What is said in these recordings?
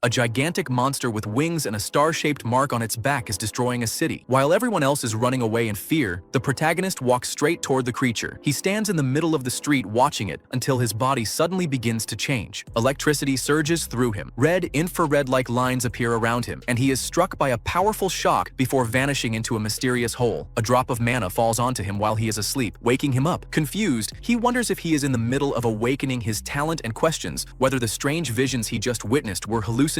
A gigantic monster with wings and a star-shaped mark on its back is destroying a city. While everyone else is running away in fear, the protagonist walks straight toward the creature. He stands in the middle of the street watching it until his body suddenly begins to change. Electricity surges through him. Red, infrared-like lines appear around him, and he is struck by a powerful shock before vanishing into a mysterious hole. A drop of mana falls onto him while he is asleep, waking him up. Confused, he wonders if he is in the middle of awakening his talent and questions whether the strange visions he just witnessed were hallucinations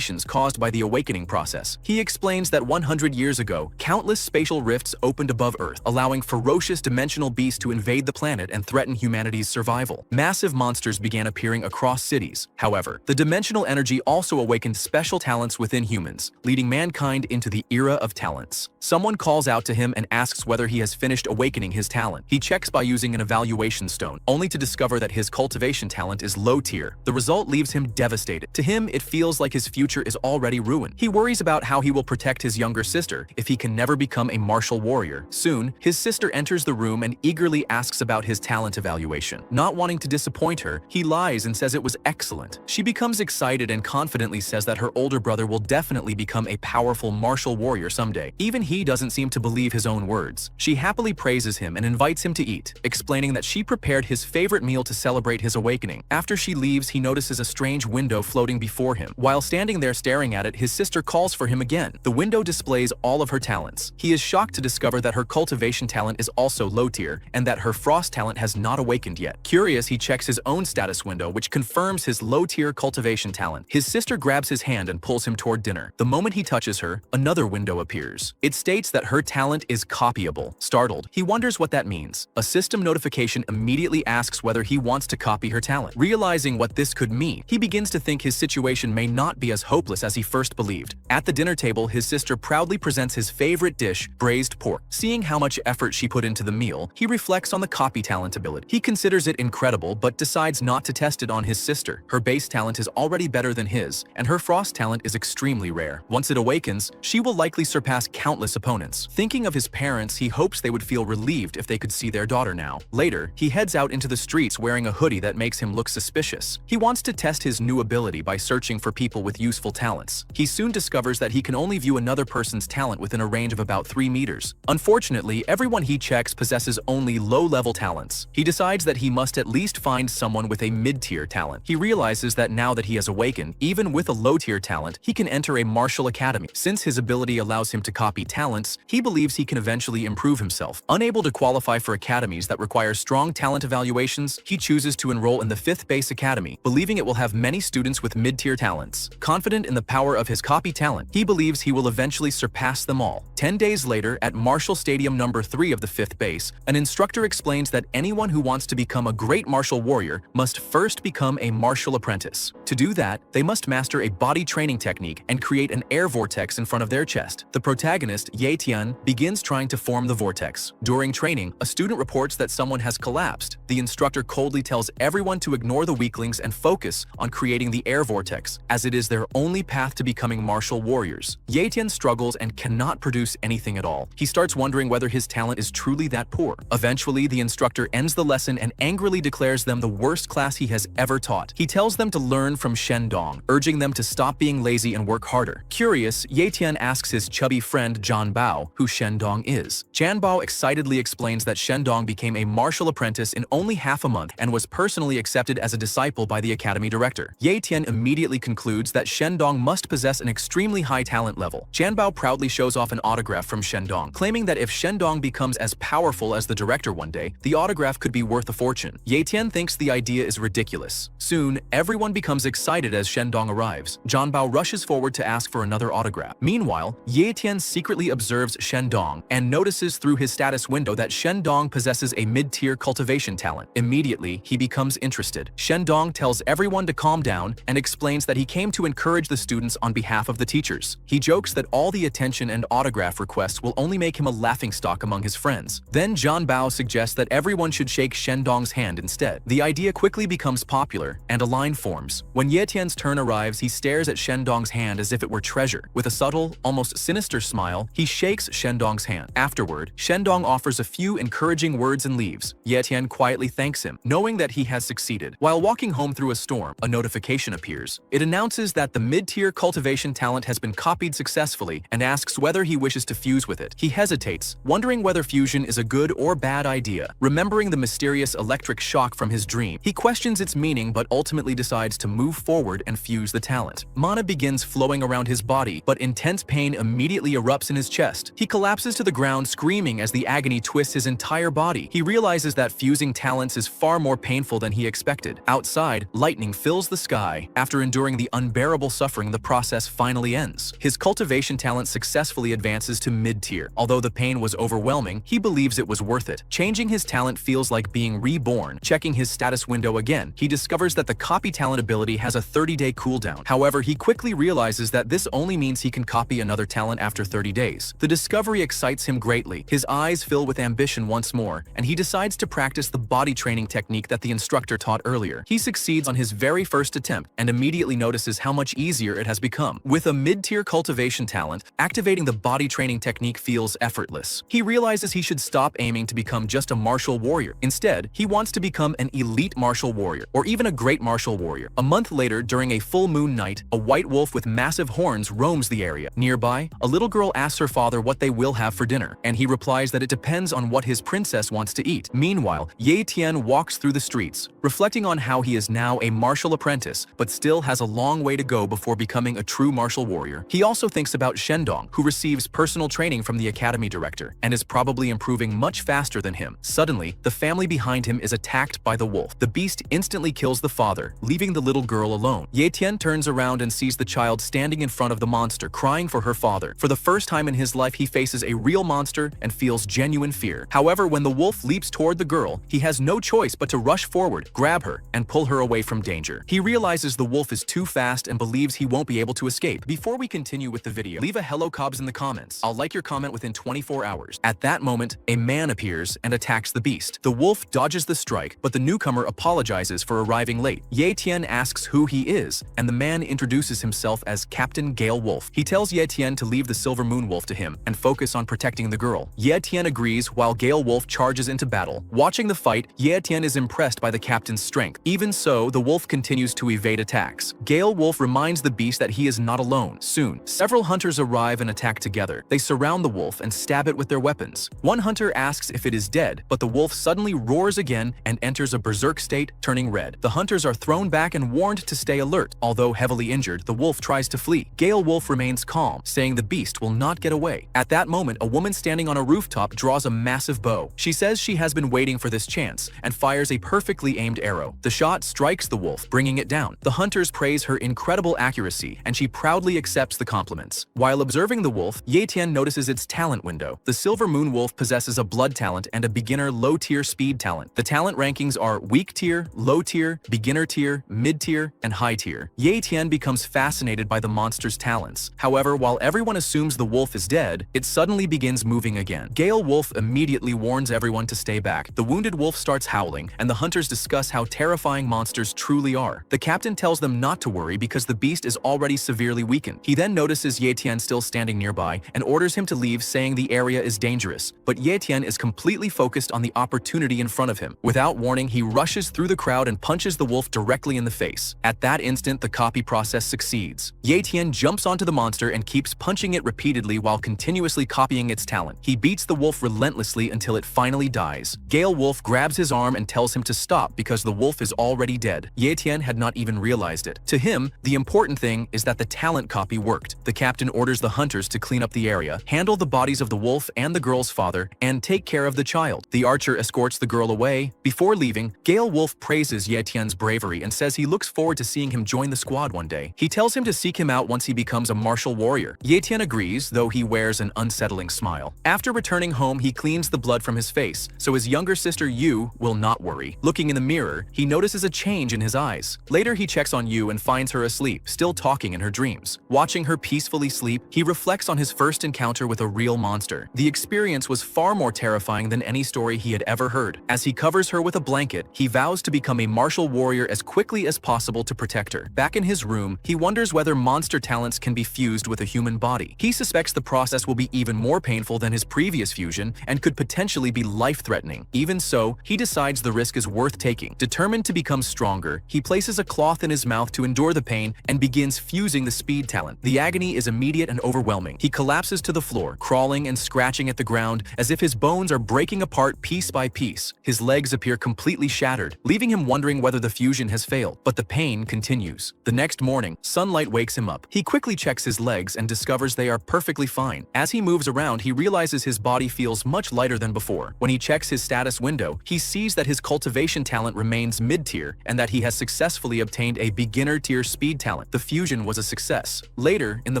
caused by the awakening process. He explains that 100 years ago, countless spatial rifts opened above Earth, allowing ferocious dimensional beasts to invade the planet and threaten humanity's survival. Massive monsters began appearing across cities. However, the dimensional energy also awakened special talents within humans, leading mankind into the era of talents. Someone calls out to him and asks whether he has finished awakening his talent. He checks by using an evaluation stone, only to discover that his cultivation talent is low tier. The result leaves him devastated. To him, it feels like his future is already ruined. He worries about how he will protect his younger sister if he can never become a martial warrior. Soon, his sister enters the room and eagerly asks about his talent evaluation. Not wanting to disappoint her, he lies and says it was excellent. She becomes excited and confidently says that her older brother will definitely become a powerful martial warrior someday. Even he doesn't seem to believe his own words. She happily praises him and invites him to eat, explaining that she prepared his favorite meal to celebrate his awakening. After she leaves, he notices a strange window floating before him. While standing there staring at it, his sister calls for him again. The window displays all of her talents. He is shocked to discover that her cultivation talent is also low tier, and that her frost talent has not awakened yet. Curious, he checks his own status window, which confirms his low tier cultivation talent. His sister grabs his hand and pulls him toward dinner. The moment he touches her, another window appears. It states that her talent is copyable. Startled, he wonders what that means. A system notification immediately asks whether he wants to copy her talent. Realizing what this could mean, he begins to think his situation may not be as hopeless as he first believed. At the dinner table, his sister proudly presents his favorite dish, braised pork. Seeing how much effort she put into the meal, he reflects on the copy talent ability. He considers it incredible, but decides not to test it on his sister. Her base talent is already better than his, and her frost talent is extremely rare. Once it awakens, she will likely surpass countless opponents. Thinking of his parents, he hopes they would feel relieved if they could see their daughter now. Later, he heads out into the streets wearing a hoodie that makes him look suspicious. He wants to test his new ability by searching for people with useful talents. He soon discovers that he can only view another person's talent within a range of about 3 meters. Unfortunately, everyone he checks possesses only low-level talents. He decides that he must at least find someone with a mid-tier talent. He realizes that now that he has awakened, even with a low-tier talent, he can enter a martial academy. Since his ability allows him to copy talents, he believes he can eventually improve himself. Unable to qualify for academies that require strong talent evaluations, he chooses to enroll in the 5th Base Academy, believing it will have many students with mid-tier talents. Confident in the power of his copy talent, he believes he will eventually surpass them all. 10 days later, at Martial Stadium number 3 of the 5th Base, an instructor explains that anyone who wants to become a great martial warrior must first become a martial apprentice. To do that, they must master a body training technique and create an air vortex in front of their chest. The protagonist, Ye Tian, begins trying to form the vortex. During training, a student reports that someone has collapsed. The instructor coldly tells everyone to ignore the weaklings and focus on creating the air vortex, as it is their only path to becoming martial warriors. Ye Tian struggles and cannot produce anything at all. He starts wondering whether his talent is truly that poor. Eventually, the instructor ends the lesson and angrily declares them the worst class he has ever taught. He tells them to learn from Shendong, urging them to stop being lazy and work harder. Curious, Ye Tian asks his chubby friend Zhan Bao who Shendong is. Zhan Bao excitedly explains that Shendong became a martial apprentice in only half a month and was personally accepted as a disciple by the academy director. Ye Tian immediately concludes that Shendong must possess an extremely high talent level. Zhan Bao proudly shows off an autograph from Shendong, claiming that if Shendong becomes as powerful as the director one day, the autograph could be worth a fortune. Ye Tian thinks the idea is ridiculous. Soon, everyone becomes excited as Shendong arrives. Zhan Bao rushes forward to ask for another autograph. Meanwhile, Ye Tian secretly observes Shendong and notices through his status window that Shendong possesses a mid-tier cultivation talent. Immediately, he becomes interested. Shendong tells everyone to calm down and explains that he came to encourage the students on behalf of the teachers. He jokes that all the attention and autograph requests will only make him a laughingstock among his friends. Then Zhan Bao suggests that everyone should shake Shendong's hand instead. The idea quickly becomes popular, and a line forms. When Ye Tian's turn arrives, he stares at Shendong's hand as if it were treasure. With a subtle, almost sinister smile, he shakes Shendong's hand. Afterward, Shendong offers a few encouraging words and leaves. Ye Tian quietly thanks him, knowing that he has succeeded. While walking home through a storm, a notification appears. It announces announces that the mid-tier cultivation talent has been copied successfully and asks whether he wishes to fuse with it. He hesitates, wondering whether fusion is a good or bad idea. Remembering the mysterious electric shock from his dream, he questions its meaning but ultimately decides to move forward and fuse the talent. Mana begins flowing around his body, but intense pain immediately erupts in his chest. He collapses to the ground screaming as the agony twists his entire body. He realizes that fusing talents is far more painful than he expected. Outside, lightning fills the sky. After enduring the unbearable suffering, the process finally ends. His cultivation talent successfully advances to mid-tier. Although the pain was overwhelming, he believes it was worth it. Changing his talent feels like being reborn. Checking his status window again, he discovers that the copy talent ability has a 30-day cooldown. However, he quickly realizes that this only means he can copy another talent after 30 days. The discovery excites him greatly. His eyes fill with ambition once more, and he decides to practice the body training technique that the instructor taught earlier. He succeeds on his very first attempt and immediately notices how much easier it has become. With a mid-tier cultivation talent, activating the body training technique feels effortless. He realizes he should stop aiming to become just a martial warrior. Instead, he wants to become an elite martial warrior, or even a great martial warrior. A month later, during a full moon night, a white wolf with massive horns roams the area. Nearby, a little girl asks her father what they will have for dinner, and he replies that it depends on what his princess wants to eat. Meanwhile, Ye Tian walks through the streets, reflecting on how he is now a martial apprentice, but still has a long way to go before becoming a true martial warrior. He also thinks about Shendong, who receives personal training from the academy director, and is probably improving much faster than him. Suddenly, the family behind him is attacked by the wolf. The beast instantly kills the father, leaving the little girl alone. Ye Tian turns around and sees the child standing in front of the monster, crying for her father. For the first time in his life, he faces a real monster and feels genuine fear. However, when the wolf leaps toward the girl, he has no choice but to rush forward, grab her, and pull her away from danger. He realizes the wolf is too fast and believes he won't be able to escape. Before we continue with the video, leave a hello Cobbs in the comments. I'll like your comment within 24 hours. At that moment, a man appears and attacks the beast. The wolf dodges the strike, but the newcomer apologizes for arriving late. Ye Tian asks who he is, and the man introduces himself as Captain Gale Wolf. He tells Ye Tian to leave the Silver Moon Wolf to him and focus on protecting the girl. Ye Tian agrees while Gale Wolf charges into battle. Watching the fight, Ye Tian is impressed by the captain's strength. Even so, the wolf continues to evade attacks. Gale Wolf reminds the beast that he is not alone. Soon, several hunters arrive and attack together. They surround the wolf and stab it with their weapons. One hunter asks if it is dead, but the wolf suddenly roars again and enters a berserk state, turning red. The hunters are thrown back and warned to stay alert. Although heavily injured, the wolf tries to flee. Gale Wolf remains calm, saying the beast will not get away. At that moment, a woman standing on a rooftop draws a massive bow. She says she has been waiting for this chance and fires a perfectly aimed arrow. The shot strikes the wolf, bringing it down. The hunters praise her incredible accuracy, and she proudly accepts the compliments. While observing the wolf, Ye Tian notices its talent window. The Silver Moon Wolf possesses a blood talent and a beginner low-tier speed talent. The talent rankings are weak tier, low tier, beginner tier, mid tier, and high tier. Ye Tian becomes fascinated by the monster's talents. However, while everyone assumes the wolf is dead, it suddenly begins moving again. Gale Wolf immediately warns everyone to stay back. The wounded wolf starts howling, and the hunters discuss how terrifying monsters truly are. The captain tells them not to worry because the beast is already severely weakened. He then notices Ye Tian still standing nearby and orders him to leave, saying the area is dangerous. But Ye Tian is completely focused on the opportunity in front of him. Without warning, he rushes through the crowd and punches the wolf directly in the face. At that instant, the copy process succeeds. Ye Tian jumps onto the monster and keeps punching it repeatedly while continuously copying its talent. He beats the wolf relentlessly until it finally dies. Gale Wolf grabs his arm and tells him to stop because the wolf is already dead. Ye Tian had not even realized it. To him, the important thing is that the talent copy worked. The captain orders the hunters to clean up the area, handle the bodies of the wolf and the girl's father, and take care of the child. The archer escorts the girl away. Before leaving, Gale Wolf praises Ye Tian's bravery and says he looks forward to seeing him join the squad one day. He tells him to seek him out once he becomes a martial warrior. Ye Tian agrees, though he wears an unsettling smile. After returning home, he cleans the blood from his face, so his younger sister Yu will not worry. Looking in the mirror, he notices a change in his eyes. Later, he checks on Yu and finds her asleep, still talking in her dreams. Watching her peacefully sleep, he reflects on his first encounter with a real monster. The experience was far more terrifying than any story he had ever heard. As he covers her with a blanket, he vows to become a martial warrior as quickly as possible to protect her. Back in his room, he wonders whether monster talents can be fused with a human body. He suspects the process will be even more painful than his previous fusion and could potentially be life-threatening. Even so, he decides the risk is worth taking. Determined to become stronger, he places a cloth in his mouth to endure the pain pain and begins fusing the speed talent. The agony is immediate and overwhelming. He collapses to the floor, crawling and scratching at the ground as if his bones are breaking apart piece by piece. His legs appear completely shattered, leaving him wondering whether the fusion has failed. But the pain continues. The next morning, sunlight wakes him up. He quickly checks his legs and discovers they are perfectly fine. As he moves around, he realizes his body feels much lighter than before. When he checks his status window, he sees that his cultivation talent remains mid-tier and that he has successfully obtained a beginner-tier speed talent. The fusion was a success. Later, in the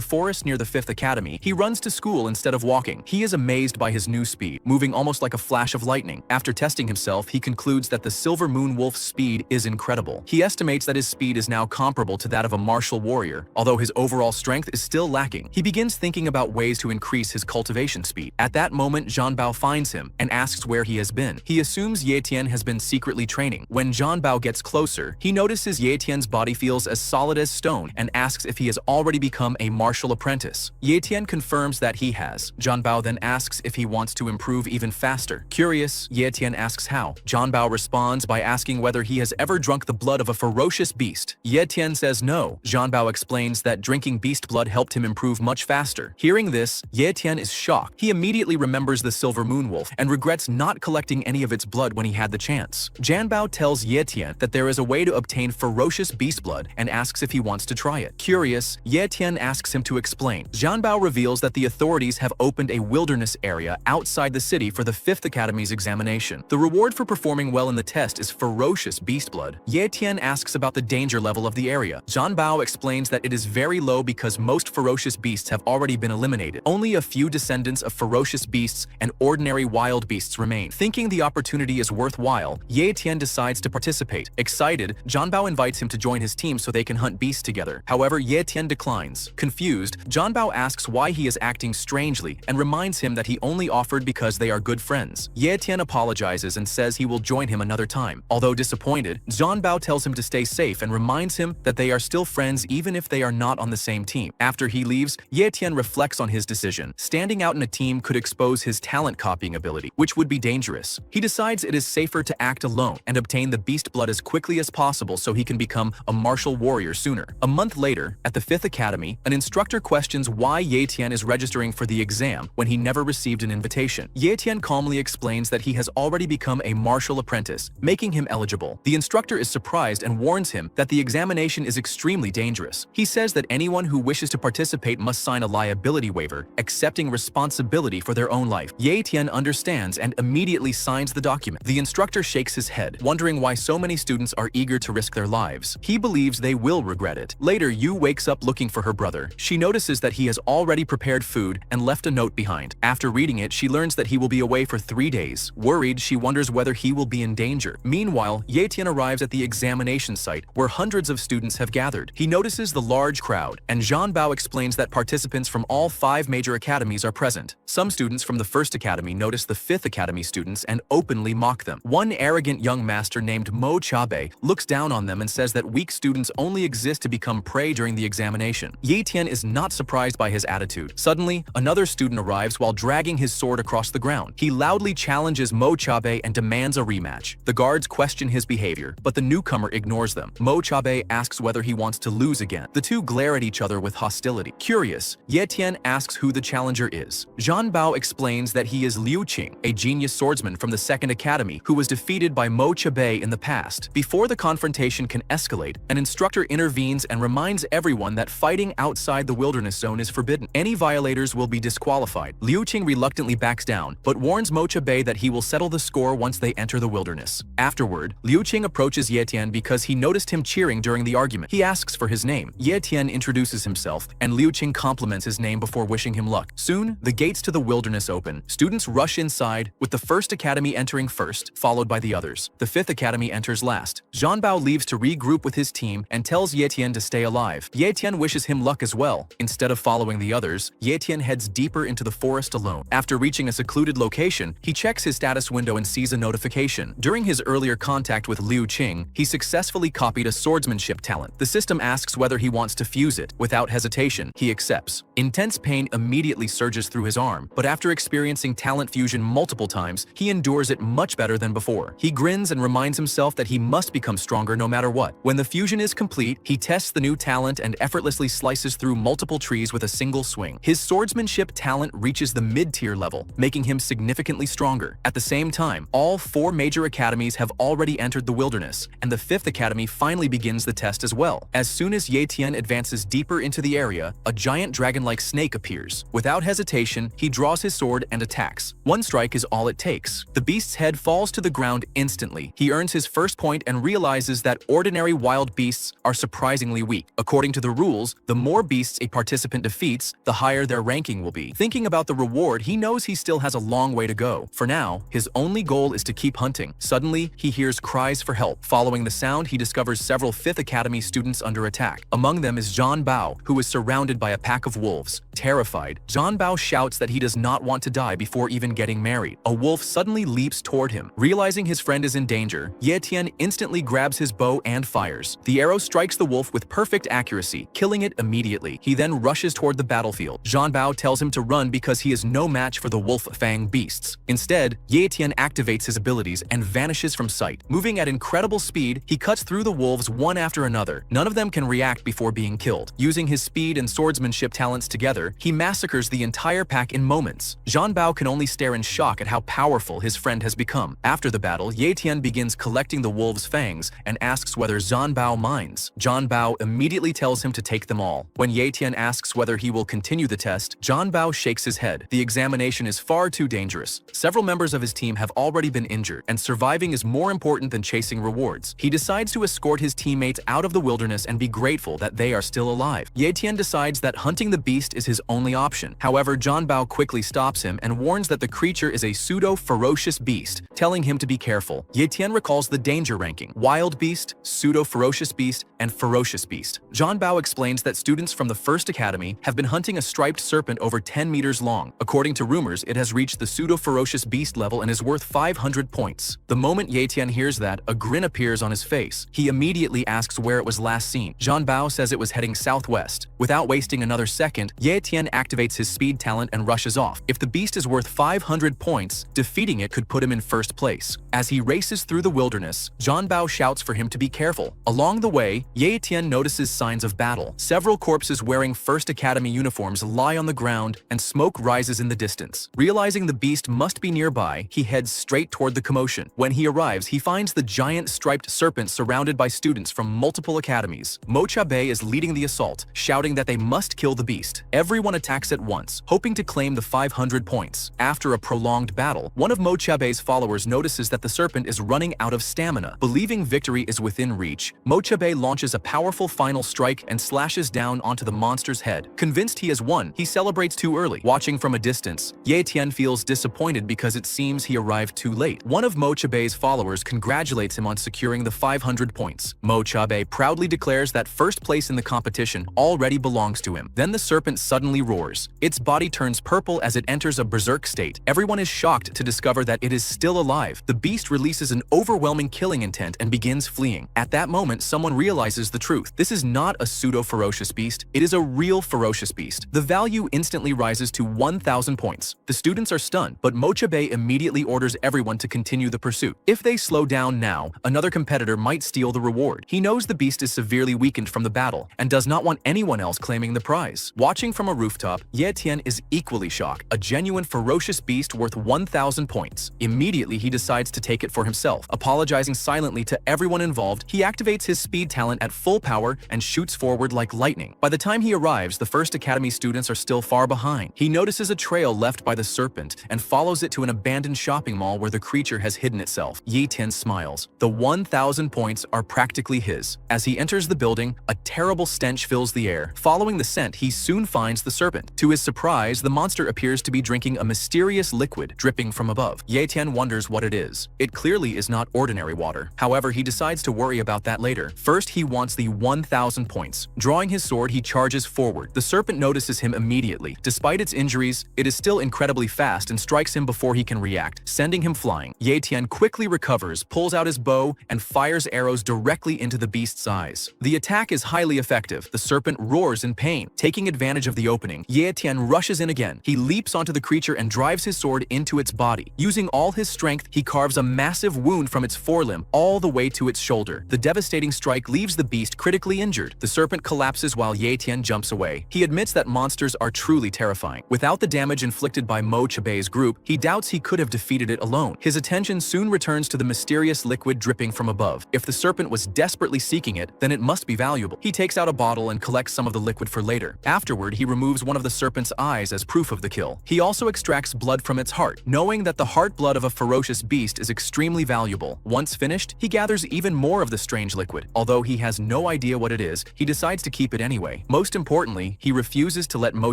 forest near the 5th Academy, he runs to school instead of walking. He is amazed by his new speed, moving almost like a flash of lightning. After testing himself, he concludes that the Silver Moon Wolf's speed is incredible. He estimates that his speed is now comparable to that of a martial warrior, although his overall strength is still lacking. He begins thinking about ways to increase his cultivation speed. At that moment, Zhanbao finds him and asks where he has been. He assumes Ye Tian has been secretly training. When Zhanbao gets closer, he notices Ye Tian's body feels as solid as stone and asks if he has already become a martial apprentice. Ye Tian confirms that he has. Zhanbao then asks if he wants to improve even faster. Curious, Ye Tian asks how. Zhanbao responds by asking whether he has ever drunk the blood of a ferocious beast. Ye Tian says no. Zhanbao explains that drinking beast blood helped him improve much faster. Hearing this, Ye Tian is shocked. He immediately remembers the Silver Moon Wolf and regrets not collecting any of its blood when he had the chance. Zhanbao tells Ye Tian that there is a way to obtain ferocious beast blood and asks if he wants to try it. Curious, Ye Tian asks him to explain. Zhanbao reveals that the authorities have opened a wilderness area outside the city for the 5th Academy's examination. The reward for performing well in the test is ferocious beast blood. Ye Tian asks about the danger level of the area. Zhanbao explains that it is very low because most ferocious beasts have already been eliminated. Only a few descendants of ferocious beasts and ordinary wild beasts remain. Thinking the opportunity is worthwhile, Ye Tian decides to participate. Excited, Zhanbao invites him to join his team so they can hunt beasts together. However, Ye Tian declines. Confused, Zhanbao asks why he is acting strangely and reminds him that he only offered because they are good friends. Ye Tian apologizes and says he will join him another time. Although disappointed, Zhanbao tells him to stay safe and reminds him that they are still friends even if they are not on the same team. After he leaves, Ye Tian reflects on his decision. Standing out in a team could expose his talent copying ability, which would be dangerous. He decides it is safer to act alone and obtain the beast blood as quickly as possible so he can become a martial warrior sooner. A month later, at the 5th Academy, an instructor questions why Ye Tian is registering for the exam when he never received an invitation. Ye Tian calmly explains that he has already become a martial apprentice, making him eligible. The instructor is surprised and warns him that the examination is extremely dangerous. He says that anyone who wishes to participate must sign a liability waiver, accepting responsibility for their own life. Ye Tian understands and immediately signs the document. The instructor shakes his head, wondering why so many students are eager to risk their lives. He believes they will regret it. Later, Yu wakes up looking for her brother. She notices that he has already prepared food and left a note behind. After reading it, she learns that he will be away for 3 days. Worried, she wonders whether he will be in danger. Meanwhile, Ye Tian arrives at the examination site where hundreds of students have gathered. He notices the large crowd, and Zhanbao explains that participants from all 5 major academies are present. Some students from the 1st Academy notice the 5th Academy students and openly mock them. One arrogant young master named Mo Chabe looks down on them and says that weak students only exist to become prey during the examination. Ye Tian is not surprised by his attitude. Suddenly, another student arrives while dragging his sword across the ground. He loudly challenges Mo Chabe and demands a rematch. The guards question his behavior, but the newcomer ignores them. Mo Chabe asks whether he wants to lose again. The two glare at each other with hostility. Curious, Ye Tian asks who the challenger is. Zhanbao explains that he is Liu Qing, a genius swordsman from the 2nd Academy who was defeated by Mo Chabe in the past. Before the confrontation can escalate, an instructor intervenes and reminds everyone that fighting outside the wilderness zone is forbidden. Any violators will be disqualified. Liu Qing reluctantly backs down, but warns Mo Chabe that he will settle the score once they enter the wilderness. Afterward, Liu Qing approaches Ye Tian because he noticed him cheering during the argument. He asks for his name. Ye Tian introduces himself, and Liu Qing compliments his name before wishing him luck. Soon, the gates to the wilderness open. Students rush inside, with the 1st Academy entering first, followed by the others. The 5th Academy enters last. Zhanbao leaves to regroup with his team and tells Ye Tian to stay alive. Ye Tian wishes him luck as well. Instead of following the others, Ye Tian heads deeper into the forest alone. After reaching a secluded location, he checks his status window and sees a notification. During his earlier contact with Liu Qing, he successfully copied a swordsmanship talent. The system asks whether he wants to fuse it. Without hesitation, he accepts. Intense pain immediately surges through his arm, but after experiencing talent fusion multiple times, he endures it much better than before. He grins and reminds himself that he must become stronger no matter what. When the fusion is complete, he He tests the new talent and effortlessly slices through multiple trees with a single swing. His swordsmanship talent reaches the mid-tier level, making him significantly stronger. At the same time, all 4 major academies have already entered the wilderness, and the 5th academy finally begins the test as well. As soon as Ye Tian advances deeper into the area, a giant dragon-like snake appears. Without hesitation, he draws his sword and attacks. One strike is all it takes. The beast's head falls to the ground instantly. He earns his first point and realizes that ordinary wild beasts are surprisingly weak. According to the rules, the more beasts a participant defeats, the higher their ranking will be. Thinking about the reward, he knows he still has a long way to go. For now, his only goal is to keep hunting. Suddenly, he hears cries for help. Following the sound, he discovers several 5th Academy students under attack. Among them is Zhan Bao, who is surrounded by a pack of wolves. Terrified, Zhan Bao shouts that he does not want to die before even getting married. A wolf suddenly leaps toward him. Realizing his friend is in danger, Ye Tian instantly grabs his bow and fires. The arrow strikes the wolf with perfect accuracy, killing it immediately. He then rushes toward the battlefield. Zhan Bao tells him to run because he is no match for the wolf fang beasts. Instead, Ye Tian activates his abilities and vanishes from sight. Moving at incredible speed, he cuts through the wolves one after another. None of them can react before being killed. Using his speed and swordsmanship talents together, he massacres the entire pack in moments. Zhan Bao can only stare in shock at how powerful his friend has become. After the battle, Ye Tian begins collecting the wolves' fangs and asks whether Zhan Bao minds. Zhan Bao immediately tells him to take them all. When Ye Tian asks whether he will continue the test, Zhan Bao shakes his head. The examination is far too dangerous. Several members of his team have already been injured, and surviving is more important than chasing rewards. He decides to escort his teammates out of the wilderness and be grateful that they are still alive. Ye Tian decides that hunting the beast is his only option. However, Zhan Bao quickly stops him and warns that the creature is a pseudo-ferocious beast, telling him to be careful. Ye Tian recalls the danger ranking: wild beast, pseudo-ferocious beast, and ferocious beast. Zhan Bao explains that students from the 1st Academy have been hunting a striped serpent over 10 meters long. According to rumors, it has reached the pseudo-ferocious beast level and is worth 500 points. The moment Ye Tian hears that, a grin appears on his face. He immediately asks where it was last seen. Zhan Bao says it was heading southwest. Without wasting another second, Ye Tian activates his speed talent and rushes off. If the beast is worth 500 points, defeating it could put him in first place. As he races through the wilderness, Zhan Bao shouts for him to be careful. Along the way, Ye Tian notices signs of battle. Several corpses wearing 1st Academy uniforms lie on the ground, and smoke rises in the distance. Realizing the beast must be nearby, he heads straight toward the commotion. When he arrives, he finds the giant striped serpent surrounded by students from multiple academies. Mochabe is leading the assault, shouting that they must kill the beast. Everyone attacks at once, hoping to claim the 500 points. After a prolonged battle, one of Mochabe's followers notices that the serpent is running out of stamina. Believing victory is within reach, Mochabe launches a powerful final strike and slashes down onto the monster's head. Convinced he has won, he celebrates too early. Watching from a distance, Ye Tian feels disappointed because it seems he arrived too late. One of Mochabe's followers congratulates him on securing the 500 points. Mochabe proudly declares that first place in the competition already belongs to him. Then the serpent suddenly roars. Its body turns purple as it enters a berserk state. Everyone is shocked to discover that it is still alive. The beast releases an overwhelming killing intent and begins fleeing. At that moment, someone realizes the truth. This is not a pseudo-ferocious beast, it is a real ferocious beast. The value instantly rises to 1,000 points. The students are stunned, but Mochabe immediately orders everyone to continue the pursuit. If they slow down now, another competitor might steal the reward. He knows the beast is severely weakened from the battle and does not want anyone else claiming the prize. Watching from a rooftop, Ye Tian is equally shocked. A genuine ferocious beast worth 1,000 points. Immediately, he decides to take it for himself. Apologizing silently to everyone involved, he activates his speed talent at full power and shoots forward like lightning. By the time he arrives, the 1st Academy students are still far behind. He notices a trail left by the serpent and follows it to an abandoned shopping mall where the creature has hidden itself. Ye Tian smiles. The 1,000 points are practically his. As he enters the building, a terrible stench fills the air. Following the scent, he soon finds the serpent. To his surprise, the monster appears to be drinking a mysterious liquid dripping from above. Ye Tian wonders what it is. It clearly is not ordinary water. However, he decides to worry about that later. First, he wants the 1,000 points. Drawing his sword, he charges forward. The serpent notices him immediately. Despite its injuries, it is still incredibly fast and strikes him before he can react, sending him flying. Ye Tian quickly recovers, pulls out his bow, and fires arrows directly into the beast's eyes. The attack is highly effective. The serpent roars in pain. Taking advantage of the opening, Ye Tian rushes in again. He leaps onto the creature and drives his sword into its body. Using all his strength, he carves a massive wound from its forelimb all the way to its shoulder. The devastating strike leaves the beast critically injured. The serpent collapses while Ye Tian jumps away. He admits that monsters are truly terrifying. Without the damage inflicted by Mo Chabei's group, he doubts he could have defeated it alone. His attention soon returns to the mysterious liquid dripping from above. If the serpent was desperately seeking it, then it must be valuable. He takes out a bottle and collects some of the liquid for later. Afterward, he removes one of the serpent's eyes as proof of the kill. He also extracts blood from its heart, knowing that the heart blood of a ferocious beast is extremely valuable. Once finished, he gathers even more of the strange liquid. Although he has no idea what it is, he decides to keep it anyway. Most importantly, he refuses to let Mo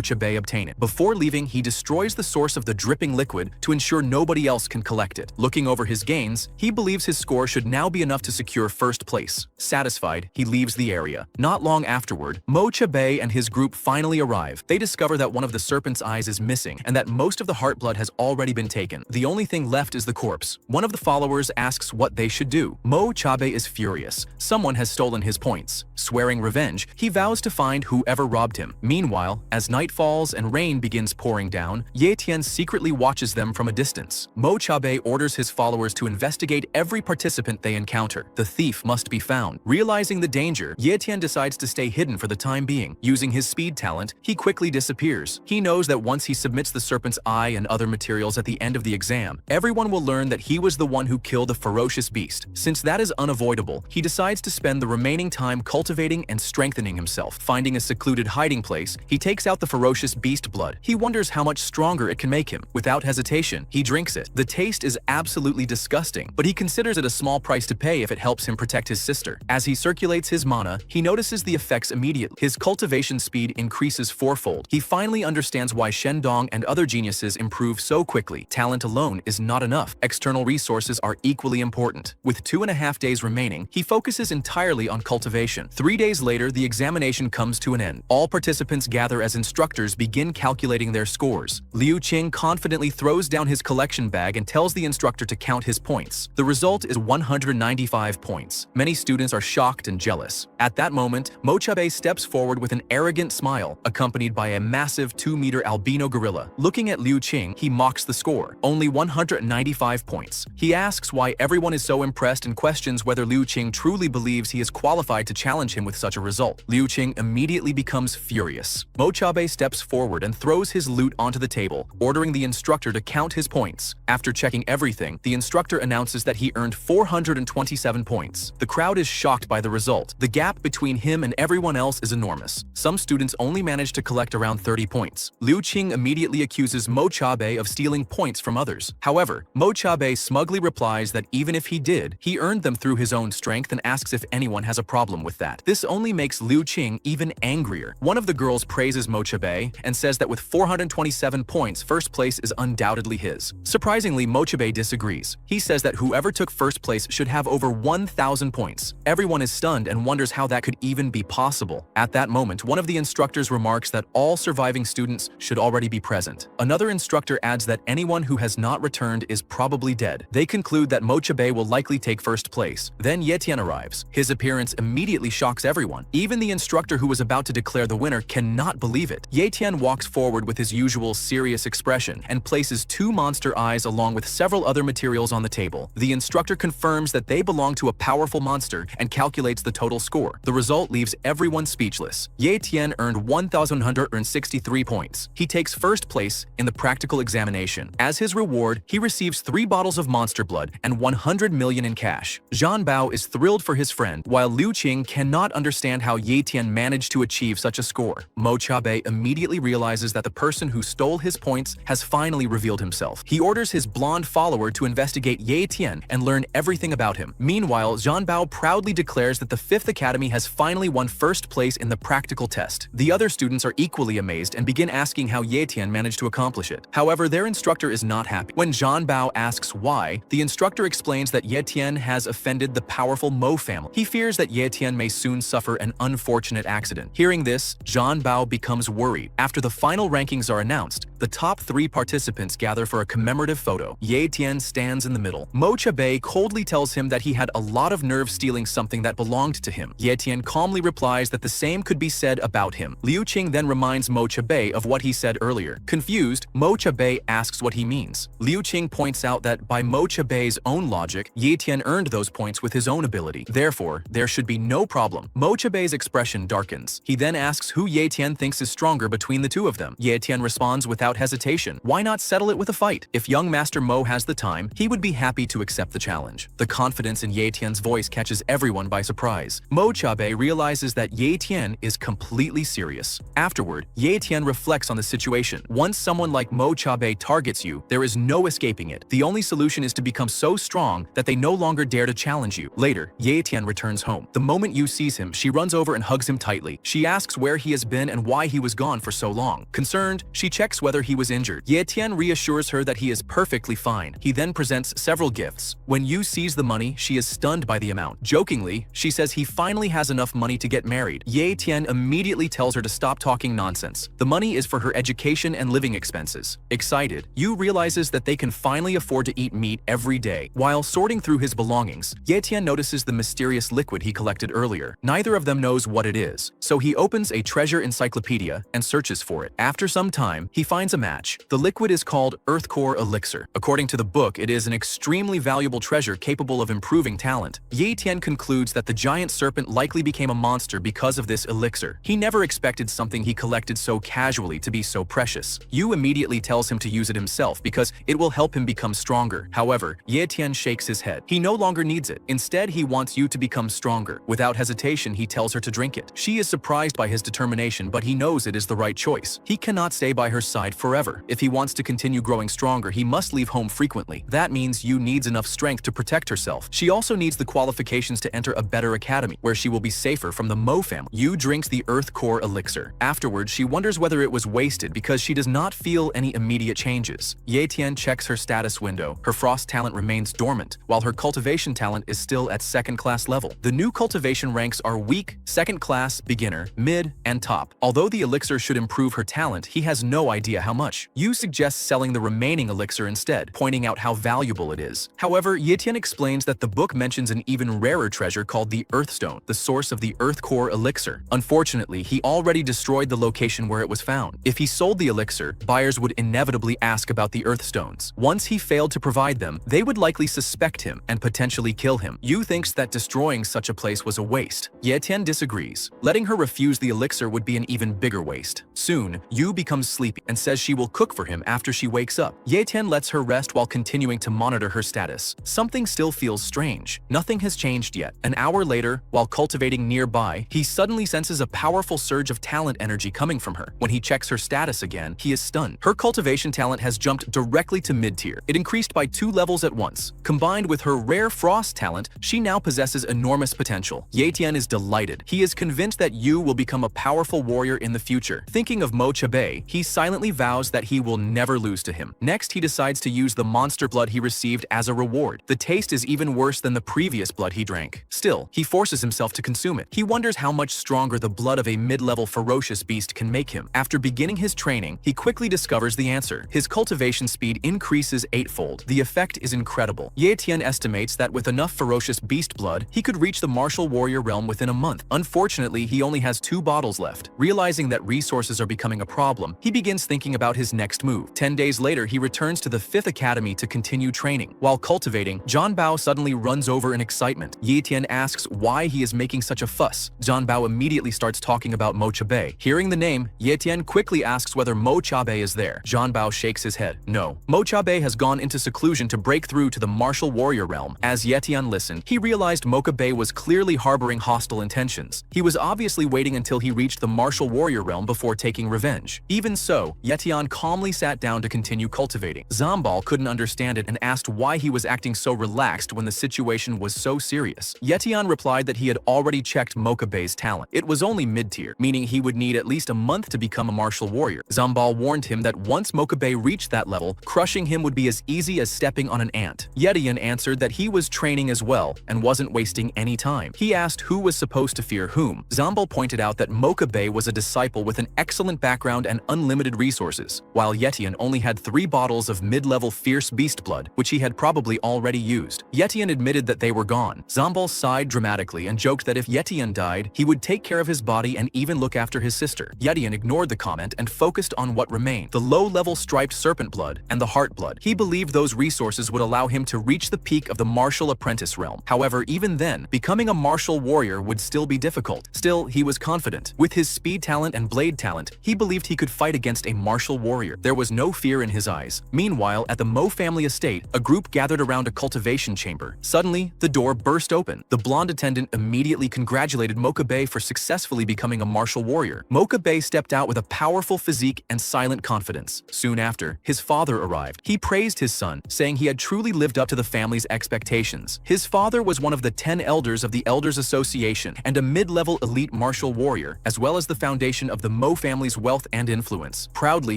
Chabei obtain it. Before leaving, he destroys the source of the dripping liquid to ensure nobody else can collect it. Looking over his gains, he believes his score should now be enough to secure first place. Satisfied, he leaves the area. Not long afterward, Mo Chabei and his group finally arrive. They discover that one of the serpent's eyes is missing and that most of the heart blood has already been taken. The only thing left is the corpse. One of the followers asks what they should do. Mo Chabei is furious. Someone has stolen his points. Swearing revenge, he vows to find whoever robbed him. Meanwhile, as night falls and rain begins pouring down, Ye Tian secretly watches them from a distance. Mo Chabei orders his followers to investigate every participant they encounter. The thief must be found. Realizing the danger, Ye Tian decides to stay hidden for the time being. Using his speed talent, he quickly disappears. He knows that once he submits the serpent's eye and other materials at the end of the exam, everyone will learn that he was the one who killed the ferocious beast. Since that is unavoidable, he decides to spend the remaining time cultivating and strengthening himself. Finding a secluded hiding place, he takes out the ferocious beast blood. He wonders how much stronger it can make him. Without hesitation, he drinks it. The taste is absolutely disgusting, but he considers it a small price to pay if it helps him protect his sister. As he circulates his mana, he notices the effects immediately. His cultivation speed increases fourfold. He finally understands why Shendong and other geniuses improve so quickly. Talent alone is not enough. External resources are equally important. With 2.5 days remaining, he focuses entirely on cultivation. 3 days later, the examination comes to an end. All participants gather as instructors begin calculating their scores. Liu Qing confidently throws down his collection bag and tells the instructor to count his points. The result is 195 points. Many students are shocked and jealous. At that moment, Mo Chabei steps forward with an arrogant smile, accompanied by a massive 2-meter albino gorilla. Looking at Liu Qing, he mocks the score, only 195 points. He asks why everyone is so impressed and questions whether Liu Qing truly believes he is qualified to challenge him with such a result. Liu Qing immediately becomes furious. Mo Chabei steps forward and throws his loot onto the table, ordering the instructor to count his points. After checking everything, the instructor announces that he earned 427 points. The crowd is shocked by the result. The gap between him and everyone else is enormous. Some students only manage to collect around 30 points. Liu Qing immediately accuses Mo Chabei of stealing points from others. However, Mo Chabei smugly replies that even if he did, he earned them through his own strength and asks if anyone has a problem with that. This only makes Liu Qing even angrier. One of the girls praises Mo Chabei and says that with 427 points, first place is undoubtedly his. Surprisingly, Mo Chabei disagrees. He says that whoever took first place should have over 1,000 points. Everyone is stunned and wonders how that could even be possible. At that moment, one of the instructors remarks that all surviving students should already be present. Another instructor adds that anyone who has not returned is probably dead. They conclude that Mo Chabei will likely take first place. Then Ye Tian arrives. His appearance immediately shocks everyone. Even the instructor who was about to declare the winner cannot believe it. Ye Tian walks forward with his usual serious expression and places 2 monster eyes along with several other materials on the table. The instructor confirms that they belong to a powerful monster and calculates the total score. The result leaves everyone speechless. Ye Tian earned 1,163 points. He takes first place in the practical examination. As his reward, he receives 3 bottles of monster blood and 100 million in cash. Zhan Bao is thrilled for his friend, while Liu Qing cannot understand how Ye Tian managed to achieve such a score. Mo Chabei immediately realizes that the person who stole his points has finally revealed himself. He orders his blonde follower to investigate Ye Tian and learn everything about him. Meanwhile, Zhan Bao proudly declares that the 5th Academy has finally won first place in the practical test. The other students are equally amazed and begin asking how Ye Tian managed to accomplish it. However, their instructor is not happy. When Zhan Bao asks why, the instructor explains that Ye Tian has offended the powerful Mo family. He fears that Ye Tian may soon suffer an unfortunate accident. Hearing this, Zhan Bao becomes worried. After the final rankings are announced, the top 3 participants gather for a commemorative photo. Ye Tian stands in the middle. Mo Chabei coldly tells him that he had a lot of nerve stealing something that belonged to him. Ye Tian calmly replies that the same could be said about him. Liu Qing then reminds Mo Chabei of what he said earlier. Confused, Mo Chabei asks what he means. Liu Qing points out that by Mo Chabei's own logic, Ye Tian earned those points with his own ability. Therefore, there should be no problem. Mo Chabei's expression darkens. He then asks who Ye Tian thinks is stronger between the two of them. Ye Tian responds without hesitation. Why not settle it with a fight? If young Master Mo has the time, he would be happy to accept the challenge. The confidence in Ye Tian's voice catches everyone by surprise. Mo Chabei realizes that Ye Tian is completely serious. Afterward, Ye Tian reflects on the situation. Once someone like Mo Chabei targets you, there is no escaping it. The only solution is to become so strong that they no longer dare to challenge you. Later, Ye Tian returns home. The moment Yu sees him, she runs over and hugs him tightly. She asks where he has been and why he was gone for so long. Concerned, she checks whether he was injured. Ye Tian reassures her that he is perfectly fine. He then presents several gifts. When Yu sees the money, she is stunned by the amount. Jokingly, she says he finally has enough money to get married. Ye Tian immediately tells her to stop talking nonsense. The money is for her education and living expenses. Excited, Yu realizes that they can finally afford to eat meat every day. While sorting through his belongings, Ye Tian notices the mysterious liquid he collected earlier. Neither of them knows what it is, so he opens a treasure encyclopedia and searches for it. After some time, he finds a match. The liquid is called Earth Core Elixir. According to the book, it is an extremely valuable treasure capable of improving talent. Ye Tian concludes that the giant serpent likely became a monster because of this elixir. He never expected something he collected so casually to be so precious. Yu immediately tells him to use it himself because it will help him become stronger. However, Ye Tian shakes his head. He no longer needs it. Instead, he wants Yu to become stronger. Without hesitation, he tells her to drink it. She is surprised by his determination, but he knows it is the right choice. He cannot stay by her side forever. If he wants to continue growing stronger, he must leave home frequently. That means Yu needs enough strength to protect herself. She also needs the qualifications to enter a better academy, where she will be safer from the Mo family. Yu drinks the Earth Core Elixir. Afterwards, she wonders whether it was wasted because she does not feel any immediate changes. Ye Tian checks her status window. Her frost talent remains dormant, while her cultivation talent is still at second-class level. The new cultivation ranks are weak, second-class, beginner, mid, and top. Although the elixir should improve her talent, he has no idea how much. Yu suggests selling the remaining elixir instead, pointing out how valuable it is. However, Ye Tian explains that the book mentions an even rarer treasure called the Earthstone, the source of the Earth Core Elixir. Unfortunately, he already destroyed the location where it was found. If he sold the elixir, buyers would inevitably ask about the Earthstones. Once he failed to provide them, they would likely suspect him and potentially kill him. Yu thinks that destroying such a place was a waste. Ye Tian disagrees. Letting her refuse the elixir would be an even bigger waste. Soon, Yu becomes sleepy and says she will cook for him after she wakes up. Ye Tian lets her rest while continuing to monitor her status. Something still feels strange. Nothing has changed yet. An hour later, while cultivating nearby, he suddenly senses a powerful surge of talent energy coming from her. When he checks her status again, he is stunned. Her cultivation talent has jumped directly to mid-tier. It increased by 2 levels at once. Combined with her rare frost talent, she now possesses enormous potential. Ye Tian is delighted. He is convinced that Yu will become a powerful warrior in the future. Thinking of Mo Chabei, he silently vows that he will never lose to him. Next, he decides to use the monster blood he received as a reward. The taste is even worse than the previous blood he drank. Still, he forces himself to consume it. He wonders how much stronger the blood of a mid-level ferocious beast can make him. After beginning his training, he quickly discovers the answer. His cultivation speed increases 8-fold. The effect is incredible. Ye Tian estimates that with enough ferocious beast blood, he could reach the martial warrior realm within a month. Unfortunately, he only has 2 bottles left. Realizing that resources are becoming a problem, he begins thinking about his next move. 10 days later, he returns to the 5th Academy to continue training. While cultivating, Zhan Bao suddenly runs over in excitement. Ye Tian asks why he is making such a fuss. Zhan Bao immediately starts talking about Mo Chabei. Hearing the name, Ye Tian quickly asks whether Mo Chabei is there. Zhan Bao shakes his head. No. Mo Chabei has gone into seclusion to break through to the martial warrior realm. As Ye Tian listened, he realized Mo Chabei was clearly harboring hostile intentions. He was obviously waiting until he reached the martial warrior realm before taking revenge. Even so, Ye Tian calmly sat down to continue cultivating. Zambal couldn't understand it and asked why he was acting so relaxed when the situation was so serious. Ye Tian replied that he had already checked Mo Chabei's talent. It was only mid-tier, meaning he would need at least a month to become a martial warrior. Zambal warned him that once Mo Chabei reached that level, crushing him would be as easy as stepping on an ant. Ye Tian answered that he was training as well and wasn't wasting any time. He asked who was supposed to fear whom. Zambal pointed out that Mo Chabei was a disciple with an excellent background and unlimited resources, while Ye Tian only had 3 bottles of mid-level fierce beast blood, which he had probably already used. Ye Tian admitted that they were gone. Zambal sighed dramatically and joked that if Ye Tian died, he would take care of his body and even look after his sister. Ye Tian ignored the comment and focused on what remained: the low-level striped serpent blood and the heart blood. He believed those resources would allow him to reach the peak of the martial apprentice realm. However, even then, becoming a martial warrior would still be difficult. Still, he was confident. With his speed talent and blade talent, he believed he could fight against a martial warrior. There was no fear in his eyes. Meanwhile, at the Mo family estate, a group gathered around a cultivation chamber. Suddenly, the door burst open. The blonde attendant immediately congratulated Mokabe for successfully becoming a martial warrior. Mokabe stepped out with a powerful physique and silent confidence. Soon after, his father arrived. He praised his son, saying he had truly lived up to the family's expectations. His father was one of the 10 elders of the Elders Association and a mid-level elite martial warrior, as well as the foundation of the Mo family's wealth and influence. Proudly,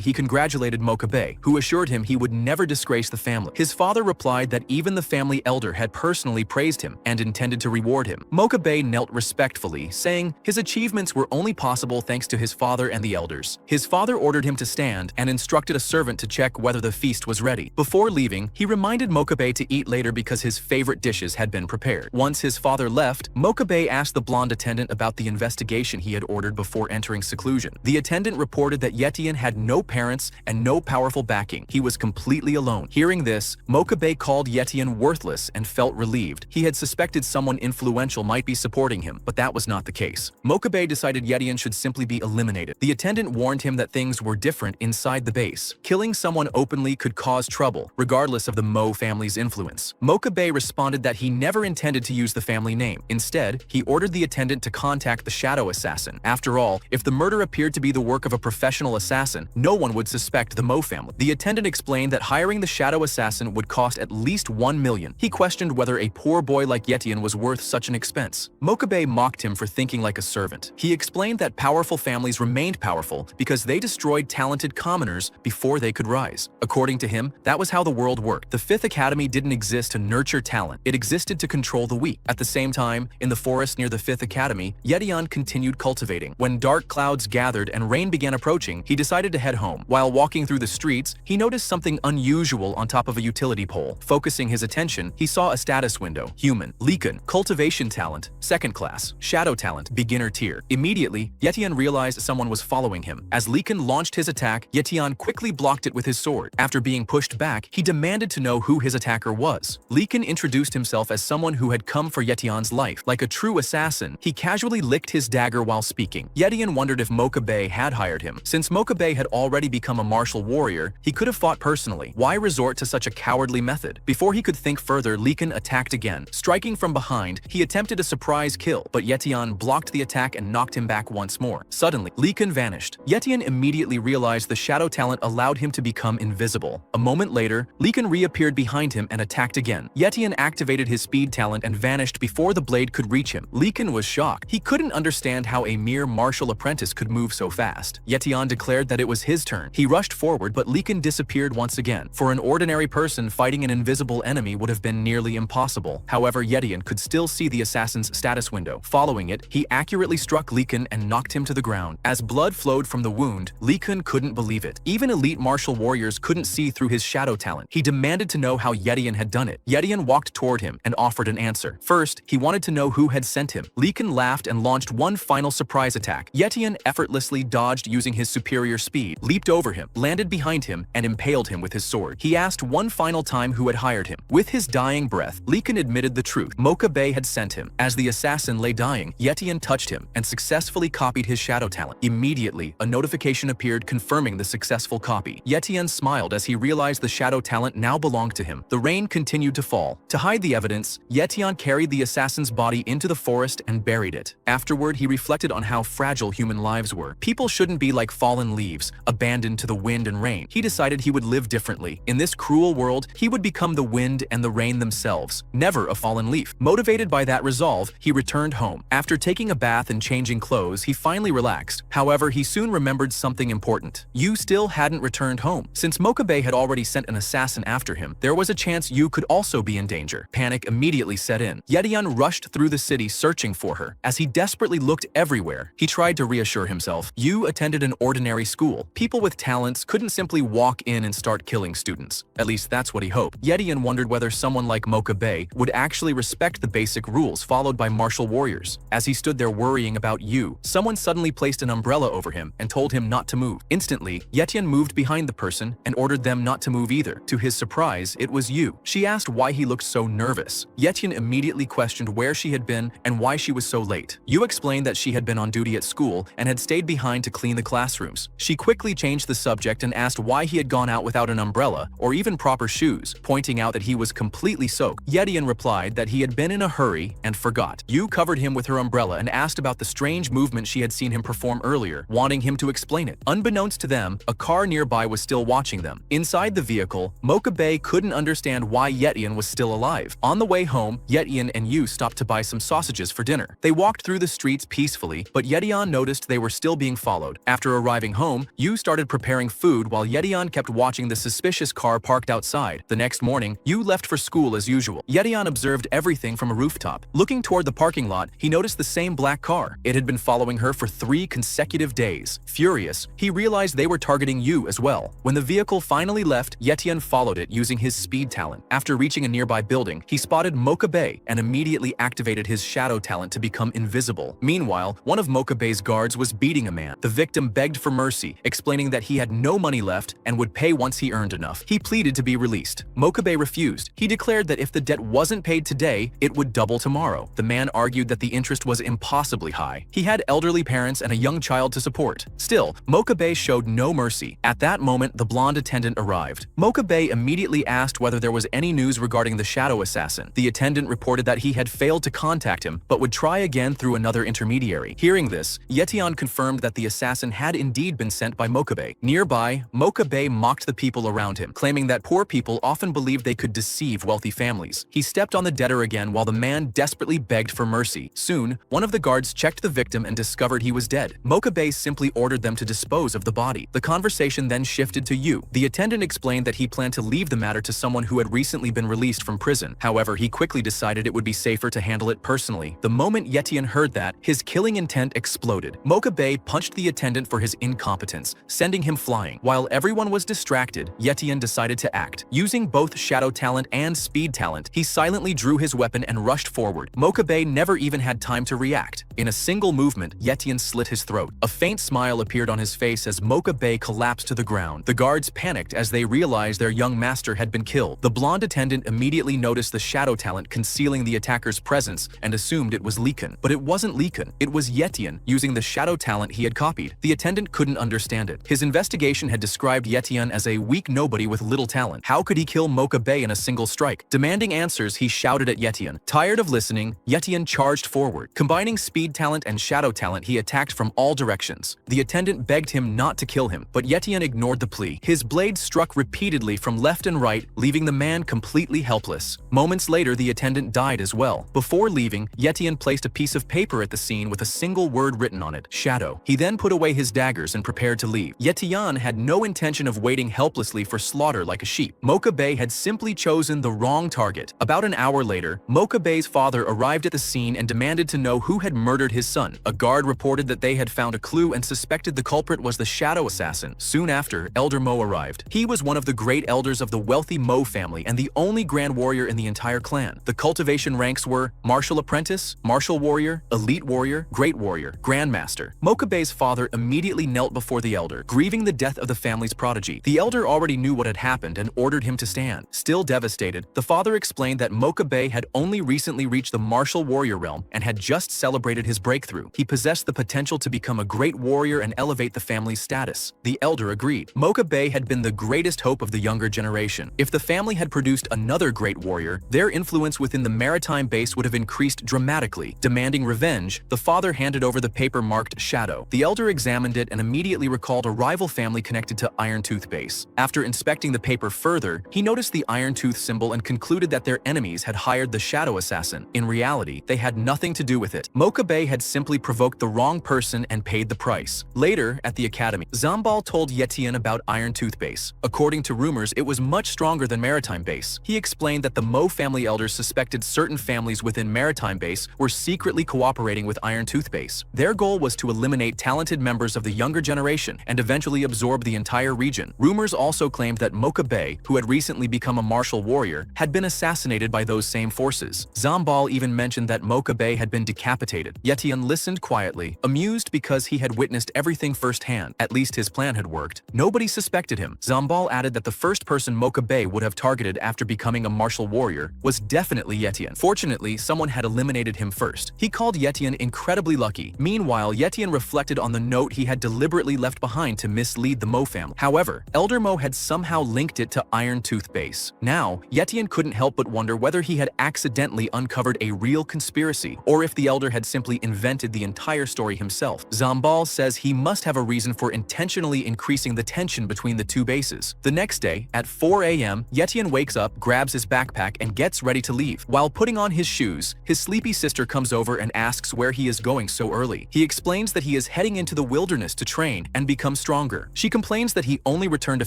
he congratulated Mokabe, who assured him he would never disgrace the family. His father replied that even the family elder had personally praised him and intended to reward him. Mokabe knelt respectfully, saying his achievements were only possible thanks to his father and the elders. His father ordered him to stand and instructed a servant to check whether the feast was ready. Before leaving, he reminded Mokabe to eat later because his favorite dishes had been prepared. Once his father left, Mokabe asked the blonde attendant about the investigation he had ordered before entering seclusion. The attendant reported that Yetian had no parents and no powerful backing. He was completely alone. Hearing this, Mokabe called Yetian worthless and felt relieved. He had suspected someone influential might be supporting him, but that was not the case. Mokabe decided Yetian should simply be eliminated. The attendant warned him that things were different inside the base. Killing someone openly could cause trouble, regardless of the Mo family's influence. Mokabe responded that he never intended to use the family name. Instead, he ordered the attendant to contact the shadow assassin. After all, if the murder appeared to be the work of a professional assassin, no one would suspect the Mo family. The attendant explained that hiring the shadow assassin would cost at least 1 million. He questioned whether a poor boy like Yetian was worth such an expense. Mokabe mocked him for thinking like a servant. He explained that powerful families remained powerful because they destroyed talented commoners before they could rise. According to him, that was how the world worked. The Fifth Academy didn't exist to nurture talent. It existed to control the weak. At the same time, in the forest near the Fifth Academy, Yetian continued cultivating. When dark clouds gathered and rain began approaching, he decided to head home. While walking through the streets, he noticed something unusual on top of a utility pole. Focusing his attention, he saw a status window. Human, Lekan, cultivation talent, second class, shadow talent, beginner tier. Immediately, Yetian realized someone was following him. As Lekan launched his attack, Yetian quickly blocked it with his sword. After being pushed back, he demanded to know who his attacker was. Lekan introduced himself as someone who had come for Yetian's life. Like a true assassin, he casually licked his dagger while speaking. Yetian wondered if Mokabe had hired him. Since Mokabe had already become a martial warrior, he could have fought personally. Why resort to such a cowardly method? Before he could think further, Lekan attacked again. Striking from behind, he attempted a surprise kill, but Yetian blocked the attack and knocked him back once more. Suddenly, Lekan vanished. Yetian immediately realized the shadow talent allowed him to become invisible. A moment later, Lekan reappeared behind him and attacked again. Yetian activated his speed talent and vanished before the blade could reach him. Lekan was shocked. He couldn't understand how a mere martial apprentice could move so fast. Yetian declared that it was his turn. He rushed forward, but Lekan disappeared once again. For an ordinary person, fighting an invisible enemy would have been nearly impossible. However, Yetian could still see the assassin's status window. Following it, he accurately struck Lekan and knocked him to the ground. As blood flowed from the wound, Lekan couldn't believe it. Even elite martial warriors couldn't see through his shadow talent. He demanded to know how Yetian had done it. Yetian walked toward him and offered an answer. First, he wanted to know who had sent him. Lekan laughed and launched one final surprise attack. Yetian effortlessly dodged using his superior speed, leaped over him, landed behind him, and impaled him with his sword. He asked one final time who had hired him. With his dying breath, Lekan admitted the truth. Mokabe had sent him. As the assassin lay dying, Yetian touched him and successfully copied his shadow talent. Immediately, a notification appeared confirming the successful copy. Yetian smiled as he realized the shadow talent now belonged to him. The rain continued to fall. To hide the evidence, Yetian carried the assassin's body into the forest and buried it. Afterward, he reflected on how fragile human lives were. People shouldn't be like fallen leaves, abandoned to the wind and rain. He decided he would live differently. In this cruel world, he would become the wind and the rain themselves, never a fallen leaf. Motivated by that resolve, he returned home. After taking a bath and changing clothes, he finally relaxed. However, he soon remembered something important. Yu still hadn't returned home. Since Mokabe had already sent an assassin after him, there was a chance Yu could also be in danger. Panic immediately set in. Yetian rushed through the city searching for her. As he desperately looked everywhere, he tried to reassure himself. Yu attended an ordinary school. People with talents couldn't simply walk in and start killing students. At least that's what he hoped. Yetian wondered whether someone like Mokabe would actually respect the basic rules followed by martial warriors. As he stood there worrying about Yu, someone suddenly placed an umbrella over him and told him not to move. Instantly, Yetian moved behind the person and ordered them not to move either. To his surprise, it was Yu. She asked why he looked so nervous. Yetian immediately questioned where where she had been and why she was so late. Yu explained that she had been on duty at school and had stayed behind to clean the classrooms. She quickly changed the subject and asked why he had gone out without an umbrella or even proper shoes, pointing out that he was completely soaked. Yetian replied that he had been in a hurry and forgot. Yu covered him with her umbrella and asked about the strange movement she had seen him perform earlier, wanting him to explain it. Unbeknownst to them, a car nearby was still watching them. Inside the vehicle, Mokabe couldn't understand why Yetian was still alive. On the way home, Yetian and Yu stopped to buy some sausages for dinner. They walked through the streets peacefully, but Yetian noticed they were still being followed. After arriving home, Yu started preparing food while Yetian kept watching the suspicious car parked outside. The next morning, Yu left for school as usual. Yetian observed everything from a rooftop. Looking toward the parking lot, he noticed the same black car. It had been following her for 3 consecutive days. Furious, he realized they were targeting Yu as well. When the vehicle finally left, Yetian followed it using his speed talent. After reaching a nearby building, he spotted Mokabe and immediately activated his shadow talent to become invisible. Meanwhile, one of Mokabe's guards was beating a man. The victim begged for mercy, explaining that he had no money left and would pay once he earned enough. He pleaded to be released. Mokabe refused. He declared that if the debt wasn't paid today, it would double tomorrow. The man argued that the interest was impossibly high. He had elderly parents and a young child to support. Still, Mokabe showed no mercy. At that moment, the blonde attendant arrived. Mokabe immediately asked whether there was any news regarding the shadow assassin. The attendant reported that he had failed to contact him, but would try again through another intermediary. Hearing this, Yetian confirmed that the assassin had indeed been sent by Mokabe. Nearby, Mokabe mocked the people around him, claiming that poor people often believed they could deceive wealthy families. He stepped on the debtor again while the man desperately begged for mercy. Soon, one of the guards checked the victim and discovered he was dead. Mokabe simply ordered them to dispose of the body. The conversation then shifted to Yu. The attendant explained that he planned to leave the matter to someone who had recently been released from prison. However, he quickly decided it would be safer to handle it personally. The moment Yetian heard that, his killing intent exploded. Mokabe punched the attendant for his incompetence, sending him flying. While everyone was distracted, Yetian decided to act. Using both shadow talent and speed talent, he silently drew his weapon and rushed forward. Mokabe never even had time to react. In a single movement, Yetian slit his throat. A faint smile appeared on his face as Mokabe collapsed to the ground. The guards panicked as they realized their young master had been killed. The blonde attendant immediately noticed the shadow talent concealing the attacker's presence and assumed it was Likun. But it wasn't Likun, it was Yetian using the shadow talent he had copied. The attendant couldn't understand it. His investigation had described Yetian as a weak nobody with little talent. How could he kill Mokabe in a single strike? Demanding answers, he shouted at Yetian. Tired of listening, Yetian charged forward. Combining speed talent and shadow talent, he attacked from all directions. The attendant begged him not to kill him, but Yetian ignored the plea. His blade struck repeatedly from left and right, leaving the man completely helpless. Moments later, the attendant died as well. Before leaving, Yetian placed a piece of paper at the scene with a single word written on it, shadow. He then put away his daggers and prepared to leave. Yetian had no intention of waiting helplessly for slaughter like a sheep. Mokabe had simply chosen the wrong target. About an hour later, Mokabe's father arrived at the scene and demanded to know who had murdered his son. A guard reported that they had found a clue and suspected the culprit was the shadow assassin. Soon after, Elder Mo arrived. He was one of the great elders of the wealthy Mo family and the only grand warrior in the entire clan. The cultivation ranks were martial apprentice, martial warrior, elite warrior, great warrior, grandmaster. Mokabe's father immediately knelt before the elder, grieving the death of the family's prodigy. The elder already knew what had happened and ordered him to stand. Still devastated, the father explained that Mokabe had only recently reached the martial warrior realm and had just celebrated his breakthrough. He possessed the potential to become a great warrior and elevate the family's status. The elder agreed. Mokabe had been the greatest hope of the younger generation. If the family had produced another great warrior, their influence within the maritime base would have increased dramatically. Demanding revenge, the father handed over the paper marked Shadow. The elder examined it and immediately recalled a rival family connected to Iron Tooth base. After inspecting the paper further, he noticed the Iron Tooth symbol and concluded that their enemies had hired the shadow assassin. In reality, they had nothing to do with it. Mokabe had simply provoked the wrong person and paid the price. Later, at the academy, Zambal told Yetian about Iron Tooth base. According to rumors, it was much stronger than Maritime base. He explained that the Mo family elders suspected certain families within Maritime base were secretly cooperating with Iron Tooth base. Their goal was to eliminate talented members of the younger generation and eventually absorb the entire region. Rumors also claimed that Mokabe, who had recently become a martial warrior, had been assassinated by those same forces. Zambal even mentioned that Mokabe had been decapitated. Yetian listened quietly, amused because he had witnessed everything firsthand. At least his plan had worked. Nobody suspected him. Zambal added that the first person Mokabe would have targeted after becoming a martial warrior was definitely Yetian. Fortunately, someone had eliminated him first. He called Yetian incredibly lucky. Meanwhile, Yetian reflected on the note he had deliberately left behind to mislead the Mo family. However, Elder Mo had somehow linked it to Iron Tooth Base. Now, Yetian couldn't help but wonder whether he had accidentally uncovered a real conspiracy, or if the Elder had simply invented the entire story himself. Zambal says he must have a reason for intentionally increasing the tension between the two bases. The next day, at 4 a.m., Yetian wakes up, grabs his backpack, and gets ready to leave. While putting on his shoes, his sleepy sister comes over and asks where he is going so early. He explains that he is heading into the wilderness to train and become stronger. She complains that he only returned a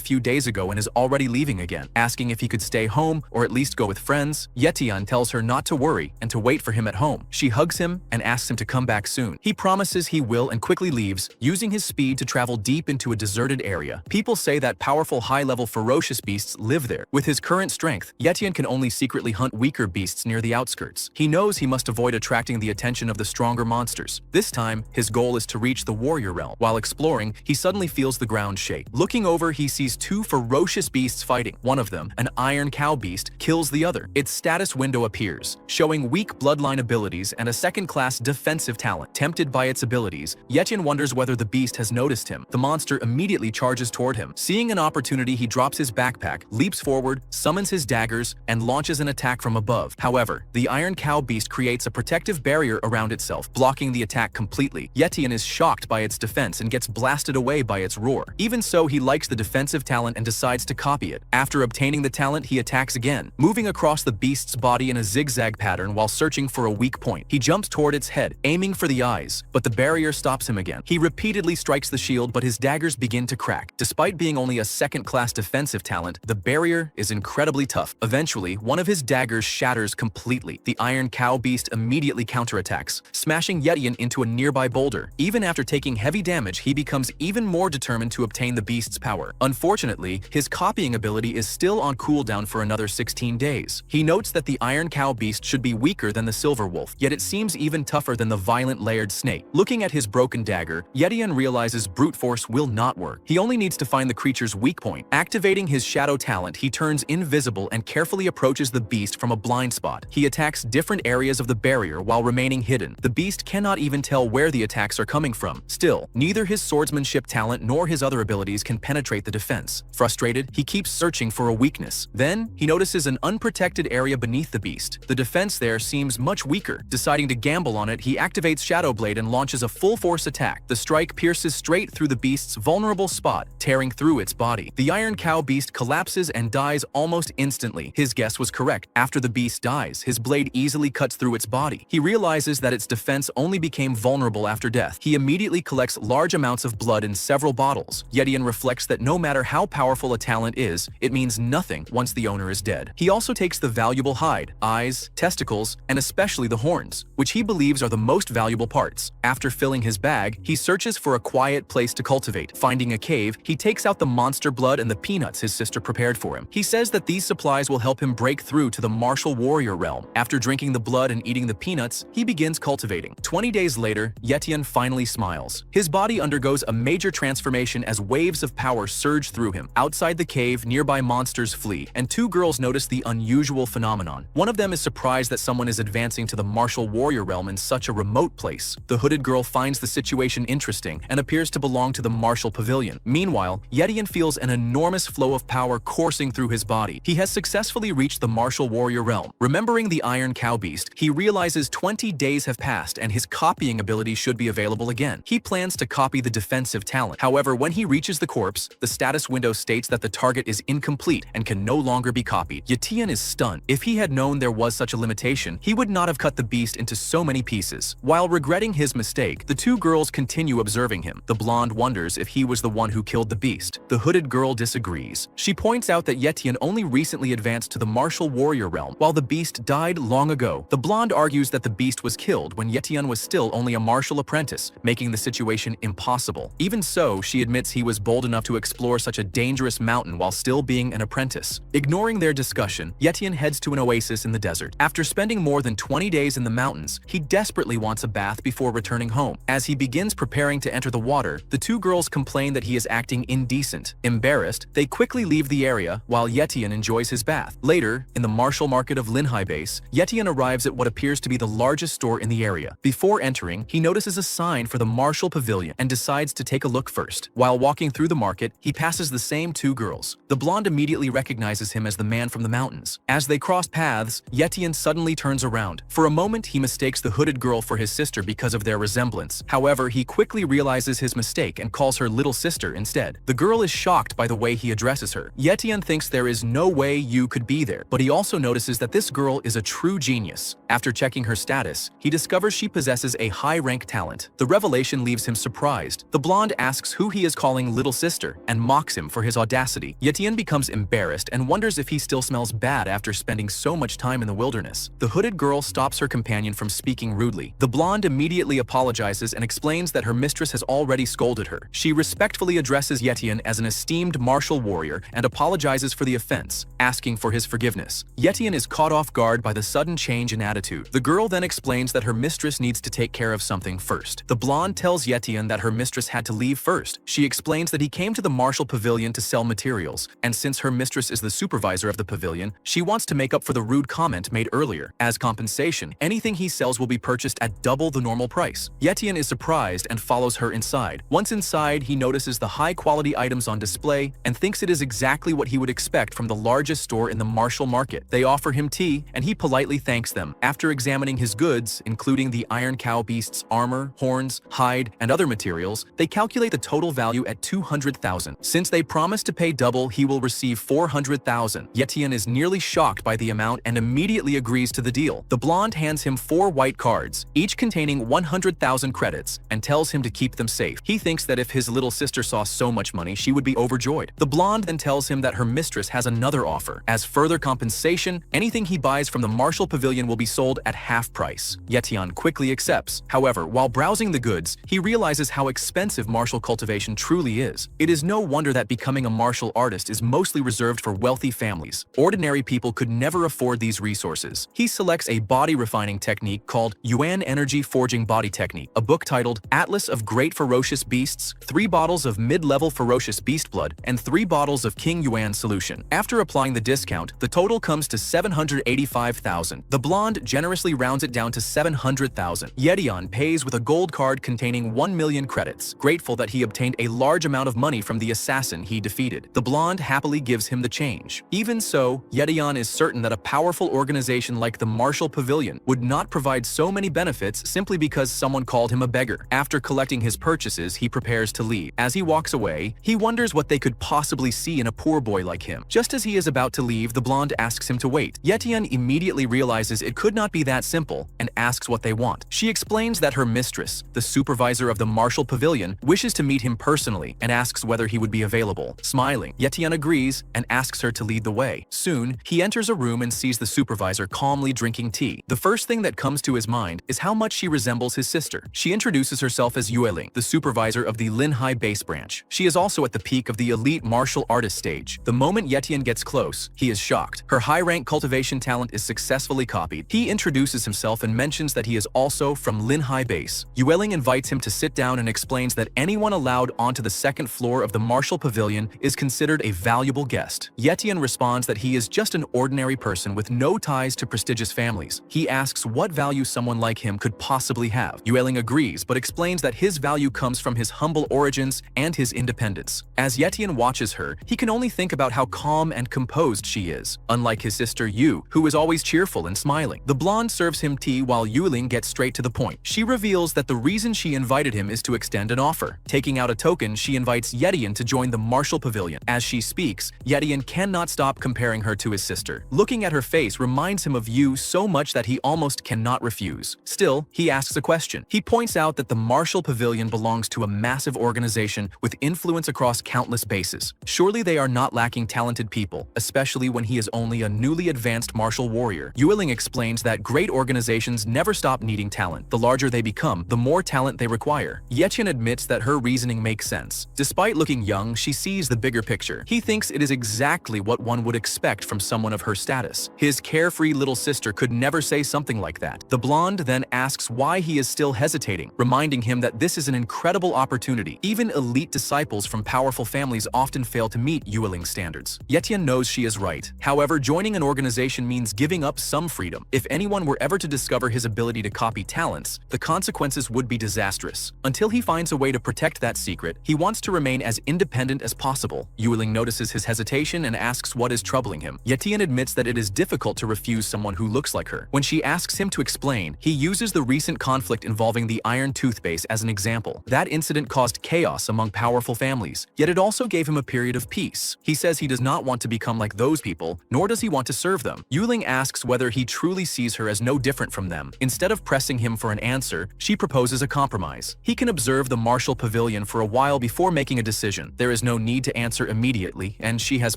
few days ago and is already leaving again, asking if he could stay home or at least go with friends. Yetian tells her not to worry and to wait for him at home. She hugs him and asks him to come back soon. He promises he will and quickly leaves, using his speed to travel deep into a deserted area. People say that powerful high-level ferocious beasts live there. With his current strength, Yetian can only secretly hunt weaker beasts near the outskirts. He knows he must avoid attracting the attention of the stronger monsters. This time, his goal is to reach the warrior realm. While exploring, he suddenly feels the ground shake. Looking over, he sees two ferocious beasts fighting. One of them, an iron cow beast, kills the other. Its status window appears, showing weak bloodline abilities and a second-class defensive talent. Tempted by its abilities, Yetian wonders whether the beast has noticed him. The monster immediately charges toward him. Seeing an opportunity, he drops his backpack, leaps forward, summons his daggers, and launches an attack from above. However, the iron cow beast creates a protective barrier around itself, blocking the attack completely. Yetian is shocked by its defense and gets blasted away by its roar. Even so, he likes the defensive talent and decides to copy it. After obtaining the talent, he attacks again, moving across the beast's body in a zigzag pattern while searching for a weak point. He jumps toward its head, aiming for the eyes, but the barrier stops him again. He repeatedly strikes the shield, but his daggers begin to crack. Despite being only a second-class defensive talent, the barrier is incredibly tough. Eventually, one of his daggers shatters completely. The iron cow beast immediately counterattacks, smashing Yetian into a nearby boulder. Even after taking heavy damage, he becomes even more determined to obtain the beast's power. Unfortunately, his copying ability is still on cooldown for another 16 days. He notes that the iron cow beast should be weaker than the silver wolf, yet it seems even tougher than the violent layered snake. Looking at his broken dagger, Yetian realizes brute force will not work. He only needs to find the creature's weak point. Activating his shadow talent, he turns invisible and carefully approaches the beast from a blind spot. He attacks different areas of the barrier while remaining hidden. The beast cannot even tell where the attacks are coming from. Still, neither his swordsmanship talent nor his other abilities can penetrate the defense. Frustrated, he keeps searching for a weakness. Then, he notices an unprotected area beneath the beast. The defense there seems much weaker. Deciding to gamble on it, he activates Shadow Blade and launches a full-force attack. The strike pierces straight through the beast's vulnerable spot, tearing through its body. The iron cow beast collapses and dies almost instantly. His guess was correct. After the beast dies, his blade easily cuts through its body. He realizes that its defense only became vulnerable after death. He immediately collects large amounts of blood in several bottles. Yetian reflects that no matter how powerful a talent is, it means nothing once the owner is dead. He also takes the valuable hide, eyes, testicles, and especially the horns, which he believes are the most valuable parts. After filling his bag, he searches for a quiet place to cultivate. Finding a cave, he takes out the monster blood and the peanuts his sister prepared for him. He says that these supplies will help him break through to the martial warrior realm. After drinking the blood and eating the peanuts, he begins cultivating. 20 days later, Yetian finally smiles. His body undergoes a major transformation as waves of power surge through him. Outside the cave, nearby monsters flee, and two girls notice the unusual phenomenon. One of them is surprised that someone is advancing to the martial warrior realm in such a remote place. The hooded girl finds the situation interesting and appears to belong to the martial pavilion. Meanwhile, Yetian feels an enormous flow of power coursing through his body. He has successfully reached the martial warrior realm. Remembering the iron cow beast, he realizes 20 days have passed and his copying ability should be available again. He plans to copy the defensive talent. However, when he reaches the corpse, the status window states that the target is incomplete and can no longer be copied. Yetian is stunned. If he had known there was such a limitation, he would not have cut the beast into so many pieces. While regretting his mistake, the two girls continue observing him. The blonde wonders if he was the one who killed the beast. The hooded girl disagrees. She points out that Yetian only recently advanced to the martial warrior realm, while the beast died long ago. The blonde argues that the beast was killed when Yetian was still only a martial apprentice, making the situation impossible. Even so, she admits he was bold enough to explore such a dangerous mountain while still being an apprentice. Ignoring their discussion, Yetian heads to an oasis in the desert. After spending more than 20 days in the mountains, he desperately wants a bath before returning home. As he begins preparing to enter the water, the two girls complain that he is acting indecent. Embarrassed, they quickly leave the area while Yetian enjoys his bath. Later, in the martial market of Linhai Base, Yetian Yetian arrives at what appears to be the largest store in the area. Before entering, he notices a sign for the Martial Pavilion and decides to take a look first. While walking through the market, he passes the same two girls. The blonde immediately recognizes him as the man from the mountains. As they cross paths, Yetian suddenly turns around. For a moment, he mistakes the hooded girl for his sister because of their resemblance. However, he quickly realizes his mistake and calls her little sister instead. The girl is shocked by the way he addresses her. Yetian thinks there is no way you could be there, but he also notices that this girl is a true genius. After checking her status, he discovers she possesses a high-rank talent. The revelation leaves him surprised. The blonde asks who he is calling little sister and mocks him for his audacity. Yetian becomes embarrassed and wonders if he still smells bad after spending so much time in the wilderness. The hooded girl stops her companion from speaking rudely. The blonde immediately apologizes and explains that her mistress has already scolded her. She respectfully addresses Yetian as an esteemed martial warrior and apologizes for the offense, asking for his forgiveness. Yetian is caught off guard by the sudden change in attitude. The girl then explains that her mistress needs to take care of something first. The blonde tells Yetian that her mistress had to leave first. She explains that he came to the Martial Pavilion to sell materials, and since her mistress is the supervisor of the pavilion, she wants to make up for the rude comment made earlier. As compensation, anything he sells will be purchased at double the normal price. Yetian is surprised and follows her inside. Once inside, he notices the high-quality items on display and thinks it is exactly what he would expect from the largest store in the martial market. They offer him tea, and he politely thanks them. After examining his goods, including the iron cow beast's armor, horns, hide, and other materials, they calculate the total value at 200,000. Since they promise to pay double, he will receive 400,000. Yetian is nearly shocked by the amount and immediately agrees to the deal. The blonde hands him 4 white cards, each containing 100,000 credits, and tells him to keep them safe. He thinks that if his little sister saw so much money, she would be overjoyed. The blonde then tells him that her mistress has another offer. As further compensation, anything he buys from the Martial Pavilion will be sold at half price. Yetian quickly accepts. However, while browsing the goods, he realizes how expensive martial cultivation truly is. It is no wonder that becoming a martial artist is mostly reserved for wealthy families. Ordinary people could never afford these resources. He selects a body refining technique called Yuan Energy Forging Body Technique, a book titled Atlas of Great Ferocious Beasts, 3 bottles of mid-level ferocious beast blood, and 3 bottles of King Yuan solution. After applying the discount, the total comes to 785,000. The blonde generously rounds it down to 700,000. Yetian pays with a gold card containing 1 million credits, grateful that he obtained a large amount of money from the assassin he defeated. The blonde happily gives him the change. Even so, Yetian is certain that a powerful organization like the Martial Pavilion would not provide so many benefits simply because someone called him a beggar. After collecting his purchases, he prepares to leave. As he walks away, he wonders what they could possibly see in a poor boy like him. Just as he is about to leave, the blonde asks him to wait. Yetian immediately realizes it could not be that simple and asks what they want. She explains that her mistress, the supervisor of the Martial Pavilion, wishes to meet him personally and asks whether he would be available. Smiling, Yetian agrees and asks her to lead the way. Soon, he enters a room and sees the supervisor calmly drinking tea. The first thing that comes to his mind is how much she resembles his sister. She introduces herself as Yueling, the supervisor of the Linhai base branch. She is also at the peak of the elite martial artist stage. The moment Yetian gets close, he is shocked. Her high-rank cultivation talent is successfully copied. He introduces himself and mentions that he is also from Linhai base. Yueling invites him to sit down and explains that anyone allowed onto the second floor of the Martial Pavilion is considered a valuable guest. Yetian responds that he is just an ordinary person with no ties to prestigious families. He asks what value someone like him could possibly have. Yueling agrees, but explains that his value comes from his humble origins and his independence. As Yetian watches her, he can only think about how calm and composed she is, unlike his sister Yu, who is always cheerful and smiling. The blonde serves him tea while Yueling gets straight to the point. She reveals that the reason she invited him is to extend an offer. Taking out a token, she invites Yetian to join the Martial Pavilion. As she speaks, Yetian cannot stop comparing her to his sister. Looking at her face reminds him of Yu so much that he almost cannot refuse. Still, he asks a question. He points out that the Martial Pavilion belongs to a massive organization with influence across countless bases. Surely they are not lacking talented people, especially when he is only a newly advanced martial warrior. Yueling explains that great organizations never stop needing talent. The larger they become, the more talent they require. Yetian admits that her reasoning makes sense. Despite looking young, she sees the bigger picture. He thinks it is exactly what one would expect from someone of her status. His carefree little sister could never say something like that. The blonde then asks why he is still hesitating, reminding him that this is an incredible opportunity. Even elite disciples from powerful families often fail to meet Yueling's standards. Yetian knows she is right. However, joining an organization means giving up some some freedom. If anyone were ever to discover his ability to copy talents, the consequences would be disastrous. Until he finds a way to protect that secret, he wants to remain as independent as possible. Yuling notices his hesitation and asks what is troubling him. Yetian admits that it is difficult to refuse someone who looks like her. When she asks him to explain, he uses the recent conflict involving the iron toothbase as an example. That incident caused chaos among powerful families, yet it also gave him a period of peace. He says he does not want to become like those people, nor does he want to serve them. Yuling asks whether he truly sees her as no different from them. Instead of pressing him for an answer, she proposes a compromise. He can observe the martial pavilion for a while before making a decision. There is no need to answer immediately, and she has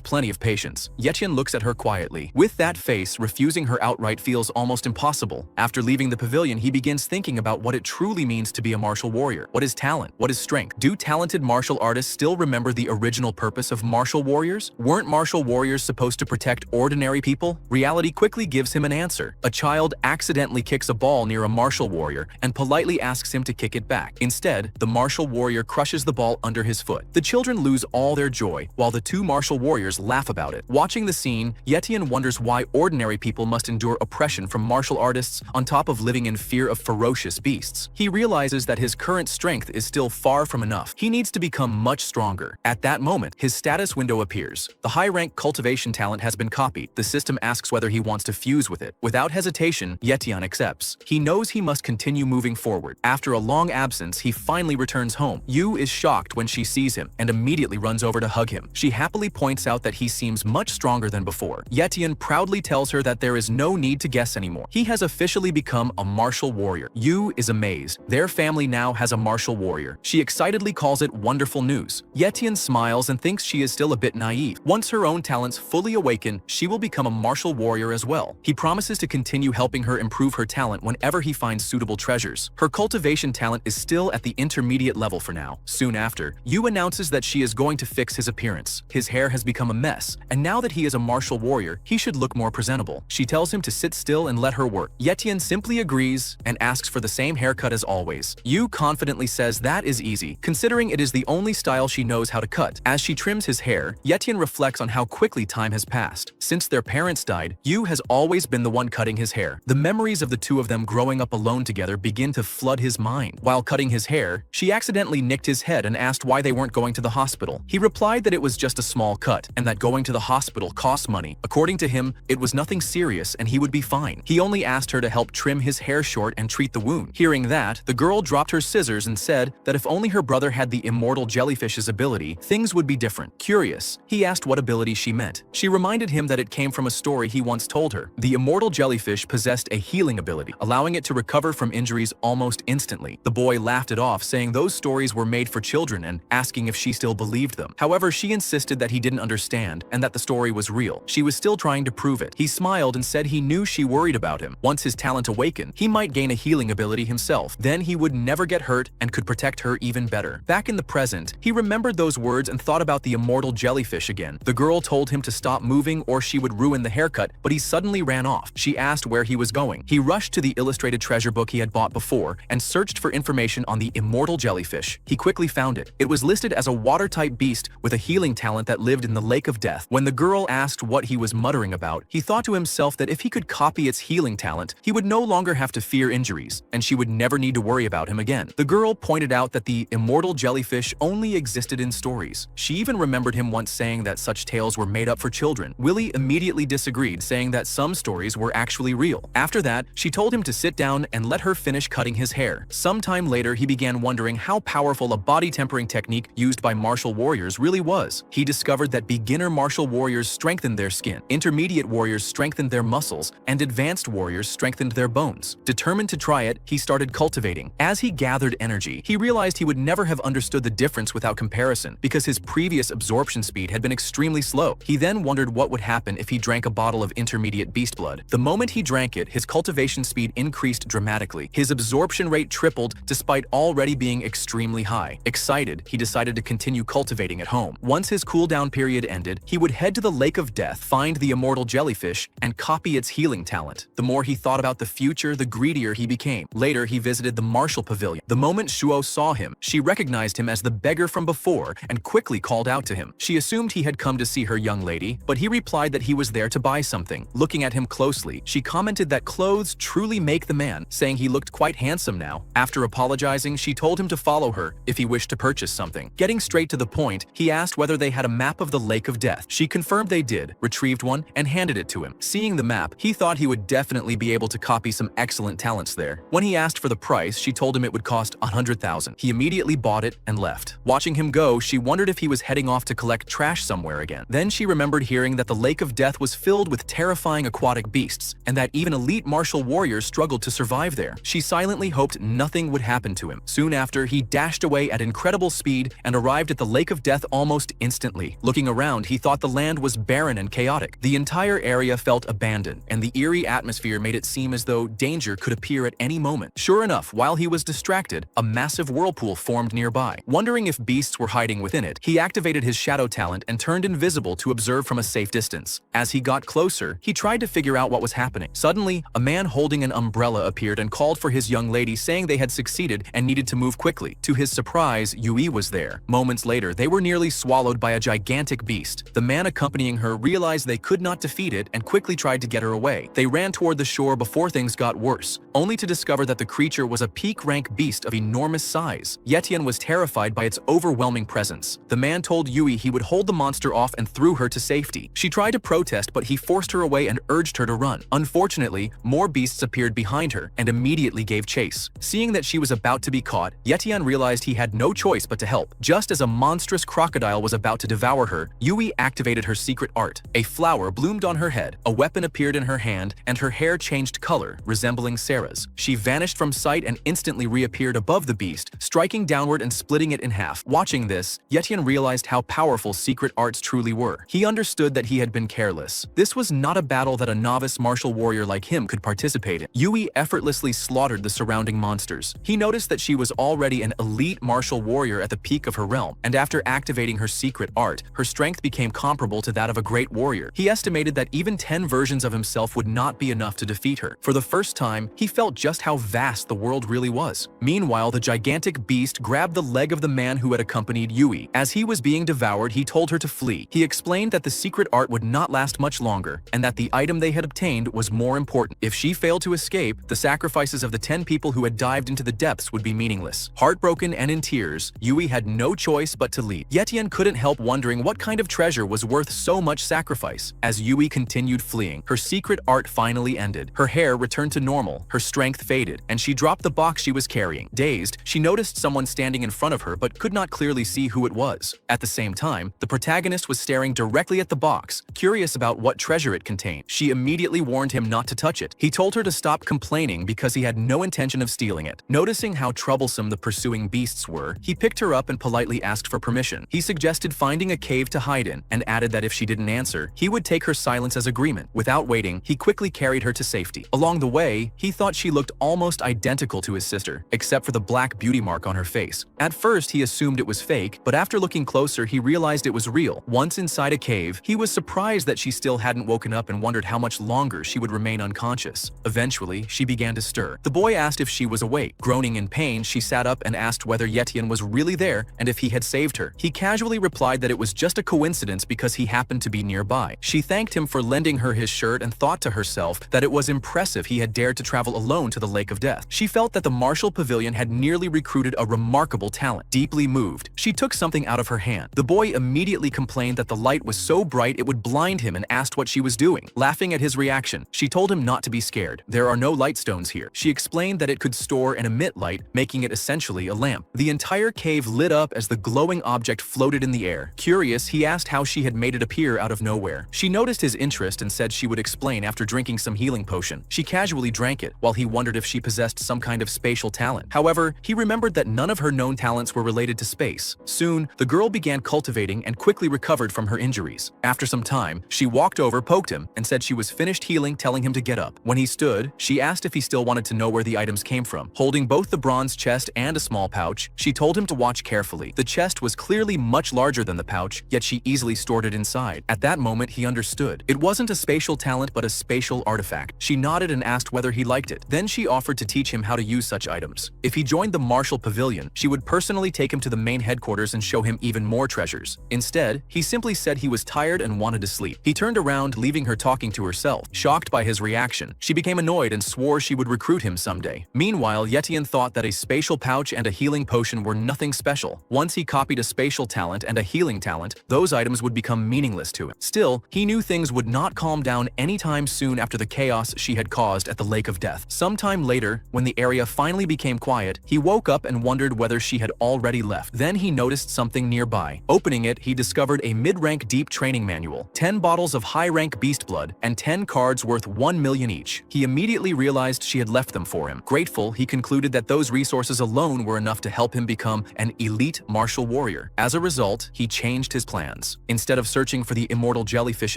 plenty of patience. Yetian looks at her quietly. With that face, refusing her outright feels almost impossible. After leaving the pavilion, he begins thinking about what it truly means to be a martial warrior. What is talent? What is strength? Do talented martial artists still remember the original purpose of martial warriors? Weren't martial warriors supposed to protect ordinary people? Reality quickly gives him an answer. A child accidentally kicks a ball near a martial warrior and politely asks him to kick it back. Instead, the martial warrior crushes the ball under his foot. The children lose all their joy, while the two martial warriors laugh about it. Watching the scene, Yetian wonders why ordinary people must endure oppression from martial artists on top of living in fear of ferocious beasts. He realizes that his current strength is still far from enough. He needs to become much stronger. At that moment, his status window appears. The high-rank cultivation talent has been copied. The system asks whether he wants to fuse with it. Without hesitation, Yetian accepts. He knows he must continue moving forward. After a long absence, he finally returns home. Yu is shocked when she sees him and immediately runs over to hug him. She happily points out that he seems much stronger than before. Yetian proudly tells her that there is no need to guess anymore. He has officially become a martial warrior. Yu is amazed. Their family now has a martial warrior. She excitedly calls it wonderful news. Yetian smiles and thinks she is still a bit naive. Once her own talents fully awaken, she will become a martial warrior as well. He promises to continue helping her improve her talent whenever he finds suitable treasures. Her cultivation talent is still at the intermediate level for now. Soon after, Yu announces that she is going to fix his appearance. His hair has become a mess, and now that he is a martial warrior, he should look more presentable. She tells him to sit still and let her work. Yetian simply agrees and asks for the same haircut as always. Yu confidently says that is easy, considering it is the only style she knows how to cut. As she trims his hair, Yetian reflects on how quickly time has passed. Since their parents died, Yu has always been the one cutting his hair. The memories of the two of them growing up alone together begin to flood his mind. While cutting his hair, she accidentally nicked his head and asked why they weren't going to the hospital. He replied that it was just a small cut and that going to the hospital costs money. According to him, it was nothing serious and he would be fine. He only asked her to help trim his hair short and treat the wound. Hearing that, the girl dropped her scissors and said that if only her brother had the immortal jellyfish's ability, things would be different. Curious, he asked what ability she meant. She reminded him that it came from a story he once told her. The immortal jellyfish possessed a healing ability, allowing it to recover from injuries almost instantly. The boy laughed it off, saying those stories were made for children and asking if she still believed them. However, she insisted that he didn't understand and that the story was real. She was still trying to prove it. He smiled and said he knew she worried about him. Once his talent awakened, he might gain a healing ability himself. Then he would never get hurt and could protect her even better. Back in the present, he remembered those words and thought about the immortal jellyfish again. The girl told him to stop moving or she would ruin the haircut, but he suddenly ran off. She asked where he was going. He rushed to the illustrated treasure book he had bought before and searched for information on the immortal jellyfish. He quickly found it. It was listed as a water-type beast with a healing talent that lived in the lake of death. When the girl asked what he was muttering about, he thought to himself that if he could copy its healing talent, he would no longer have to fear injuries, and she would never need to worry about him again. The girl pointed out that the immortal jellyfish only existed in stories. She even remembered him once saying that such tales were made up for children. Willie immediately disagreed, saying that some stories were actually real. After that, she told him to sit down and let her finish cutting his hair. Sometime later, he began wondering how powerful a body tempering technique used by martial warriors really was. He discovered that beginner martial warriors strengthened their skin, intermediate warriors strengthened their muscles, and advanced warriors strengthened their bones. Determined to try it, he started cultivating. As he gathered energy, he realized he would never have understood the difference without comparison because his previous absorption speed had been extremely slow. He then wondered what would happen if he drank a bottle of intermediate beast blood. The moment he drank it, his cultivation speed increased dramatically. His absorption rate tripled despite already being extremely high. Excited, he decided to continue cultivating at home. Once his cooldown period ended, he would head to the Lake of Death, find the immortal jellyfish, and copy its healing talent. The more he thought about the future, the greedier he became. Later, he visited the Martial Pavilion. The moment Shuo saw him, she recognized him as the beggar from before and quickly called out to him. She assumed he had come to see her young lady, but he replied that he was there to buy something. Looking at him closely, she commented that clothes truly make the man, saying he looked quite handsome now. After apologizing, she told him to follow her if he wished to purchase something. Getting straight to the point, he asked whether they had a map of the Lake of Death. She confirmed they did, retrieved one, and handed it to him. Seeing the map, he thought he would definitely be able to copy some excellent talents there. When he asked for the price, she told him it would cost 100,000. He immediately bought it and left. Watching him go, she wondered if he was heading off to collect trash somewhere again. Then she remembered hearing that the Lake of Death was filled with terrifying aquatic beasts, and that even elite martial warriors struggled to survive there. She silently hoped nothing would happen to him. Soon after, he dashed away at incredible speed and arrived at the Lake of Death almost instantly. Looking around, he thought the land was barren and chaotic. The entire area felt abandoned, and the eerie atmosphere made it seem as though danger could appear at any moment. Sure enough, while he was distracted, a massive whirlpool formed nearby. Wondering if beasts were hiding within it, he activated his shadow talent and turned invisible to observe from a safe distance. As he got closer, he tried to figure out what was happening. Suddenly, a man holding an umbrella appeared and called for his young lady, saying they had succeeded and needed to move quickly. To his surprise, Yui was there. Moments later, they were nearly swallowed by a gigantic beast. The man accompanying her realized they could not defeat it and quickly tried to get her away. They ran toward the shore before things got worse, only to discover that the creature was a peak-rank beast of enormous size. Yetian was terrified by its overwhelming presence. The man told Yui he would hold the monster off and threw her to safety. She tried to protest, but he forced her away and urged her to run. Unfortunately, more beasts appeared behind her and immediately gave chase. Seeing that she was about to be caught, Yetian realized he had no choice but to help. Just as a monstrous crocodile was about to devour her, Yui activated her secret art. A flower bloomed on her head, a weapon appeared in her hand, and her hair changed color, resembling Sarah's. She vanished from sight and instantly reappeared above the beast, striking downward and splitting it in half. Watching this, Yetian realized how powerful secret arts truly were. He understood that he had been careless. This was not a battle that a novice martial warrior like him could participate in. Yui effortlessly slaughtered the surrounding monsters. He noticed that she was already an elite martial warrior at the peak of her realm, and after activating her secret art, her strength became comparable to that of a great warrior. He estimated that even 10 versions of himself would not be enough to defeat her. For the first time, he felt just how vast the world really was. Meanwhile, the gigantic beast grabbed the leg of the man who had accompanied Yui. As he was being devoured, he told her to flee. He explained that the secret art would not last much longer, and that the item they had obtained was more important. If she failed to escape, the sacrifices of the 10 people who had dived into the depths would be meaningless. Heartbroken and in tears, Yui had no choice but to leave. Yetian couldn't help wondering what kind of treasure was worth so much sacrifice. As Yui continued fleeing, her secret art finally ended. Her hair returned to normal, her strength faded, and she dropped the box she was carrying. Dazed, she noticed someone standing in front of her but could not clearly see who it was. At the same time, the protagonist was staring directly at the box, curious about what treasure it contained. She immediately warned him not to touch it. He told her to stop complaining because he had no intention of stealing it. Noticing how troublesome the pursuing beasts were, he picked her up and politely asked for permission. He suggested finding a cave to hide in, and added that if she didn't answer, he would take her silence as agreement. Without waiting, he quickly carried her to safety. Along the way, he thought she looked almost identical to his sister, except for the black beauty mark on her face. At first, he assumed it was fake, but after looking closer, he realized it was real. Once inside a cave, he was surprised that she still hadn't woken up and wondered how much longer she would remain unconscious. Eventually, she began to stir. The boy asked if she was awake. Groaning in pain, she sat up and asked whether Yetian was really there and if he had saved her. He casually replied that it was just a coincidence because he happened to be nearby. She thanked him for lending her his shirt and thought to herself that it was impressive he had dared to travel alone to the Lake of Death. She felt that the martial pavilion had nearly recruited a remarkable talent. Deeply moved, she took something out of her hand. The boy immediately complained that the light was so bright it would blind him and asked what she was doing. Laughing at his reaction, she told him not to be scared. There are no light stones here. She explained that it could store and emit light, making it essentially a lamp. The entire cave lit up as the glowing object floated in the air. Curious, he asked how she had made it appear out of nowhere. She noticed his interest and said she would explain after drinking some healing potion. She casually drank it, while he wondered if she possessed some kind of spatial talent. However, he remembered that none of her known talents were related to space. Soon, the girl began cultivating and quickly recovered from her injuries. After some time, she walked over, poked him, and said she was finished healing, telling him to get up. When he stood, she asked if he still wanted to know where the items came from. Holding both the bronze chest and a small pouch, she told him to watch carefully. The chest was clearly much larger than the pouch, yet she easily stored it inside. At that moment, he understood. It wasn't a spatial talent, but a spatial artifact. She nodded and asked whether he liked it. Then she offered to teach him how to use such items. If he joined the martial pavilion, she would personally take him to the main headquarters and show him even more treasures. Instead, he simply said he was tired and wanted to sleep. He turned around, leaving her talking to herself herself. Shocked by his reaction, she became annoyed and swore she would recruit him someday. Meanwhile, Yetian thought that a spatial pouch and a healing potion were nothing special. Once he copied a spatial talent and a healing talent, those items would become meaningless to him. Still, he knew things would not calm down anytime soon after the chaos she had caused at the Lake of Death. Sometime later, when the area finally became quiet, he woke up and wondered whether she had already left. Then he noticed something nearby. Opening it, he discovered a mid-rank deep training manual, 10 bottles of high-rank beast blood, and 10 cards worth 1 million each. He immediately realized she had left them for him. Grateful, he concluded that those resources alone were enough to help him become an elite martial warrior. As a result, he changed his plans. Instead of searching for the immortal jellyfish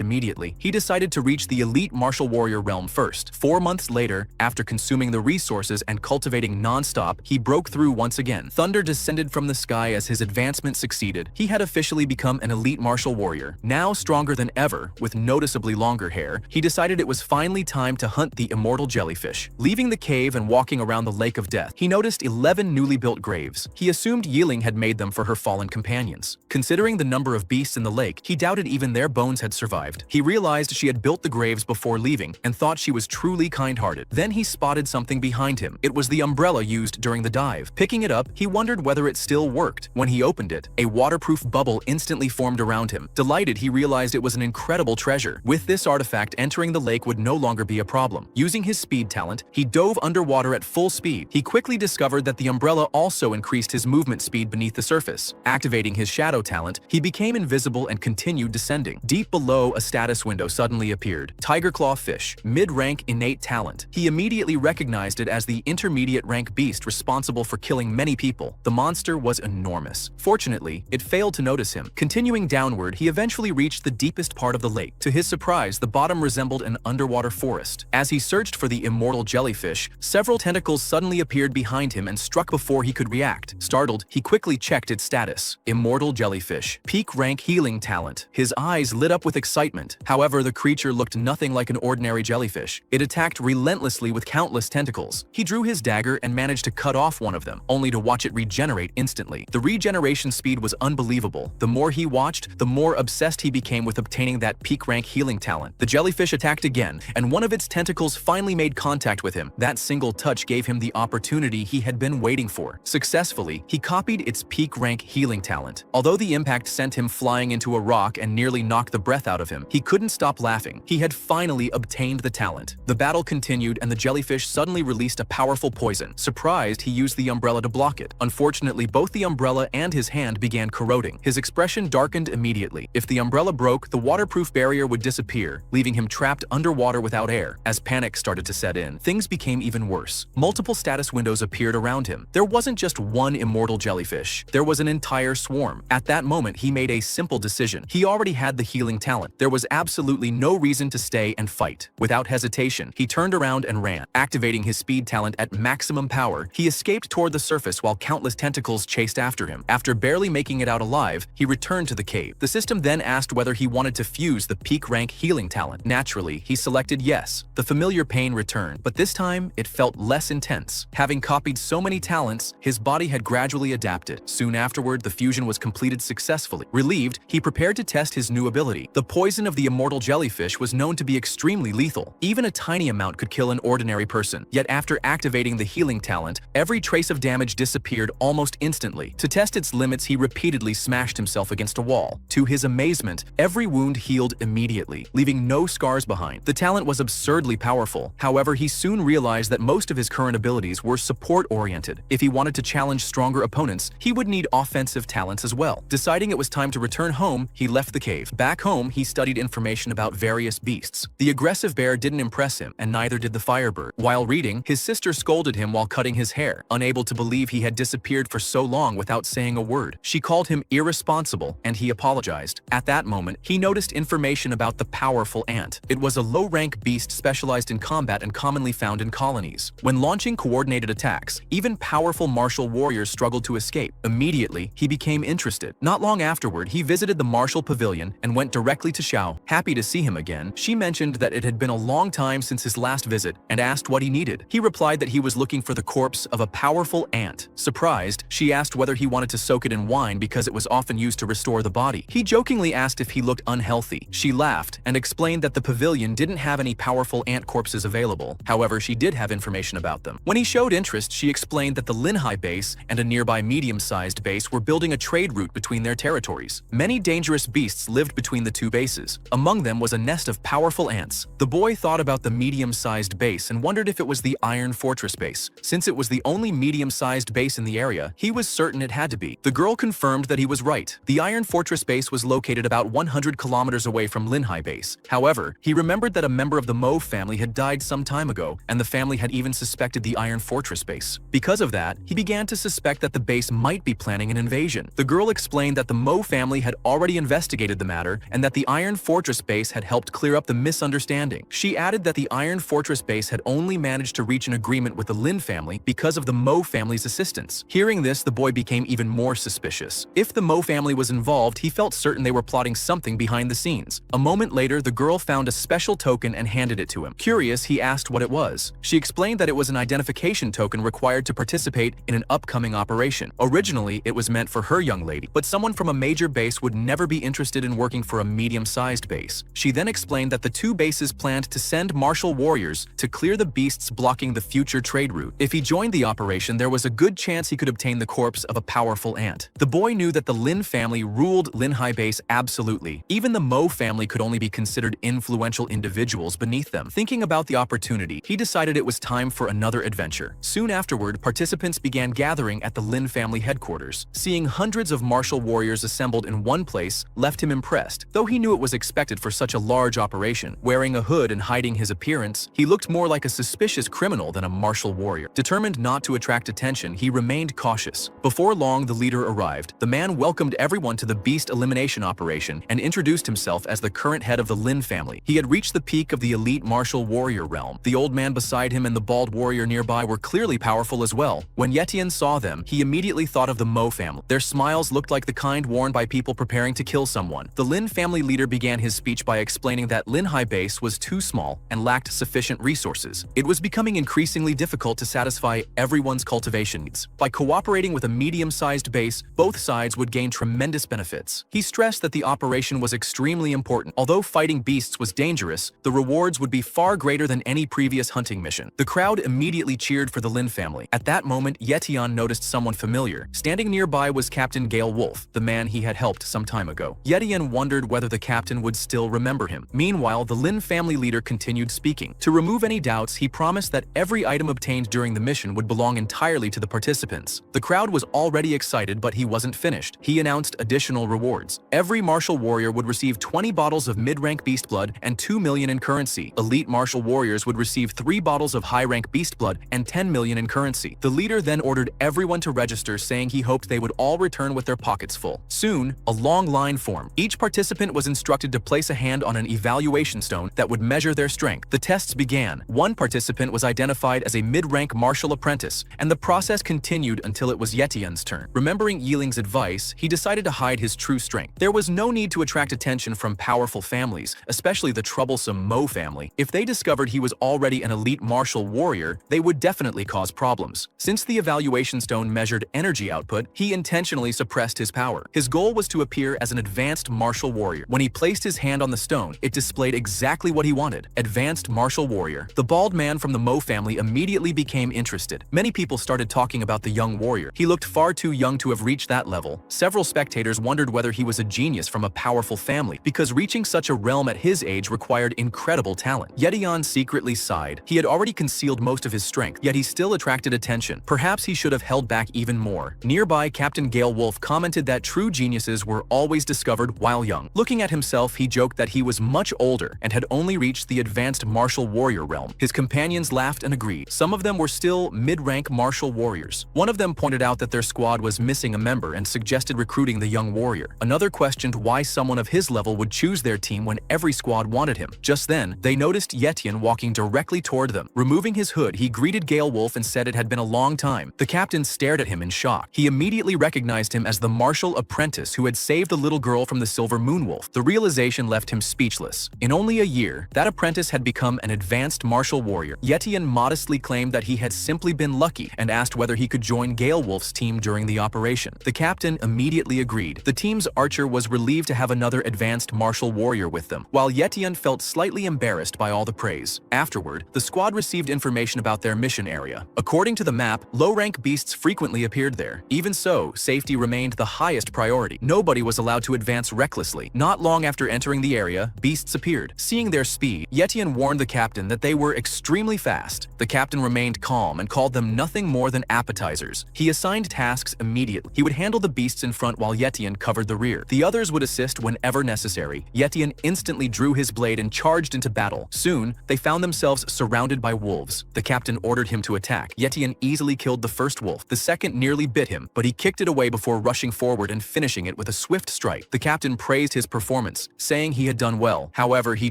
immediately, he decided to reach the elite martial warrior realm first. 4 months later, after consuming the resources and cultivating non-stop, he broke through once again. Thunder descended from the sky as his advancement succeeded. He had officially become an elite martial warrior. Now stronger than ever, with noticeably longer hair, he decided it was finally time to hunt the immortal jellyfish. Leaving the cave and walking around the Lake of Death, he noticed 11 newly built graves. He assumed Yiling had made them for her fallen companions. Considering the number of beasts in the lake, he doubted even their bones had survived. He realized she had built the graves before leaving and thought she was truly kind-hearted. Then he spotted something behind him. It was the umbrella used during the dive. Picking it up, he wondered whether it still worked. When he opened it, a waterproof bubble instantly formed around him. Delighted, he realized it was an incredible treasure. With this artifact, entering the lake would no longer be a problem. Using his speed talent, he dove underwater at full speed. He quickly discovered that the umbrella also increased his movement speed beneath the surface. Activating his shadow talent, he became invisible and continued descending. Deep below, a status window suddenly appeared. Tiger Claw Fish, mid-rank innate talent. He immediately recognized it as the intermediate rank beast responsible for killing many people. The monster was enormous. Fortunately, it failed to notice him. Continuing downward, he eventually reached the deepest part of the lake. To his surprise, the bottom resembled an underwater forest. As he searched for the immortal jellyfish, several tentacles suddenly appeared behind him and struck before he could react. Startled, he quickly checked its status. Immortal jellyfish, peak rank healing talent. His eyes lit up with excitement. However, the creature looked nothing like an ordinary jellyfish. It attacked relentlessly with countless tentacles. He drew his dagger and managed to cut off one of them, only to watch it regenerate instantly. The regeneration speed was unbelievable. The more he watched, the more obsessed he became with obtaining that peak rank healing talent. The jellyfish attacked again, and one of its tentacles finally made contact with him. That single touch gave him the opportunity he had been waiting for. Successfully, he copied its peak rank healing talent. Although the impact sent him flying into a rock and nearly knocked the breath out of him, he couldn't stop laughing. He had finally obtained the talent. The battle continued, and the jellyfish suddenly released a powerful poison. Surprised, he used the umbrella to block it. Unfortunately, both the umbrella and his hand began corroding. His expression darkened immediately. If the umbrella broke, the waterproof barrier would disappear, leaving him trapped underwater without air. As panic started to set in, things became even worse. Multiple status windows appeared around him. There wasn't just one immortal jellyfish. There was an entire swarm. At that moment, he made a simple decision. He already had the healing talent. There was absolutely no reason to stay and fight. Without hesitation, he turned around and ran. Activating his speed talent at maximum power, he escaped toward the surface while countless tentacles chased after him. After barely making it out alive, he returned to the cave. The system then asked whether he wanted to fuse the peak rank healing talent. Naturally, he selected yes. The familiar pain returned, but this time it felt less intense. Having copied so many talents, his body had gradually adapted. Soon afterward, the fusion was completed successfully. Relieved, he prepared to test his new ability. The poison of the immortal jellyfish was known to be extremely lethal. Even a tiny amount could kill an ordinary person. Yet after activating the healing talent, every trace of damage disappeared almost instantly. To test its limits, he repeatedly smashed himself against a wall. To his amazement, every wound healed immediately, leaving no scars behind. The talent was absurdly powerful. However, he soon realized that most of his current abilities were support-oriented. If he wanted to challenge stronger opponents, he would need offensive talents as well. Deciding it was time to return home, he left the cave. Back home, he studied information about various beasts. The aggressive bear didn't impress him, and neither did the firebird. While reading, his sister scolded him while cutting his hair, unable to believe he had disappeared for so long without saying a word. She called him irresponsible, and he apologized. At that moment, he noticed information about the powerful ant. It was a low-rank beast specialized in combat and commonly found in colonies. When launching coordinated attacks, even powerful martial warriors struggled to escape. Immediately, he became interested. Not long afterward, he visited the martial pavilion and went directly to Xiao. Happy to see him again, she mentioned that it had been a long time since his last visit and asked what he needed. He replied that he was looking for the corpse of a powerful ant. Surprised, she asked whether he wanted to soak it in wine because it was often used to restore the body. He jokingly asked if he looked unhealthy. She laughed and explained that the pavilion pavilion didn't have any powerful ant corpses available. However, she did have information about them. When he showed interest, she explained that the Linhai base and a nearby medium-sized base were building a trade route between their territories. Many dangerous beasts lived between the two bases. Among them was a nest of powerful ants. The boy thought about the medium-sized base and wondered if it was the Iron Fortress base. Since it was the only medium-sized base in the area, he was certain it had to be. The girl confirmed that he was right. The Iron Fortress base was located about 100 kilometers away from Linhai base. However, he remembered that a member of the Mo family had died some time ago, and the family had even suspected the Iron Fortress base. Because of that, he began to suspect that the base might be planning an invasion. The girl explained that the Mo family had already investigated the matter and that the Iron Fortress base had helped clear up the misunderstanding. She added that the Iron Fortress base had only managed to reach an agreement with the Lin family because of the Mo family's assistance. Hearing this, the boy became even more suspicious. If the Mo family was involved, he felt certain they were plotting something behind the scenes. A moment later, the girl found a special token and handed it to him. Curious, he asked what it was. She explained that it was an identification token required to participate in an upcoming operation. Originally, it was meant for her young lady, but someone from a major base would never be interested in working for a medium-sized base. She then explained that the two bases planned to send martial warriors to clear the beasts blocking the future trade route. If he joined the operation, there was a good chance he could obtain the corpse of a powerful ant. The boy knew that the Lin family ruled Linhai base absolutely. Even the Mo family could only be considered influential individuals beneath them. Thinking about the opportunity, he decided it was time for another adventure. Soon afterward, participants began gathering at the Lin family headquarters. Seeing hundreds of martial warriors assembled in one place left him impressed. Though he knew it was expected for such a large operation, wearing a hood and hiding his appearance, he looked more like a suspicious criminal than a martial warrior. Determined not to attract attention, he remained cautious. Before long, the leader arrived. The man welcomed everyone to the beast elimination operation and introduced himself as the current head of the Lin family. He had reached the peak of the elite martial warrior realm. The old man beside him and the bald warrior nearby were clearly powerful as well. When Yetian saw them, he immediately thought of the Mo family. Their smiles looked like the kind worn by people preparing to kill someone. The Lin family leader began his speech by explaining that Linhai base was too small and lacked sufficient resources. It was becoming increasingly difficult to satisfy everyone's cultivation needs. By cooperating with a medium-sized base, both sides would gain tremendous benefits. He stressed that the operation was extremely important. Although fighting beasts was dangerous, the rewards would be far greater than any previous hunting mission. The crowd immediately cheered for the Lin family. At that moment, Yetian noticed someone familiar. Standing nearby was Captain Gale Wolf, the man he had helped some time ago. Yetian wondered whether the captain would still remember him. Meanwhile, the Lin family leader continued speaking. To remove any doubts, he promised that every item obtained during the mission would belong entirely to the participants. The crowd was already excited, but he wasn't finished. He announced additional rewards. Every martial warrior would receive 20 bottles of mid-rank beast blood and 2 million in currency. Elite martial warriors would receive 3 bottles of high-rank beast blood and 10 million in currency. The leader then ordered everyone to register, saying he hoped they would all return with their pockets full. Soon, a long line formed. Each participant was instructed to place a hand on an evaluation stone that would measure their strength. The tests began. One participant was identified as a mid-rank martial apprentice, and the process continued until it was Yetian's turn. Remembering Yiling's advice, he decided to hide his true strength. There was no need to attract attention from powerful families, especially the troublesome Mo family. If they discovered he was already an elite martial warrior, they would definitely cause problems. Since the evaluation stone measured energy output, he intentionally suppressed his power. His goal was to appear as an advanced martial warrior. When he placed his hand on the stone, it displayed exactly what he wanted: advanced martial warrior. The bald man from the Mo family immediately became interested. Many people started talking about the young warrior. He looked far too young to have reached that level. Several spectators wondered whether he was a genius from a powerful family, because reaching such a realm at his age required incredible talent. Yetian secretly sighed. He had already concealed most of his strength, yet he still attracted attention. Perhaps he should have held back even more. Nearby, Captain Gale Wolf commented that true geniuses were always discovered while young. Looking at himself, he joked that he was much older and had only reached the advanced martial warrior realm. His companions laughed and agreed. Some of them were still mid-rank martial warriors. One of them pointed out that their squad was missing a member and suggested recruiting the young warrior. Another questioned why someone of his level would choose their team when every squad wanted him. Just then, they noticed Yetian walking directly toward them. Removing his hood, he greeted Gale Wolf and said it had been a long time. The captain stared at him in shock. He immediately recognized him as the martial apprentice who had saved the little girl from the Silver Moon Wolf. The realization left him speechless. In only a year, that apprentice had become an advanced martial warrior. Yetian modestly claimed that he had simply been lucky and asked whether he could join Gale Wolf's team during the operation. The captain immediately agreed. The team's archer was relieved to have another advanced martial warrior with them. While Yetian Yetian felt slightly embarrassed by all the praise. Afterward, the squad received information about their mission area. According to the map, low-rank beasts frequently appeared there. Even so, safety remained the highest priority. Nobody was allowed to advance recklessly. Not long after entering the area, beasts appeared. Seeing their speed, Yetian warned the captain that they were extremely fast. The captain remained calm and called them nothing more than appetizers. He assigned tasks immediately. He would handle the beasts in front while Yetian covered the rear. The others would assist whenever necessary. Yetian instantly drew his blade and charged into battle. Soon, they found themselves surrounded by wolves. The captain ordered him to attack. Yetian easily killed the first wolf. The second nearly bit him, but he kicked it away before rushing forward and finishing it with a swift strike. The captain praised his performance, saying he had done well. However, he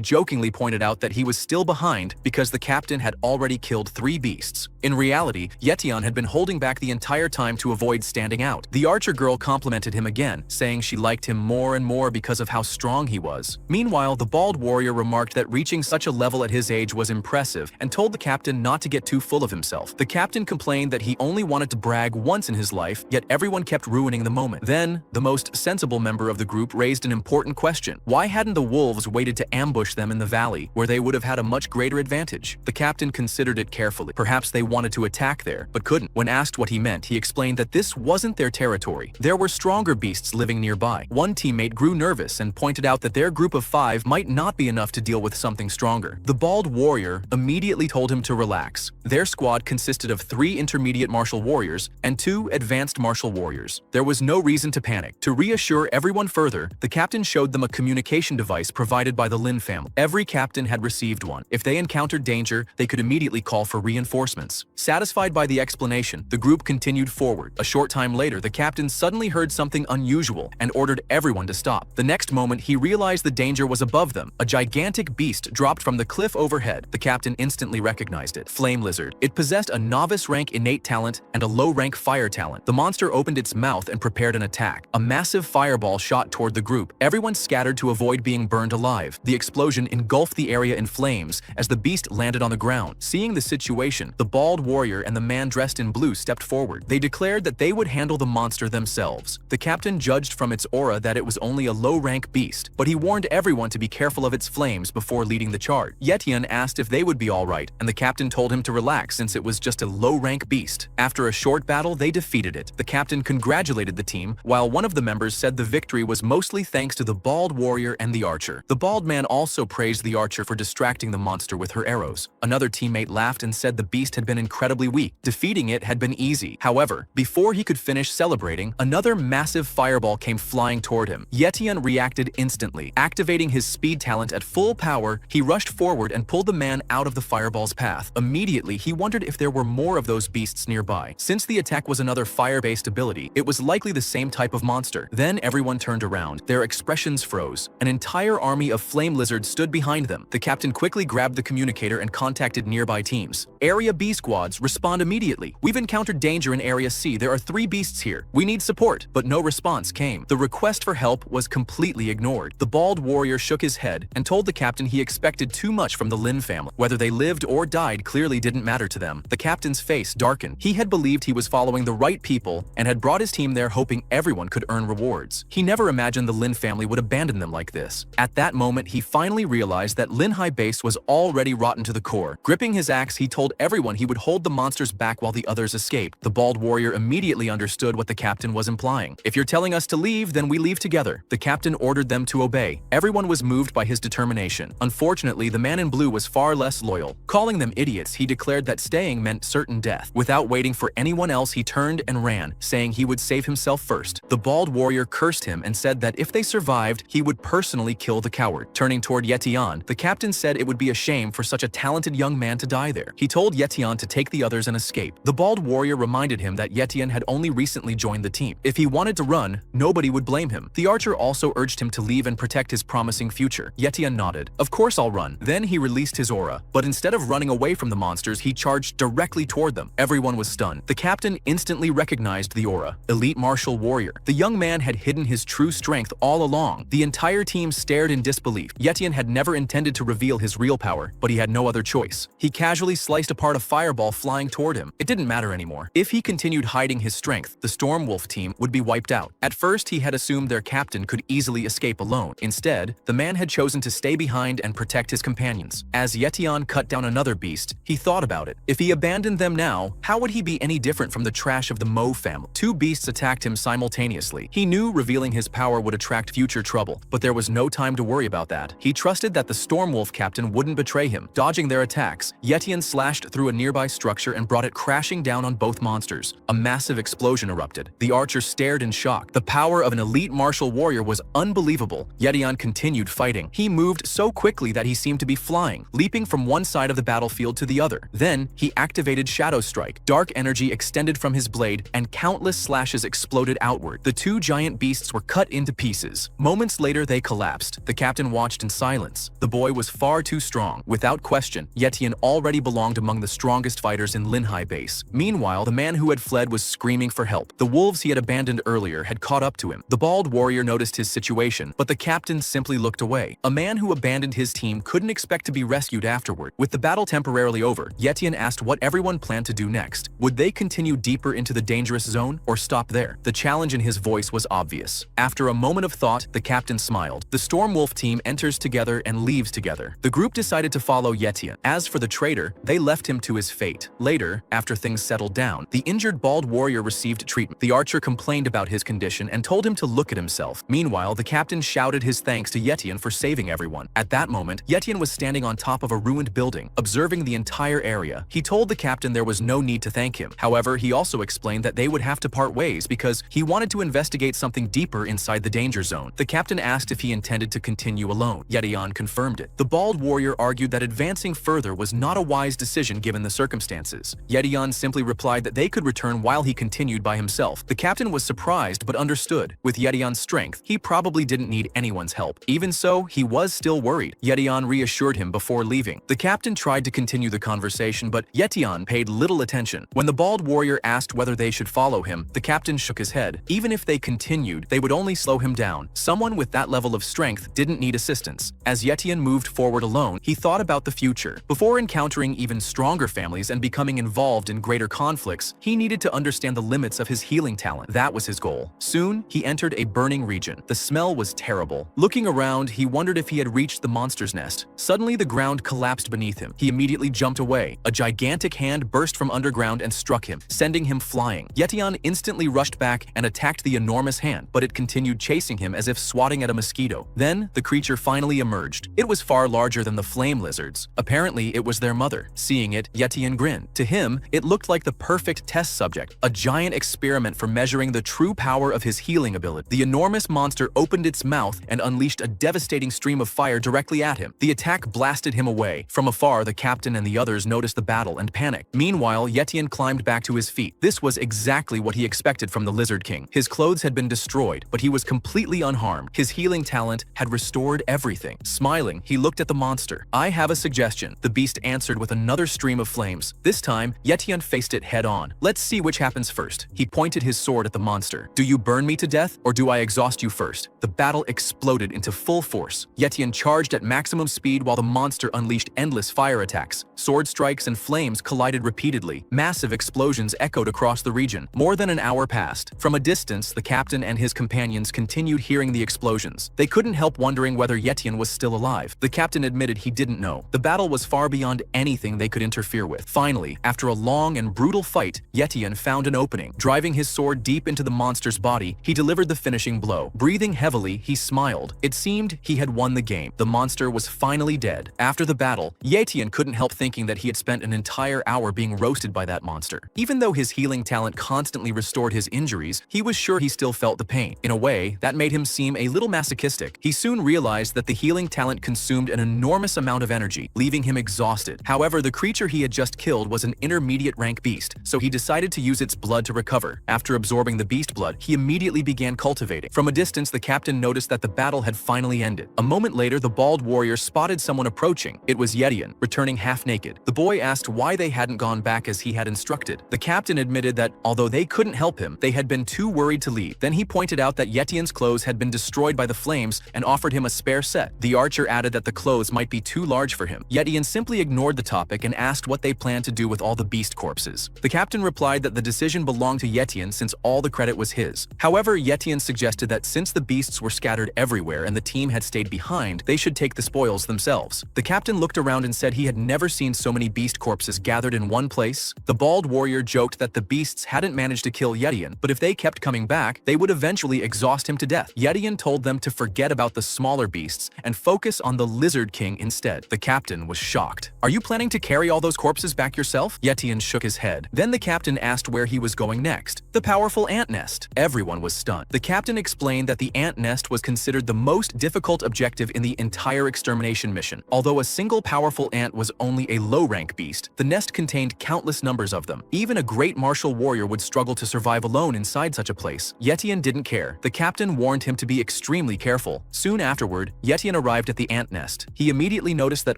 jokingly pointed out that he was still behind because the captain had already killed 3 beasts. In reality, Yetian had been holding back the entire time to avoid standing out. The archer girl complimented him again, saying she liked him more and more because of how strong he was. Meanwhile, the bald warrior remarked that reaching such a level at his age was impressive and told the captain not to get too full of himself. The captain complained that he only wanted to brag once in his life, yet everyone kept ruining the moment. Then, the most sensible member of the group raised an important question. Why hadn't the wolves waited to ambush them in the valley, where they would have had a much greater advantage? The captain considered it carefully. Perhaps they wanted to attack there, but couldn't. When asked what he meant, he explained that this wasn't their territory. There were stronger beasts living nearby. One teammate grew nervous and pointed out that their group of 5 might not be enough to deal with something stronger. The bald warrior immediately told him to relax. Their squad consisted of 3 intermediate martial warriors and 2 advanced martial warriors. There was no reason to panic. To reassure everyone further, the captain showed them a communication device provided by the Lin family. Every captain had received one. If they encountered danger, they could immediately call for reinforcements. Satisfied by the explanation, the group continued forward. A short time later, the captain suddenly heard something unusual and ordered everyone to stop. The next moment, he realized the danger was above them. A gigantic beast dropped from the cliff overhead. The captain instantly recognized it. Flame lizard. It possessed a novice-rank innate talent and a low-rank fire talent. The monster opened its mouth and prepared an attack. A massive fireball shot toward the group. Everyone scattered to avoid being burned alive. The explosion engulfed the area in flames as the beast landed on the ground. Seeing the situation, the bald warrior and the man dressed in blue stepped forward. They declared that they would handle the monster themselves. The captain judged from its aura that it was only a low-rank beast, but he warned everyone to be careful of its flames before leading the charge. Yetian asked if they would be alright, and the captain told him to relax since it was just a low-rank beast. After a short battle, they defeated it. The captain congratulated the team, while one of the members said the victory was mostly thanks to the bald warrior and the archer. The bald man also praised the archer for distracting the monster with her arrows. Another teammate laughed and said the beast had been incredibly weak. Defeating it had been easy. However, before he could finish celebrating, another massive fireball came flying toward him. Yetian reacted instantly. Activating his speed talent at full power, he rushed forward and pulled the man out of the fireball's path. Immediately, he wondered if there were more of those beasts nearby. Since the attack was another fire-based ability, it was likely the same type of monster. Then everyone turned around. Their expressions froze. An entire army of flame lizards stood behind them. The captain quickly grabbed the communicator and contacted nearby teams. Area B squads, respond immediately. We've encountered danger in Area C. There are 3 beasts here. We need support. But no response came. The request for help was completely ignored. The bald warrior shook his head and told the captain he expected too much from the Lin family. Whether they lived or died clearly didn't matter to them. The captain's face darkened. He had believed he was following the right people and had brought his team there hoping everyone could earn rewards. He never imagined the Lin family would abandon them like this. At that moment, he finally realized that Lin High Base was already rotten to the core. Gripping his axe, he told everyone he would hold the monsters back while the others escaped. The bald warrior immediately understood what the captain was implying. If you're telling us to leave, then we leave together. The captain ordered them to obey. Everyone was moved by his determination. Unfortunately, the man in blue was far less loyal. Calling them idiots, he declared that staying meant certain death. Without waiting for anyone else, he turned and ran, saying he would save himself first. The bald warrior cursed him and said that if they survived, he would personally kill the coward. Turning toward Yetian, the captain said it would be a shame for such a talented young man to die there. He told Yetian to take the others and escape. The bald warrior reminded him that Yetian had only recently joined the team. If he wanted to run, nobody would blame him. The archer also urged him to leave and protect his promising future. Yetian nodded. Of course I'll run. Then he released his aura, but instead of running away from the monsters, he charged directly toward them. Everyone was stunned. The captain instantly recognized the aura. Elite martial warrior. The young man had hidden his true strength all along. The entire team stared in disbelief. Yetian had never intended to reveal his real power, but he had no other choice. He casually sliced apart a fireball fireball flying toward him. It didn't matter anymore. If he continued hiding his strength, the Stormwolf team would be wiped out. At first, he had assumed their captain could easily escape alone. Instead, the man had chosen to stay behind and protect his companions. As Yetian cut down another beast, he thought about it. If he abandoned them now, how would he be any different from the trash of the Mo family? Two beasts attacked him simultaneously. He knew revealing his power would attract future trouble, but there was no time to worry about that. He trusted that the Stormwolf captain wouldn't betray him. Dodging their attacks, Yetian slashed through a nearby structure and brought it crashing down on both monsters. A massive explosion erupted. The archer stared in shock. The power of an elite martial warrior was unbelievable. Yetian continued fighting. He moved so quickly that he seemed to be flying, leaping from one side of the battlefield to the other. Then, he activated Shadow Strike. Dark energy extended from his blade, and countless slashes exploded outward. The two giant beasts were cut into pieces. Moments later, they collapsed. The captain watched in silence. The boy was far too strong. Without question, Yetian already belonged among the strongest fighters in Linhai base. Meanwhile, the man who had fled was screaming for help. The wolves he had abandoned earlier had caught up to him. The bald warrior noticed his situation, but the captain simply looked away. A man who abandoned his team couldn't expect to be rescued afterward. With the battle temporarily over, Yetian asked what everyone planned to do next. Would they continue deeper into the dangerous zone or stop there? The challenge in his voice was obvious. After a moment of thought, the captain smiled. The Stormwolf team enters together and leaves together. The group decided to follow Yetian. As for the traitor, they left him to his fate. Later, after things settled down, the injured bald warrior received treatment. The archer complained about his condition and told him to look at himself. Meanwhile, the captain shouted his thanks to Yetian for saving everyone. At that moment, Yetian was standing on top of a ruined building, observing the entire area. He told the captain there was no need to thank him. However, he also explained that they would have to part ways because he wanted to investigate something deeper inside the danger zone. The captain asked if he intended to continue alone. Yetian confirmed it. The bald warrior argued that advancing further was not a wise decision given the circumstances. Yetian simply replied that they could return while he continued by himself. The captain was surprised but understood. With Yetian's strength, he probably didn't need anyone's help. Even so, he was still worried. Yetian reassured him before leaving. The captain tried to continue the conversation, but Yetian paid little attention. When the bald warrior asked whether they should follow him, the captain shook his head. Even if they continued, they would only slow him down. Someone with that level of strength didn't need assistance. As Yetian moved forward alone, he thought about the future. Before encountering even stronger families and becoming involved in greater conflicts, he needed to understand the limits of his healing talent. That was his goal. Soon, he entered a burning region. The smell was terrible. Looking around, he wondered if he had reached the monster's nest. Suddenly, the ground collapsed beneath him. He immediately jumped away. A gigantic hand burst from underground and struck him, sending him flying. Yetian instantly rushed back and attacked the enormous hand, but it continued chasing him as if swatting at a mosquito. Then, the creature finally emerged. It was far larger than the flame lizards. Apparently, it was their mother. Seeing it, Yetian grinned. To him, it looked like the perfect test subject, a giant experiment for measuring the true power of his healing ability. The enormous monster opened its mouth and unleashed a devastating stream of fire directly at him. The attack blasted him away. From afar, the captain and the others noticed the battle and panicked. Meanwhile, Yetian climbed back to his feet. This was exactly what he expected from the Lizard King. His clothes had been destroyed, but he was completely unharmed. His healing talent had restored everything. Smiling, he looked at the monster. "I have a suggestion," the beast answered with another stream of flames. This time, Yetian faced it head-on. "Let's see which happens first." He pointed his sword at the monster. "Do you burn me to death, or do I exhaust you first?" The battle exploded into full force. Yetian charged at maximum speed while the monster unleashed endless fire attacks. Sword strikes and flames collided repeatedly. Massive explosions echoed across the region. More than an hour passed. From a distance, the captain and his companions continued hearing the explosions. They couldn't help wondering whether Yetian was still alive. The captain admitted he didn't know. The battle was far beyond anything they could interfere with. Finally, after a long and brutal fight, Yetian found an opening. Driving his sword deep into the monster's body, he delivered the finishing blow. Breathing heavily, he smiled. It seemed he had won the game. The monster was finally dead. After the battle, Yetian couldn't help thinking that he had spent an entire hour being roasted by that monster. Even though his healing talent constantly restored his injuries, he was sure he still felt the pain. In a way, that made him seem a little masochistic. He soon realized that the healing talent consumed an enormous amount of energy, leaving him exhausted. However, the creature he had just killed was an intermediate rank beast, so he decided to use its blood to recover. After absorbing the beast blood, he immediately began cultivating. From a distance, the captain noticed that the battle had finally ended. A moment later, the bald warrior spotted someone approaching. It was Yetian, returning half-naked. The boy asked why they hadn't gone back as he had instructed. The captain admitted that, although they couldn't help him, they had been too worried to leave. Then he pointed out that Yetian's clothes had been destroyed by the flames and offered him a spare set. The archer added that the clothes might be too large for him. Yetian simply ignored the topic and asked what they planned to do with all the beast corpses. The captain replied that the decision belonged to Yetian since all the credit was his. However, Yetian suggested that since the beasts were scattered everywhere and the team had stayed behind, they should take the spoils themselves. The captain looked around and said he had never seen so many beast corpses gathered in one place. The bald warrior joked that the beasts hadn't managed to kill Yetian, but if they kept coming back, they would eventually exhaust him to death. Yetian told them to forget about the smaller beasts and focus on the Lizard King instead. The captain was shocked. "Are you planning to carry all those corpses back yourself?" Yetian shook his head. Then the captain asked where he was going next. "The powerful ant nest." Everyone was stunned. The captain explained that the ant nest was considered the most difficult objective in the entire extermination mission. Although a single powerful ant was only a low-rank beast, the nest contained countless numbers of them. Even a great martial warrior would struggle to survive alone inside such a place. Yetian didn't care. The captain warned him to be extremely careful. Soon afterward, Yetian arrived at the ant nest. He immediately noticed that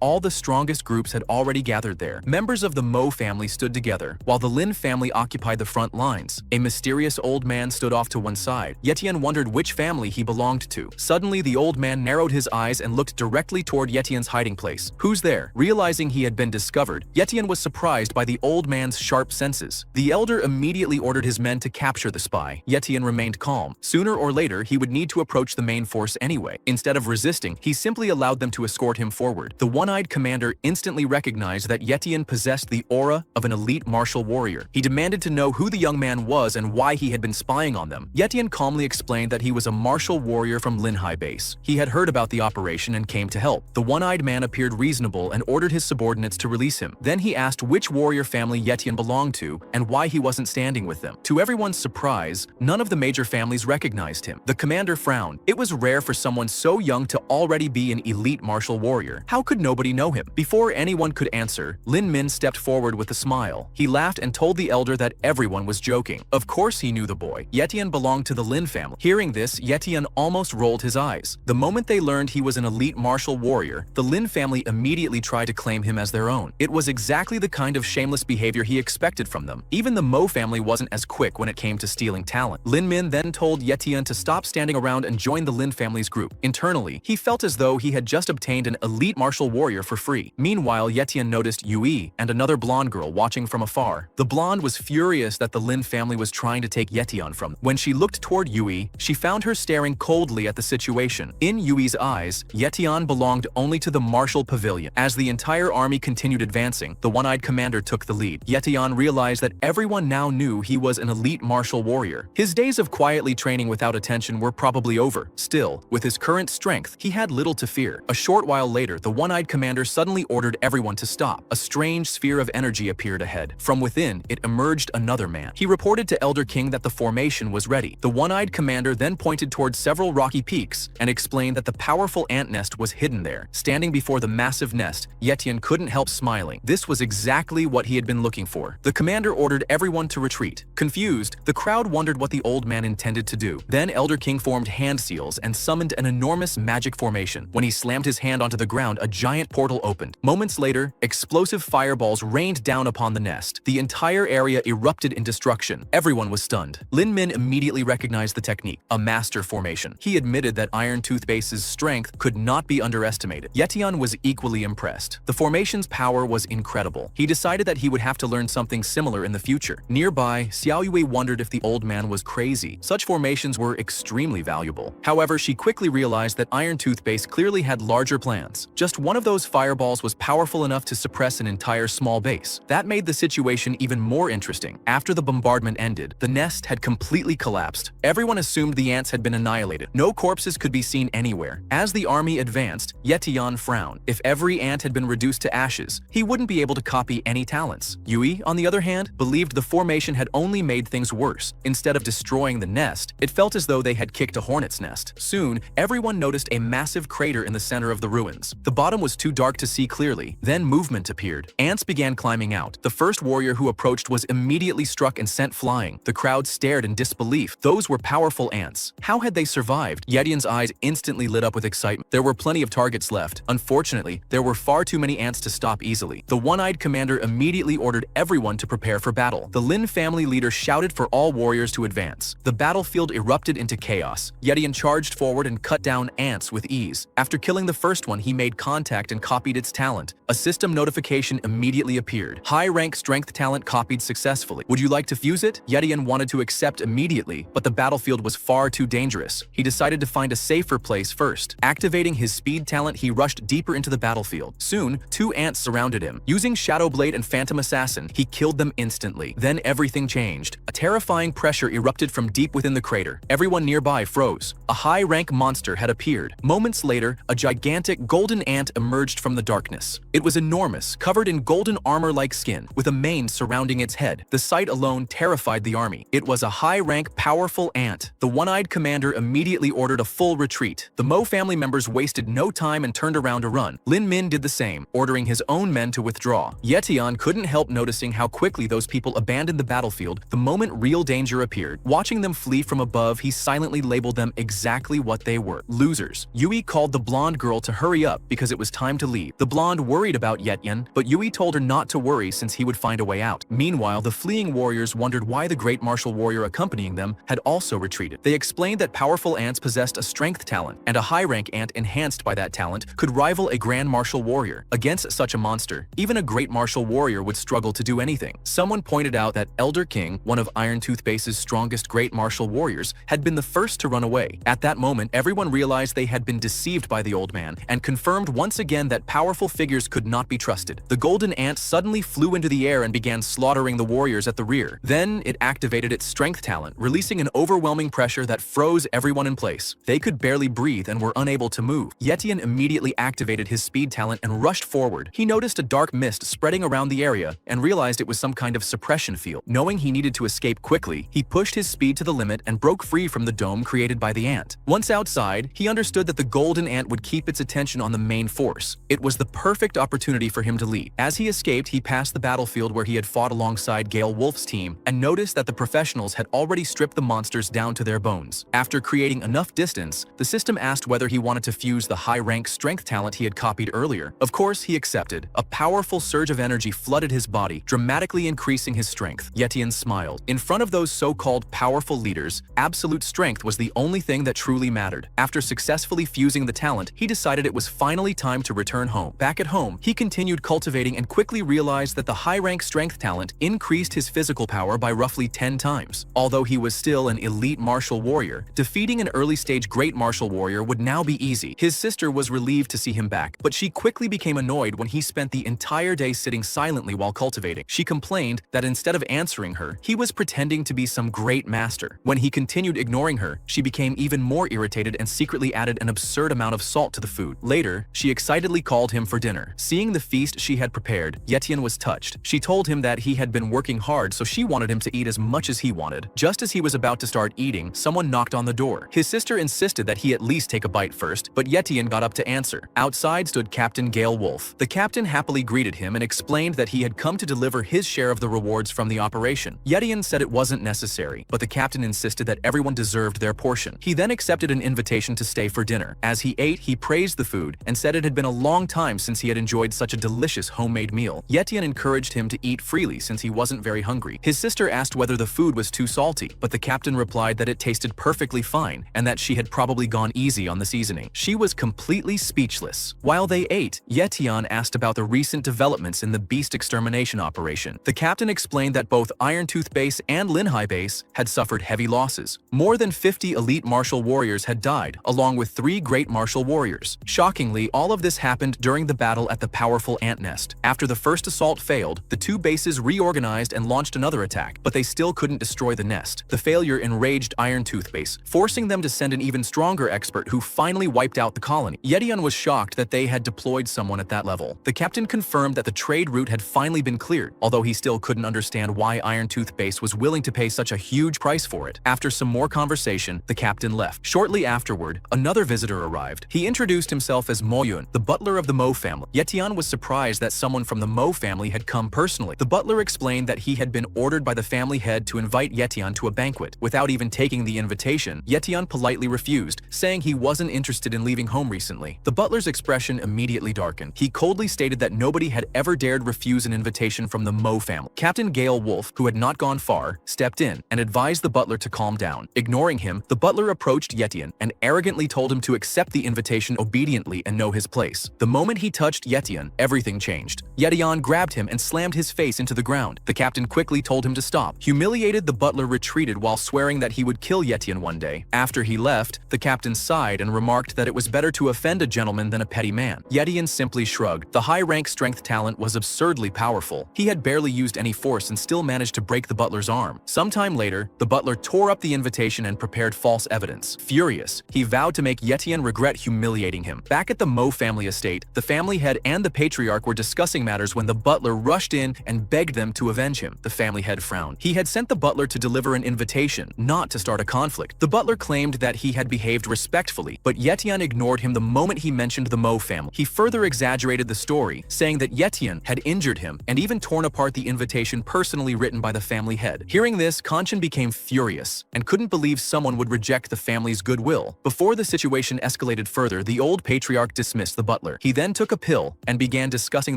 all the strongest groups had already gathered there. Members of the Mo family stood together, while the Lin family occupied the front lines. A mysterious old man stood off to one side. Yetian wondered which family he belonged to. Suddenly, the old man narrowed his eyes and looked directly toward Yetian's hiding place. "Who's there?" Realizing he had been discovered, Yetian was surprised by the old man's sharp senses. The elder immediately ordered his men to capture the spy. Yetian remained calm. Sooner or later, he would need to approach the main force anyway. Instead of resisting, he simply allowed them to escort him forward. The one-eyed commander instantly recognized that Yetian possessed the aura of an elite martial warrior. He demanded to know who the young man was and why he had been spying on them. Yetian calmly explained that he was a martial warrior from Linhai base. He had heard about the operation and came to help. The one-eyed man appeared reasonable and ordered his subordinates to release him. Then he asked which warrior family Yetian belonged to and why he wasn't standing with them. To everyone's surprise, none of the major families recognized him. The commander frowned. It was rare for someone so young to already be an elite martial warrior. How could nobody know him? Before anyone could answer, Lin Min stepped forward with a smile. He laughed and told the elder that everyone was joking. Of course he knew the boy. Yetian belonged to the Lin family. Hearing this, Yetian almost rolled his eyes. The moment they learned he was an elite martial warrior, the Lin family immediately tried to claim him as their own. It was exactly the kind of shameless behavior he expected from them. Even the Mo family wasn't as quick when it came to stealing talent. Lin Min then told Yetian to stop standing around and join the Lin family's group. Internally, he felt as though he had just obtained an elite martial warrior for free. Meanwhile, Yetian noticed Yui and another blonde girl watching from afar. The blonde was furious that the Lin family was trying to take Yetian from them. When she looked toward Yui, she found her staring coldly at the situation. In Yui's eyes, Yetian belonged only to the martial pavilion. As the entire army continued advancing, the one-eyed commander took the lead. Yetian realized that everyone now knew he was an elite martial warrior. His days of quietly training without attention were probably over. Still, with his current strength, he had little to fear. A short while later, the one-eyed commander suddenly ordered everyone to stop. A strange sphere of energy appeared ahead. From within, it emerged another man. He reported to Elder King that the formation was ready. The one-eyed commander then pointed towards several rocky peaks and explained that the powerful ant nest was hidden there. Standing before the massive nest, Yetian couldn't help smiling. This was exactly what he had been looking for. The commander ordered everyone to retreat. Confused, the crowd wondered what the old man intended to do. Then Elder King formed hand seals and summoned an enormous magic formation. When he slammed his hand onto the ground, a giant portal opened. Moments later, explosive fireballs rained down upon the nest. The entire area erupted in destruction. Everyone was stunned. Lin Min immediately recognized the technique, a master formation. He admitted that Iron Tooth Base's strength could not be underestimated. Yetian was equally impressed. The formation's power was incredible. He decided that he would have to learn something similar in the future. Nearby, Xiao Yue wondered if the old man was crazy. Such formations were extremely valuable. However, she quickly realized that Iron Tooth Base clearly had larger plans. Just one of those fireballs was powerful enough to suppress an entire small base. That made the situation even more interesting. After the bombardment ended, the nest had completely collapsed. Everyone assumed the ants had been annihilated. No corpses could be seen anywhere. As the army advanced, Yetian frowned. If every ant had been reduced to ashes, he wouldn't be able to copy any talents. Yui, on the other hand, believed the formation had only made things worse. Instead of destroying the nest, it felt as though they had kicked a hornet's nest. Soon, everyone noticed a massive crater in the center of the ruins. The bottom was too dark to see clearly. Then movement appeared. Ants began climbing out. The first warrior who approached was immediately struck and sent flying. The crowd stared in disbelief. Those were powerful ants. How had they survived? Yetian's eyes instantly lit up with excitement. There were plenty of targets left. Unfortunately, there were far too many ants to stop easily. The one-eyed commander immediately ordered everyone to prepare for battle. The Lin family leader shouted for all warriors to advance. The battlefield erupted into chaos. Yetian charged forward and cut down ants with ease. After killing the first one, he made contact and copied its talent. A system notification immediately immediately appeared. High-rank strength talent copied successfully. Would you like to fuse it? Yetian wanted to accept immediately, but the battlefield was far too dangerous. He decided to find a safer place first. Activating his speed talent, he rushed deeper into the battlefield. Soon, two ants surrounded him. Using Shadow Blade and Phantom Assassin, he killed them instantly. Then everything changed. A terrifying pressure erupted from deep within the crater. Everyone nearby froze. A high-rank monster had appeared. Moments later, a gigantic golden ant emerged from the darkness. It was enormous, covered in golden armor-like skin, with a mane surrounding its head. The sight alone terrified the army. It was a high-rank, powerful ant. The one-eyed commander immediately ordered a full retreat. The Mo family members wasted no time and turned around to run. Lin Min did the same, ordering his own men to withdraw. Yetian couldn't help noticing how quickly those people abandoned the battlefield the moment real danger appeared. Watching them flee from above, he silently labeled them exactly what they were: losers. Yui called the blonde girl to hurry up because it was time to leave. The blonde worried about Yetian, but Yui told her not to worry since he would find a way out. Meanwhile, the fleeing warriors wondered why the great martial warrior accompanying them had also retreated. They explained that powerful ants possessed a strength talent, and a high-rank ant enhanced by that talent could rival a grand martial warrior. Against such a monster, even a great martial warrior would struggle to do anything. Someone pointed out that Elder King, one of Iron Tooth Base's strongest great martial warriors, had been the first to run away. At that moment, everyone realized they had been deceived by the old man, and confirmed once again that powerful figures could not be trusted. The golden ant suddenly flew into the air and began slaughtering the warriors at the rear. Then it activated its strength talent, releasing an overwhelming pressure that froze everyone in place. They could barely breathe and were unable to move. Yetian immediately activated his speed talent and rushed forward. He noticed a dark mist spreading around the area and realized it was some kind of suppression field. Knowing he needed to escape quickly, he pushed his speed to the limit and broke free from the dome created by the ant. Once outside, he understood that the golden ant would keep its attention on the main force. It was the perfect opportunity for him to leave. As he escaped, he passed the battlefield where he had fought alongside Gale Wolf's team and noticed that the professionals had already stripped the monsters down to their bones. After creating enough distance, the system asked whether he wanted to fuse the high-rank strength talent he had copied earlier. Of course, he accepted. A powerful surge of energy flooded his body, dramatically increasing his strength. Yetian smiled. In front of those so-called powerful leaders, absolute strength was the only thing that truly mattered. After successfully fusing the talent, he decided it was finally time to return home. Back at home, he continued cultivating and quickly realized that the high-rank strength talent increased his physical power by roughly 10 times. Although he was still an elite martial warrior, defeating an early-stage great martial warrior would now be easy. His sister was relieved to see him back, but she quickly became annoyed when he spent the entire day sitting silently while cultivating. She complained that instead of answering her, he was pretending to be some great master. When he continued ignoring her, she became even more irritated and secretly added an absurd amount of salt to the food. Later, she excitedly called him for dinner. Seeing the feast she had prepared, Yetian was touched. She told him that he had been working hard, so she wanted him to eat as much as he wanted. Just as he was about to start eating, someone knocked on the door. His sister insisted that he at least take a bite first, but Yetian got up to answer. Outside stood Captain Gale Wolf. The captain happily greeted him and explained that he had come to deliver his share of the rewards from the operation. Yetian said it wasn't necessary, but the captain insisted that everyone deserved their portion. He then accepted an invitation to stay for dinner. As he ate, he praised the food and said it had been a long time since he had enjoyed such a delicious homemade meal. Yetian encouraged him to eat freely since he wasn't very hungry. His sister asked whether the food was too salty, but the captain replied that it tasted perfectly fine and that she had probably gone easy on the seasoning. She was completely speechless. While they ate, Yetian asked about the recent developments in the beast extermination operation. The captain explained that both Iron Tooth Base and Linhai Base had suffered heavy losses. More than 50 elite martial warriors had died, along with 3 great martial warriors. Shockingly, all of this happened during the battle at the powerful ant nest. After the first assault failed, the 2 bases reorganized and launched another attack, but they still couldn't destroy the nest. The failure enraged Iron Tooth Base, forcing them to send an even stronger expert who finally wiped out the colony. Yetian was shocked that they had deployed someone at that level. The captain confirmed that the trade route had finally been cleared, although he still couldn't understand why Iron Tooth Base was willing to pay such a huge price for it. After some more conversation, the captain left. Shortly afterward, another visitor arrived. He introduced himself as Mo Yun, the butler of the Mo family. Yetian was surprised that someone from the Mo family had come personally. The butler explained that he had been ordered by the family head to invite Yetian to a banquet. Without even taking the invitation, Yetian politely refused, saying he wasn't interested in leaving home recently. The butler's expression immediately darkened. He coldly stated that nobody had ever dared refuse an invitation from the Mo family. Captain Gale Wolf, who had not gone far, stepped in and advised the butler to calm down. Ignoring him, the butler approached Yetian and arrogantly told him to accept the invitation obediently and know his place. The moment he touched Yetian, everything changed. Yetian grabbed him and slammed his face into the ground. The captain quickly told him to stop. Humiliated, the butler retreated while swearing that he would kill Yetian one day. After he left, the captain sighed and remarked that it was better to offend a gentleman than a petty man. Yetian simply shrugged. The high-rank strength talent was absurdly powerful. He had barely used any force and still managed to break the butler's arm. Sometime later, the butler tore up the invitation and prepared false evidence. Furious, he vowed to make Yetian regret humiliating him. Back at the Mo family estate, the family head and the patriarch were discussing matters when the butler rushed in and begged them to avenge him. The family head frowned. He had sent the butler to deliver an invitation, not to start a conflict. The butler claimed that he had behaved respectfully, but Yetian ignored him the moment he mentioned the Mo family. He further exaggerated the story, saying that Yetian had injured him and even torn apart the invitation personally written by the family head. Hearing this, Kanchan became furious and couldn't believe someone would reject the family's goodwill. Before the situation escalated further, the old patriarch dismissed the butler. He then took a pill and began discussing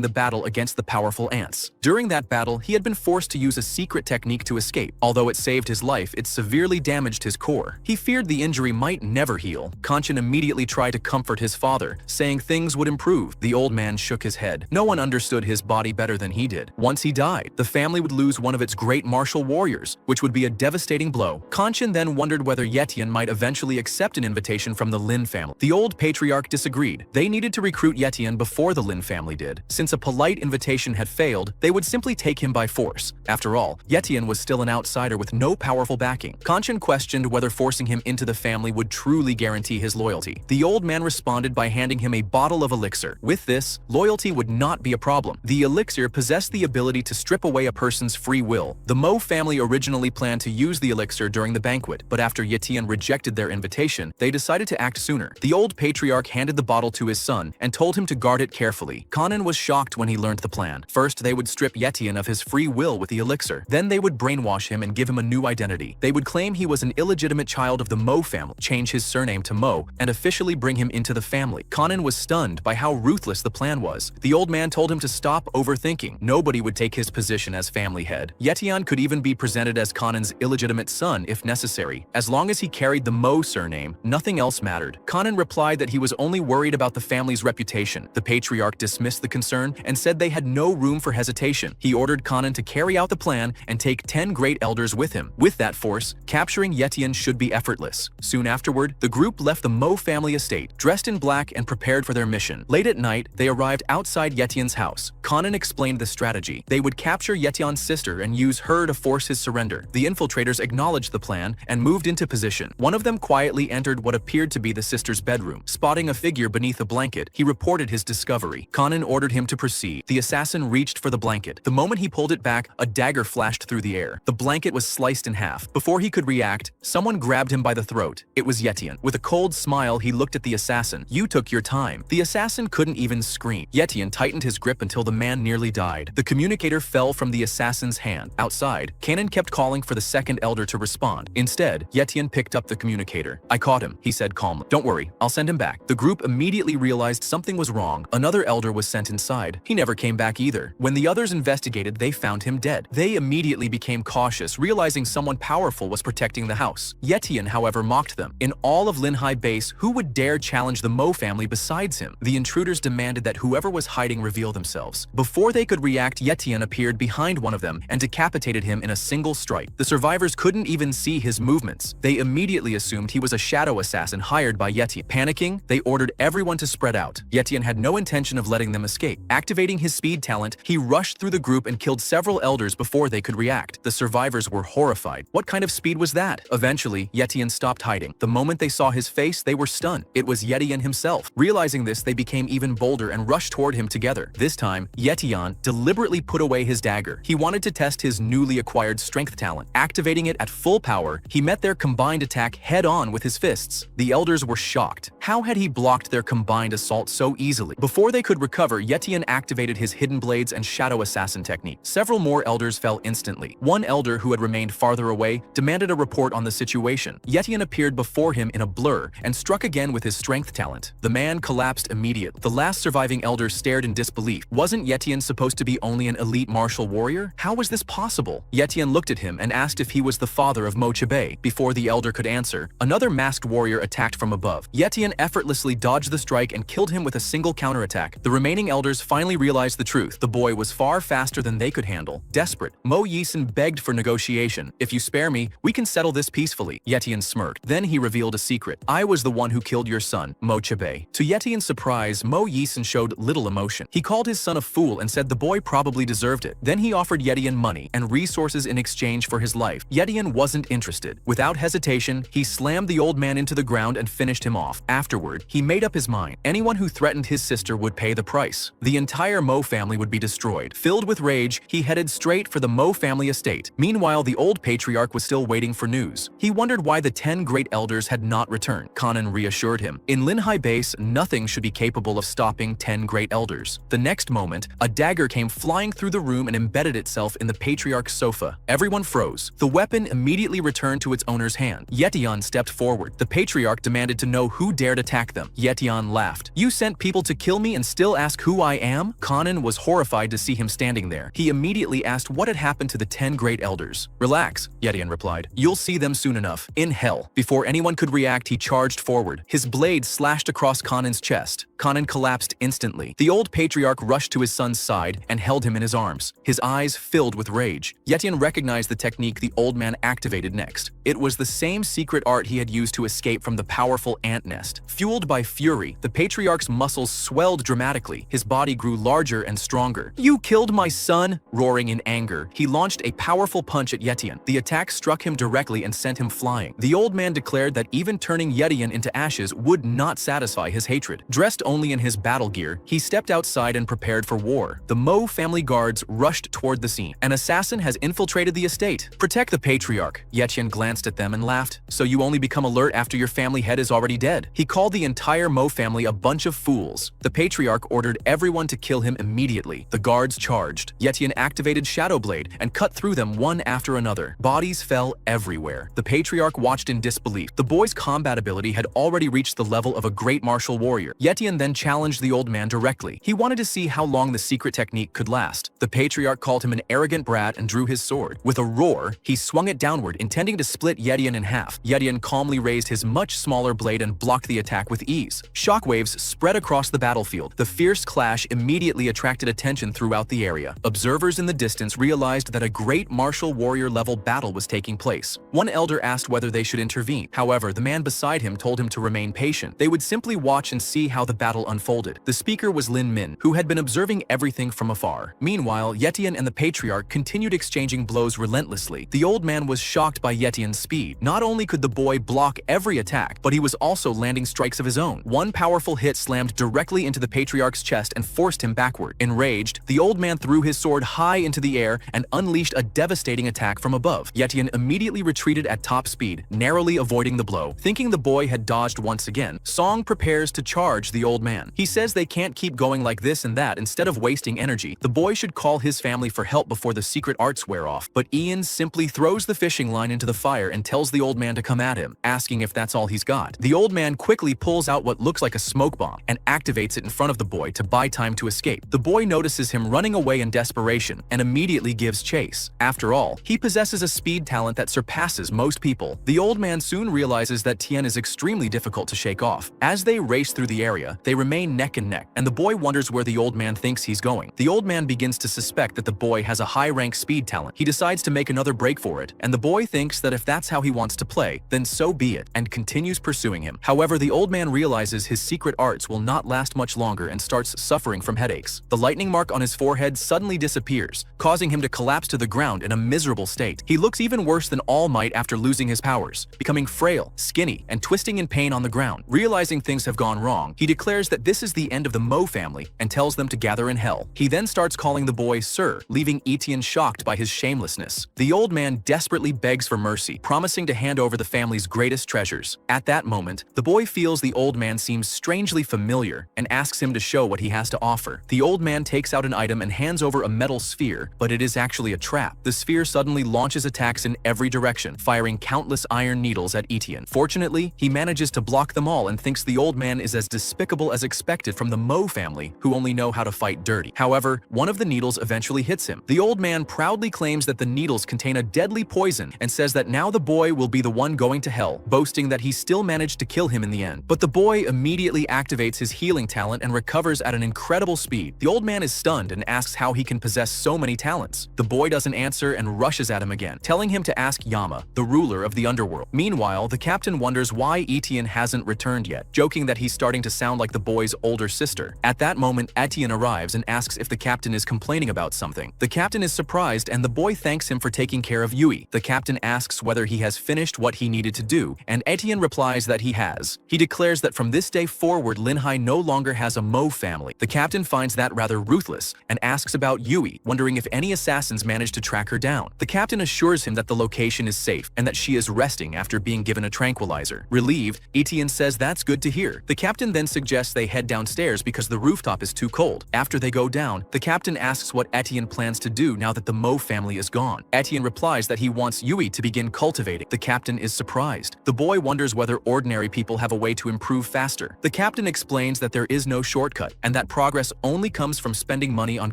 the battle against the powerful ants. During that battle, he had been forced to use a secret technique to escape. Although it saved his life, it severely damaged his core. He feared the injury might never heal. Kanchan immediately tried to comfort his father, saying things would improve. The old man shook his head. No one understood his body better than he did. Once he died, the family would lose one of its great martial warriors, which would be a devastating blow. Kanchan then wondered whether Yetian might eventually accept an invitation from the Lin family. The old patriarch disagreed. They needed to recruit Yetian before the Lin family did. Since a polite invitation had failed, they would simply take him by force. After all, Yetian was still an outsider with no powerful backing. Kanchan questioned whether forcing him into the family would truly guarantee his loyalty. The old man responded by handing him a bottle of elixir. With this, loyalty would not be a problem. The elixir possessed the ability to strip away a person's free will. The Mo family originally planned to use the elixir during the banquet, but after Yetian rejected their invitation, they decided to act sooner. The old patriarch handed the bottle to his son and told him to guard it carefully. Kanan was shocked when he learned the plan. First, they would strip Yetian of his free will with the elixir. Then they would brainwash him and give him a new identity. They would claim he was an illegitimate child of the Mo family, change his surname to Mo, and officially bring him into the family. Kanan was stunned by how ruthless the plan was. The old man told him to stop overthinking. Nobody would take his position as family head. Yetian could even be presented as Kanan's illegitimate son if necessary. As long as he carried the Mo surname, nothing else mattered. Kanan replied that he was only worried about the family's reputation. The patriarch dismissed the concern and said they had no room for hesitation. He ordered Kanan to carry out the plan and take 10 great elders with him. With that force, capturing Yetian should be effortless. Soon afterward, the group left the Mo family estate, dressed in black and prepared for their mission. Late at night, they arrived outside Yetian's house. Kanan explained the strategy. They would capture Yetian's sister and use her to force his surrender. The infiltrators acknowledged the plan and moved into position. One of them quietly entered what appeared to be the sister's bedroom. Spotting a figure beneath a blanket, he reported his discovery. Kanan ordered him to proceed. The assassin reached for the blanket. The moment he pulled it back, a dagger flashed through the air. The blanket was sliced in half. Before he could react, someone grabbed him by the throat. It was Yetian. With a cold smile, he looked at the assassin. "You took your time." The assassin couldn't even scream. Yetian tightened his grip until the man nearly died. The communicator fell from the assassin's hand. Outside, Kanan kept calling for the second elder to respond. Instead, Yetian picked up the communicator. "I caught him," he said calmly. "Don't worry, I'll send him back." The group immediately realized something was wrong. Another elder was sent inside. He never came back either. When the others investigated, they found him dead. They immediately became cautious, realizing someone powerful was protecting the house. Yetian, however, mocked them. In all of Linhai Base, who would dare challenge the Mo family besides him? The intruders demanded that whoever was hiding reveal themselves. Before they could react, Yetian appeared behind one of them and decapitated him in a single strike. The survivors couldn't even see his movements. They immediately assumed he was a shadow assassin hired by Yetian. Panicking, they ordered everyone to spread out. Yetian had no intention of letting them escape. Activating his speed talent, he rushed through the group and killed several elders before they could react. The survivors were horrified. What kind of speed was that? Eventually, Yetian stopped hiding. The moment they saw his face, they were stunned. It was Yetian himself. Realizing this, they became even bolder and rushed toward him together. This time, Yetian deliberately put away his dagger. He wanted to test his newly acquired strength talent. Activating it at full power, he met their combined attack head-on with his fists. The elders were shocked. How had he blocked their combined assault so easily? Before they could recover, Yetian activated his hidden blades and shadow assassin technique. Several more elders fell instantly. One elder who had remained farther away demanded a report on the situation. Yetian appeared before him in a blur and struck again with his strength talent. The man collapsed immediately. The last surviving elder stared in disbelief. Wasn't Yetian supposed to be only an elite martial warrior? How was this possible? Yetian looked at him and asked if he was the father of Mochibei. Before the elder could answer, another masked warrior attacked from above. Yetian effortlessly dodged the strike and killed him with a single counterattack. The remaining elders finally realized realized the truth. The boy was far faster than they could handle. Desperate, Mo Yisen begged for negotiation. "If you spare me, we can settle this peacefully." Yetian smirked. Then he revealed a secret. "I was the one who killed your son, Mo Chebe." To Yetian's surprise, Mo Yisen showed little emotion. He called his son a fool and said the boy probably deserved it. Then he offered Yetian money and resources in exchange for his life. Yetian wasn't interested. Without hesitation, he slammed the old man into the ground and finished him off. Afterward, he made up his mind. Anyone who threatened his sister would pay the price. The entire Mo family would be destroyed. Filled with rage, he headed straight for the Mo family estate. Meanwhile, the old patriarch was still waiting for news. He wondered why the 10 great elders had not returned. Kanan reassured him. In Linhai base, nothing should be capable of stopping 10 great elders. The next moment, a dagger came flying through the room and embedded itself in the patriarch's sofa. Everyone froze. The weapon immediately returned to its owner's hand. Yetian stepped forward. The patriarch demanded to know who dared attack them. Yetian laughed. "You sent people to kill me and still ask who I am?" Kanan was horrified to see him standing there. He immediately asked what had happened to the 10 great elders. "Relax," Yetian replied. "You'll see them soon enough. In hell." Before anyone could react, he charged forward. His blade slashed across Kanan's chest. Kanan collapsed instantly. The old patriarch rushed to his son's side and held him in his arms, his eyes filled with rage. Yetian recognized the technique the old man activated next. It was the same secret art he had used to escape from the powerful ant nest. Fueled by fury, the patriarch's muscles swelled dramatically. His body grew larger and stronger. "You killed my son!" Roaring in anger, he launched a powerful punch at Yetian. The attack struck him directly and sent him flying. The old man declared that even turning Yetian into ashes would not satisfy his hatred. Dressed only in his battle gear, he stepped outside and prepared for war. The Mo family guards rushed toward the scene. "An assassin has infiltrated the estate. Protect the patriarch." Yetian glanced at them and laughed. "So you only become alert after your family head is already dead." He called the entire Mo family a bunch of fools. The patriarch ordered everyone to kill him immediately. The guards charged. Yetian activated Shadow Blade and cut through them one after another. Bodies fell everywhere. The patriarch watched in disbelief. The boy's combat ability had already reached the level of a great martial warrior. Yetian then challenged the old man directly. He wanted to see how long the secret technique could last. The patriarch called him an arrogant brat and drew his sword. With a roar, he swung it downward, intending to split Yetian in half. Yetian calmly raised his much smaller blade and blocked the attack with ease. Shockwaves spread across the battlefield. The fierce clash immediately attracted attention throughout the area. Observers in the distance realized that a great martial warrior level battle was taking place. One elder asked whether they should intervene. However, the man beside him told him to remain patient. They would simply watch and see how the battle unfolded. The speaker was Lin Min, who had been observing everything from afar. Meanwhile, Yetian and the patriarch continued exchanging blows relentlessly. The old man was shocked by Yetian's speed. Not only could the boy block every attack, but he was also landing strikes of his own. One powerful hit slammed directly into the patriarch's chest and forced him backward. Enraged, the old man threw his sword high into the air and unleashed a devastating attack from above. Yetian immediately retreated at top speed, narrowly avoiding the blow. Thinking the boy had dodged once again, Song prepares to charge the old man. He says they can't keep going like this and that. Instead of wasting energy, the boy should call his family for help before the secret arts wear off. But Ian simply throws the fishing line into the fire and tells the old man to come at him, asking if that's all he's got. The old man quickly pulls out what looks like a smoke bomb and activates it in front of the boy to buy time to escape. The boy notices him running away in desperation and immediately gives chase. After all, he possesses a speed talent that surpasses most people. The old man soon realizes that Tien is extremely difficult to shake off. As they race through the area, they remain neck and neck, and the boy wonders where the old man thinks he's going. The old man begins to suspect that the boy has a high-rank speed talent. He decides to make another break for it, and the boy thinks that if that's how he wants to play, then so be it, and continues pursuing him. However, the old man realizes his secret arts will not last much longer and starts suffering from headaches. The lightning mark on his forehead suddenly disappears, causing him to collapse to the ground in a miserable state. He looks even worse than All Might after losing his powers, becoming frail, skinny, and twisting in pain on the ground. Realizing things have gone wrong, he declares that this is the end of the Mo family and tells them to gather in hell. He then starts calling the boy Sir, leaving Etienne shocked by his shamelessness. The old man desperately begs for mercy, promising to hand over the family's greatest treasures. At that moment, the boy feels the old man seems strangely familiar and asks him to show what he has to offer. The old man takes out an item and hands over a metal sphere, but it is actually a trap. The sphere suddenly launches attacks in every direction, firing countless iron needles at Etienne. Fortunately, he manages to block them all and thinks the old man is as despicable as expected from the Mo family, who only know how to fight dirty. However, one of the needles needles eventually hits him. The old man proudly claims that the needles contain a deadly poison and says that now the boy will be the one going to hell, boasting that he still managed to kill him in the end. But the boy immediately activates his healing talent and recovers at an incredible speed. The old man is stunned and asks how he can possess so many talents. The boy doesn't answer and rushes at him again, telling him to ask Yama, the ruler of the underworld. Meanwhile, the captain wonders why Etienne hasn't returned yet, joking that he's starting to sound like the boy's older sister. At that moment, Etienne arrives and asks if the captain is complaining about something. The captain is surprised and the boy thanks him for taking care of Yui. The captain asks whether he has finished what he needed to do, and Etienne replies that he has. He declares that from this day forward, Linhai no longer has a Mo family. The captain finds that rather ruthless and asks about Yui, wondering if any assassins managed to track her down. The captain assures him that the location is safe and that she is resting after being given a tranquilizer. Relieved, Etienne says that's good to hear. The captain then suggests they head downstairs because the rooftop is too cold. After they go down, the captain asks what Etienne plans to do now that the Mo family is gone. Etienne replies that he wants Yui to begin cultivating. The captain is surprised. The boy wonders whether ordinary people have a way to improve faster. The captain explains that there is no shortcut and that progress only comes from spending money on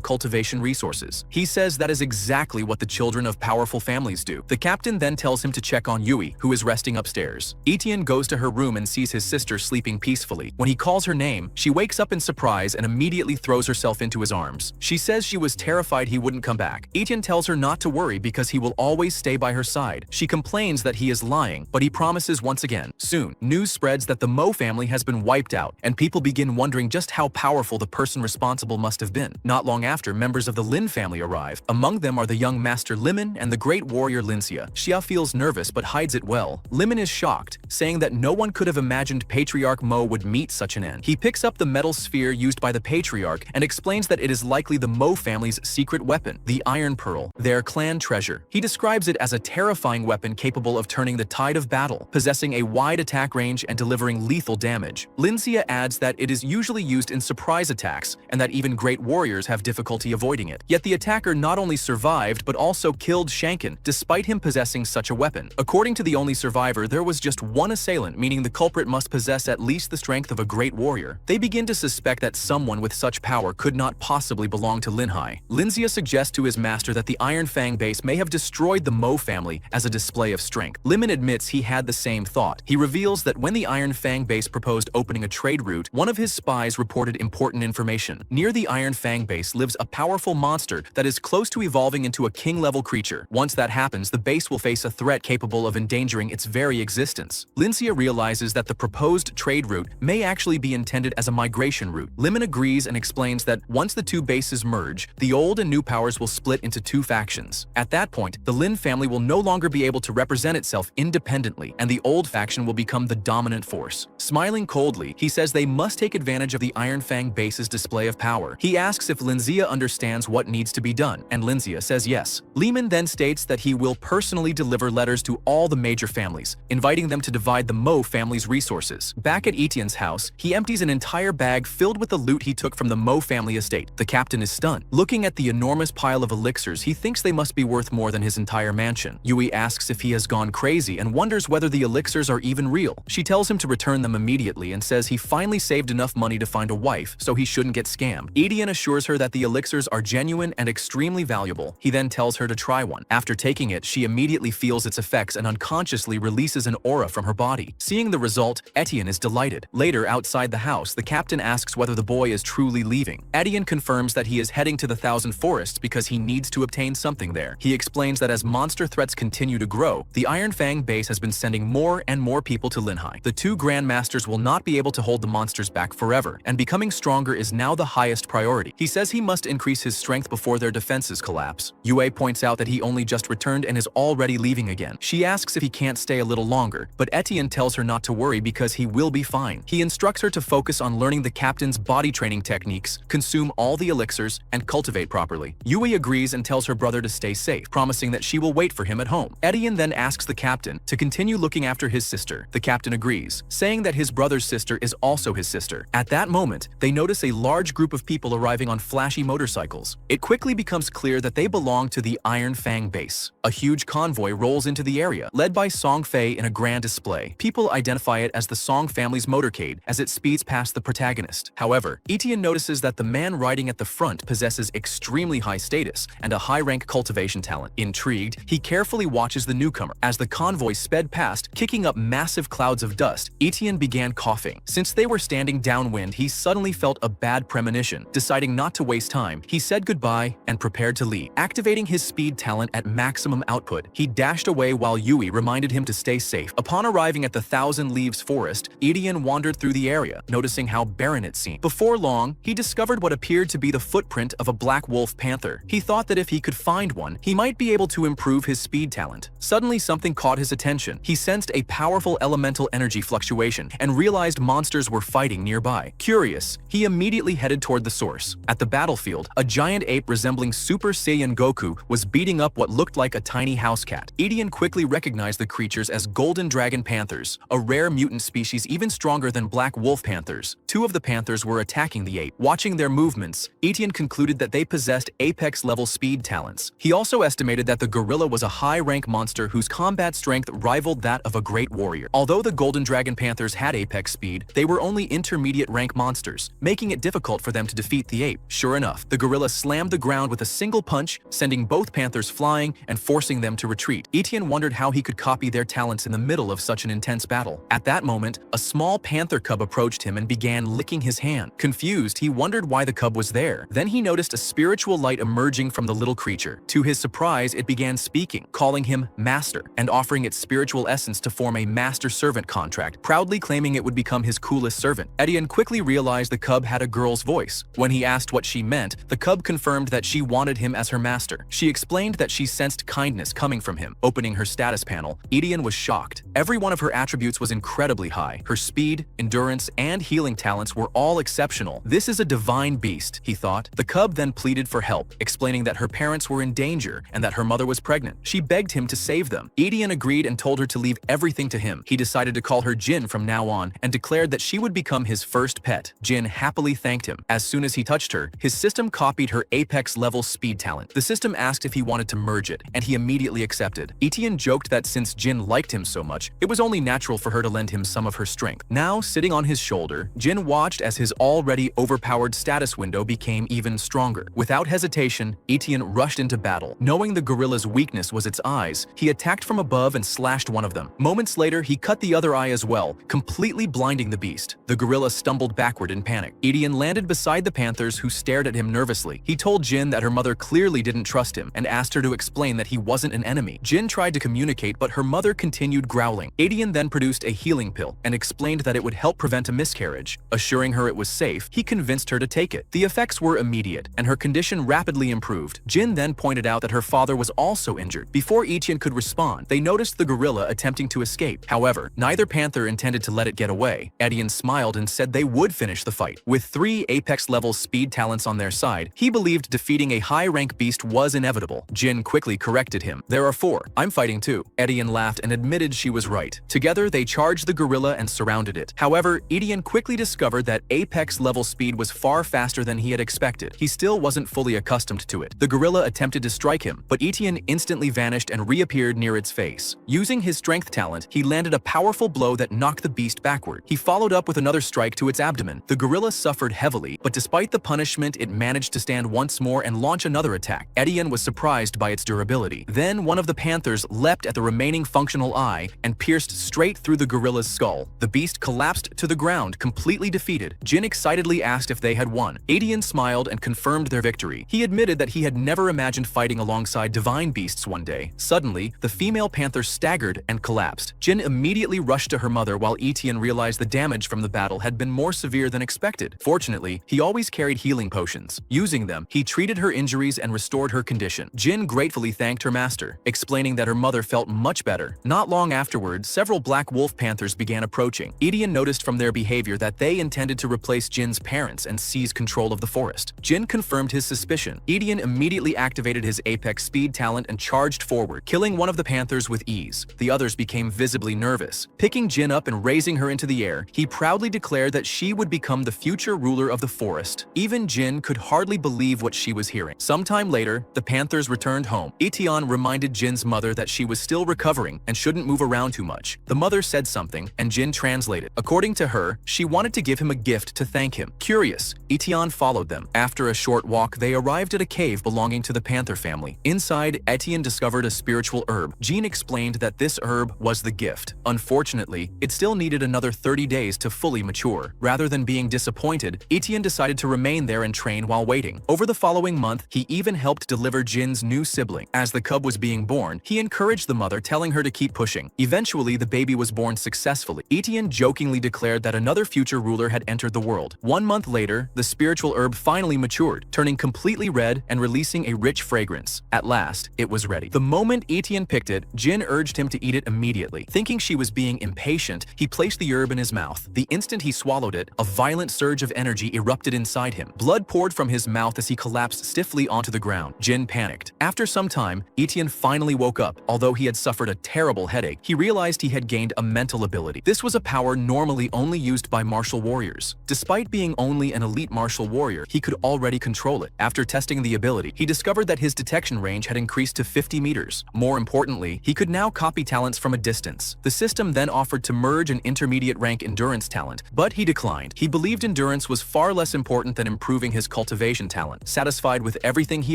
cultivation resources. He says that is exactly what the children of powerful families do. The captain then tells him to check on Yui, who is resting upstairs. Etienne goes to her room and sees his sister sleeping peacefully. When he calls her name, she wakes up in surprise and immediately throws herself into his arms. She says she was terrified he wouldn't come back. Etienne tells her not to worry because he will always stay by her side. She complains that he is lying, but he promises once again. Soon, news spreads that the Mo family has been wiped out, and people begin wondering just how powerful the person responsible must have been. Not long after, members of the Lin family arrive. Among them are the young master Limon and the great warrior Lincia. Xia feels nervous but hides it well. Limon is shocked, saying that no one could have imagined Patriarch Mo would meet such an end. He picks up the metal sphere used by the Patriarch and explains that it is likely the Mo family's secret weapon, the Iron Pearl, their clan treasure. He describes it as a terrifying weapon capable of turning the tide of battle, possessing a wide attack range and delivering lethal damage. Lincia adds that it is usually used in surprise attacks and that even great warriors have difficulty avoiding it. Yet the attacker not only survived but also killed Shanken despite him possessing such a weapon. According to the only survivor, there was just one assailant, meaning the culprit must possess at least the strength of a great warrior. They begin to suspect that someone with such power could not possibly belong to Linhai. Lincia suggests to his master that the Iron Fang base may have destroyed the Mo family as a display of strength. Limon admits he had the same thought. He reveals that when the Iron Fang base proposed opening a trade route, one of his spies reported important information. Near the Iron Fang base lives a powerful monster that is close to evolving into a king-level creature. Once that happens, the base will face a threat capable of endangering its very existence. Lincia realizes that the proposed trade route may actually be intended as a migration route. Limon agrees and explains that once the two bases merge, the old and new powers will split into two factions. At that point, the Lin family will no longer be able to represent itself independently, and the old faction will become the dominant force. Smiling coldly, he says they must take advantage of the Iron Fang base's display of power. He asks if Lincia understands what needs to be done, and Lincia says yes. Lehman then states that he will personally deliver letters to all the major families, inviting them to divide the Mo family's resources. Back at Etienne's house, he empties an entire bag filled with the loot he took from the Mo family estate. The captain is stunned. Looking at the enormous pile of elixirs, he thinks they must be worth more than his entire mansion. Yui asks if he has gone crazy and wonders whether the elixirs are even real. She tells him to return them immediately and says he finally saved enough money to find a wife, so he shouldn't get scammed. Etienne assures her that the elixirs are genuine and extremely valuable. He then tells her to try one. After taking it, she immediately feels its effects and unconsciously releases an aura from her body. Seeing the result, Etienne is delighted. Later, outside the house, the captain asks whether the boy is truly leaving. Etienne confirms that he is heading to the Thousand Forests because he needs to obtain something there. He explains that as monster threats continue to grow, the Iron Fang base has been sending more and more people to Linhai. The two Grandmasters will not be able to hold the monsters back forever, and becoming stronger is now the highest priority. He says he must increase his strength before their defenses collapse. Yue points out that he only just returned and is already leaving again. She asks if he can't stay a little longer, but Etienne tells her not to worry because he will be fine. He instructs her to focus on learning the captain's body training techniques, consume all the elixirs, and cultivate properly. Yui agrees and tells her brother to stay safe, promising that she will wait for him at home. Etienne then asks the captain to continue looking after his sister. The captain agrees, saying that his brother's sister is also his sister. At that moment, they notice a large group of people arriving on flashy motorcycles. It quickly becomes clear that they belong to the Iron Fang base. A huge convoy rolls into the area, led by Song Fei in a grand display. People identify it as the Song family's motorcade as it speeds past the protagonist. However, Etienne notices that the man riding at the front possesses possesses extremely high status and a high-rank cultivation talent. Intrigued, he carefully watches the newcomer. As the convoy sped past, kicking up massive clouds of dust, Etienne began coughing. Since they were standing downwind, he suddenly felt a bad premonition. Deciding not to waste time, he said goodbye and prepared to leave. Activating his speed talent at maximum output, he dashed away while Yui reminded him to stay safe. Upon arriving at the Thousand Leaves Forest, Etienne wandered through the area, noticing how barren it seemed. Before long, he discovered what appeared to be the footprint of a black wolf panther. He thought that if he could find one, he might be able to improve his speed talent. Suddenly, something caught his attention. He sensed a powerful elemental energy fluctuation and realized monsters were fighting nearby. Curious, he immediately headed toward the source. At the battlefield, a giant ape resembling Super Saiyan Goku was beating up what looked like a tiny house cat. Etienne quickly recognized the creatures as golden dragon panthers, a rare mutant species even stronger than black wolf panthers. Two of the panthers were attacking the ape. Watching their movements, Etienne concluded that they possessed apex-level speed talents. He also estimated that the gorilla was a high-rank monster whose combat strength rivaled that of a great warrior. Although the golden dragon panthers had apex speed, they were only intermediate-rank monsters, making it difficult for them to defeat the ape. Sure enough, the gorilla slammed the ground with a single punch, sending both panthers flying and forcing them to retreat. Etienne wondered how he could copy their talents in the middle of such an intense battle. At that moment, a small panther cub approached him and began licking his hand. Confused, he wondered why the cub was there. Then he noticed a spiritual light emerging from the little creature. To his surprise, it began speaking, calling him master, and offering its spiritual essence to form a master-servant contract, proudly claiming it would become his coolest servant. Etienne quickly realized the cub had a girl's voice. When he asked what she meant, the cub confirmed that she wanted him as her master. She explained that she sensed kindness coming from him. Opening her status panel, Etienne was shocked. Every one of her attributes was incredibly high. Her speed, endurance, and healing talents were all exceptional. This is a divine beast, he thought. The cub then pleaded for help, explaining that her parents were in danger and that her mother was pregnant. She begged him to save them. Etienne agreed and told her to leave everything to him. He decided to call her Jin from now on and declared that she would become his first pet. Jin happily thanked him. As soon as he touched her, his system copied her apex-level speed talent. The system asked if he wanted to merge it, and he immediately accepted. Etienne joked that since Jin liked him so much, it was only natural for her to lend him some of her strength. Now, sitting on his shoulder, Jin watched as his already overpowered status window became even stronger. Without hesitation, Etienne rushed into battle. Knowing the gorilla's weakness was its eyes, he attacked from above and slashed one of them. Moments later, he cut the other eye as well, completely blinding the beast. The gorilla stumbled backward in panic. Etienne landed beside the panthers, who stared at him nervously. He told Jin that her mother clearly didn't trust him and asked her to explain that he wasn't an enemy. Jin tried to communicate, but her mother continued growling. Etienne then produced a healing pill and explained that it would help prevent a miscarriage. Assuring her it was safe, he convinced her to take it. The effects were immediate, and her condition rapidly improved. Jin then pointed out that her father was also injured. Before Etienne could respond, they noticed the gorilla attempting to escape. However, neither panther intended to let it get away. Etienne smiled and said they would finish the fight. With 3 apex-level speed talents on their side, he believed defeating a high-rank beast was inevitable. Jin quickly corrected him. "There are 4. I'm fighting too." Etienne laughed and admitted she was right. Together, they charged the gorilla and surrounded it. However, Etienne quickly discovered that apex-level speed was far faster than he had expected. He still wasn't fully accustomed to it. The gorilla attempted to strike him, but Etienne instantly vanished and reappeared near its face. Using his strength talent, he landed a powerful blow that knocked the beast backward. He followed up with another strike to its abdomen. The gorilla suffered heavily, but despite the punishment, it managed to stand once more and launch another attack. Etienne was surprised by its durability. Then one of the panthers leapt at the remaining functional eye and pierced straight through the gorilla's skull. The beast collapsed to the ground, completely defeated. Jin excitedly asked if they had won. Etienne smiled and confirmed their victory. He admitted that he had never imagined fighting alongside divine beasts one day. Suddenly, the female panther staggered and collapsed. Jin immediately rushed to her mother, while Etienne realized the damage from the battle had been more severe than expected. Fortunately, he always carried healing potions. Using them, he treated her injuries and restored her condition. Jin gratefully thanked her master, explaining that her mother felt much better. Not long afterwards, several black wolf panthers began approaching. Etienne noticed from their behavior that they intended to replace Jin's parents and seize control of the forest. Jin confirmed his suspicion. Etienne immediately activated his apex speed talent and charged forward, killing one of the panthers with ease. The others became visibly nervous. Picking Jin up and raising her into the air, he proudly declared that she would become the future ruler of the forest. Even Jin could hardly believe what she was hearing. Sometime later, the panthers returned home. Etienne reminded Jin's mother that she was still recovering and shouldn't move around too much. The mother said something, and Jin translated. According to her, she wanted to give him a gift to thank him. Curious, Etienne followed them. After a short walk, they arrived at a cave belonging to the panther family. Inside, Etienne discovered a spiritual herb. Jean explained that this herb was the gift. Unfortunately, it still needed another 30 days to fully mature. Rather than being disappointed, Etienne decided to remain there and train while waiting. Over the following month, he even helped deliver Jin's new sibling. As the cub was being born, he encouraged the mother, telling her to keep pushing. Eventually, the baby was born successfully. Etienne jokingly declared that another future ruler had entered the world. 1 month later, the spiritual herb finally matured, turning completely red and releasing a rich fragrance. At last, it was ready. The moment Etienne picked it, Jin urged him to eat it immediately. Thinking she was being impatient, he placed the herb in his mouth. The instant he swallowed it, a violent surge of energy erupted inside him. Blood poured from his mouth as he collapsed stiffly onto the ground. Jin panicked. After some time, Etienne finally woke up. Although he had suffered a terrible headache, he realized he had gained a mental ability. This was a power normally only used by martial warriors. Despite being only an elite martial warrior, he could already control it. After testing the ability, he discovered that his detection range had increased to 50 meters. More importantly, he could now copy talents from a distance. The system then offered to merge an intermediate rank endurance talent, but he declined. He believed endurance was far less important than improving his cultivation talent. Satisfied with everything he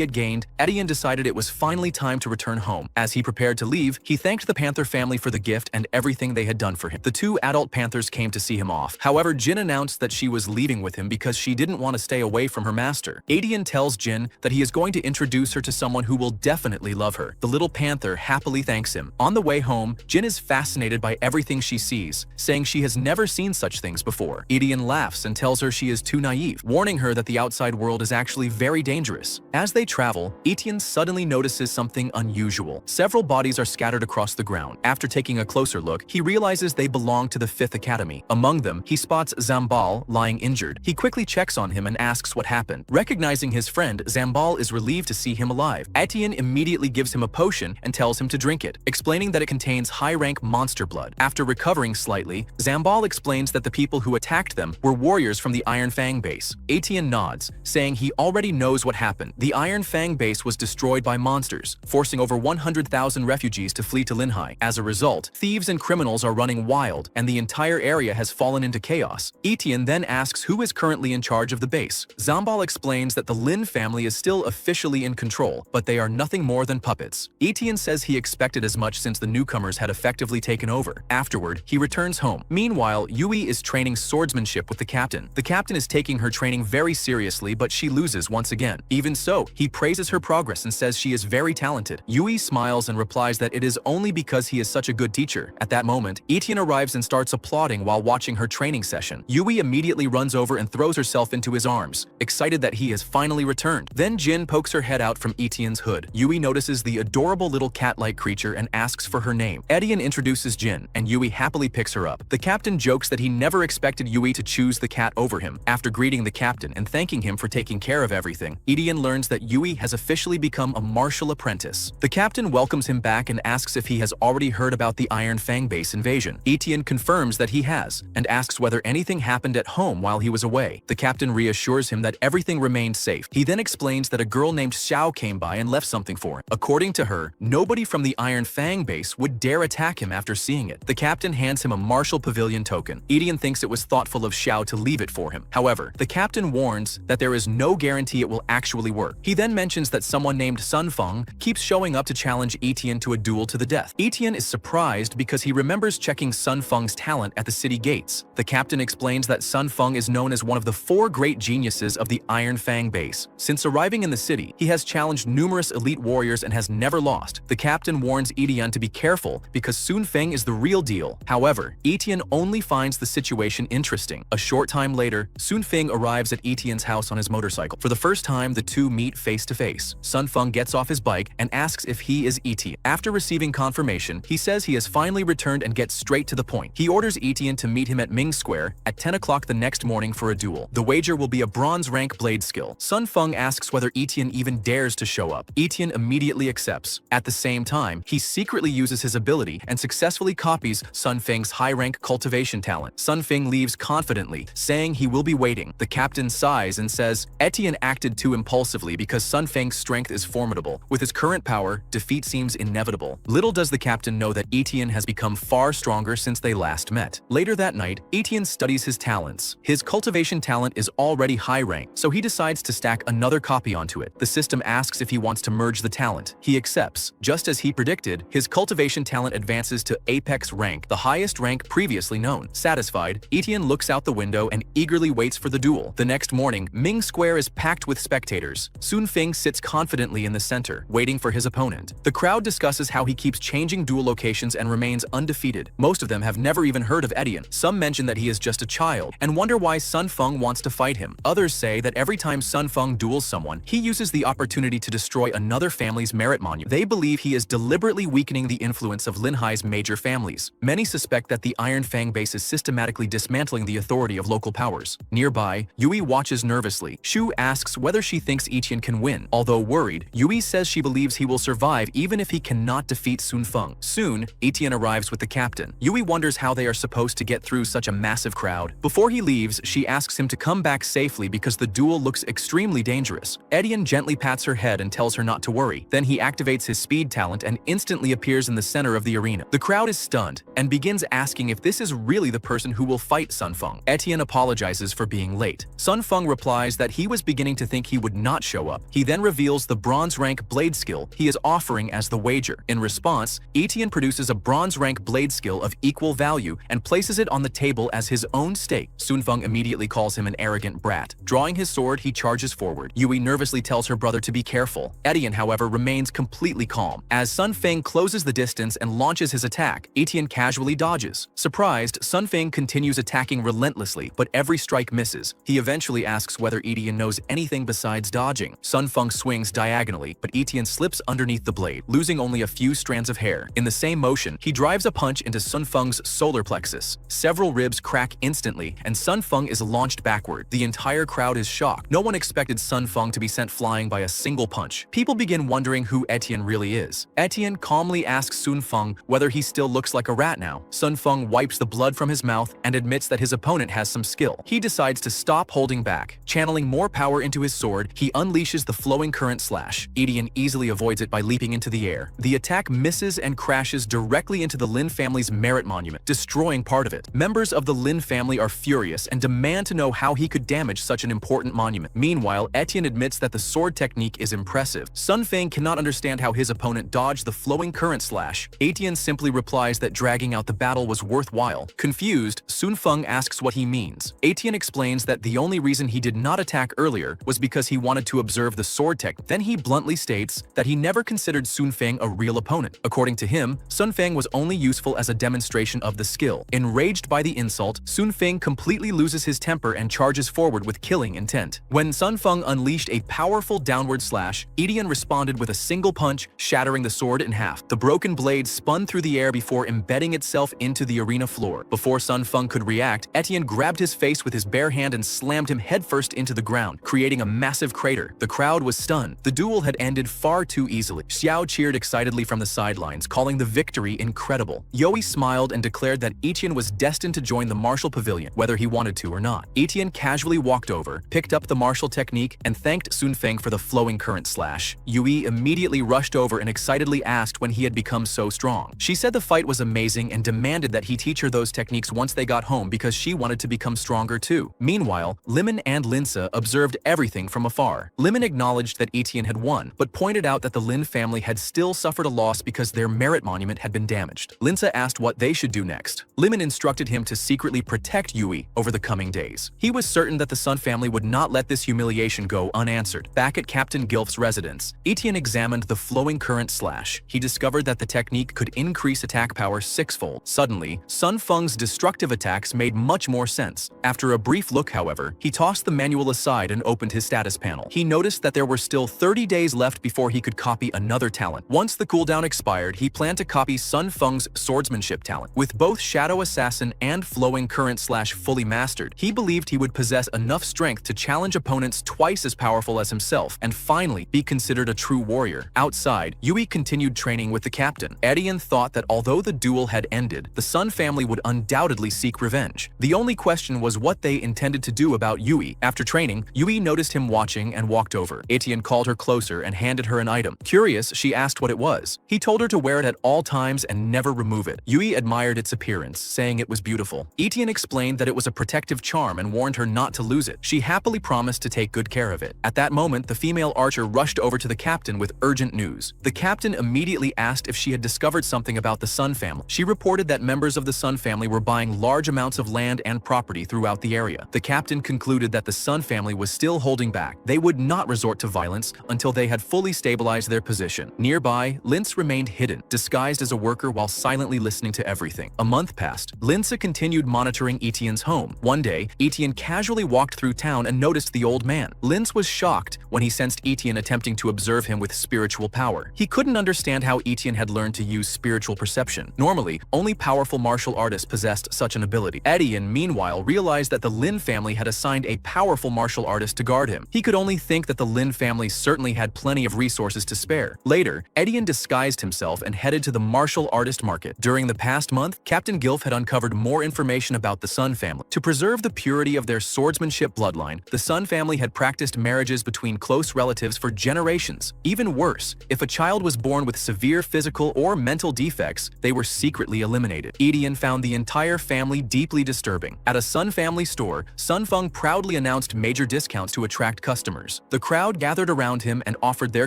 had gained, Etienne decided it was finally time to return home. As he prepared to leave, he thanked the panther family for the gift and everything they had done for him. The two adult panthers came to see him off. However, Jin announced that she was leaving with him because she didn't want to stay away from her master. Etienne tells Jin that he is going to introduce her to someone who will definitely love her. The little panther happily thanks him. On the way home, Jin is fascinated by everything she sees, saying she has never seen such things before. Etienne laughs and tells her she is too naive, warning her that the outside world is actually very dangerous. As they travel, Etienne suddenly notices something unusual. Several bodies are scattered across the ground. After taking a closer look, he realizes they belong to the 5th Academy. Among them, he spots Zambal lying injured. He quickly checks on him and asks what happened. Recognizing his friend, Zambal is relieved to see him alive. Etienne immediately gives him a potion and tells him to drink it, explaining that it contains high-rank monster blood. After recovering slightly, Zambal explains that the people who attacked them were warriors from the Iron Fang base. Etienne nods, saying he already knows what happened. The Iron Fang base was destroyed by monsters, forcing over 100,000 refugees to flee to Linhai. As a result, thieves and criminals are running wild, and the entire area has fallen into chaos. Etienne then asks who is currently in charge of the base. Zambal explains that the Lin family is still officially in control, but they are nothing more than puppets. Etienne says he expected as much since the newcomers had effectively taken over. Afterward, he returns home. Meanwhile, Yui is training swordsmanship with the captain. The captain is taking her training very seriously, but she loses once again. Even so, he praises her progress and says she is very talented. Yui smiles and replies that it is only because he is such a good teacher. At that moment, Etienne arrives and starts applauding while watching her training session. Yui immediately runs over and throws herself into his arms, excited that he has finally returned. Then Jin pokes her head out from Etienne's hood. Yui notices the adorable little cat-like creature and asks for her name. Etienne introduces Jin, and Yui happily picks her up. The captain jokes that he never expected Yui to choose the cat over him. After greeting the captain and thanking him for taking care of everything, Etienne learns that Yui has officially become a martial apprentice. The captain welcomes him back and asks if he has already heard about the Iron Fang base invasion. Etienne confirms that he has, and asks whether anything happened at home while he was away. The captain reassures him that everything remained safe. He then explains that a girl named Xiao came by and left something for him. According to her, nobody from the Iron Fang base would dare attack him after seeing it. The captain hands him a martial pavilion token. Etienne thinks it was thoughtful of Xiao to leave it for him. However, the captain warns that there is no guarantee it will actually work. He then mentions that someone named Sun Feng keeps showing up to challenge Etienne to a duel to the death. Etienne is surprised because he remembers checking Sun Feng's talent at the city gates. The captain explains that Sun Feng is known as one of the 4 great geniuses of the Iron Fang base. Since arriving in the city, he has challenged numerous elite warriors and has never lost. The captain warns Etienne to be careful because Sun Feng is the real deal. However, Etienne only finds the situation interesting. A short time later, Sun Feng arrives at Etienne's house on his motorcycle. For the first time, the two meet face to face. Sun Feng gets off his bike and asks if he is Etienne. After receiving confirmation, he says he has finally returned and gets straight to the point. He orders Etienne to meet him at Ming Square at 10 o'clock the next morning for a duel. The wager will be a bronze rank blade skill. Sun Feng asks whether Etienne even dares to show up. Etienne immediately accepts. At the same time, he secretly uses his ability and successfully copies Sun Feng's high-rank cultivation talent. Sun Feng leaves confidently, saying he will be waiting. The captain sighs and says Etienne acted too impulsively because Sun Feng's strength is formidable. With his current power, defeat seems inevitable. Little does the captain know that Etienne has become far stronger since they last met. Later that night, Etienne studies his talents. His cultivation talent is already high rank, so he decides decides to stack another copy onto it. The system asks if he wants to merge the talent. He accepts. Just as he predicted, his cultivation talent advances to Apex rank, the highest rank previously known. Satisfied, Etienne looks out the window and eagerly waits for the duel. The next morning, Ming Square is packed with spectators. Sun Feng sits confidently in the center, waiting for his opponent. The crowd discusses how he keeps changing duel locations and remains undefeated. Most of them have never even heard of Etienne. Some mention that he is just a child and wonder why Sun Feng wants to fight him. Others say that every time Sun Feng duels someone, he uses the opportunity to destroy another family's merit monument. They believe he is deliberately weakening the influence of Linhai's major families. Many suspect that the Iron Fang base is systematically dismantling the authority of local powers. Nearby, Yui watches nervously. Shu asks whether she thinks Etienne can win. Although worried, Yui says she believes he will survive even if he cannot defeat Sun Feng. Soon, Etienne arrives with the captain. Yui wonders how they are supposed to get through such a massive crowd. Before he leaves, she asks him to come back safely because the duel looks extremely dangerous. Etienne gently pats her head and tells her not to worry. Then he activates his speed talent and instantly appears in the center of the arena. The crowd is stunned and begins asking if this is really the person who will fight Sun Feng. Etienne apologizes for being late. Sun Feng replies that he was beginning to think he would not show up. He then reveals the bronze rank blade skill he is offering as the wager. In response, Etienne produces a bronze rank blade skill of equal value and places it on the table as his own stake. Sun Feng immediately calls him an arrogant brat. Drawing his sword, he charges forward. Yui nervously tells her brother to be careful. Etienne, however, remains completely calm. As Sun Feng closes the distance and launches his attack, Etienne casually dodges. Surprised, Sun Feng continues attacking relentlessly, but every strike misses. He eventually asks whether Etienne knows anything besides dodging. Sun Feng swings diagonally, but Etienne slips underneath the blade, losing only a few strands of hair. In the same motion, he drives a punch into Sun Feng's solar plexus. Several ribs crack instantly, and Sun Feng is launched backward. The entire crowd is shocked. No one expected Sun Feng to be sent flying by a single punch. People begin wondering who Etienne really is. Etienne calmly asks Sun Feng whether he still looks like a rat now. Sun Feng wipes the blood from his mouth and admits that his opponent has some skill. He decides to stop holding back. Channeling more power into his sword, he unleashes the flowing current slash. Etienne easily avoids it by leaping into the air. The attack misses and crashes directly into the Lin family's merit monument, destroying part of it. Members of the Lin family are furious and demand to know how he could damage such an important monument. Meanwhile, Etienne admits that the sword technique is impressive. Sun Feng cannot understand how his opponent dodged the flowing current slash. Etienne simply replies that dragging out the battle was worthwhile. Confused, Sun Feng asks what he means. Etienne explains that the only reason he did not attack earlier was because he wanted to observe the sword tech. Then he bluntly states that he never considered Sun Feng a real opponent. According to him, Sun Feng was only useful as a demonstration of the skill. Enraged by the insult, Sun Feng completely loses his temper and charges forward with killing intent. When Sun Feng unleashed a powerful downward slash, Etienne responded with a single punch, shattering the sword in half. The broken blade spun through the air before embedding itself into the arena floor. Before Sun Feng could react, Etienne grabbed his face with his bare hand and slammed him headfirst into the ground, creating a massive crater. The crowd was stunned. The duel had ended far too easily. Xiao cheered excitedly from the sidelines, calling the victory incredible. Yoi smiled and declared that Etienne was destined to join the martial pavilion, whether he wanted to or not. Etienne casually walked over, picked up the martial technique, and thanked Sun Feng for the flowing current slash. Yui immediately rushed over and excitedly asked when he had become so strong. She said the fight was amazing and demanded that he teach her those techniques once they got home because she wanted to become stronger too. Meanwhile, Limon and Linsa observed everything from afar. Limon acknowledged that Etienne had won, but pointed out that the Lin family had still suffered a loss because their merit monument had been damaged. Linsa asked what they should do next. Limon instructed him to secretly protect Yui over the coming days. He was certain that the Sun family would not let this humiliation go unanswered. Back at Captain Gilf's residence, Etienne examined the flowing current slash. He discovered that the technique could increase attack power sixfold. Suddenly, Sun Feng's destructive attacks made much more sense. After a brief look, however, he tossed the manual aside and opened his status panel. He noticed that there were still 30 days left before he could copy another talent. Once the cooldown expired, he planned to copy Sun Feng's swordsmanship talent. With both Shadow Assassin and Flowing Current slash fully mastered, he believed he would possess enough strength to challenge opponents twice as powerful as himself and finally be considered a true warrior. Outside, Yui continued training with the captain. Etienne thought that although the duel had ended, the Sun family would undoubtedly seek revenge. The only question was what they intended to do about Yui. After training, Yui noticed him watching and walked over. Etienne called her closer and handed her an item. Curious, she asked what it was. He told her to wear it at all times and never remove it. Yui admired its appearance, saying it was beautiful. Etienne explained that it was a protective charm and warned her not to lose it. She happily promised promised to take good care of it. At that moment, the female archer rushed over to the captain with urgent news. The captain immediately asked if she had discovered something about the Sun family. She reported that members of the Sun family were buying large amounts of land and property throughout the area. The captain concluded that the Sun family was still holding back. They would not resort to violence until they had fully stabilized their position. Nearby, Lince remained hidden, disguised as a worker while silently listening to everything. A month passed. Lince continued monitoring Etienne's home. One day, Etienne casually walked through town and noticed the old man. Lince was shocked when he sensed Etienne attempting to observe him with spiritual power. He couldn't understand how Etienne had learned to use spiritual perception. Normally, only powerful martial artists possessed such an ability. Etienne, meanwhile, realized that the Lin family had assigned a powerful martial artist to guard him. He could only think that the Lin family certainly had plenty of resources to spare. Later, Etienne disguised himself and headed to the martial artist market. During the past month, Captain Gilf had uncovered more information about the Sun family. To preserve the purity of their swordsmanship bloodline, the Sun family had practiced marriages between close relatives for generations. Even worse, if a child was born with severe physical or mental defects, they were secretly eliminated. Etienne found the entire family deeply disturbing. At a Sun family store, Sun Feng proudly announced major discounts to attract customers. The crowd gathered around him and offered their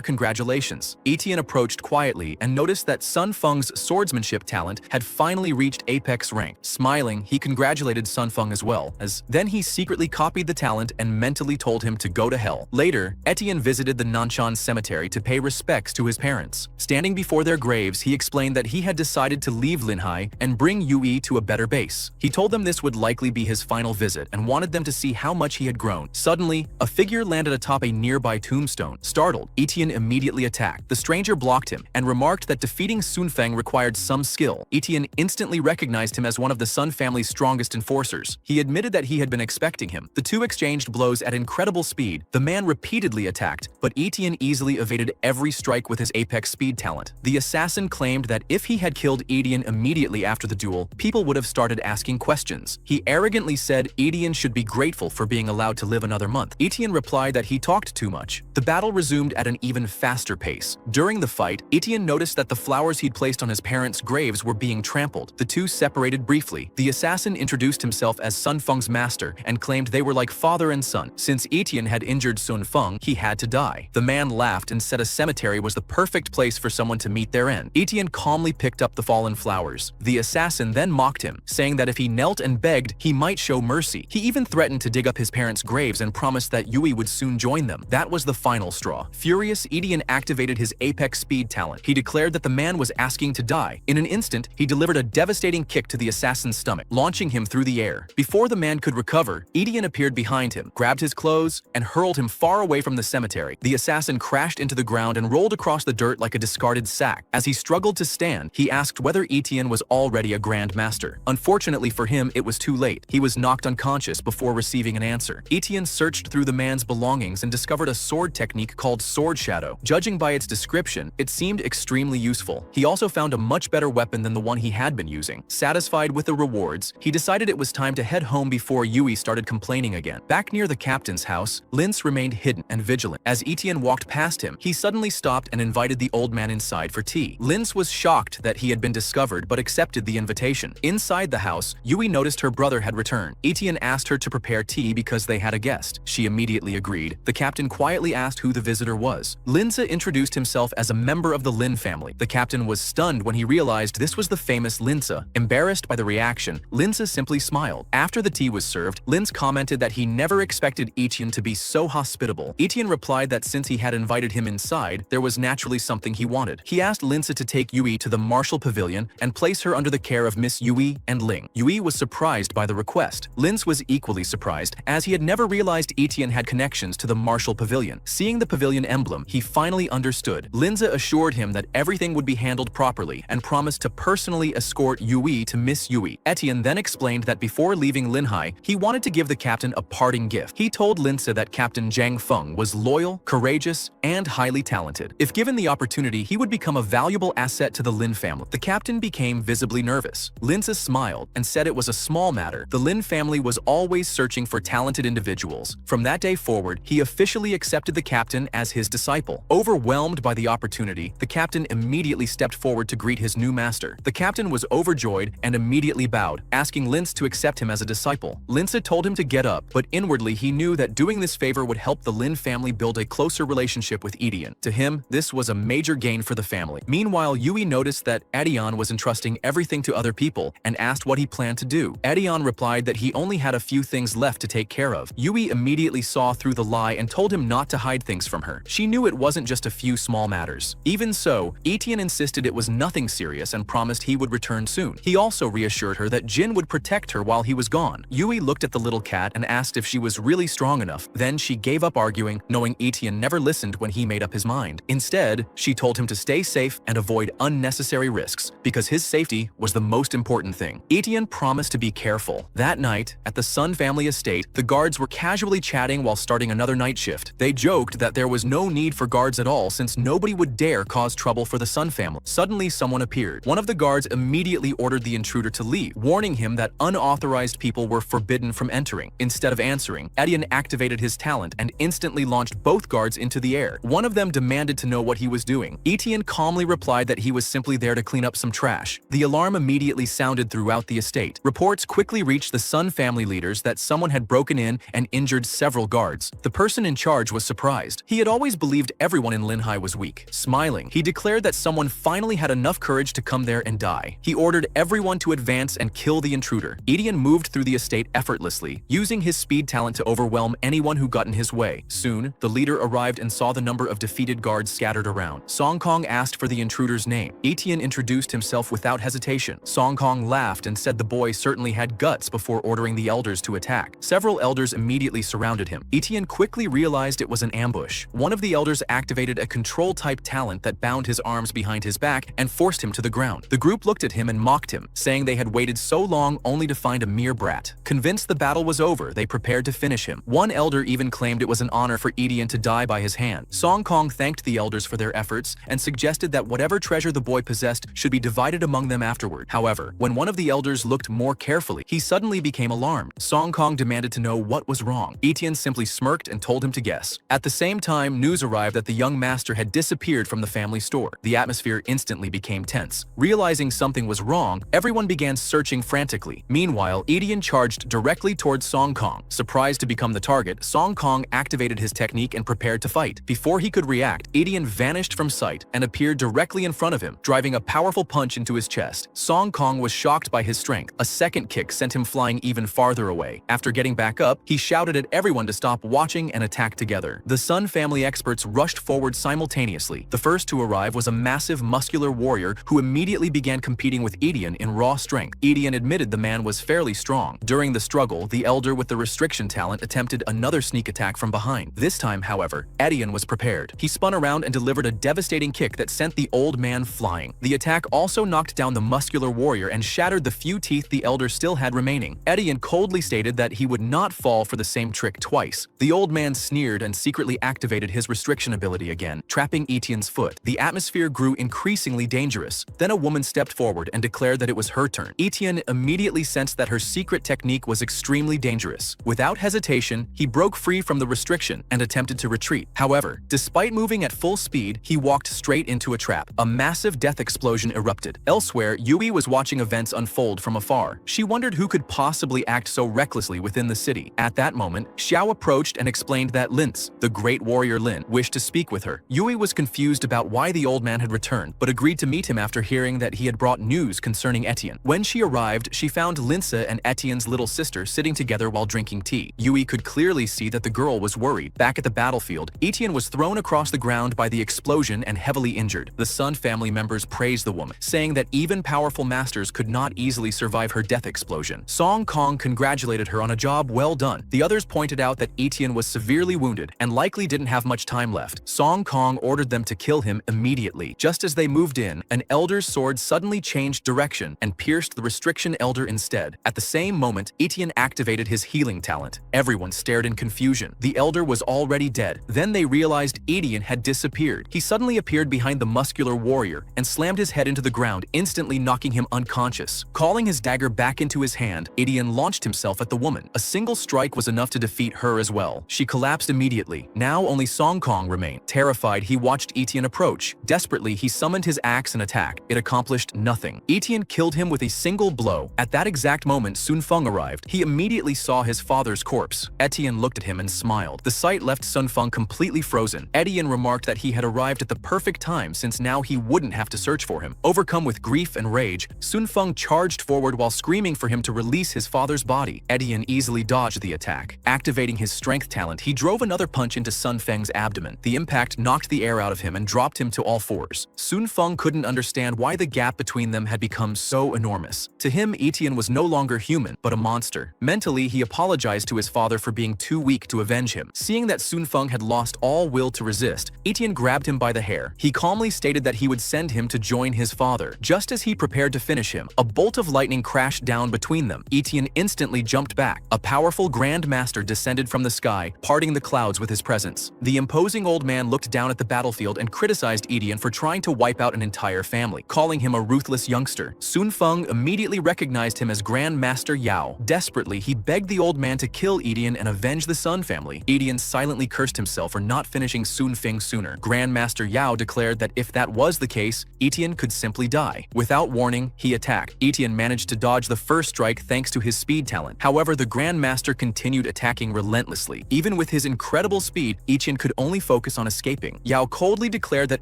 congratulations. Etienne approached quietly and noticed that Sun Feng's swordsmanship talent had finally reached apex rank. Smiling, he congratulated Sun Feng as well, as then he secretly copied the talent and mentally told him to go to hell. Later, Etienne visited the Nanshan cemetery to pay respects to his parents. Standing before their graves, he explained that he had decided to leave Linhai and bring Yui to a better base. He told them this would likely be his final visit and wanted them to see how much he had grown. Suddenly, a figure landed atop a nearby tombstone. Startled, Etienne immediately attacked. The stranger blocked him and remarked that defeating Sun Feng required some skill. Etienne instantly recognized him as one of the Sun family's strongest enforcers. He admitted that he had been expecting him. The two exchanged blows at incredible speed. The man repeatedly attacked, but Etienne easily evaded every strike with his apex speed talent. The assassin claimed that if he had killed Etienne immediately after the duel, people would have started asking questions. He arrogantly said Etienne should be grateful for being allowed to live another month. Etienne replied that he talked too much. The battle resumed at an even faster pace. During the fight, Etienne noticed that the flowers he'd placed on his parents' graves were being trampled. The two separated briefly. The assassin introduced himself as Sun Feng's master and claimed they were like father and son. Since Etienne had injured Sun Feng, he had to die. The man laughed and said a cemetery was the perfect place for someone to meet their end. Etienne calmly picked up the fallen flowers. The assassin then mocked him, saying that if he knelt and begged, he might show mercy. He even threatened to dig up his parents' graves and promised that Yui would soon join them. That was the final straw. Furious, Etienne activated his apex speed talent. He declared that the man was asking to die. In an instant, he delivered a devastating kick to the assassin's stomach, launching him through the air. Before the man could recover, Etienne appeared behind him, grabbed his clothes, and hurled him far away from the cemetery. The assassin crashed into the ground and rolled across the dirt like a discarded sack. As he struggled to stand, he asked whether Etienne was already a Grand Master. Unfortunately for him, it was too late. He was knocked unconscious before receiving an answer. Etienne searched through the man's belongings and discovered a sword technique called Sword Shadow. Judging by its description, it seemed extremely useful. He also found a much better weapon than the one he had been using. Satisfied with the rewards, he decided it was time to head home before Yui started complaining again. Back near the captain's house, Lince remained hidden and vigilant. As Etienne walked past him, he suddenly stopped and invited the old man inside for tea. Lince was shocked that he had been discovered but accepted the invitation. Inside the house, Yui noticed her brother had returned. Etienne asked her to prepare tea because they had a guest. She immediately agreed. The captain quietly asked who the visitor was. Lince introduced himself as a member of the Lin family. The captain was stunned when he realized this was the famous Lince. Embarrassed by the reaction, Lince simply smiled. After the tea was served, Lince commented that he never expected Etienne to be so hospitable. Etienne replied that since he had invited him inside, there was naturally something he wanted. He asked Lince to take Yui to the martial pavilion and place her under the care of Miss Yui and Ling. Yui was surprised by the request. Lince was equally surprised, as he had never realized Etienne had connections to the martial pavilion. Seeing the pavilion emblem, he finally understood. Lince assured him that everything would be handled properly and promised to personally escort Yui to Miss Yui. Etienne then explained that before leaving Linhai, he wanted to give the captain a parting gift. He told Lince that Captain Zhang Feng was loyal, courageous, and highly talented. If given the opportunity, he would become a valuable asset to the Lin family. The captain became visibly nervous. Lince smiled and said it was a small matter. The Lin family was always searching for talented individuals. From that day forward, he officially accepted the captain as his disciple. Overwhelmed by the opportunity, the captain immediately stepped forward to greet his new master. The captain was overjoyed and immediately bowed, asking Lince to accept him as a disciple. Lince told him to get up, but inwardly he knew knew that doing this favor would help the Lin family build a closer relationship with Edion. To him, this was a major gain for the family. Meanwhile, Yui noticed that Edion was entrusting everything to other people and asked what he planned to do. Edion replied that he only had a few things left to take care of. Yui immediately saw through the lie and told him not to hide things from her. She knew it wasn't just a few small matters. Even so, Edion insisted it was nothing serious and promised he would return soon. He also reassured her that Jin would protect her while he was gone. Yui looked at the little cat and asked if she was really strong enough. Then she gave up arguing, knowing Edion never listened when he made up his mind. Instead, she told him to stay safe and avoid unnecessary risks, because his safety was the most important thing. Edion promised to be careful. That night, at the Sun family estate, the guards were casually chatting while starting another night shift. They joked that there was no need for guards at all since nobody would dare cause trouble for the Sun family. Suddenly, someone appeared. One of the guards immediately ordered the intruder to leave, warning him that unauthorized people were forbidden from entering. Instead of answering, Edion activated his talent and instantly launched both guards into the air. One of them demanded to know what he was doing. Edion calmly replied that he was simply there to clean up some trash. The alarm immediately sounded throughout the estate. Reports quickly reached the Sun family leaders that someone had broken in and injured several guards. The person in charge was surprised. He had always believed everyone in Linhai was weak. Smiling, he declared that someone finally had enough courage to come there and die. He ordered everyone to advance and kill the intruder. Edion moved through the estate effortlessly, using his speed talent to overwhelm anyone who got in his way. Soon, the leader arrived and saw the number of defeated guards scattered around. Song Kong asked for the intruder's name. Edion introduced himself without hesitation. Song Kong laughed and said the boy certainly had guts before ordering the elders to attack. Several elders immediately surrounded him. Edion quickly realized it was an ambush. One of the elders activated a control-type talent that bound his arms behind his back and forced him to the ground. The group looked at him and mocked him, saying they had waited so long only to find a mere brat. Convinced the battle was over, they prepared to finish him. One elder even claimed it was an honor for Edion to die by his hand. Song Kong thanked the elders for their efforts and suggested that whatever treasure the boy possessed should be divided among them afterward. However, when one of the elders looked more carefully, he suddenly became alarmed. Song Kong demanded to know what was wrong. Edion simply smirked and told him to guess. At the same time, news arrived that the young master had disappeared from the family store. The atmosphere instantly became tense. Realizing something was wrong, everyone began searching frantically. Meanwhile, Edion charged directly towards Song Kong. Surprised to become the target, Song Kong activated his technique and prepared to fight. Before he could react, Edion vanished from sight and appeared directly in front of him, driving a powerful punch into his chest. Song Kong was shocked by his strength. A second kick sent him flying even farther away. After getting back up, he shouted at everyone to stop watching and attack together. The Sun family experts rushed forward simultaneously. The first to arrive was a massive muscular warrior who immediately began competing with Edion in raw strength. Edion admitted the man was fairly strong. During the struggle, the elder with the restriction talent attempted another sneak attack from behind. This time, however, Edion was prepared. He spun around and delivered a devastating kick that sent the old man flying. The attack also knocked down the muscular warrior and shattered the few teeth the elder still had remaining. Edion coldly stated that he would not fall for the same trick twice. The old man sneered and secretly activated his restriction ability again, trapping Edion's foot. The atmosphere grew increasingly dangerous. Then a woman stepped forward and declared that it was her turn. Edion immediately sensed that her secret technique was extremely dangerous. Without hesitation, he broke free from the restriction and attempted to retreat. However, despite moving at full speed, he walked straight into a trap. A massive death explosion erupted. Elsewhere, Yui was watching events unfold from afar. She wondered who could possibly act so recklessly within the city. At that moment, Xiao approached and explained that Lince, the great warrior Lin, wished to speak with her. Yui was confused about why the old man had returned, but agreed to meet him after hearing that he had brought news concerning Etienne. When she arrived, she found Lince and Etienne's little sister sitting together while drinking tea. Yui could clearly see that the girl was worried. Back at the battlefield, Etienne was thrown across the ground by the explosion and heavily injured. The Sun family members praised the woman, saying that even powerful masters could not easily survive her death explosion. Song Kong congratulated her on a job well done. The others pointed out that Etienne was severely wounded and likely didn't have much time left. Song Kong ordered them to kill him immediately. Just as they moved in, an elder's sword suddenly changed direction and pierced the restriction elder instead. At the same moment, Etienne activated his healing talent. Everyone stared in confusion. The elder was already dead. Then they realized Etienne had disappeared. He suddenly appeared behind the muscular warrior and slammed his head into the ground, instantly knocking him unconscious. Calling his dagger back into his hand, Etienne launched himself at the woman. A single strike was enough to defeat her as well. She collapsed immediately. Now only Song Kong remained. Terrified, he watched Etienne approach. Desperately, he summoned his axe and attack. It accomplished nothing. Etienne killed him with a single blow. At that exact moment, Sun Feng arrived. He immediately saw his father's corpse. Etienne looked at him and smiled. The sight left Sun Feng completely frozen. Etienne remarked that he had arrived at the perfect time since now he wouldn't have to search for him. Overcome with grief and rage, Sun Feng charged forward while screaming for him to release his father's body. Etienne easily dodged the attack. Activating his strength talent, he drove another punch into Sun Feng's abdomen. The impact knocked the air out of him and dropped him to all fours. Sun Feng couldn't understand why the gap between them had become so enormous. To him, Etienne was no longer human, but a monster. Mentally, he apologized to his father for being too weak to avenge him. Seeing that Sun Feng had lost all will to resist, Etienne grabbed him by the hair. He calmly stated that he would send him to join his father. Just as he prepared to finish him, a bolt of lightning crashed down between them. Etienne instantly jumped back. A powerful Grand Master descended from the sky, parting the clouds with his presence. The imposing old man looked down at the battlefield and criticized Etienne for trying to wipe out an entire family, calling him a ruthless youngster. Sun Feng immediately recognized him as Grand Master Yao. Desperately, he begged the old man to kill Etienne and avenge the Sun family. Etienne silently cursed himself for not finishing Sun Feng sooner. Grand Master Yao declared that if that was the case, Etienne could simply die. Without warning, he attacked. Etienne managed to dodge the first strike thanks to his speed talent. However, the Grand Master continued attacking relentlessly. Even with his incredible speed, Etienne could only focus on escaping. Yao coldly declared that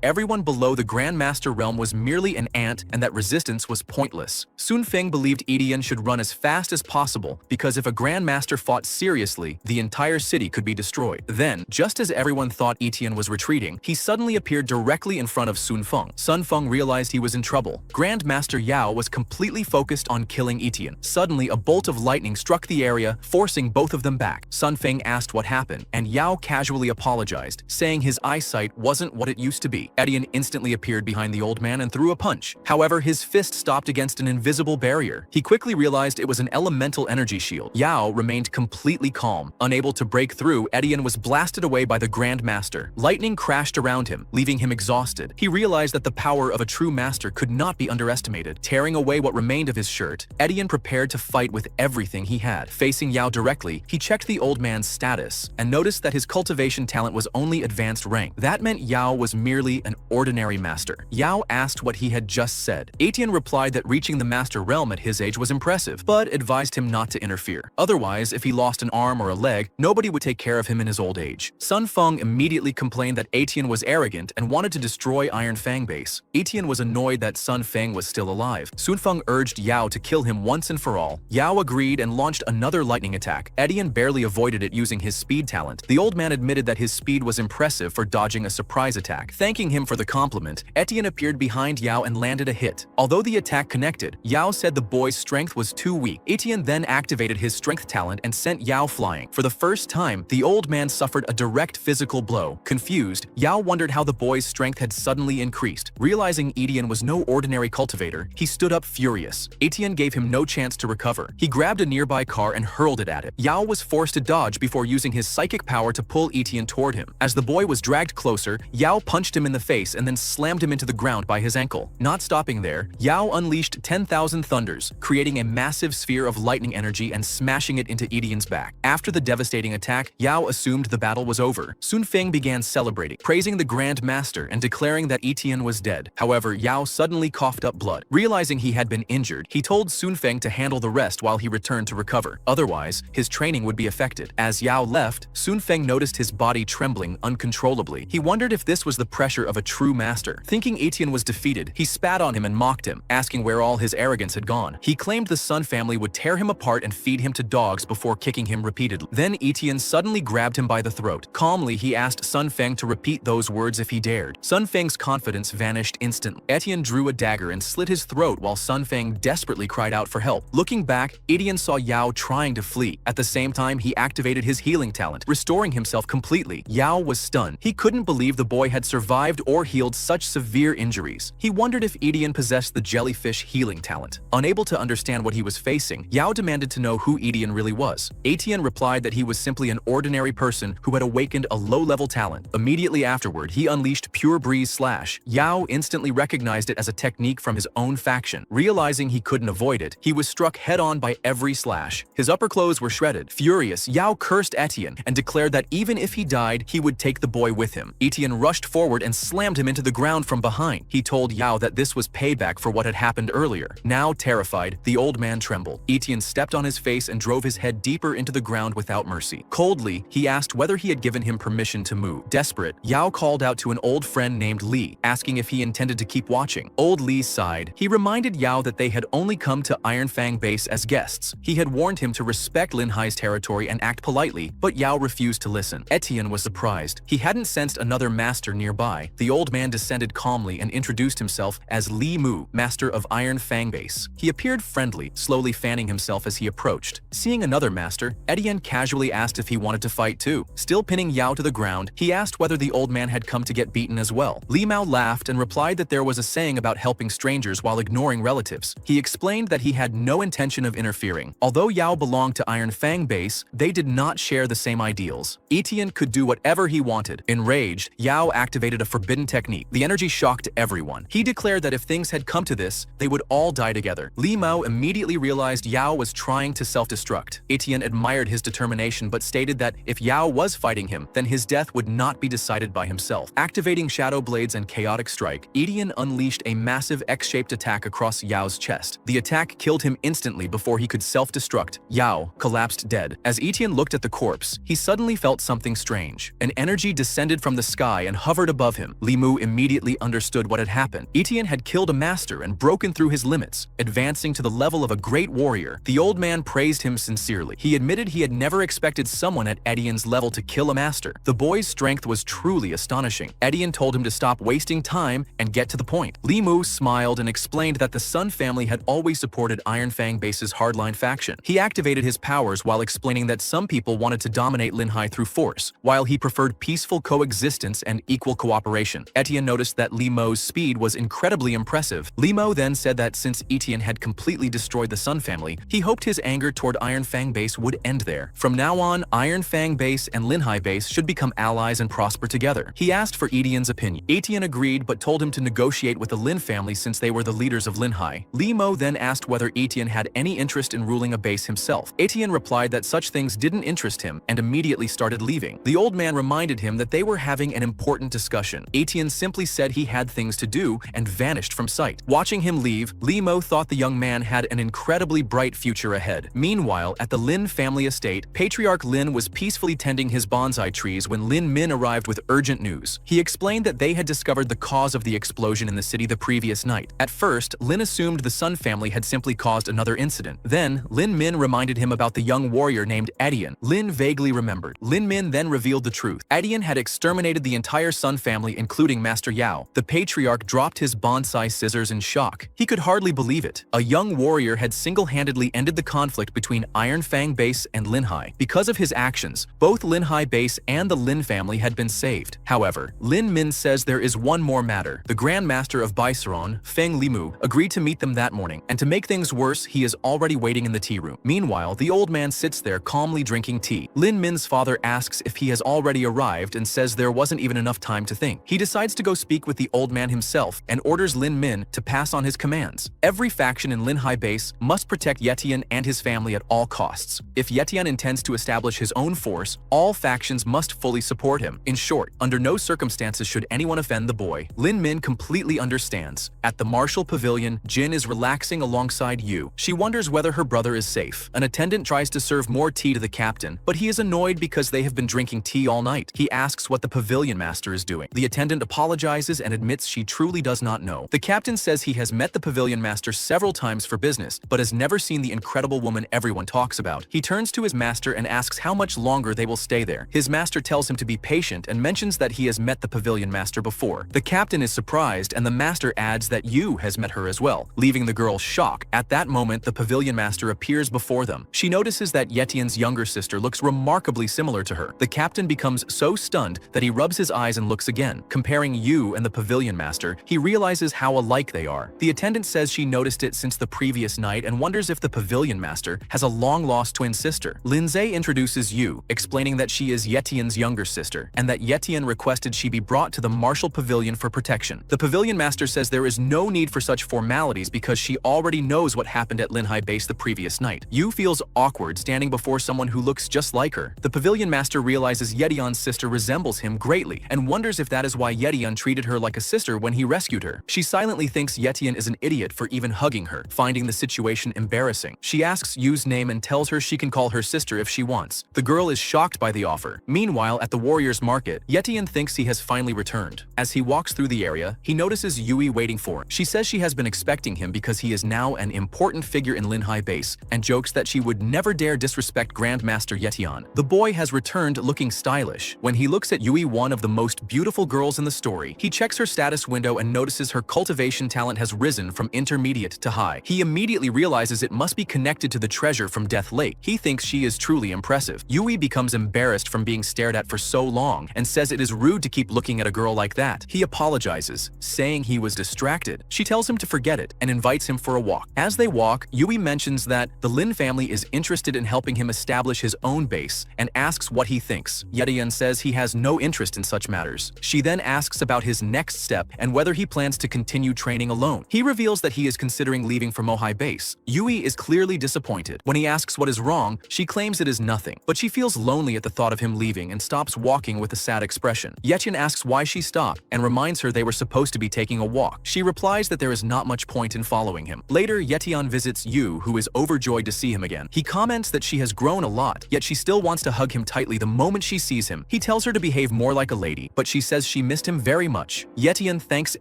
everyone below the Grand Master realm was merely an ant and that resistance was pointless. Sun Feng believed Etienne should run as fast as possible because if a Grand Master fought seriously, the entire city could be destroyed. Then, just as everyone thought Etienne was retreating, he suddenly appeared directly in front of Sun Feng. Sun Feng realized he was in trouble. Grand Master Yao was completely focused on killing Etienne. Suddenly, a bolt of lightning struck the area, forcing both of them back. Sun Feng asked what happened, and Yao casually apologized, saying his eyesight wasn't what it used to be. Etienne instantly appeared behind the old man and threw a punch. However, his fist stopped against an invisible barrier. He quickly realized it was an elemental energy shield. Yao remained completely calm. Unable to break through, Etienne was blasted away by the Grand Master. Lightning crashed around him, leaving him exhausted. He realized that the power of a true master could not be underestimated. Tearing away what remained of his shirt, Etienne prepared to fight with everything he had. Facing Yao directly, he checked the old man's status and noticed that his cultivation talent was only advanced rank. That meant Yao was merely an ordinary master. Yao asked what he had just said. Etienne replied that reaching the master realm at his age was impressive, but advised him not to interfere. Otherwise, if he lost an arm or a leg, nobody would take care of him in his old age. Sun Feng immediately complained that Etienne was arrogant and wanted to destroy Iron Fang base. Etienne was annoyed that Sun Feng was still alive. Sun Feng urged Yao to kill him once and for all. Yao agreed and launched another lightning attack. Etienne barely avoided it using his speed talent. The old man admitted that his speed was impressive for dodging a surprise attack. Thanking him for the compliment, Etienne appeared behind Yao and landed a hit. Although the attack connected, Yao said the boy's strength was too weak. Etienne then activated his strength talent and sent Yao flying. For the first time, the old man suffered a direct physical blow. Confused, Yao wondered how the boy's strength had suddenly increased. Realizing Etienne was no ordinary cultivator, he stood up furious. Etienne gave him no chance to recover. He grabbed a nearby car and hurled it at it. Yao was forced to dodge before using his psychic power to pull Etienne toward him. As the boy was dragged closer, Yao punched him in the face and then slammed him into the ground by his ankle. Not stopping there, Yao unleashed 10,000 thunders, creating a massive sphere of lightning energy and smashing it into Etienne's back. After the devastating attack, Yao assumed the battle was over. Sun Feng began celebrating, praising the Grand Master and declaring that Etienne was dead. However, Yao suddenly coughed up blood. Realizing he had been injured, he told Sun Feng to handle the rest while he returned to recover. Otherwise, his training would be affected. As Yao left, Sun Feng noticed his body trembling uncontrollably. He wondered if this was the pressure of a true master. Thinking Etienne was defeated, he spat on him and mocked him, asking where all his arrogance had gone. He claimed the Sun family would tear him apart and feed him to dogs before kicking him repeatedly. Then Etienne suddenly grabbed him by the throat. Calmly, he asked Sun Feng to repeat those words if he dared. Sun Feng's confidence vanished instantly. Etienne drew a dagger and slit his throat while Sun Feng desperately cried out for help. Looking back, Etienne saw Yao trying to flee. At the same time, he activated his healing talent, restoring himself completely. Yao was stunned. He couldn't believe the boy had survived or healed such severe injuries. He wondered if Etienne possessed the jellyfish healing talent. Unable to understand what he was facing, Yao demanded to know who Etienne really was. Etienne replied that he was simply an ordinary person who had awakened a low-level talent. Immediately afterward, he unleashed Pure Breeze Slash. Yao instantly recognized it as a technique from his own faction. Realizing he couldn't avoid it, he was struck head-on by every slash. His upper clothes were shredded. Furious, Yao cursed Etienne and declared that even if he died, he would take the boy with him. Etienne rushed forward and slammed him into the ground from behind. He told Yao that this was payback for what had happened earlier. Now terrified, the old man trembled. Etienne stepped on his face and drove his head deeper into the ground ground without mercy. Coldly, he asked whether he had given him permission to move. Desperate, Yao called out to an old friend named Li, asking if he intended to keep watching. Old Li sighed. He reminded Yao that they had only come to Iron Fang base as guests. He had warned him to respect Lin Hai's territory and act politely, but Yao refused to listen. Etienne was surprised. He hadn't sensed another master nearby. The old man descended calmly and introduced himself as Li Mu, master of Iron Fang base. He appeared friendly, slowly fanning himself as he approached. Seeing another master, Etienne casually asked if he wanted to fight too. Still pinning Yao to the ground, he asked whether the old man had come to get beaten as well. Li Mao laughed and replied that there was a saying about helping strangers while ignoring relatives. He explained that he had no intention of interfering. Although Yao belonged to Iron Fang base, they did not share the same ideals. Etienne could do whatever he wanted. Enraged, Yao activated a forbidden technique. The energy shocked everyone. He declared that if things had come to this, they would all die together. Li Mao immediately realized Yao was trying to self-destruct. Etienne admired his determination but stated that if Yao was fighting him, then his death would not be decided by himself. Activating Shadow Blades and Chaotic Strike, Etienne unleashed a massive X-shaped attack across Yao's chest. The attack killed him instantly before he could self-destruct. Yao collapsed dead. As Etienne looked at the corpse, he suddenly felt something strange. An energy descended from the sky and hovered above him. Li Mu immediately understood what had happened. Etienne had killed a master and broken through his limits, advancing to the level of a great warrior. The old man praised him sincerely. He admitted he had never expected someone at Etienne's level to kill a master. The boy's strength was truly astonishing. Etienne told him to stop wasting time and get to the point. Li Mu smiled and explained that the Sun family had always supported Iron Fang base's hardline faction. He activated his powers while explaining that some people wanted to dominate Lin Hai through force, while he preferred peaceful coexistence and equal cooperation. Etienne noticed that Li Mo's speed was incredibly impressive. Li Mo then said that since Etienne had completely destroyed the Sun family, he hoped his anger toward Iron Fang base would end there. From now on, Iron Fang base and Lin Hai base should become allies and prosper together. He asked for Etienne's opinion. Etienne agreed but told him to negotiate with the Lin family since they were the leaders of Lin Hai. Li Mo then asked whether Etienne had any interest in ruling a base himself. Etienne replied that such things didn't interest him and immediately started leaving. The old man reminded him that they were having an important discussion. Etienne simply said he had things to do and vanished from sight. Watching him leave, Li Mo thought the young man had an incredibly bright future ahead. Meanwhile, at the Lin family estate, Patriarch Lin was peacefully tending his bonsai trees when Lin Min arrived with urgent news. He explained that they had discovered the cause of the explosion in the city the previous night. At first, Lin assumed the Sun family had simply caused another incident. Then, Lin Min reminded him about the young warrior named Etienne. Lin vaguely remembered. Lin Min then revealed the truth. Etienne had exterminated the entire Sun family, including Master Yao. The Patriarch dropped his bonsai scissors in shock. He could hardly believe it. A young warrior had single-handedly ended the conflict between Iron Fang base and Lin Hai. Because of his actions, both Lin Hai base and the Lin family had been saved. However, Lin Min says there is one more matter. The Grand Master of Baiseron, Feng Limu, agreed to meet them that morning, and to make things worse, he is already waiting in the tea room. Meanwhile, the old man sits there calmly drinking tea. Lin Min's father asks if he has already arrived and says there wasn't even enough time to think. He decides to go speak with the old man himself and orders Lin Min to pass on his commands. Every faction in Lin Hai base must protect Etienne and his family at all costs. If Etienne intends to establish his own force, all factions must fully support him. In short, under no circumstances should anyone offend the boy. Lin Min completely understands. At the Martial Pavilion, Jin is relaxing alongside Yu. She wonders whether her brother is safe. An attendant tries to serve more tea to the captain, but he is annoyed because they have been drinking tea all night. He asks what the pavilion master is doing. The attendant apologizes and admits she truly does not know. The captain says he has met the pavilion master several times for business, but has never seen the incredible woman everyone talks about. He turns to his master and asks how much longer they will stay there. His master tells him to be patient and mentions that he has met the pavilion master before. The captain is surprised and the master adds that Yu has met her as well, leaving the girl shocked. At that moment, the pavilion master appears before them. She notices that Etienne's younger sister looks remarkably similar to her. The captain becomes so stunned that he rubs his eyes and looks again. Comparing Yu and the pavilion master, he realizes how alike they are. The attendant says she noticed it since the previous night and wonders if the pavilion master has a long-lost twin sister. Lindsay introduces Yu, explaining that she is Etienne's younger sister, and that Etienne requested she be brought to the Martial Pavilion for protection. The pavilion master says there is no need for such formalities because she already knows what happened at Lin Hai base the previous night. Yu feels awkward standing before someone who looks just like her. The pavilion master realizes Etienne's sister resembles him greatly and wonders if that is why Etienne treated her like a sister when he rescued her. She silently thinks Etienne is an idiot for even hugging her, finding the situation embarrassing. She asks Yu's name and tells her she can call her sister if she wants. The girl is shocked by the offer. Meanwhile, at the warrior's market, Yetian thinks he has finally returned. As he walks through the area, he notices Yui waiting for him. She says she has been expecting him because he is now an important figure in Linhai base, and jokes that she would never dare disrespect Grandmaster Yetian. The boy has returned looking stylish. When he looks at Yui, one of the most beautiful girls in the story, he checks her status window and notices her cultivation talent has risen from intermediate to high. He immediately realizes it must be connected to the treasure from Death Lake. He thinks she is truly impressive. Yui becomes embarrassed from being stared at for so long and says it is rude to keep looking at a girl like that. He apologizes, saying he was distracted. She tells him to forget it and invites him for a walk. As they walk, Yui mentions that the Lin family is interested in helping him establish his own base and asks what he thinks. Yetian says he has no interest in such matters. She then asks about his next step and whether he plans to continue training alone. He reveals that he is considering leaving for Mohai base. Yui is clearly disappointed. When he asks what is wrong, she claims it is nothing, but she feels lonely at the thought of him leaving and stops walking with a sad expression. Yetian asks why she stopped and reminds her they were supposed to be taking a walk. She replies that there is not much point in following him. Later, Yetian visits Yu, who is overjoyed to see him again. He comments that she has grown a lot, yet she still wants to hug him tightly the moment she sees him. He tells her to behave more like a lady, but she says she missed him very much. Yetian thanks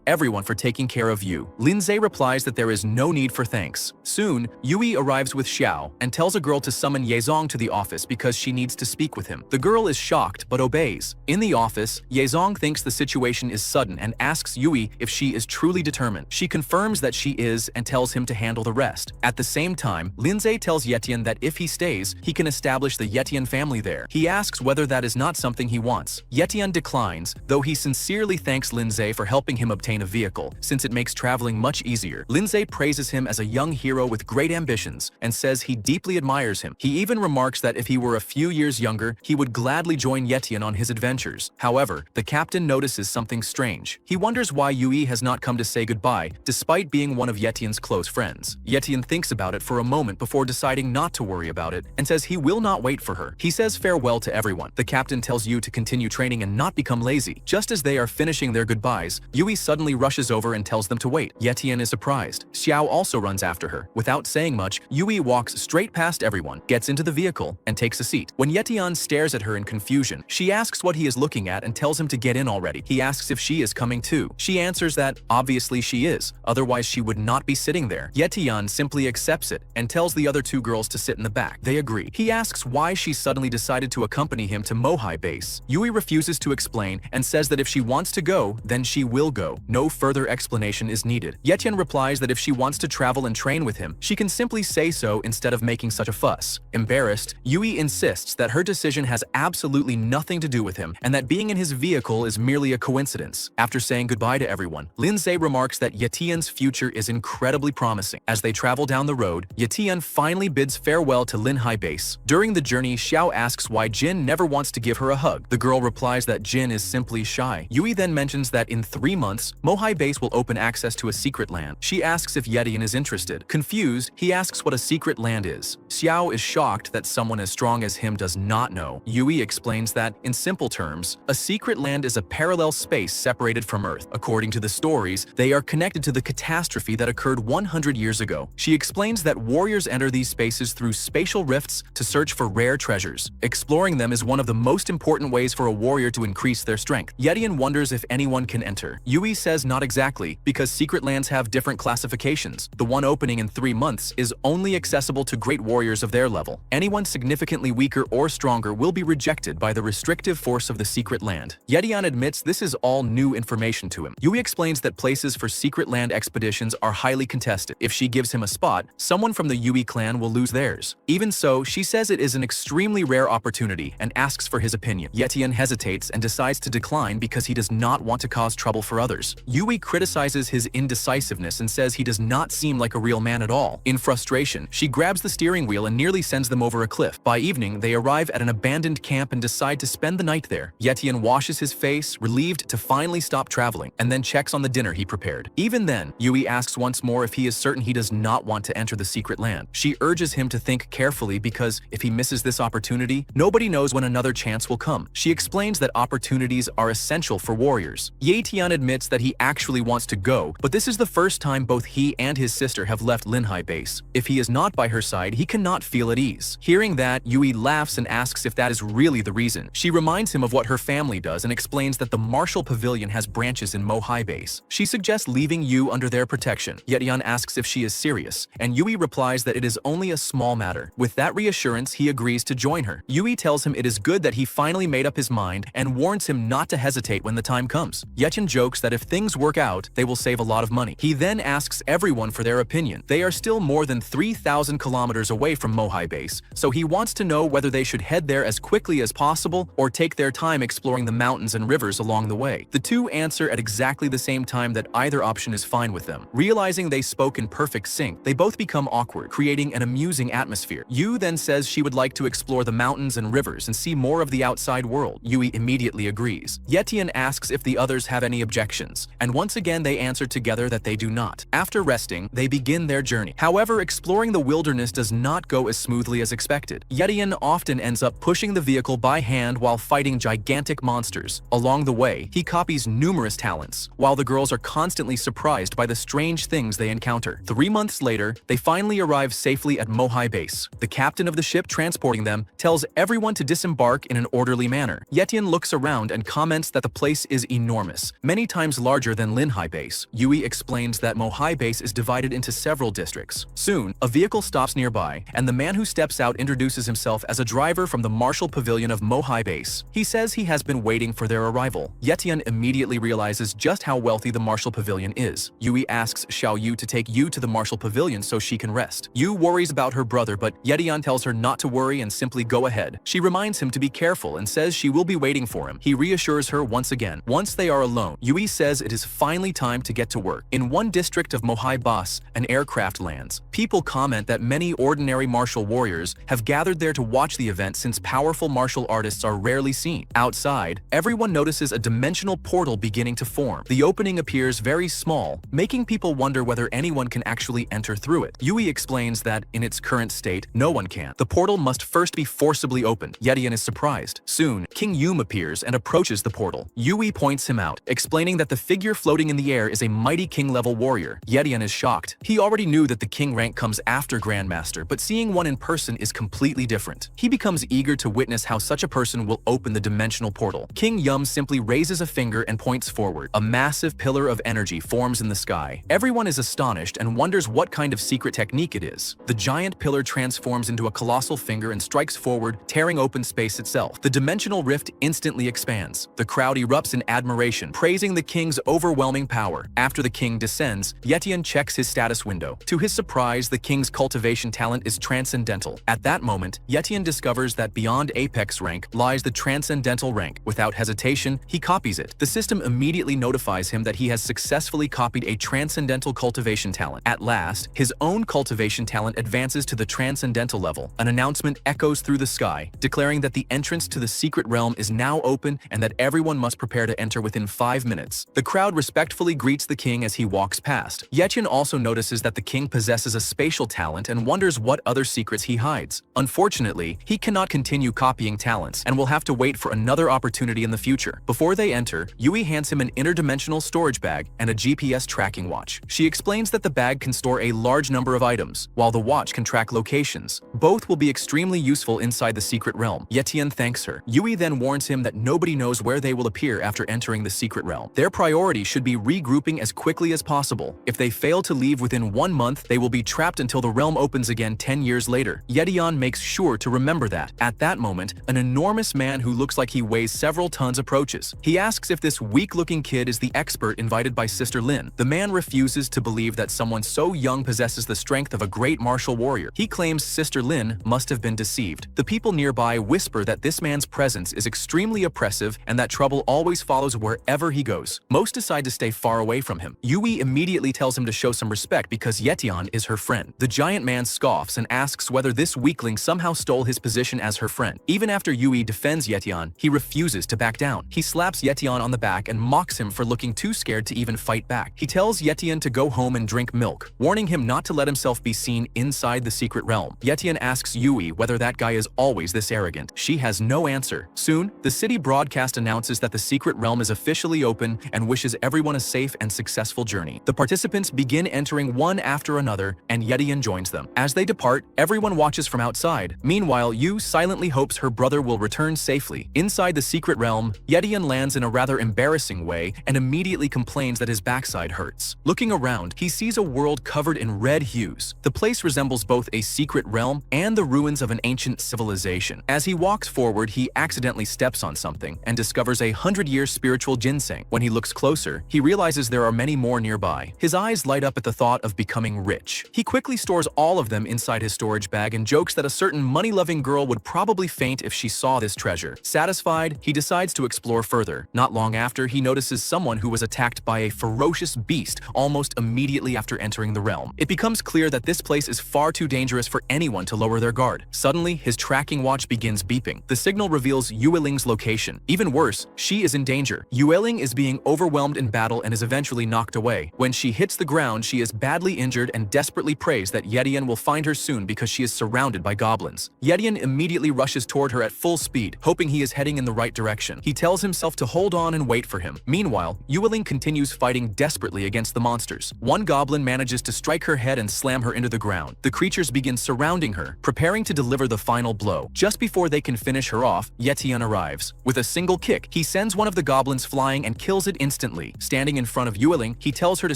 everyone for taking care of Yu. Lindsay replies that there is no need for thanks. Soon, Yui arrives with Xiao and tells a girl to summon Yezong to the office because she needs to speak with him. The girl is shocked but obeys. In the office, Yezong thinks the situation is sudden and asks Yui if she is truly determined. She confirms that she is and tells him to handle the rest. At the same time, Lindsay tells Yetian that if he stays, he can establish the Yetian family there. He asks whether that is not something he wants. Yetian declines, though he sincerely thanks Lindsay for helping him obtain a vehicle, since it makes traveling much easier. Lindsay praises him as a young hero with great ambitions and says he deeply admires him. He even remarks that if he were a few years younger, he would gladly join Yetian on his adventures. However, the captain notices something strange. He wonders why Yui has not come to say goodbye, despite being one of Yetian's close friends. Yetian thinks about it for a moment before deciding not to worry about it and says he will not wait for her. He says farewell to everyone. The captain tells Yu to continue training and not become lazy. Just as they are finishing their goodbyes, Yui suddenly rushes over and tells them to wait. Yetian is surprised. Xiao also runs after her. Without saying much, Yui walks straight past everyone, gets into the vehicle, and takes a seat. When Yetian stares at her in confusion, she asks what he is looking at and tells him to get in already. He asks if she is coming too. She answers that obviously she is, otherwise she would not be sitting there. Yetian simply accepts it and tells the other two girls to sit in the back. They agree. He asks why she suddenly decided to accompany him to Mohai base. Yui refuses to explain and says that if she wants to go, then she will go. No further explanation is needed. Yetian replies that if she wants to travel and train with him, she can simply say so instead of making such a fuss. Embarrassed, Yui insists that her decision has absolutely nothing to do with him and that being in his vehicle is merely a coincidence. After saying goodbye to everyone, Lindsay remarks that Yetian's future is incredibly promising. As they travel down the road, Yetian finally bids farewell to Linhai base. During the journey, Xiao asks why Jin never wants to give her a hug. The girl replies that Jin is simply shy. Yui then mentions that in 3 months, Mohai base will open access to a secret land. She asks if Yetian is interested. Confused, he asks what a secret land is. Xiao is shocked that someone as strong as him does not know. Yui explains that, in simple terms, a secret land is a parallel space separated from Earth. According to the stories, they are connected to the catastrophe that occurred 100 years ago. She explains that warriors enter these spaces through spatial rifts to search for rare treasures. Exploring them is one of the most important ways for a warrior to increase their strength. Yetian wonders if anyone can enter. Yui says not exactly, because secret lands have different classifications. The one opening in 3 months is only accessible to great warriors of their level. Anyone significantly weaker or stronger will be rejected by the restrictive force of the secret land. Yetian admits this is all new information to him. Yui explains that places for secret land expeditions are highly contested. If she gives him a spot, someone from the Yui clan will lose theirs. Even so, she says it is an extremely rare opportunity and asks for his opinion. Yetian hesitates and decides to decline because he does not want to cause trouble for others. Yui criticizes his indecisiveness and says he does not seem like a real man at all. In frustration, she grabs the steering wheel and nearly sends them over a cliff. By evening, they arrive at an abandoned camp and decide to spend the night there. Yetian washes his face, relieved to finally stop traveling, and then checks on the dinner he prepared. Even then, Yui asks once more if he is certain he does not want to enter the secret land. She urges him to think carefully because if he misses this opportunity, nobody knows when another chance will come. She explains that opportunities are essential for warriors. Yetian admits that he actually wants to go, but this is the first time both he and his sister have left Linhai base. If he is not by her side, he cannot feel at ease. Hearing that, Yui laughs and asks if that is really the reason. She reminds him of what her family does and explains that the Martial Pavilion has branches in Mohai Base. She suggests leaving Yu under their protection. Yetian asks if she is serious, and Yui replies that it is only a small matter. With that reassurance, he agrees to join her. Yui tells him it is good that he finally made up his mind and warns him not to hesitate when the time comes. Yetian jokes that if things work out, they will save a lot of money. He then asks everyone for their opinion. They are still more than 3,000 kilometers away from Mohai Base, so he wants to know whether they should head there as quickly as possible or take their time exploring the mountains and rivers along the way. The two answer at exactly the same time that either option is fine with them. Realizing they spoke in perfect sync, they both become awkward, creating an amusing atmosphere. Yu then says she would like to explore the mountains and rivers and see more of the outside world. Yui immediately agrees. Yetian asks if the others have any objections, and once again they answer together that they do not. After resting, they begin their journey. However, exploring the wilderness does not go as smoothly as expected. Yetian often ends up pushing the vehicle by hand while fighting gigantic monsters. Along the way, he copies numerous talents, while the girls are constantly surprised by the strange things they encounter. 3 months later, they finally arrive safely at Mohai Base. The captain of the ship transporting them tells everyone to disembark in an orderly manner. Yetian looks around and comments that the place is enormous, many times larger than Linhai Base. Yui explains that Mohai Base is divided into several districts. Soon, a vehicle stops nearby, and the man who steps out introduces himself as a driver from the Martial Pavilion of Mohai Base. He says he has been waiting for their arrival. Yetian immediately realizes just how wealthy the Martial Pavilion is. Yui asks Xiao Yu to take Yu to the Martial Pavilion so she can rest. Yu worries about her brother, but Yetian tells her not to worry and simply go ahead. She reminds him to be careful and says she will be waiting for him. He reassures her once again. Once they are alone, Yui says it is finally time to get to work. In one district of Mohai Bas, an aircraft lands. People comment that many ordinary martial warriors have gathered there to watch the event since powerful martial artists are rarely seen. Outside, everyone notices a dimensional portal beginning to form. The opening appears very small, making people wonder whether anyone can actually enter through it. Yui explains that, in its current state, no one can. The portal must first be forcibly opened. Yetian is surprised. Soon, King Yum appears and approaches the portal. Yui points him out, explaining that the figure floating in the air is a mighty king-level warrior. Yetian is shocked. He already knew that the king rank comes after Grandmaster, but seeing one in person is completely different. He becomes eager to witness how such a person will open the dimensional portal. King Yum simply raises a finger and points forward. A massive pillar of energy forms in the sky. Everyone is astonished and wonders what kind of secret technique it is. The giant pillar transforms into a colossal finger and strikes forward, tearing open space itself. The dimensional rift instantly expands. The crowd erupts in admiration, praising the king's overwhelming power. After the king descends, Yetian checks his status window. To his surprise, the king's cultivation talent is transcendental. At that moment, Yetian discovers that beyond apex rank lies the transcendental rank. Without hesitation, he copies it. The system immediately notifies him that he has successfully copied a transcendental cultivation talent. At last, his own cultivation talent advances to the transcendental level. An announcement echoes through the sky, declaring that the entrance to the secret realm is now open and that everyone must prepare to enter within 5 minutes. The crowd respectfully greets the king as he walks past. Yetian also notices that the king possesses a spatial talent and wonders what other secrets he hides. Unfortunately, he cannot continue copying talents and will have to wait for another opportunity in the future. Before they enter, Yui hands him an interdimensional storage bag and a GPS tracking watch. She explains that the bag can store a large number of items, while the watch can track locations. Both will be extremely useful inside the secret realm. Yetian thanks her. Yui then warns him that nobody knows where they will appear after entering the secret realm. Their priority should be regrouping as quickly as possible. If they fail to leave within 1 month, they will be trapped until the realm opens again 10 years later. Yetian makes sure to remember that. At that moment, an enormous man who looks like he weighs several tons approaches. He asks if this weak-looking kid is the expert invited by Sister Lin. The man refuses to believe that someone so young possesses the strength of a great martial warrior. He claims Sister Lin must have been deceived. The people nearby whisper that this man's presence is extremely oppressive and that trouble always follows wherever he goes. Most decide to stay far away from him. Yui immediately tells him to show some respect because Yetian is her friend. The giant man scoffs and asks whether this weakling somehow stole his position as her friend. Even after Yui defends Yetian, he refuses to back down. He slaps Yetian on the back and mocks him for looking too scared to even fight back. He tells Yetian to go home and drink milk, warning him not to let himself be seen inside the secret realm. Yetian asks Yui whether that guy is always this arrogant. She has no answer. Soon, the city broadcast announces that the secret realm is officially open and wishes everyone a safe and successful journey. The participants begin entering one after another, and Yetian joins them. As they depart, everyone watches from outside. Meanwhile, Yu silently hopes her brother will return safely. Inside the secret realm, Yetian lands in a rather embarrassing way and immediately complains that his backside hurts. Looking around, he sees a world covered in red hues. The place resembles both a secret realm and the ruins of an ancient civilization. As he walks forward, he accidentally steps on something and discovers a 100-year spiritual ginseng. When he looks closer, he realizes there are many more nearby. His eyes light up at the thought of becoming rich. He quickly stores all of them inside his storage bag and jokes that a certain money-loving girl would probably faint if she saw this treasure. Satisfied, he decides to explore further. Not long after, he notices someone who was attacked by a ferocious beast almost immediately after entering the realm. It becomes clear that this place is far too dangerous for anyone to lower their guard. Suddenly, his tracking watch begins beeping. The signal reveals Yueling's location. Even worse, she is in danger. Yueling is being overwhelmed in battle and is eventually knocked away. When she hits the ground, she is badly injured and desperately prays that Yetian will find her soon because she is surrounded by goblins. Yetian immediately rushes toward her at full speed, hoping he is heading in the right direction. He tells himself to hold on and wait for him. Meanwhile, Yueling continues fighting desperately against the monsters. One goblin manages to strike her head and slam her into the ground. The creatures begin surrounding her, preparing to deliver the final blow. Just before they can finish her off, Yetian arrives. With a single kick, he sends one of the goblins flying and kills it instantly. Standing in front of Yueling, he tells her to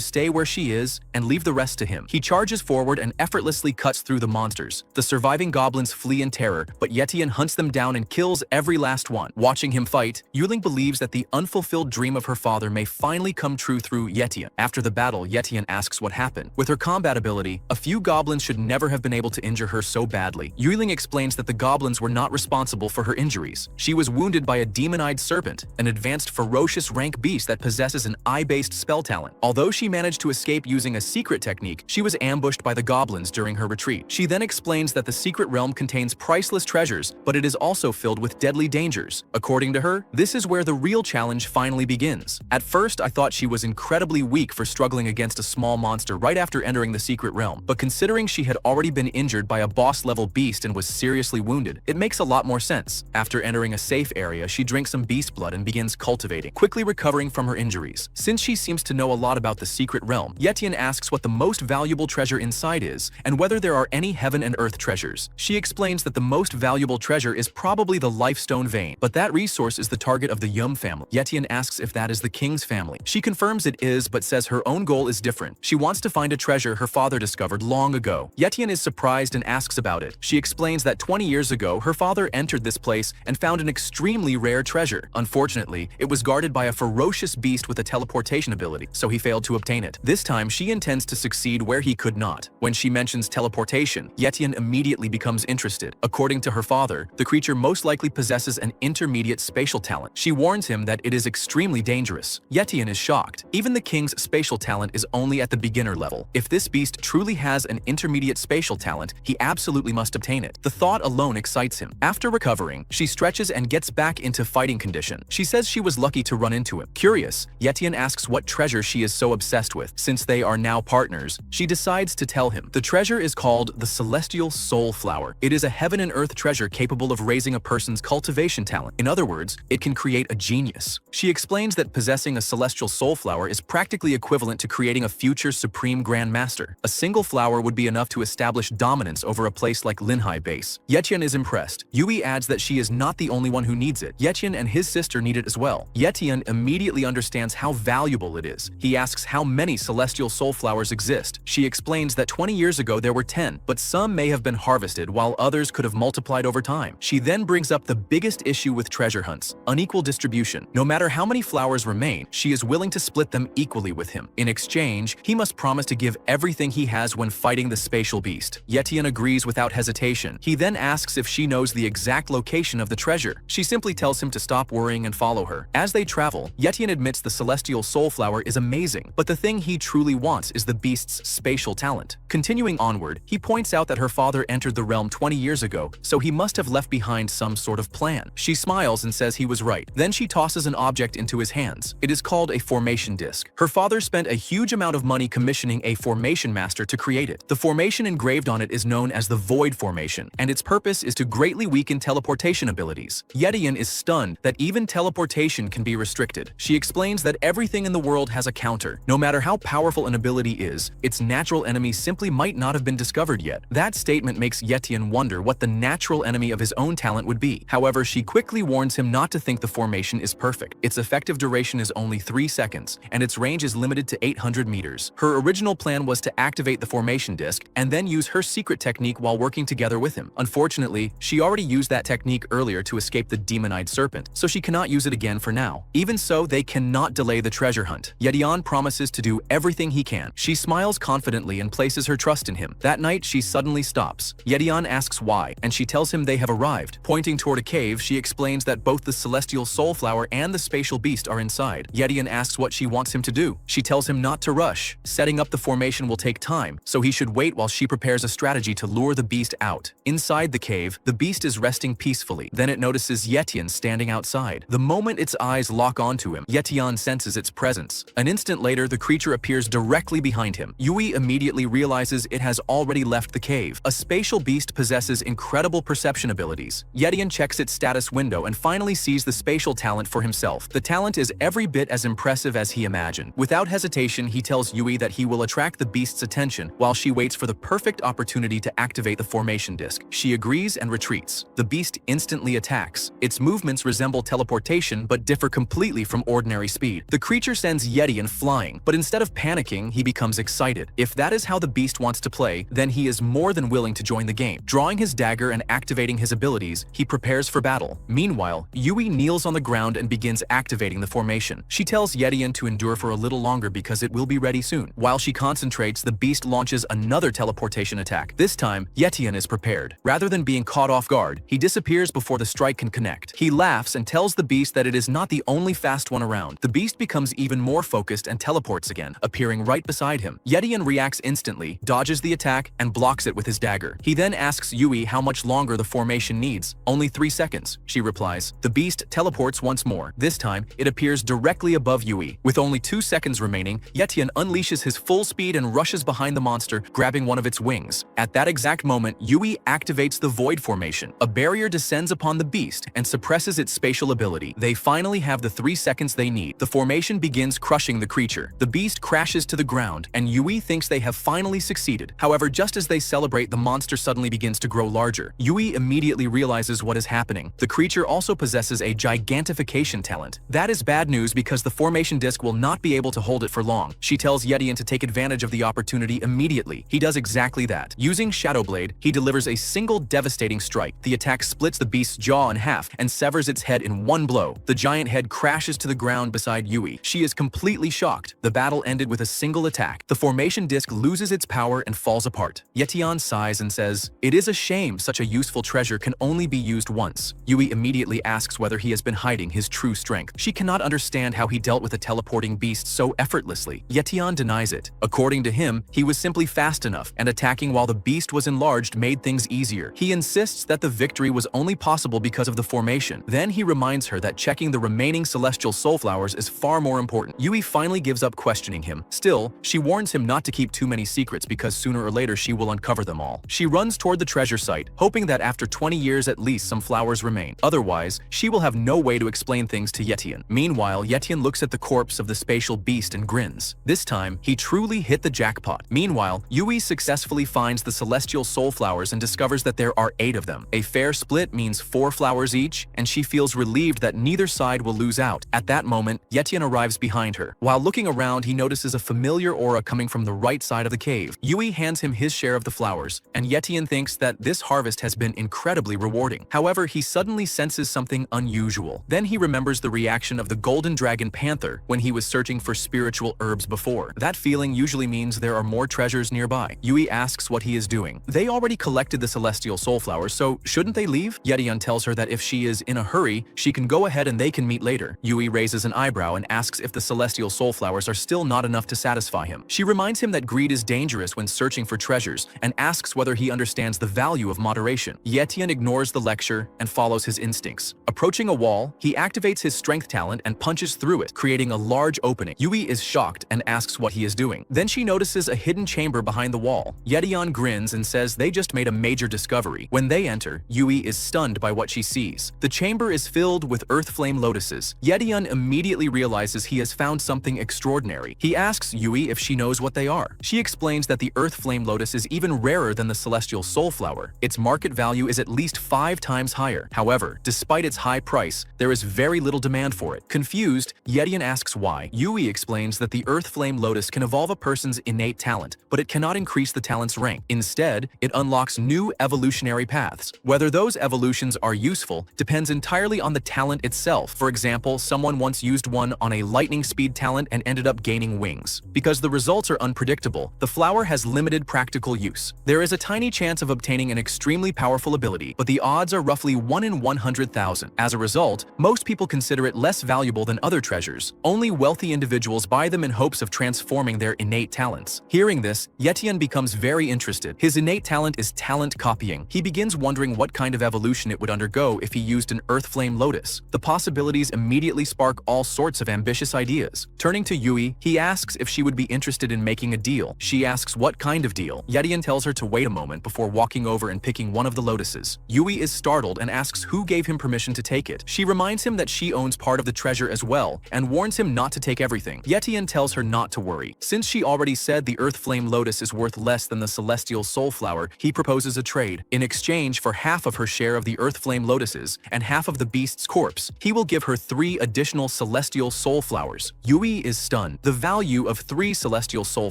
stay where she is and leave the rest to him. He charges forward and effortlessly cuts through the monsters. The surviving goblins flee in terror, but Yetian hunts them down and kills every last one. Watching him fight, Yueling believes that the unfulfilled dream of her father may finally come true through Yetian. After the battle, Yetian asks what happened. With her combat ability, a few goblins should never have been able to injure her so badly. Yueling explains that the goblins were not responsible for her injuries. She was wounded by a demon-eyed serpent, an advanced ferocious rank beast that possesses an eye-based spell talent. Although she managed to escape using a secret technique, she was ambushed by the goblins during her retreat. She then explains that the secret realm contains priceless treasures, but it is also filled with deadly dangers. According to her, this is where the real challenge finally begins. At first, I thought she was incredibly weak for struggling against a small monster right after entering the secret realm, but considering she had already been injured by a boss-level beast and was seriously wounded, it makes a lot more sense. After entering a safe area, she drinks some beast blood and begins cultivating, quickly recovering from her injuries. Since she seems to know a lot about the secret realm, Yetian asks what the most valuable treasure inside is and whether there are any heaven and earth treasures. She explains that the most valuable treasure is probably the Lifestone Vein, but that resource is the target of the Yum family. Yetian asks if that is the king's family. She confirms it is, but says her own goal is different. She wants to find a treasure her father discovered long ago. Yetian is surprised and asks about it. She explains that 20 years ago, her father entered this place and found an extremely rare treasure. Unfortunately, it was guarded by a ferocious beast with a teleportation ability, so he failed to obtain it. This time, she intends to succeed where he could not. When she mentions teleportation, Yetian immediately becomes interested. According to her father, the creature most likely possesses an intermediate spatial talent. She warns him that it is extremely dangerous. Yetian is shocked. Even the king's spatial talent is only at the beginner level. If this beast truly has an intermediate spatial talent, he absolutely must obtain it. The thought alone excites him. After recovering, she stretches and gets back into fighting condition. She says she was lucky to run into him. Curious, Yetian asks what treasure she is so obsessed with. Since they are now partners, she decides to tell him. The treasure is called the Celestial Soul Flower. It is a heaven and earth treasure capable of raising a person's cultivation talent. In other words, it can create a genius. She explains that possessing a celestial soul flower is practically equivalent to creating a future supreme grand master. A single flower would be enough to establish dominance over a place like Linhai Base. Yetian is impressed. Yui adds that she is not the only one who needs it. Yetian and his sister need it as well. Yetian immediately understands how valuable it is. He asks how many celestial soul flowers exist. She explains that 20 years ago there were 10, but some may have been harvested while others could have multiplied over time. She then brings up the biggest issue with treasure hunts: unequal distribution. No matter how many flowers remain, she is willing to split them equally with him. In exchange, he must promise to give everything he has when fighting the spatial beast. Yetian agrees without hesitation. He then asks if she knows the exact location of the treasure. She simply tells him to stop worrying and follow her. As they travel, Yetian admits the celestial soul flower is amazing, but the thing he truly wants is the beast's spatial talent. Continuing onward, he points out that her father entered the realm 20 years ago, so he must have left behind some sort of plan. She smiles and says he was right. Then she tosses an object into his hands. It is called a formation disc. Her father spent a huge amount of money commissioning a formation master to create it. The formation engraved on it is known as the Void Formation, and its purpose is to greatly weaken teleportation abilities. Yetian is stunned that even teleportation can be restricted. She explains that everything in the world has a counter. No matter how powerful an ability is, its natural enemy simply might not have been discovered yet. That statement makes makes Yetian wonder what the natural enemy of his own talent would be. However, she quickly warns him not to think the formation is perfect. Its effective duration is only 3 seconds, and its range is limited to 800 meters. Her original plan was to activate the formation disc and then use her secret technique while working together with him. Unfortunately, she already used that technique earlier to escape the demon-eyed serpent, so she cannot use it again for now. Even so, they cannot delay the treasure hunt. Yetian promises to do everything he can. She smiles confidently and places her trust in him. That night, she suddenly stops. Yetian asks why, and she tells him they have arrived. Pointing toward a cave, she explains that both the celestial soul flower and the spatial beast are inside. Yetian asks what she wants him to do. She tells him not to rush. Setting up the formation will take time, so he should wait while she prepares a strategy to lure the beast out. Inside the cave, the beast is resting peacefully. Then it notices Yetian standing outside. The moment its eyes lock onto him, Yetian senses its presence. An instant later, the creature appears directly behind him. Yui immediately realizes it has already left the cave. A spatial beast possesses incredible perception abilities. Yetian checks its status window and finally sees the spatial talent for himself. The talent is every bit as impressive as he imagined. Without hesitation, he tells Yui that he will attract the beast's attention while she waits for the perfect opportunity to activate the formation disc. She agrees and retreats. The beast instantly attacks. Its movements resemble teleportation but differ completely from ordinary speed. The creature sends Yetian flying, but instead of panicking, he becomes excited. If that is how the beast wants to play, then he is more than willing to join the game. Drawing his dagger and activating his abilities, he prepares for battle. Meanwhile, Yui kneels on the ground and begins activating the formation. She tells Yetian to endure for a little longer because it will be ready soon. While she concentrates, the beast launches another teleportation attack. This time, Yetian is prepared. Rather than being caught off guard, he disappears before the strike can connect. He laughs and tells the beast that it is not the only fast one around. The beast becomes even more focused and teleports again, appearing right beside him. Yetian reacts instantly, dodges the attack, and blocks it with his dagger. He then asks Yui how much longer the formation needs. Only 3 seconds, she replies. The beast teleports once more. This time, it appears directly above Yui. With only 2 seconds remaining, Yetian unleashes his full speed and rushes behind the monster, grabbing one of its wings. At that exact moment, Yui activates the Void Formation. A barrier descends upon the beast and suppresses its spatial ability. They finally have the 3 seconds they need. The formation begins crushing the creature. The beast crashes to the ground, and Yui thinks they have finally succeeded. However, just as they celebrate, the monster suddenly begins to grow larger. Yui immediately realizes what is happening. The creature also possesses a gigantification talent. That is bad news because the formation disc will not be able to hold it for long. She tells Yetian to take advantage of the opportunity immediately. He does exactly that. Using Shadow Blade, he delivers a single devastating strike. The attack splits the beast's jaw in half and severs its head in one blow. The giant head crashes to the ground beside Yui. She is completely shocked. The battle ended with a single attack. The formation disc loses its power and falls apart. Yetian sighs and says, "It is a shame such a useful treasure can only be used once." Yui immediately asks whether he has been hiding his true strength. She cannot understand how he dealt with a teleporting beast so effortlessly. Yetian denies it. According to him, he was simply fast enough, and attacking while the beast was enlarged made things easier. He insists that the victory was only possible because of the formation. Then he reminds her that checking the remaining celestial soul flowers is far more important. Yui finally gives up questioning him. Still, she warns him not to keep too many secrets because sooner or later she will uncover them all. She runs toward the treasure site, hoping that after 20 years at least some flowers remain. Otherwise, she will have no way to explain things to Yetian. Meanwhile, Yetian looks at the corpse of the spatial beast and grins. This time, he truly hit the jackpot. Meanwhile, Yui successfully finds the celestial soul flowers and discovers that there are 8 of them. A fair split means 4 flowers each, and she feels relieved that neither side will lose out. At that moment, Yetian arrives behind her. While looking around, he notices a familiar aura coming from the right side of the cave. Yui hands him his share of the flowers, and Yetian thinks that this harvest has been incredibly rewarding. However, he suddenly senses something unusual. Then he remembers the reaction of the golden dragon panther when he was searching for spiritual herbs before. That feeling usually means there are more treasures nearby. Yui asks what he is doing. They already collected the celestial soul flowers, so shouldn't they leave? Yetian tells her that if she is in a hurry, she can go ahead and they can meet later. Yui raises an eyebrow and asks if the celestial soul flowers are still not enough to satisfy him. She reminds him that greed is dangerous when searching for treasures and asks whether he understands the value of moderation. Yetian ignores the lecture and follows his instincts. Approaching a wall, he activates his strength talent and punches through it, creating a large opening. Yui is shocked and asks what he is doing. Then she notices a hidden chamber behind the wall. Yetian grins and says they just made a major discovery. When they enter, Yui is stunned by what she sees. The chamber is filled with earth flame lotuses. Yetian immediately realizes he has found something extraordinary. He asks Yui if she knows what they are. She explains that the earth flame lotus is even rarer than the celestial soul flower, its market value is at least 5 times higher. However, despite its high price, there is very little demand for it. Confused, Yetian asks why. Yui explains that the Earth Flame Lotus can evolve a person's innate talent, but it cannot increase the talent's rank. Instead, it unlocks new evolutionary paths. Whether those evolutions are useful depends entirely on the talent itself. For example, someone once used one on a lightning speed talent and ended up gaining wings. Because the results are unpredictable, the flower has limited practical use. There is a tiny chance of obtaining an extremely powerful ability, but the odds are roughly 1 in 100,000. As a result, most people consider it less valuable than other treasures. Only wealthy individuals buy them in hopes of transforming their innate talents. Hearing this, Yetian becomes very interested. His innate talent is talent copying. He begins wondering what kind of evolution it would undergo if he used an Earth Flame Lotus. The possibilities immediately spark all sorts of ambitious ideas. Turning to Yui, he asks if she would be interested in making a deal. She asks what kind of deal. Yetian tells her to wait a moment before walking over and picking one of the lotuses. Yui is startled and asks who gave him permission to take it. She reminds him that she owns part of the treasure as well and warns him not to take everything. Yetian tells her not to worry. Since she already said the Earth Flame Lotus is worth less than the Celestial Soul Flower, he proposes a trade. In exchange for half of her share of the Earth Flame Lotuses and half of the beast's corpse, he will give her 3 additional Celestial Soul Flowers. Yui is stunned. The value of 3 Celestial Soul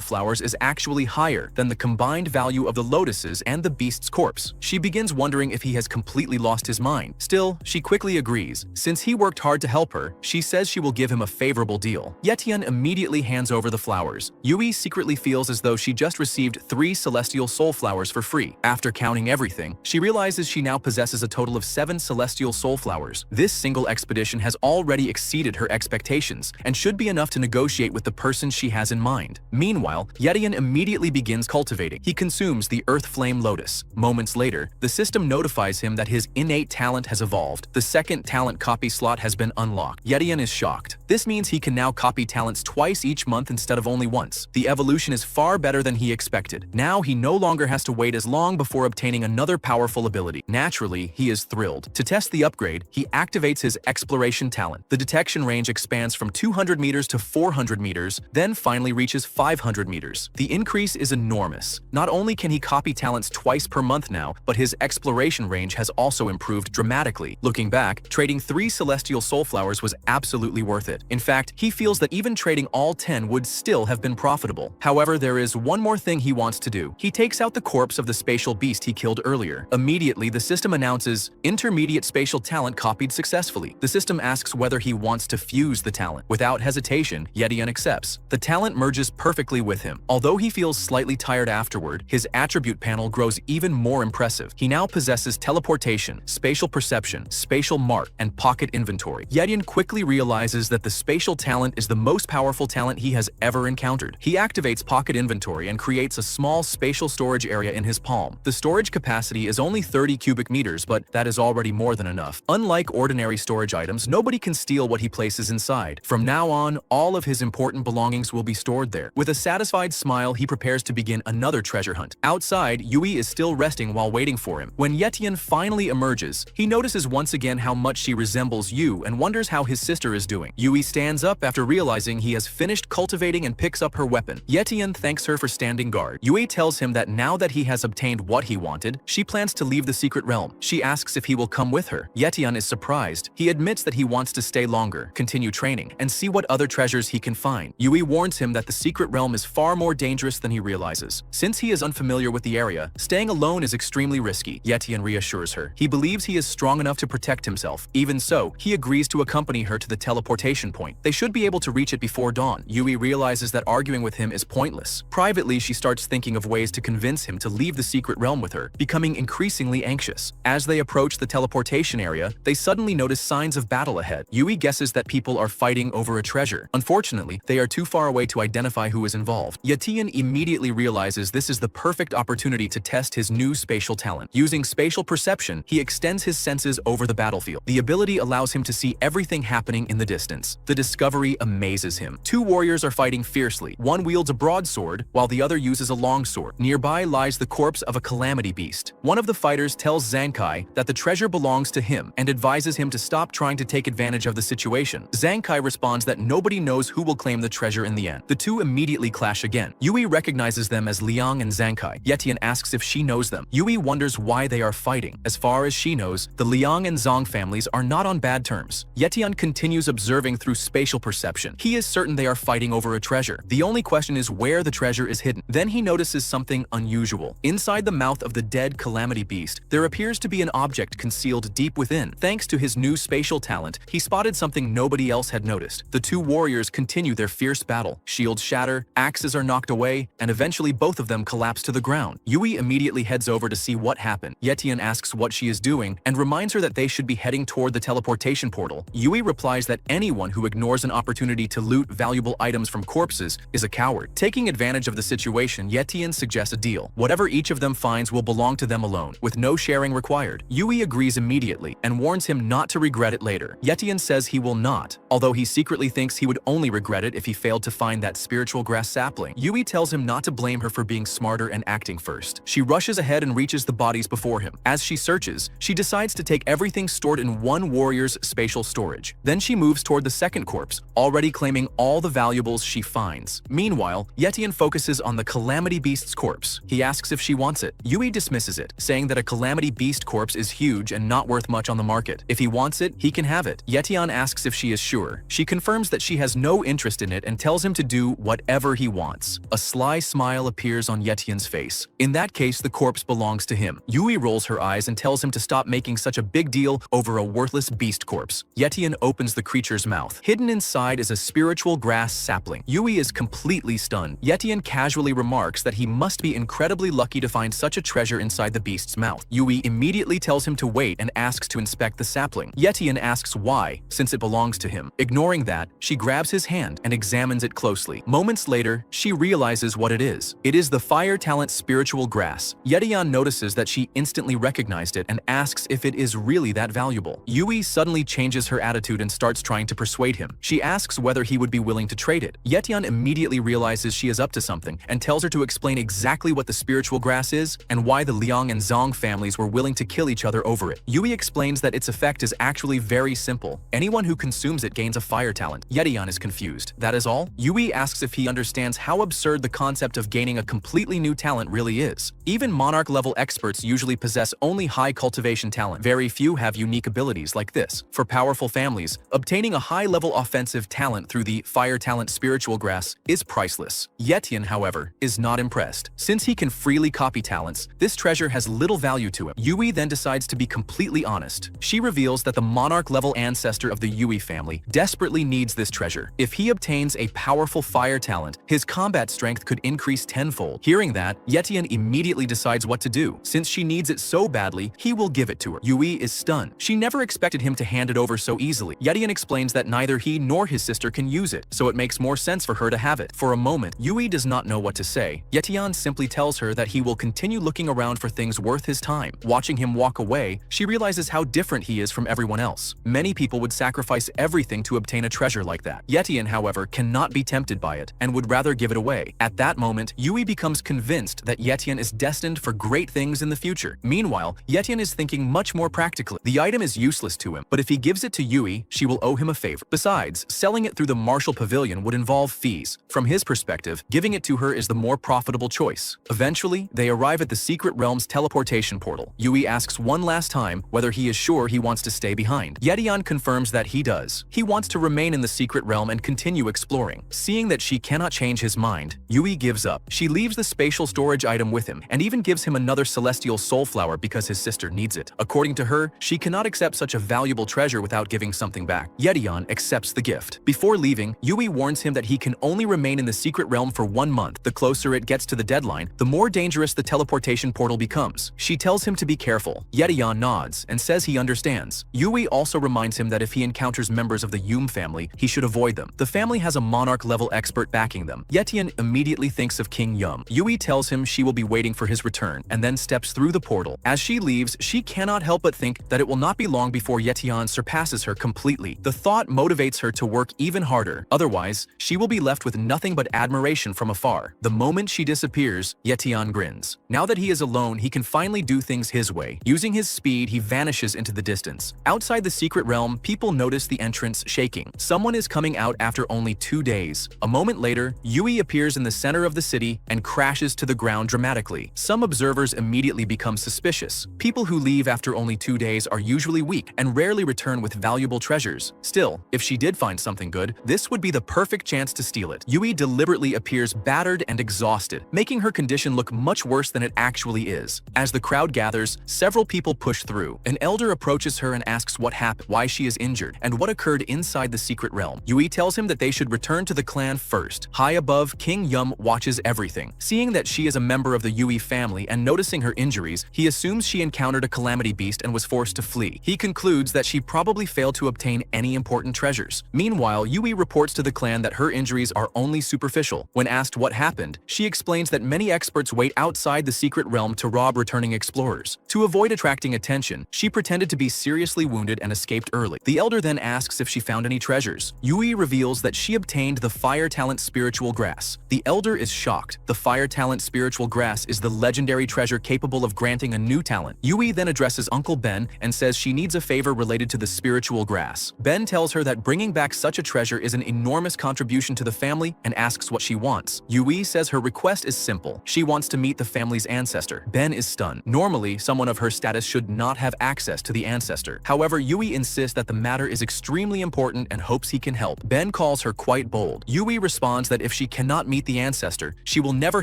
Flowers is actually higher than the combined value of the lotuses and the beast's corpse. She begins wondering if he has completely lost his mind. Still, she quickly agrees. Since he worked hard to help her, she says she will give him a favorable deal. Yetian immediately hands over the flowers. Yui secretly feels as though she just received 3 Celestial Soul Flowers for free. After counting everything, she realizes she now possesses a total of 7 Celestial Soul Flowers. This single expedition has already exceeded her expectations and should be enough to negotiate with the person she has in mind. Meanwhile, Yetian immediately begins cultivating. He consumes the Earth Flame Lotus. Moments later, the system notifies him that his innate talent has evolved. The second talent copy slot has been unlocked. Yetian is shocked. This means he can now copy talents twice each month instead of only once. The evolution is far better than he expected. Now he no longer has to wait as long before obtaining another powerful ability. Naturally, he is thrilled. To test the upgrade, he activates his exploration talent. The detection range expands from 200 meters to 400 meters, then finally reaches 500 meters. The increase is enormous. Not only can he copy talents twice per month now, but his exploration range has also improved dramatically. Looking back, trading 3 Celestial Soul Flowers was absolutely worth it. In fact, he feels that even trading all 10 would still have been profitable. However, there is one more thing he wants to do. He takes out the corpse of the spatial beast he killed earlier. Immediately, the system announces, "Intermediate spatial talent copied successfully." The system asks whether he wants to fuse the talent. Without hesitation, Yetian accepts. The talent merges perfectly with him. Although he feels slightly tired afterward, his attribute panel grows even more impressive. He now possesses teleportation, spatial perception, spatial mark, and pocket inventory. Yetian quickly realizes that the spatial talent is the most powerful talent he has ever encountered. He activates pocket inventory and creates a small spatial storage area in his palm. The storage capacity is only 30 cubic meters, but that is already more than enough. Unlike ordinary storage items, nobody can steal what he places inside. From now on, all of his important belongings will be stored there. With a satisfied smile, he prepares to begin another treasure hunt. Outside, Yui is still resting while waiting for him. When Yetian finally emerges, he notices once again how much she resembles Yu and wonders how his sister is doing. Yui stands up after realizing he has finished cultivating and picks up her weapon. Yetian thanks her for standing guard. Yui tells him that now that he has obtained what he wanted, she plans to leave the secret realm. She asks if he will come with her. Yetian is surprised. He admits that he wants to stay longer, continue training, and see what other treasures he can find. Yui warns him that the secret realm is far more dangerous than he realizes. Since he is unfamiliar with the area, staying alone is extremely risky. Yetian reassures her. He believes he is strong enough to protect himself. Even so, he agrees to accompany her to the teleportation point. They should be able to reach it before dawn. Yui realizes that arguing with him is pointless. Privately, she starts thinking of ways to convince him to leave the secret realm with her, becoming increasingly anxious. As they approach the teleportation area, they suddenly notice signs of battle ahead. Yui guesses that people are fighting over a treasure. Unfortunately, they are too far away to identify who is involved. Yetian immediately realizes this is the perfect opportunity to test his new spatial talent. Using spatial perception, he extends his senses over the battlefield. The ability allows him to see everything happening in the distance. The discovery amazes him. 2 warriors are fighting fiercely. One wields a broadsword, while the other uses a longsword. Nearby lies the corpse of a calamity beast. One of the fighters tells Zankai that the treasure belongs to him and advises him to stop trying to take advantage of the situation. Zankai responds that nobody knows who will claim the treasure in the end. The two immediately clash again. Yui recognizes them as Liang and Zankai. Yetian asks if she knows them. Yui wonders why they are fighting. As far as she knows, the Liang and Zhang families are not on bad terms. Yetian continues observing through spatial perception. He is certain they are fighting over a treasure. The only question is where the treasure is hidden. Then he notices something unusual. Inside the mouth of the dead calamity beast, there appears to be an object concealed deep within. Thanks to his new spatial talent, he spotted something nobody else had noticed. The two warriors continue their fierce battle. Shields shatter, axes are knocked away, and eventually both of them collapse to the ground. Yui immediately heads over to see what happened. Yetian asks what she is doing and reminds her that they should be heading toward the teleportation portal. Yui replies that anyone who ignores an opportunity to loot valuable items from corpses is a coward. Taking advantage of the situation, Yetian suggests a deal. Whatever each of them finds will belong to them alone, with no sharing required. Yui agrees immediately and warns him not to regret it later. Yetian says he will not, although he secretly thinks he would only regret it if he failed to find that spiritual grass sapling. Yui tells him not to blame her for being smarter and acting first. She rushes ahead and reaches the bodies before him. As she searches, she decides to take everything stored in one warrior's spatial storage. Then she moves toward the second corpse, already claiming all the valuables she finds. Meanwhile, Yetian focuses on the Calamity Beast's corpse. He asks if she wants it. Yui dismisses it, saying that a Calamity Beast corpse is huge and not worth much on the market. If he wants it, he can have it. Yetian asks if she is sure. She confirms that she has no interest in it and tells him to do whatever he wants. A sly smile appears on Yetian's face. In that case, the corpse belongs to him. Yui rolls her eyes and tells him to stop making such a big deal over a worthless beast corpse. Yetian opens the creature's mouth. Hidden inside is a spiritual grass sapling. Yui is completely stunned. Yetian casually remarks that he must be incredibly lucky to find such a treasure inside the beast's mouth. Yui immediately tells him to wait and asks to inspect the sapling. Yetian asks why, since it belongs to him. Ignoring that, she grabs his hand and examines it closely. Moments later, she realizes what it is. It is the fire talent spiritual grass. Yetian notices that she instantly recognized it and asks if it is really that valuable. Yui suddenly changes her attitude and starts trying to persuade him. She asks whether he would be willing to trade it. Yetian immediately realizes she is up to something and tells her to explain exactly what the spiritual grass is and why the Liang and Zhang families were willing to kill each other over it. Yui explains that its effect is actually very simple. Anyone who consumes it gains a fire talent. Yetian is confused. That is all? Yui asks if he understands how absurd the concept of gaining a completely new talent really is. Even monarch-level experts usually possess only high cultivation talent. Very few have unique abilities like this. For powerful families, obtaining a high-level offensive talent through the fire talent spiritual grass is priceless. Yetian, however, is not impressed. Since he can freely copy talents, this treasure has little value to him. Yui then decides to be completely honest. She reveals that the monarch-level ancestor of the Yui family desperately needs this treasure. If he obtains a powerful fire talent, his combat strength could increase tenfold. Hearing that, Yetian immediately decides what to do. Since she needs it so badly, he will give it to her. Yui is stunned. She never expected him to hand it over so easily. Yetian explains that neither he nor his sister can use it, so it makes more sense for her to have it. For a moment, Yui does not know what to say. Yetian simply tells her that he will continue looking around for things worth his time. Watching him walk away, she realizes how different he is from everyone else. Many people would sacrifice everything to obtain a treasure like that. Yetian, however, cannot be tempted by it and would rather give it away. At that moment, Yui becomes convinced that Yetian is destined for great things in the future. Meanwhile, Yetian is thinking much more practically. The item is useless to him, but if he gives it to Yui, she will owe him a favor. Besides, selling it through the Martial Pavilion would involve fees. From his perspective, giving it to her is the more profitable choice. Eventually, they arrive at the Secret Realm's teleportation portal. Yui asks one last time whether he is sure he wants to stay behind. Yetian confirms that he does. He wants to remain in the Secret Realm and continue exploring. Seeing that she cannot change his mind, Yui gives up. She leaves the spatial storage item with him and even gives him another celestial soul flower because his sister needs it. According to her, she cannot accept such a valuable treasure without giving something back. Yetian accepts the gift. Before leaving, Yui warns him that he can only remain in the Secret Realm for 1 month. The closer it gets to the deadline, the more dangerous the teleportation portal becomes. She tells him to be careful. Yetian nods and says he understands. Yui also reminds him that if he encounters members of the Yum family, he should avoid them. The family has a monarch-level expert backing them. Yetian immediately thinks of King Yum. Yui tells him she will be waiting for his return and then steps through the portal. As she leaves, she cannot help but think that it will not be long before Yetian surpasses her completely. The thought motivates her to work even harder. Otherwise, she will be left with nothing but admiration from afar. The moment she disappears, Yetian grins. Now that he is alone, he can finally do things his way. Using his speed, he vanishes into the distance. Outside the Secret Realm, people notice the entrance shaking. Someone is coming out after only 2 days. A moment later, Yui appears in the center of the city and crashes to the ground dramatically. dramatically. Some observers immediately become suspicious. People who leave after only 2 days are usually weak and rarely return with valuable treasures. Still, if she did find something good, this would be the perfect chance to steal it. Yui deliberately appears battered and exhausted, making her condition look much worse than it actually is. As the crowd gathers, several people push through. An elder approaches her and asks what happened, why she is injured, and what occurred inside the secret realm. Yui tells him that they should return to the clan first. High above, King Yum watches everything. Seeing that she is a member of the Yui family and noticing her injuries, he assumes she encountered a calamity beast and was forced to flee. He concludes that she probably failed to obtain any important treasures. Meanwhile, Yui reports to the clan that her injuries are only superficial. When asked what happened, she explains that many experts wait outside the secret realm to rob returning explorers. To avoid attracting attention, she pretended to be seriously wounded and escaped early. The elder then asks if she found any treasures. Yui reveals that she obtained the Fire Talent Spiritual Grass. The elder is shocked. The Fire Talent Spiritual Grass is the legendary treasure capable of granting a new talent. Yui then addresses Uncle Ben and says she needs a favor related to the spiritual grass. Ben tells her that bringing back such a treasure is an enormous contribution to the family and asks what she wants. Yui says her request is simple. She wants to meet the family's ancestor. Ben is stunned. Normally, someone of her status should not have access to the ancestor. However, Yui insists that the matter is extremely important and hopes he can help. Ben calls her quite bold. Yui responds that if she cannot meet the ancestor, she will never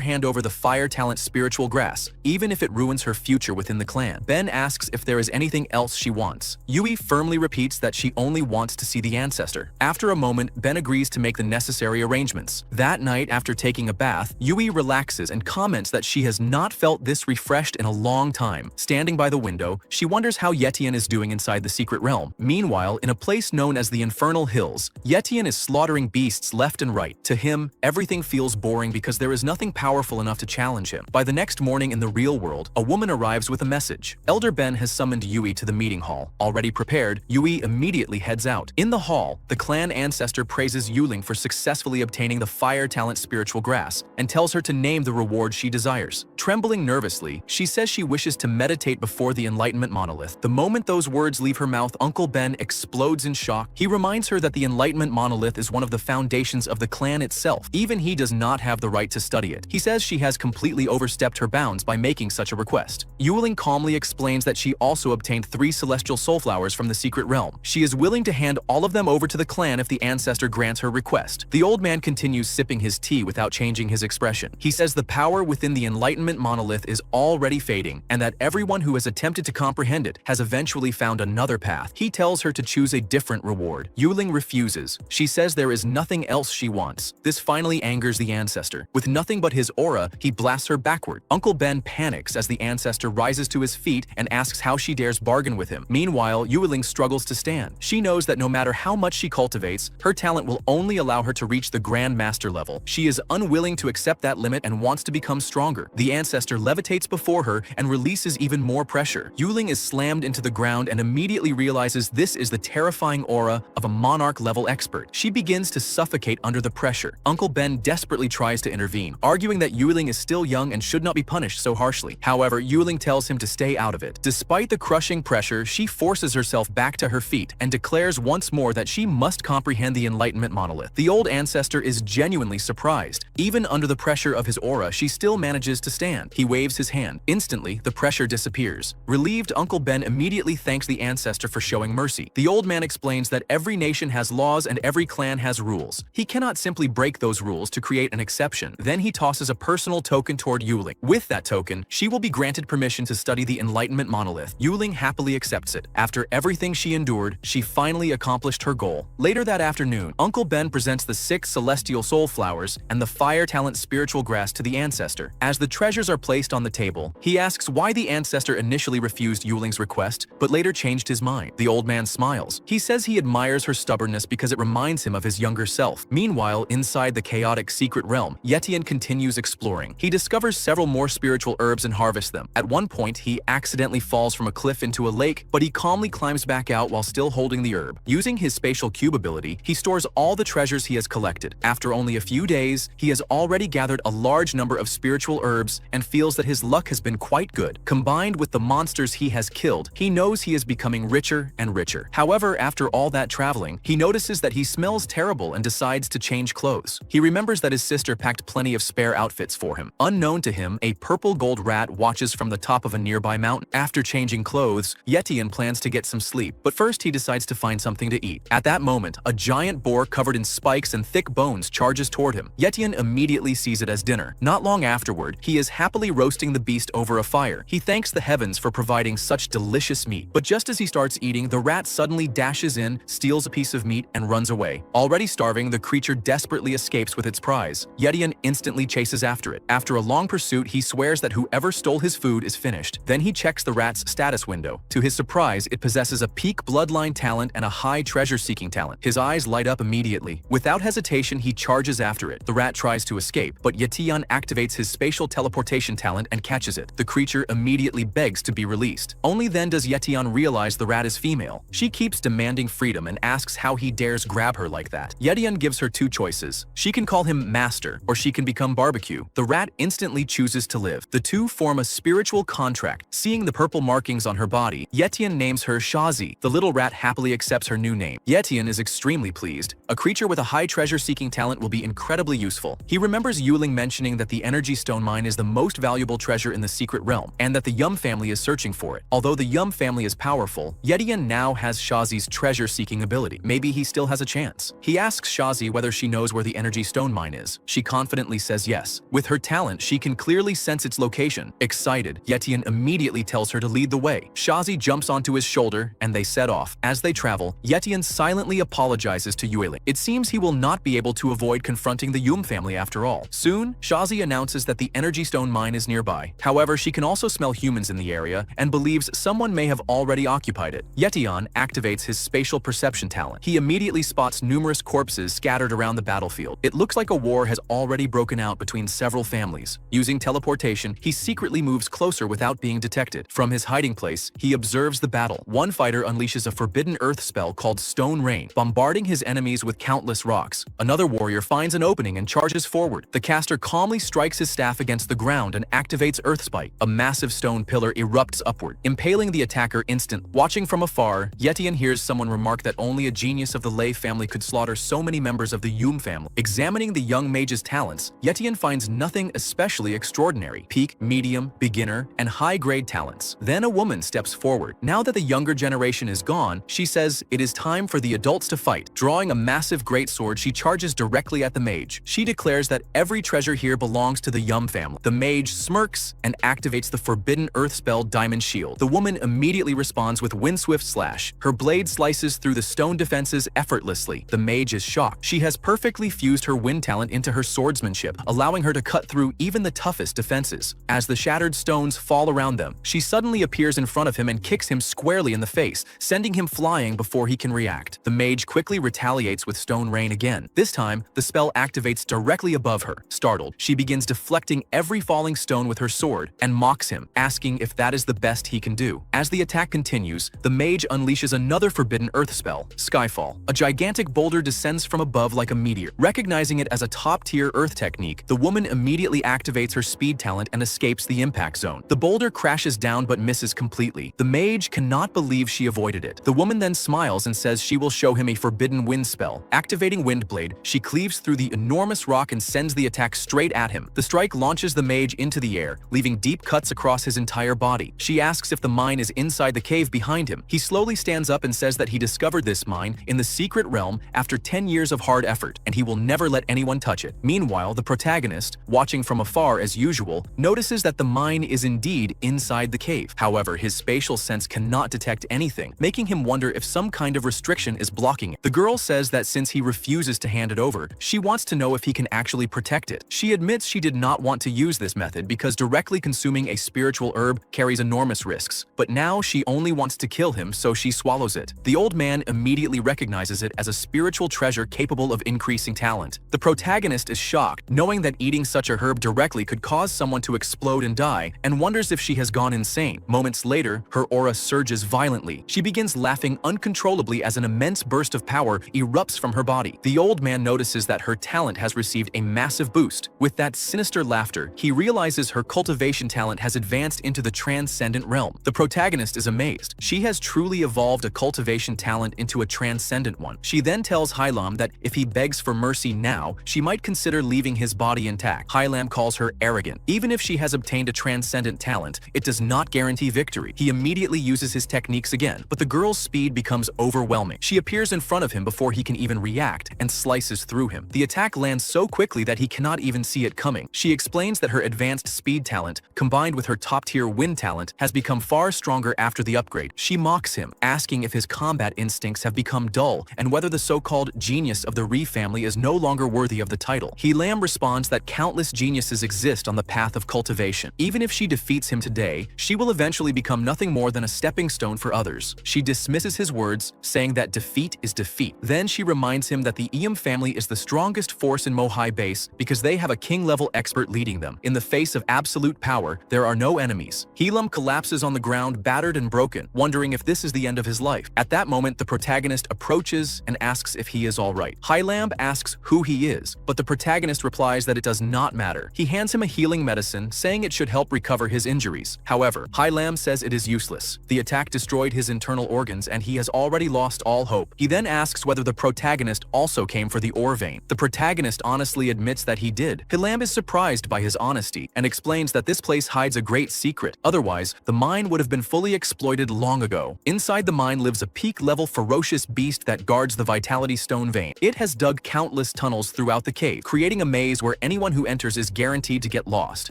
hand over the Fire Talent Spiritual Grass, even if it ruins her future within the clan. Ben asks if there is anything else she wants. Yui firmly repeats that she only wants to see the ancestor. After a moment, Ben agrees to make the necessary arrangements. That night, after taking a bath, Yui relaxes and comments that she has not felt this refreshed in a long time. Standing by the window, she wonders how Yetian is doing inside the secret realm. Meanwhile, in a place known as the Infernal Hills, Yetian is slaughtering beasts left and right. To him, everything feels boring because there is nothing powerful enough to challenge him. By the next morning in the real world, a woman arrives with a message. Elder Ben has summoned Yui to the meeting hall. Already prepared, Yui immediately heads out. In the hall, the clan ancestor praises Yuling for successfully obtaining the Fire Talent Spiritual Grass and tells her to name the reward she desires. Trembling nervously, she says she wishes to meditate before the Enlightenment Monolith. The moment those words leave her mouth, Uncle Ben explodes in shock. He reminds her that the Enlightenment Monolith is one of the foundations of the clan itself. Even he does not have the right to study it. He says she has completely overstepped her bounds by making such a request. Yuling calmly explains that she also obtained 3 celestial soul flowers from the secret realm. She is willing to hand all of them over to the clan if the ancestor grants her request. The old man continues sipping his tea without changing his expression. He says the power within the Enlightenment Monolith is already fading, and that everyone who has attempted to comprehend it has eventually found another path. He tells her to choose a different reward. Yuling refuses. She says there is nothing else she wants. This finally angers the ancestor. With nothing but his aura, he blasts her backward. Uncle Ben panics as the ancestor rises to his feet and asks how she dares bargain with him. Meanwhile, Yuling struggles to stand. She knows that no matter how much she cultivates, her talent will only allow her to reach the Grand Master level. She is unwilling to accept that limit and wants to become stronger. The ancestor levitates before her and releases even more pressure. Yuling is slammed into the ground and immediately realizes this is the terrifying aura of a monarch-level expert. She begins to suffocate under the pressure. Uncle Ben desperately tries to intervene, arguing that Yuling is still young and should not be punished so harshly. However, Yuling tells him to stay out of it. Despite the crushing pressure, she forces herself back to her feet and declares once more that she must comprehend the Enlightenment Monolith. The old ancestor is genuinely surprised. Even under the pressure of his aura, she still manages to stand. He waves his hand. Instantly, the pressure disappears. Relieved, Uncle Ben immediately thanks the ancestor for showing mercy. The old man explains that every nation has laws and every clan has rules. He cannot simply break those rules to create an exception. Then he tosses a personal token toward Yuling. With that token, she will be granted permission to study the Enlightenment Monolith. Yuling happily accepts it. After everything she endured, she finally accomplished her goal. Later that afternoon, Uncle Ben presents the 6 celestial soul flowers and the Fire Talent Spiritual Grass to the ancestor. As the treasures are placed on the table, he asks why the ancestor initially refused Yuling's request, but later changed his mind. The old man smiles. He says he admires her stubbornness because it reminds him of his younger self. Meanwhile, inside the chaotic secret realm, Yetian continues exploring. He discovers several more spiritual herbs and harvests them. At one point, he accidentally falls from a cliff into a lake, but he calmly climbs back out while still holding the herb. Using his spatial cube ability, he stores all the treasures he has collected. After only a few days, he has already gathered a large number of spiritual herbs and feels that his luck has been quite good. Combined with the monsters he has killed, he knows he is becoming richer and richer. However, after all that traveling, he notices that he smells terrible and decides to change clothes. He remembers that his sister packed plenty of spare outfits for him. Unknown to him, a purple gold rat watches from the top of a nearby mountain. After changing clothes, Yetian plans to get some sleep, but first he decides to find something to eat. At that moment, a giant boar covered in spikes and thick bones charges toward him. Yetian immediately sees it as dinner. Not long afterward, he is happily roasting the beast over a fire. He thanks the heavens for providing such delicious meat. But just as he starts eating, the rat suddenly dashes in, steals a piece of meat, and runs away. Already starving, the creature desperately escapes with its prize. Yetian instantly chases after it. After a long pursuit, he swears that whoever stole his food is finished. Then he checks the rat's status window. To his surprise, it possesses a peak bloodline talent and a high treasure-seeking talent. His eyes light up immediately. Without hesitation, he charges after it. The rat tries to escape, but Yetian activates his spatial teleportation talent and catches it. The creature immediately begs to be released. Only then does Yetian realize the rat is female. She keeps demanding freedom and asks how he dares grab her like that. Yetian gives her two choices. She can call him master, or she can become barbecue. The rat instantly chooses to live. The two form a spiritual contract. Seeing the purple markings on her body, Yetian names her Shazi. The little rat happily accepts her new name. Yetian is extremely pleased. A creature with a high treasure-seeking talent will be incredibly useful. He remembers Yuling mentioning that the energy stone mine is the most valuable treasure in the secret realm, and that the Yum family is searching for it. Although the Yum family is powerful, Yetian now has Shazi's treasure-seeking ability. Maybe he still has a chance. He asks Shazi whether she knows where the energy stone mine is. She confidently says yes. With her talent, she can clearly sense its location. Excited, Yetian immediately tells her to lead the way. Shazi jumps onto his shoulder, and they set off. As they travel, Yetian silently apologizes to Yuling. It seems he will not be able to avoid confronting the Yum family after all. Soon, Shazi announces that the energy stone mine is nearby. However, she can also smell humans in the area and believes someone may have already occupied it. Yetian activates his spatial perception talent. He immediately spots numerous corpses scattered around the battlefield. It looks like a war has already broken out between several families. Using teleportation, he secretly moves closer without being detected. From his hiding place, he observes the battle. One fighter unleashes a forbidden earth spell called Stone Rain, bombarding his enemies with countless rocks. Another warrior finds an opening and charges forward. The caster calmly strikes his staff against the ground and activates Earth Spike. A massive stone pillar erupts upward, impaling the attacker instantly. Watching from afar, Yetian hears someone remark that only a genius of the Lei family could slaughter so many members of the Yum family. Examining the young mage's talents, Yetian finds nothing especially extraordinary. Peak, medium, beginner, and high-grade talents. Then a woman steps forward. Now that the younger generation is gone, she says it is time for the adults to fight. Drawing a massive greatsword, she charges directly at the mage. She declares that every treasure here belongs to the Yum family. The mage smirks and activates the forbidden earth spell Diamond Shield. The woman immediately responds with Windswift Slash. Her blade slices through the stone defenses effortlessly. The mage is shocked. She has perfectly fused her wind talent into her swordsmanship, allowing her to cut through even the toughest defenses. As the shattered stones fall around them, she suddenly appears in front of him and kicks him squarely in the face, sending him flying before he can react. The mage quickly retaliates with Stone Rain again. This time, the spell activates directly above her. Startled, she begins deflecting every falling stone with her sword and mocks him, asking if that is the best he can do. As the attack continues, the mage unleashes another forbidden earth spell, Skyfall. A gigantic boulder descends from above like a meteor. Recognizing it as a top-tier earth technique, the woman immediately activates her speed talent and escapes the impact zone. The boulder crashes down but misses completely. The mage cannot believe she avoided it. The woman then smiles and says she will show him a forbidden wind spell. Activating Windblade, she cleaves through the enormous rock and sends the attack straight at him. The strike launches the mage into the air, leaving deep cuts across his entire body. She asks if the mine is inside the cave behind him. He slowly stands up and says that he discovered this mine in the secret realm after 10 years of hard effort, and he will never let anyone touch it. Meanwhile, the protagonist, watching from afar as usual, notices that the mine is indeed inside the cave. However, his spatial sense cannot detect anything, making him wonder if some kind of restriction is blocking it. The girl says that since he refuses to hand it over, she wants to know if he can actually protect it. She admits she did not want to use this method because directly consuming a spiritual herb carries enormous risks, but now she only wants to kill him, so she swallows it. The old man immediately recognizes it as a spiritual treasure capable of increasing talent. The protagonist is shocked, knowing that eating such a herb directly could cause someone to explode and die, and wonders if she has gone insane. Moments later, her aura surges violently. She begins laughing uncontrollably as an immense burst of power erupts from her body. The old man notices that her talent has received a massive boost. With that sinister laughter, he realizes her cultivation talent has advanced into the transcendent realm. The protagonist is amazed. She has truly evolved a cultivation talent into a transcendent one. She then tells Hylam that if he begs for mercy now, she might consider leaving his body intact. Hylam calls her arrogant. Even if she has obtained a transcendent talent, it does not guarantee victory. He immediately uses his techniques again, but the girl's speed becomes overwhelming. She appears in front of him before he can even react and slices through him. The attack lands so quickly that he cannot even see it coming. She explains that her advanced speed talent, combined with her top-tier wind talent, has become far stronger after the upgrade. She mocks him, asking if his combat instincts have become dull and whether the so-called genius of the Ri family is no longer worthy of the title. Lam responds that countless geniuses exist on the path of cultivation. Even if she defeats him today, she will eventually become nothing more than a stepping stone for others. She dismisses his words, saying that defeat is defeat. Then she reminds him that the Iam family is the strongest force in Mohai base because they have a king-level expert leading them. In the face of absolute power, there are no enemies. Lam collapses on the ground, battered and broken, wondering if this is the end of his life. At that moment, the protagonist approaches and asks if he is alright. Lam asks who he is, but the protagonist replies that it does not matter. He hands him a healing medicine, saying it should help recover his injuries. However, Lam says it is useless. The attack destroyed his internal organs and he has already lost all hope. He then asks whether the protagonist also came for the ore vein. The protagonist honestly admits that he did. Lam is surprised by his honesty and explains that this place hides a great secret. Otherwise, the mine would have been fully exploited long ago. Inside the mine lives a peak-level ferocious beast that guards the Vitality Stone vein. It has dug countless tunnels throughout the cave, creating a maze where anyone who enters is guaranteed to get lost.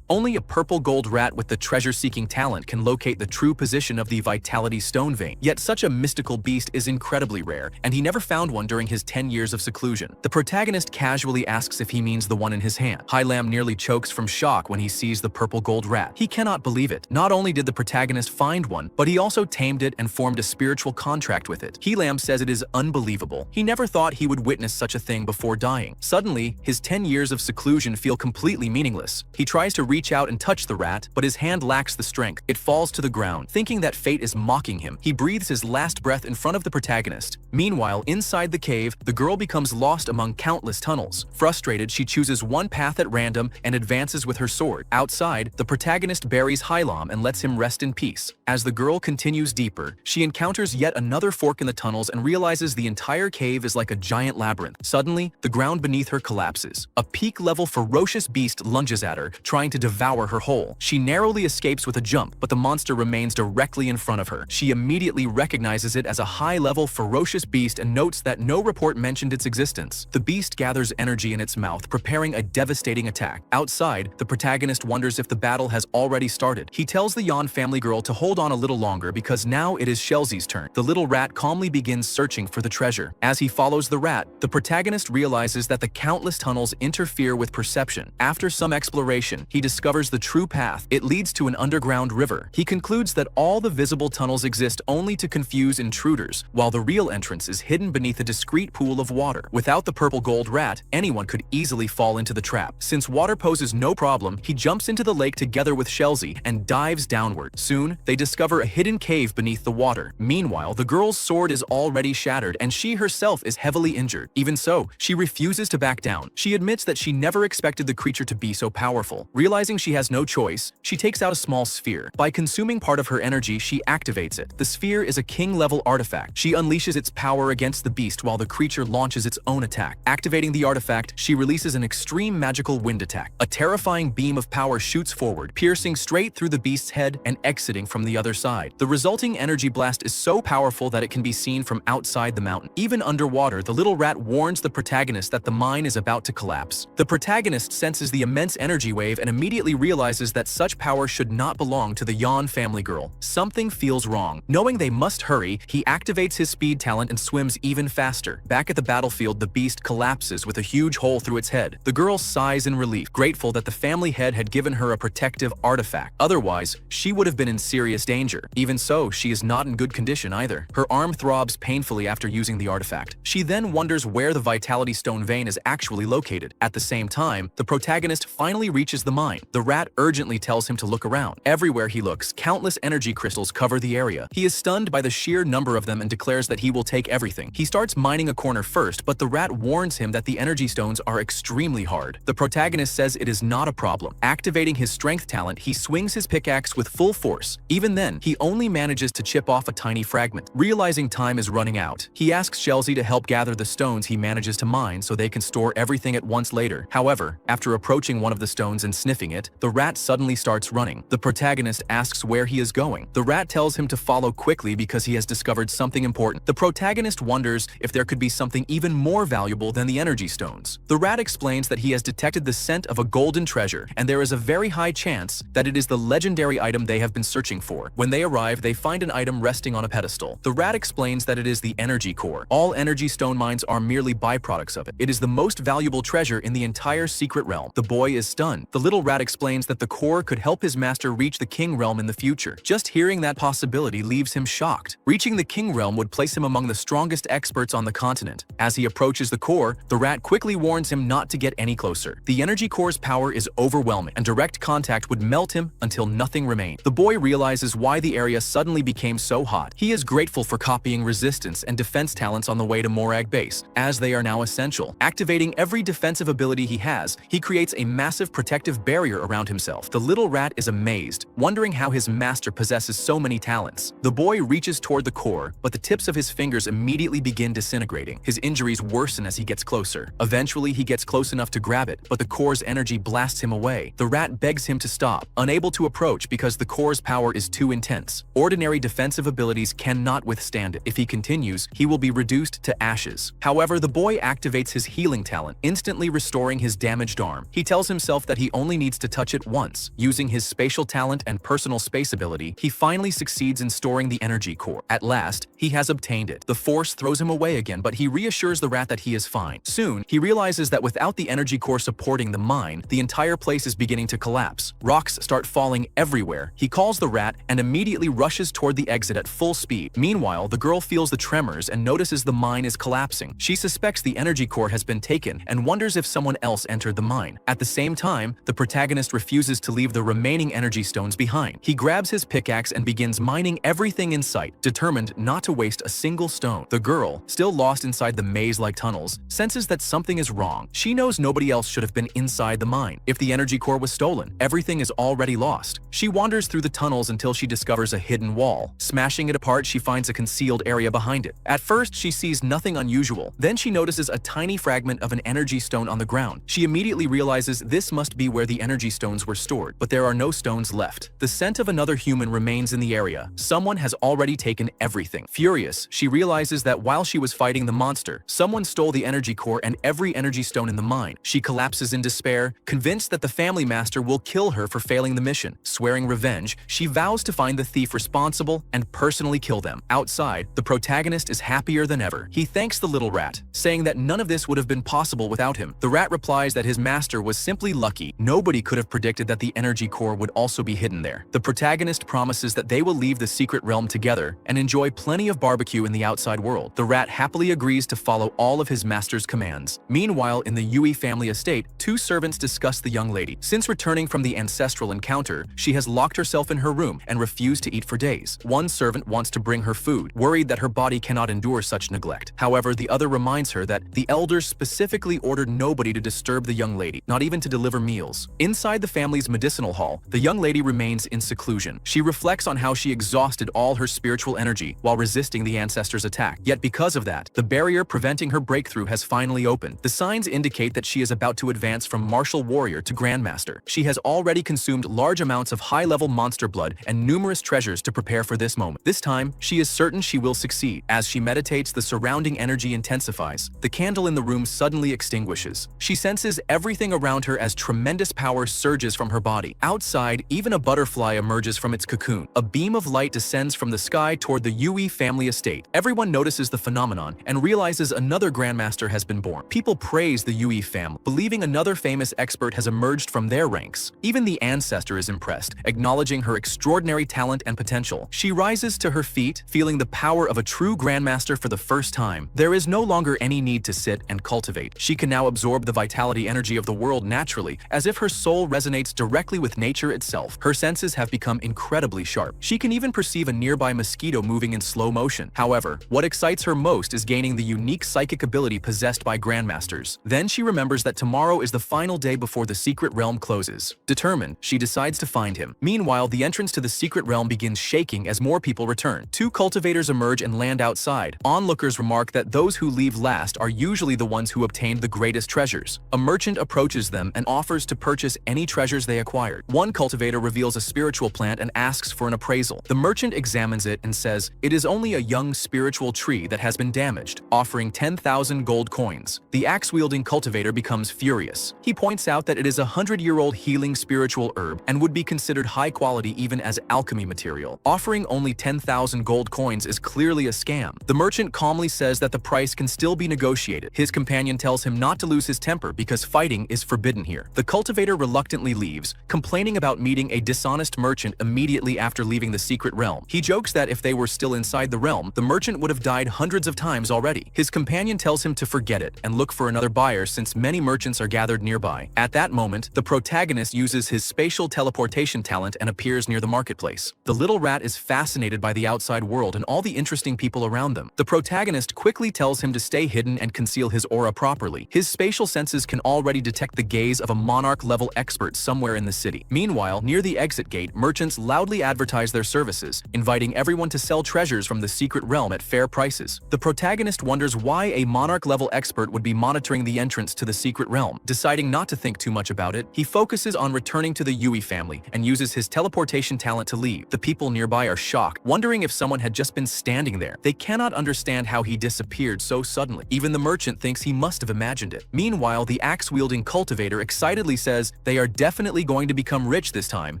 Only a purple gold rat with the treasure-seeking talent can locate the true position of the Vitality Stone vein. Yet such a mystical beast is incredibly rare, and he never found one during his 10 years of seclusion. The protagonist casually asks if he means the one in his hand. Lam nearly chokes from shock when he sees the purple gold rat. He cannot believe it. Not only did the protagonist find one, but he also tamed it and formed a spiritual contract with it. Lam says it is unbelievable. He never thought he would witness such a thing before dying. Suddenly, his 10 years of seclusion feel completely meaningless. He tries to reach out and touch the rat, but his hand lacks the strength. It falls to the ground. Thinking that fate is mocking him, he breathes his last breath in front of the protagonist. Meanwhile, inside the cave, the girl becomes lost among countless tunnels. Frustrated, she chooses one path at random and advances with her sword. Outside, the protagonist buries Lam and lets him rest in peace. As the girl continues deeper, she encounters yet another fork in the tunnels and realizes the entire cave is like a giant labyrinth. Suddenly, the ground beneath her collapses. A peak-level ferocious beast lunges at her, trying to devour her whole. She narrowly escapes with a jump, but the monster remains directly in front of her. She immediately recognizes it as a high-level ferocious beast and notes that no report mentioned its existence. The beast gathers energy in its mouth, preparing a devastating attack. Outside, the protagonist wonders if the battle has already started. He tells the Yan family girl to hold on a little longer because now it is Shelzy's turn. The little rat calmly begins searching for the treasure. As he follows the rat, the protagonist realizes that the countless tunnels interfere with perception. After some exploration, he discovers the true path. It leads to an underground river. He concludes that all the visible tunnels exist only to confuse intruders, while the real entrance is hidden beneath a discreet pool of water. Without the purple gold rat, anyone could easily fall into the trap. Since water poses no problem, he jumps into the lake together with Shelzy and dives downward. Soon, they discover a hidden cave beneath the water. Meanwhile, the girl's sword is already shattered and she herself is heavily injured. Even so, she refuses to back down. She admits that she never expected the creature to be so powerful. Realizing she has no choice, she takes out a small sphere. By consuming part of her energy, she activates it. The sphere is a king-level artifact. She unleashes its power against the beast while the creature launches its own attack. Activating the artifact, she releases an extreme magical wind attack. A terrifying beam of power shoots forward, piercing straight through the beast's head and exiting from the other side. The resulting energy blast is so powerful that it can be seen from outside the mountain. Even underwater, the little rat warns the protagonist that the mine is about to collapse. The protagonist senses the immense energy wave and immediately realizes that such power should not belong to the Yan family girl. Something feels wrong. Knowing they must hurry, he activates his speed talent and swims even faster. Back at the battlefield, the beast collapses with a huge hole through its head. The girl sighs in relief, grateful that the family head had given her a protective artifact. Otherwise, she would have been in serious danger. Even so, she is not in good condition either. Her arm throbs painfully after using the artifact. She then wonders where the Vitality Stone vein is actually located. At the same time, the protagonist finally reaches the mine. The rat urgently tells him to look around. Everywhere he looks, countless energy crystals cover the area. He is stunned by the sheer number of them and declares that he will take everything. He starts mining a corner first, but the rat warns him that the energy stones are extremely hard. The protagonist says it is not a problem. Activating his strength talent, he swings his pickaxe with full force. Even then, he only manages to chip off a tiny fragment. Realizing time is running out, he asks Shelzy to help gather the stones he manages to mine so they can store everything at once later. However, after approaching one of of the stones and sniffing it, the rat suddenly starts running. The protagonist asks where he is going. The rat tells him to follow quickly because he has discovered something important. The protagonist wonders if there could be something even more valuable than the energy stones. The rat explains that he has detected the scent of a golden treasure, and there is a very high chance that it is the legendary item they have been searching for. When they arrive, they find an item resting on a pedestal. The rat explains that it is the energy core. All energy stone mines are merely byproducts of it. It is the most valuable treasure in the entire secret realm. The boy is stunned. The little rat explains that the core could help his master reach the king realm in the future. Just hearing that possibility leaves him shocked. Reaching the king realm would place him among the strongest experts on the continent. As he approaches the core, the rat quickly warns him not to get any closer. The energy core's power is overwhelming, and direct contact would melt him until nothing remained. The boy realizes why the area suddenly became so hot. He is grateful for copying resistance and defense talents on the way to Morag base, as they are now essential. Activating every defensive ability he has, he creates a massive protective barrier around himself. The little rat is amazed, wondering how his master possesses so many talents. The boy reaches toward the core, but the tips of his fingers immediately begin disintegrating. His injuries worsen as he gets closer. Eventually, he gets close enough to grab it, but the core's energy blasts him away. The rat begs him to stop, unable to approach because the core's power is too intense. Ordinary defensive abilities cannot withstand it. If he continues, he will be reduced to ashes. However, the boy activates his healing talent, instantly restoring his damaged arm. He tells himself that he only needs to touch it once. Using his spatial talent and personal space ability, he finally succeeds in storing the energy core. At last, he has obtained it. The force throws him away again, but he reassures the rat that he is fine. Soon, he realizes that without the energy core supporting the mine, the entire place is beginning to collapse. Rocks start falling everywhere. He calls the rat and immediately rushes toward the exit at full speed. Meanwhile, the girl feels the tremors and notices the mine is collapsing. She suspects the energy core has been taken and wonders if someone else entered the mine. At the same time, the protagonist refuses to leave the remaining energy stones behind. He grabs his pickaxe and begins mining everything in sight, determined not to waste a single stone. The girl, still lost inside the maze-like tunnels, senses that something is wrong. She knows nobody else should have been inside the mine. If the energy core was stolen, everything is already lost. She wanders through the tunnels until she discovers a hidden wall. Smashing it apart, she finds a concealed area behind it. At first, she sees nothing unusual. Then she notices a tiny fragment of an energy stone on the ground. She immediately realizes this must be where the energy stones were stored, but there are no stones left. The scent of another human remains in the area. Someone has already taken everything. Furious, she realizes that while she was fighting the monster, someone stole the energy core and every energy stone in the mine. She collapses in despair, convinced that the family master will kill her for failing the mission. Swearing revenge, she vows to find the thief responsible and personally kill them. Outside, the protagonist is happier than ever. He thanks the little rat, saying that none of this would have been possible without him. The rat replies that his master was simply lucky. Nobody could have predicted that the energy core would also be hidden there. The protagonist promises that they will leave the secret realm together and enjoy plenty of barbecue in the outside world. The rat happily agrees to follow all of his master's commands. Meanwhile, in the Yui family estate, two servants discuss the young lady. Since returning from the ancestral encounter, she has locked herself in her room and refused to eat for days. One servant wants to bring her food, worried that her body cannot endure such neglect. However, the other reminds her that the elders specifically ordered nobody to disturb the young lady, not even to deliver meals. Inside the family's medicinal hall, the young lady remains in seclusion. She reflects on how she exhausted all her spiritual energy while resisting the ancestors' attack. Yet because of that, the barrier preventing her breakthrough has finally opened. The signs indicate that she is about to advance from martial warrior to grandmaster. She has already consumed large amounts of high-level monster blood and numerous treasures to prepare for this moment. This time, she is certain she will succeed. As she meditates, the surrounding energy intensifies. The candle in the room suddenly extinguishes. She senses everything around her as tremendous power surges from her body. Outside, even a butterfly emerges from its cocoon. A beam of light descends from the sky toward the Yui family estate. Everyone notices the phenomenon and realizes another grandmaster has been born. People praise the Yui family, believing another famous expert has emerged from their ranks. Even the ancestor is impressed, acknowledging her extraordinary talent and potential. She rises to her feet, feeling the power of a true grandmaster for the first time. There is no longer any need to sit and cultivate. She can now absorb the vitality energy of the world naturally, as if her soul resonates directly with nature itself. Her senses have become incredibly sharp. She can even perceive a nearby mosquito moving in slow motion. However, what excites her most is gaining the unique psychic ability possessed by grandmasters. Then she remembers that tomorrow is the final day before the secret realm closes. Determined, she decides to find him. Meanwhile, the entrance to the secret realm begins shaking as more people return. Two cultivators emerge and land outside. Onlookers remark that those who leave last are usually the ones who obtained the greatest treasures. A merchant approaches them and offers to purchase any treasures they acquired. One cultivator reveals a spiritual plant and asks for an appraisal. The merchant examines it and says it is only a young spiritual tree that has been damaged, offering 10,000 gold coins. The axe-wielding cultivator becomes furious. He points out that it is a 100-year-old healing spiritual herb and would be considered high quality even as alchemy material. Offering only 10,000 gold coins is clearly a scam. The merchant calmly says that the price can still be negotiated. His companion tells him not to lose his temper because fighting is forbidden here. The cultivator reluctantly leaves, complaining about meeting a dishonest merchant immediately after leaving the secret realm. He jokes that if they were still inside the realm, the merchant would have died hundreds of times already. His companion tells him to forget it and look for another buyer since many merchants are gathered nearby. At that moment, the protagonist uses his spatial teleportation talent and appears near the marketplace. The little rat is fascinated by the outside world and all the interesting people around them. The protagonist quickly tells him to stay hidden and conceal his aura properly. His spatial senses can already detect the gaze of a monarch-level expert somewhere in the city. Meanwhile, near the exit gate, merchants loudly advertise their services, inviting everyone to sell treasures from the secret realm at fair prices. The protagonist wonders why a monarch-level expert would be monitoring the entrance to the secret realm. Deciding not to think too much about it, he focuses on returning to the Yui family and uses his teleportation talent to leave. The people nearby are shocked, wondering if someone had just been standing there. They cannot understand how he disappeared so suddenly. Even the merchant thinks he must have imagined it. Meanwhile, the axe-wielding cultivator excitedly says they are definitely going to become rich this time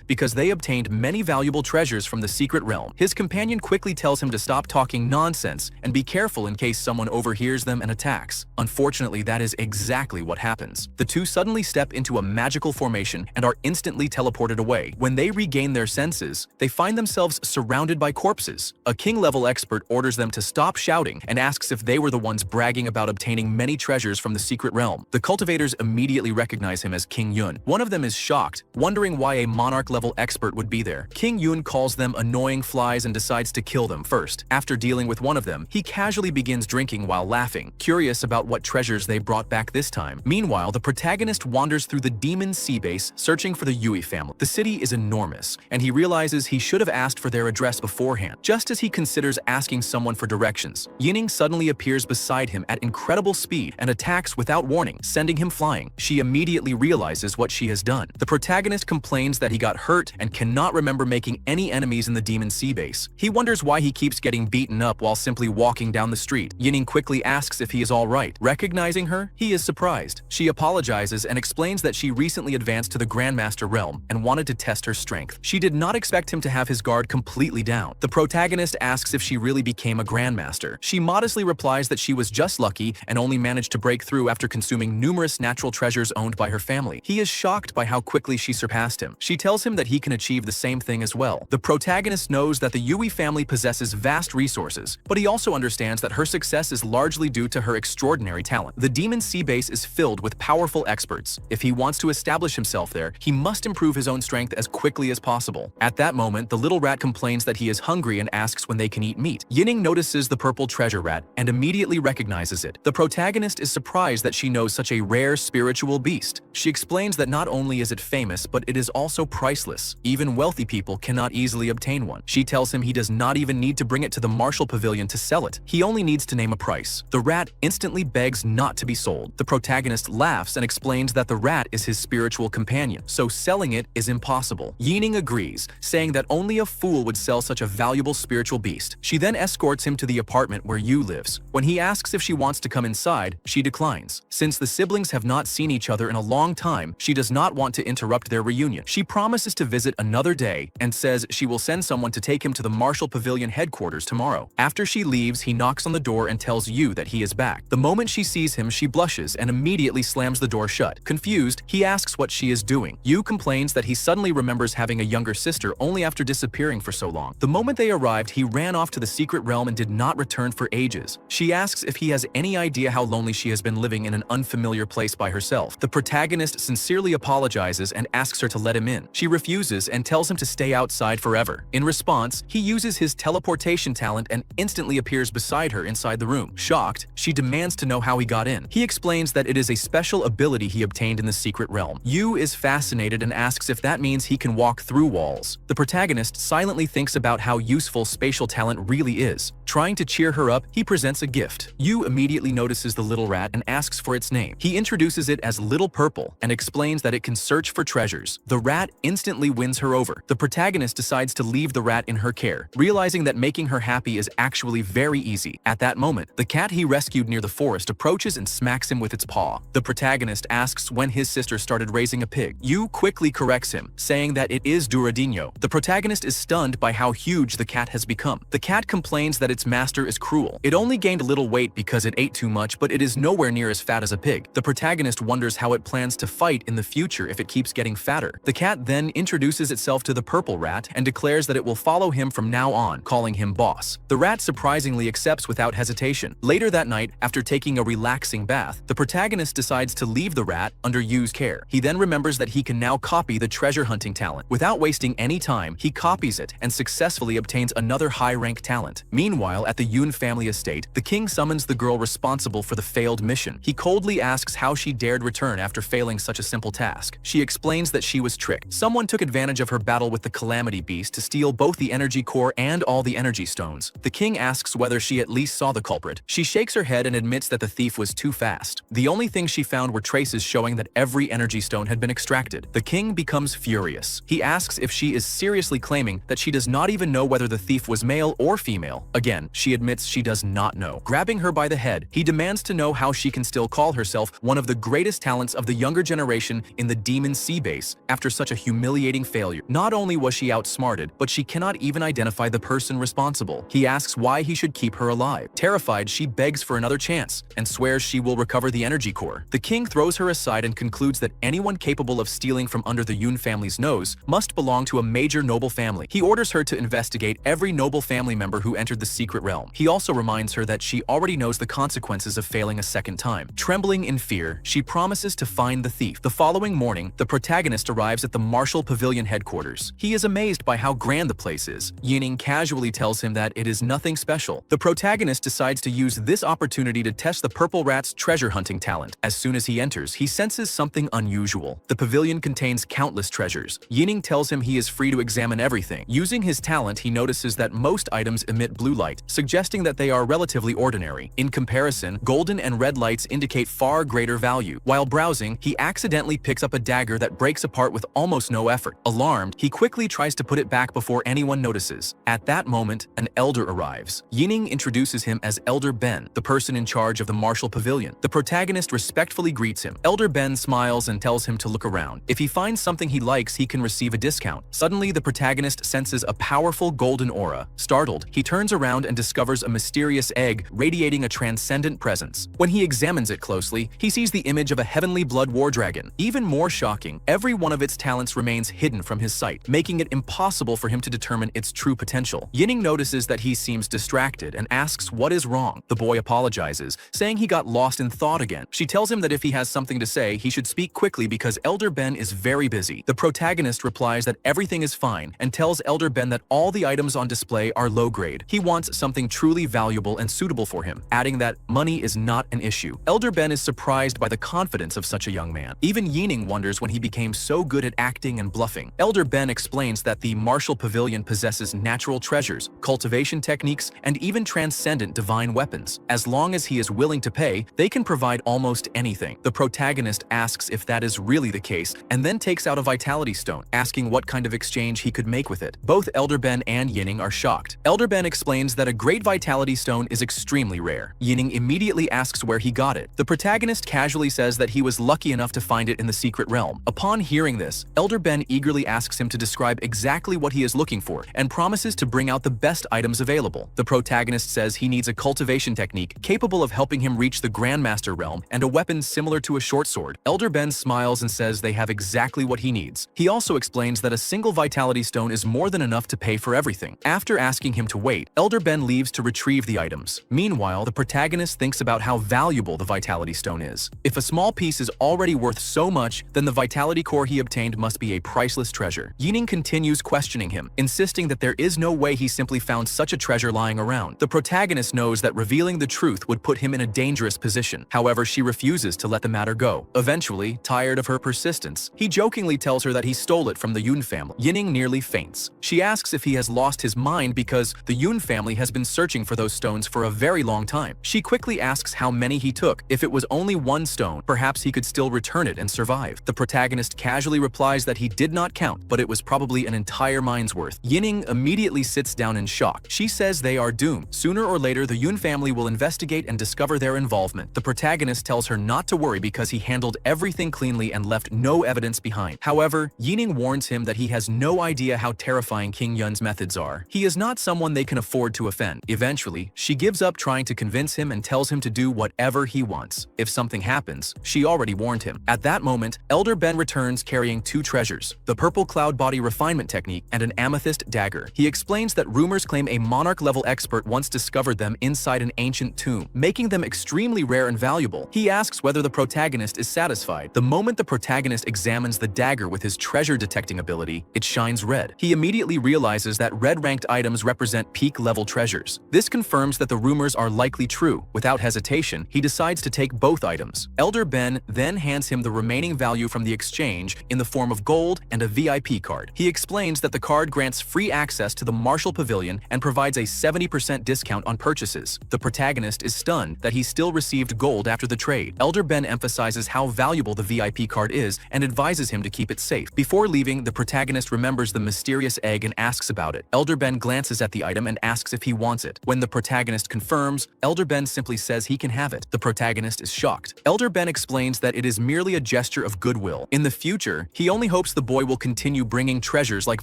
because they obtained many valuable treasures from the secret realm. His companion quickly tells him to stop talking nonsense and be careful in case someone overhears them and attacks. Unfortunately, that is exactly what happens. The two suddenly step into a magical formation and are instantly teleported away. When they regain their senses, they find themselves surrounded by corpses. A king-level expert orders them to stop shouting and asks if they were the ones bragging about obtaining many treasures from the secret realm. The cultivators immediately recognize him as King Yun. One of them is shocked, wondering why a monarch-level expert would be there. King Yun calls them annoying flies and decides to kill them first. After dealing with one of them, he casually begins drinking while laughing, curious about what treasures they brought back this time. Meanwhile, the protagonist wanders through the Demon Sea Base, searching for the Yui family. The city is enormous, and he realizes he should have asked for their address beforehand. Just as he considers asking someone for directions, Yining suddenly appears beside him at incredible speed and attacks without warning, sending him flying. She immediately realizes what she has done. The protagonist complains that he got hurt and cannot remember making any enemies in the Demon Sea Base. He wonders why he keeps getting beaten up while simply walking down the street. Yining quickly asks if he is all right. Recognizing her, he is surprised. She apologizes and explains that she recently advanced to the Grandmaster realm and wanted to test her strength. She did not expect him to have his guard completely down. The protagonist asks if she really became a Grandmaster. She modestly replies that she was just lucky and only managed to break through after consuming numerous natural treasures owned by her family. He is shocked by how quickly she surpassed him. She tells him that he can achieve the same thing as well. The protagonist knows that the Yui family possesses vast resources, but he also understands that her success is largely due to her extraordinary talent. The Demon Sea Base is filled with powerful experts. If he wants to establish himself there, he must improve his own strength as quickly as possible. At that moment, the little rat complains that he is hungry and asks when they can eat meat. Yining notices the purple treasure rat and immediately recognizes it. The protagonist is surprised that she knows such a rare spiritual beast. She explains that not only is it famous, but it is also priceless. Even wealthy people cannot easily obtain one. She tells him he does not even need to bring it to the Martial Pavilion to sell it. He only needs to name a price. The rat instantly begs not to be sold. The protagonist laughs and explains that the rat is his spiritual companion, so selling it is impossible. Yining agrees, saying that only a fool would sell such a valuable spiritual beast. She then escorts him to the apartment where Yu lives. When he asks if she wants to come inside, she declines. Since the siblings have not seen each other in a long time, she does not want to interrupt their reunion. She promises to visit another day and says she will send someone to take him to the Martial Pavilion headquarters tomorrow. After she leaves, he knocks on the door and tells Yu that he is back. The moment she sees him, she blushes and immediately slams the door shut. Confused, he asks what she is doing. Yu complains that he suddenly remembers having a younger sister only after disappearing for so long. The moment they arrived, he ran off to the secret realm and did not return for ages. She asks if he has any idea how lonely she has been living in an unfamiliar place by herself. The protagonist sincerely apologizes and asks her to let him in. She refuses and tells him to stay outside forever. In response, he uses his teleportation talent and instantly appears beside her inside the room. Shocked, she demands to know how he got in. He explains that it is a special ability he obtained in the secret realm. Yu is fascinated and asks if that means he can walk through walls. The protagonist silently thinks about how useful spatial talent really is. Trying to cheer her up, he presents a gift. Yu immediately notices the little rat and asks for its name. He introduces it as Little Purple purple and explains that it can search for treasures. The rat instantly wins her over. The protagonist decides to leave the rat in her care, realizing that making her happy is actually very easy. At that moment, the cat he rescued near the forest approaches and smacks him with its paw. The protagonist asks when his sister started raising a pig. Yu quickly corrects him, saying that it is Duradinho. The protagonist is stunned by how huge the cat has become. The cat complains that its master is cruel. It only gained a little weight because it ate too much, but it is nowhere near as fat as a pig. The protagonist wonders how it plans to fight in the future if it keeps getting fatter. The cat then introduces itself to the purple rat and declares that it will follow him from now on, calling him boss. The rat surprisingly accepts without hesitation. Later that night, after taking a relaxing bath, the protagonist decides to leave the rat under Yu's care. He then remembers that he can now copy the treasure hunting talent. Without wasting any time, he copies it and successfully obtains another high-rank talent. Meanwhile, at the Yun family estate, the king summons the girl responsible for the failed mission. He coldly asks how she dared return after failing such a simple task. She explains that she was tricked. Someone took advantage of her battle with the Calamity Beast to steal both the energy core and all the energy stones. The king asks whether she at least saw the culprit. She shakes her head and admits that the thief was too fast. The only thing she found were traces showing that every energy stone had been extracted. The king becomes furious. He asks if she is seriously claiming that she does not even know whether the thief was male or female. Again, she admits she does not know. Grabbing her by the head, he demands to know how she can still call herself one of the greatest talents of the younger generation in the Demon Sea base after such a humiliating failure. Not only was she outsmarted, but she cannot even identify the person responsible. He asks why he should keep her alive. Terrified, she begs for another chance and swears she will recover the energy core. The king throws her aside and concludes that anyone capable of stealing from under the Yun family's nose must belong to a major noble family. He orders her to investigate every noble family member who entered the secret realm. He also reminds her that she already knows the consequences of failing a second time. Trembling in fear, she promises to find the thief. The following morning, the protagonist arrives at the Martial Pavilion headquarters. He is amazed by how grand the place is. Yining casually tells him that it is nothing special. The protagonist decides to use this opportunity to test the purple rat's treasure hunting talent. As soon as he enters, he senses something unusual. The pavilion contains countless treasures. Yining tells him he is free to examine everything. Using his talent, he notices that most items emit blue light, suggesting that they are relatively ordinary. In comparison, golden and red lights indicate far greater value. While browsing, he accidentally picks up a dagger that breaks apart with almost no effort. Alarmed, he quickly tries to put it back before anyone notices. At that moment, an elder arrives. Yining introduces him as Elder Ben, the person in charge of the Martial Pavilion. The protagonist respectfully greets him. Elder Ben smiles and tells him to look around. If he finds something he likes, he can receive a discount. Suddenly, the protagonist senses a powerful golden aura. Startled, he turns around and discovers a mysterious egg radiating a transcendent presence. When he examines it closely, he sees the image of a heavenly blood war dragon. Even more shocking, every one of its talents remains hidden from his sight, making it impossible for him to determine its true potential. Yining notices that he seems distracted and asks what is wrong. The boy apologizes, saying he got lost in thought again. She tells him that if he has something to say, he should speak quickly because Elder Ben is very busy. The protagonist replies that everything is fine and tells Elder Ben that all the items on display are low grade. He wants something truly valuable and suitable for him, adding that money is not an issue. Elder Ben is surprised by the confidence of such a young man. Even Yining wonders when he became so good at acting and bluffing. Elder Ben explains that the Martial Pavilion possesses natural treasures, cultivation techniques, and even transcendent divine weapons. As long as he is willing to pay, they can provide almost anything. The protagonist asks if that is really the case and then takes out a vitality stone, asking what kind of exchange he could make with it. Both Elder Ben and Yining are shocked. Elder Ben explains that a great vitality stone is extremely rare. Yining immediately asks where he got it. The protagonist casually says that he was lucky enough to find it in the secret realm. Upon hearing this, Elder Ben eagerly asks him to describe exactly what he is looking for and promises to bring out the best items available. The protagonist says he needs a cultivation technique capable of helping him reach the Grandmaster realm and a weapon similar to a short sword. Elder Ben smiles and says they have exactly what he needs. He also explains that a single vitality stone is more than enough to pay for everything. After asking him to wait, Elder Ben leaves to retrieve the items. Meanwhile, the protagonist thinks about how valuable the vitality stone is. If a small piece is already worth so much, then the vitality core he obtained must be a priceless treasure. Yining continues questioning him, insisting that there is no way he simply found such a treasure lying around. The protagonist knows that revealing the truth would put him in a dangerous position. However, she refuses to let the matter go. Eventually, tired of her persistence, he jokingly tells her that he stole it from the Yun family. Yining nearly faints. She asks if he has lost his mind because the Yun family has been searching for those stones for a very long time. She quickly asks how many he took. If it was only one stone, perhaps he could still still return it and survive. The protagonist casually replies that he did not count, but it was probably an entire mine's worth. Yining immediately sits down in shock. She says they are doomed. Sooner or later, the Yun family will investigate and discover their involvement. The protagonist tells her not to worry because he handled everything cleanly and left no evidence behind. However, Yining warns him that he has no idea how terrifying King Yun's methods are. He is not someone they can afford to offend. Eventually, she gives up trying to convince him and tells him to do whatever he wants. If something happens, she already warned him. At that moment, Elder Ben returns carrying two treasures, the purple cloud body refinement technique and an amethyst dagger. He explains that rumors claim a monarch-level expert once discovered them inside an ancient tomb, making them extremely rare and valuable. He asks whether the protagonist is satisfied. The moment the protagonist examines the dagger with his treasure-detecting ability, it shines red. He immediately realizes that red-ranked items represent peak-level treasures. This confirms that the rumors are likely true. Without hesitation, he decides to take both items. Elder Ben then hands him the remaining value from the exchange in the form of gold and a VIP card. He explains that the card grants free access to the Martial Pavilion and provides a 70% discount on purchases. The protagonist is stunned that he still received gold after the trade. Elder Ben emphasizes how valuable the VIP card is and advises him to keep it safe. Before leaving, the protagonist remembers the mysterious egg and asks about it. Elder Ben glances at the item and asks if he wants it. When the protagonist confirms, Elder Ben simply says he can have it. The protagonist is shocked. Elder Ben explains that it is merely a gesture of goodwill. In the future, he only hopes the boy will continue bringing treasures like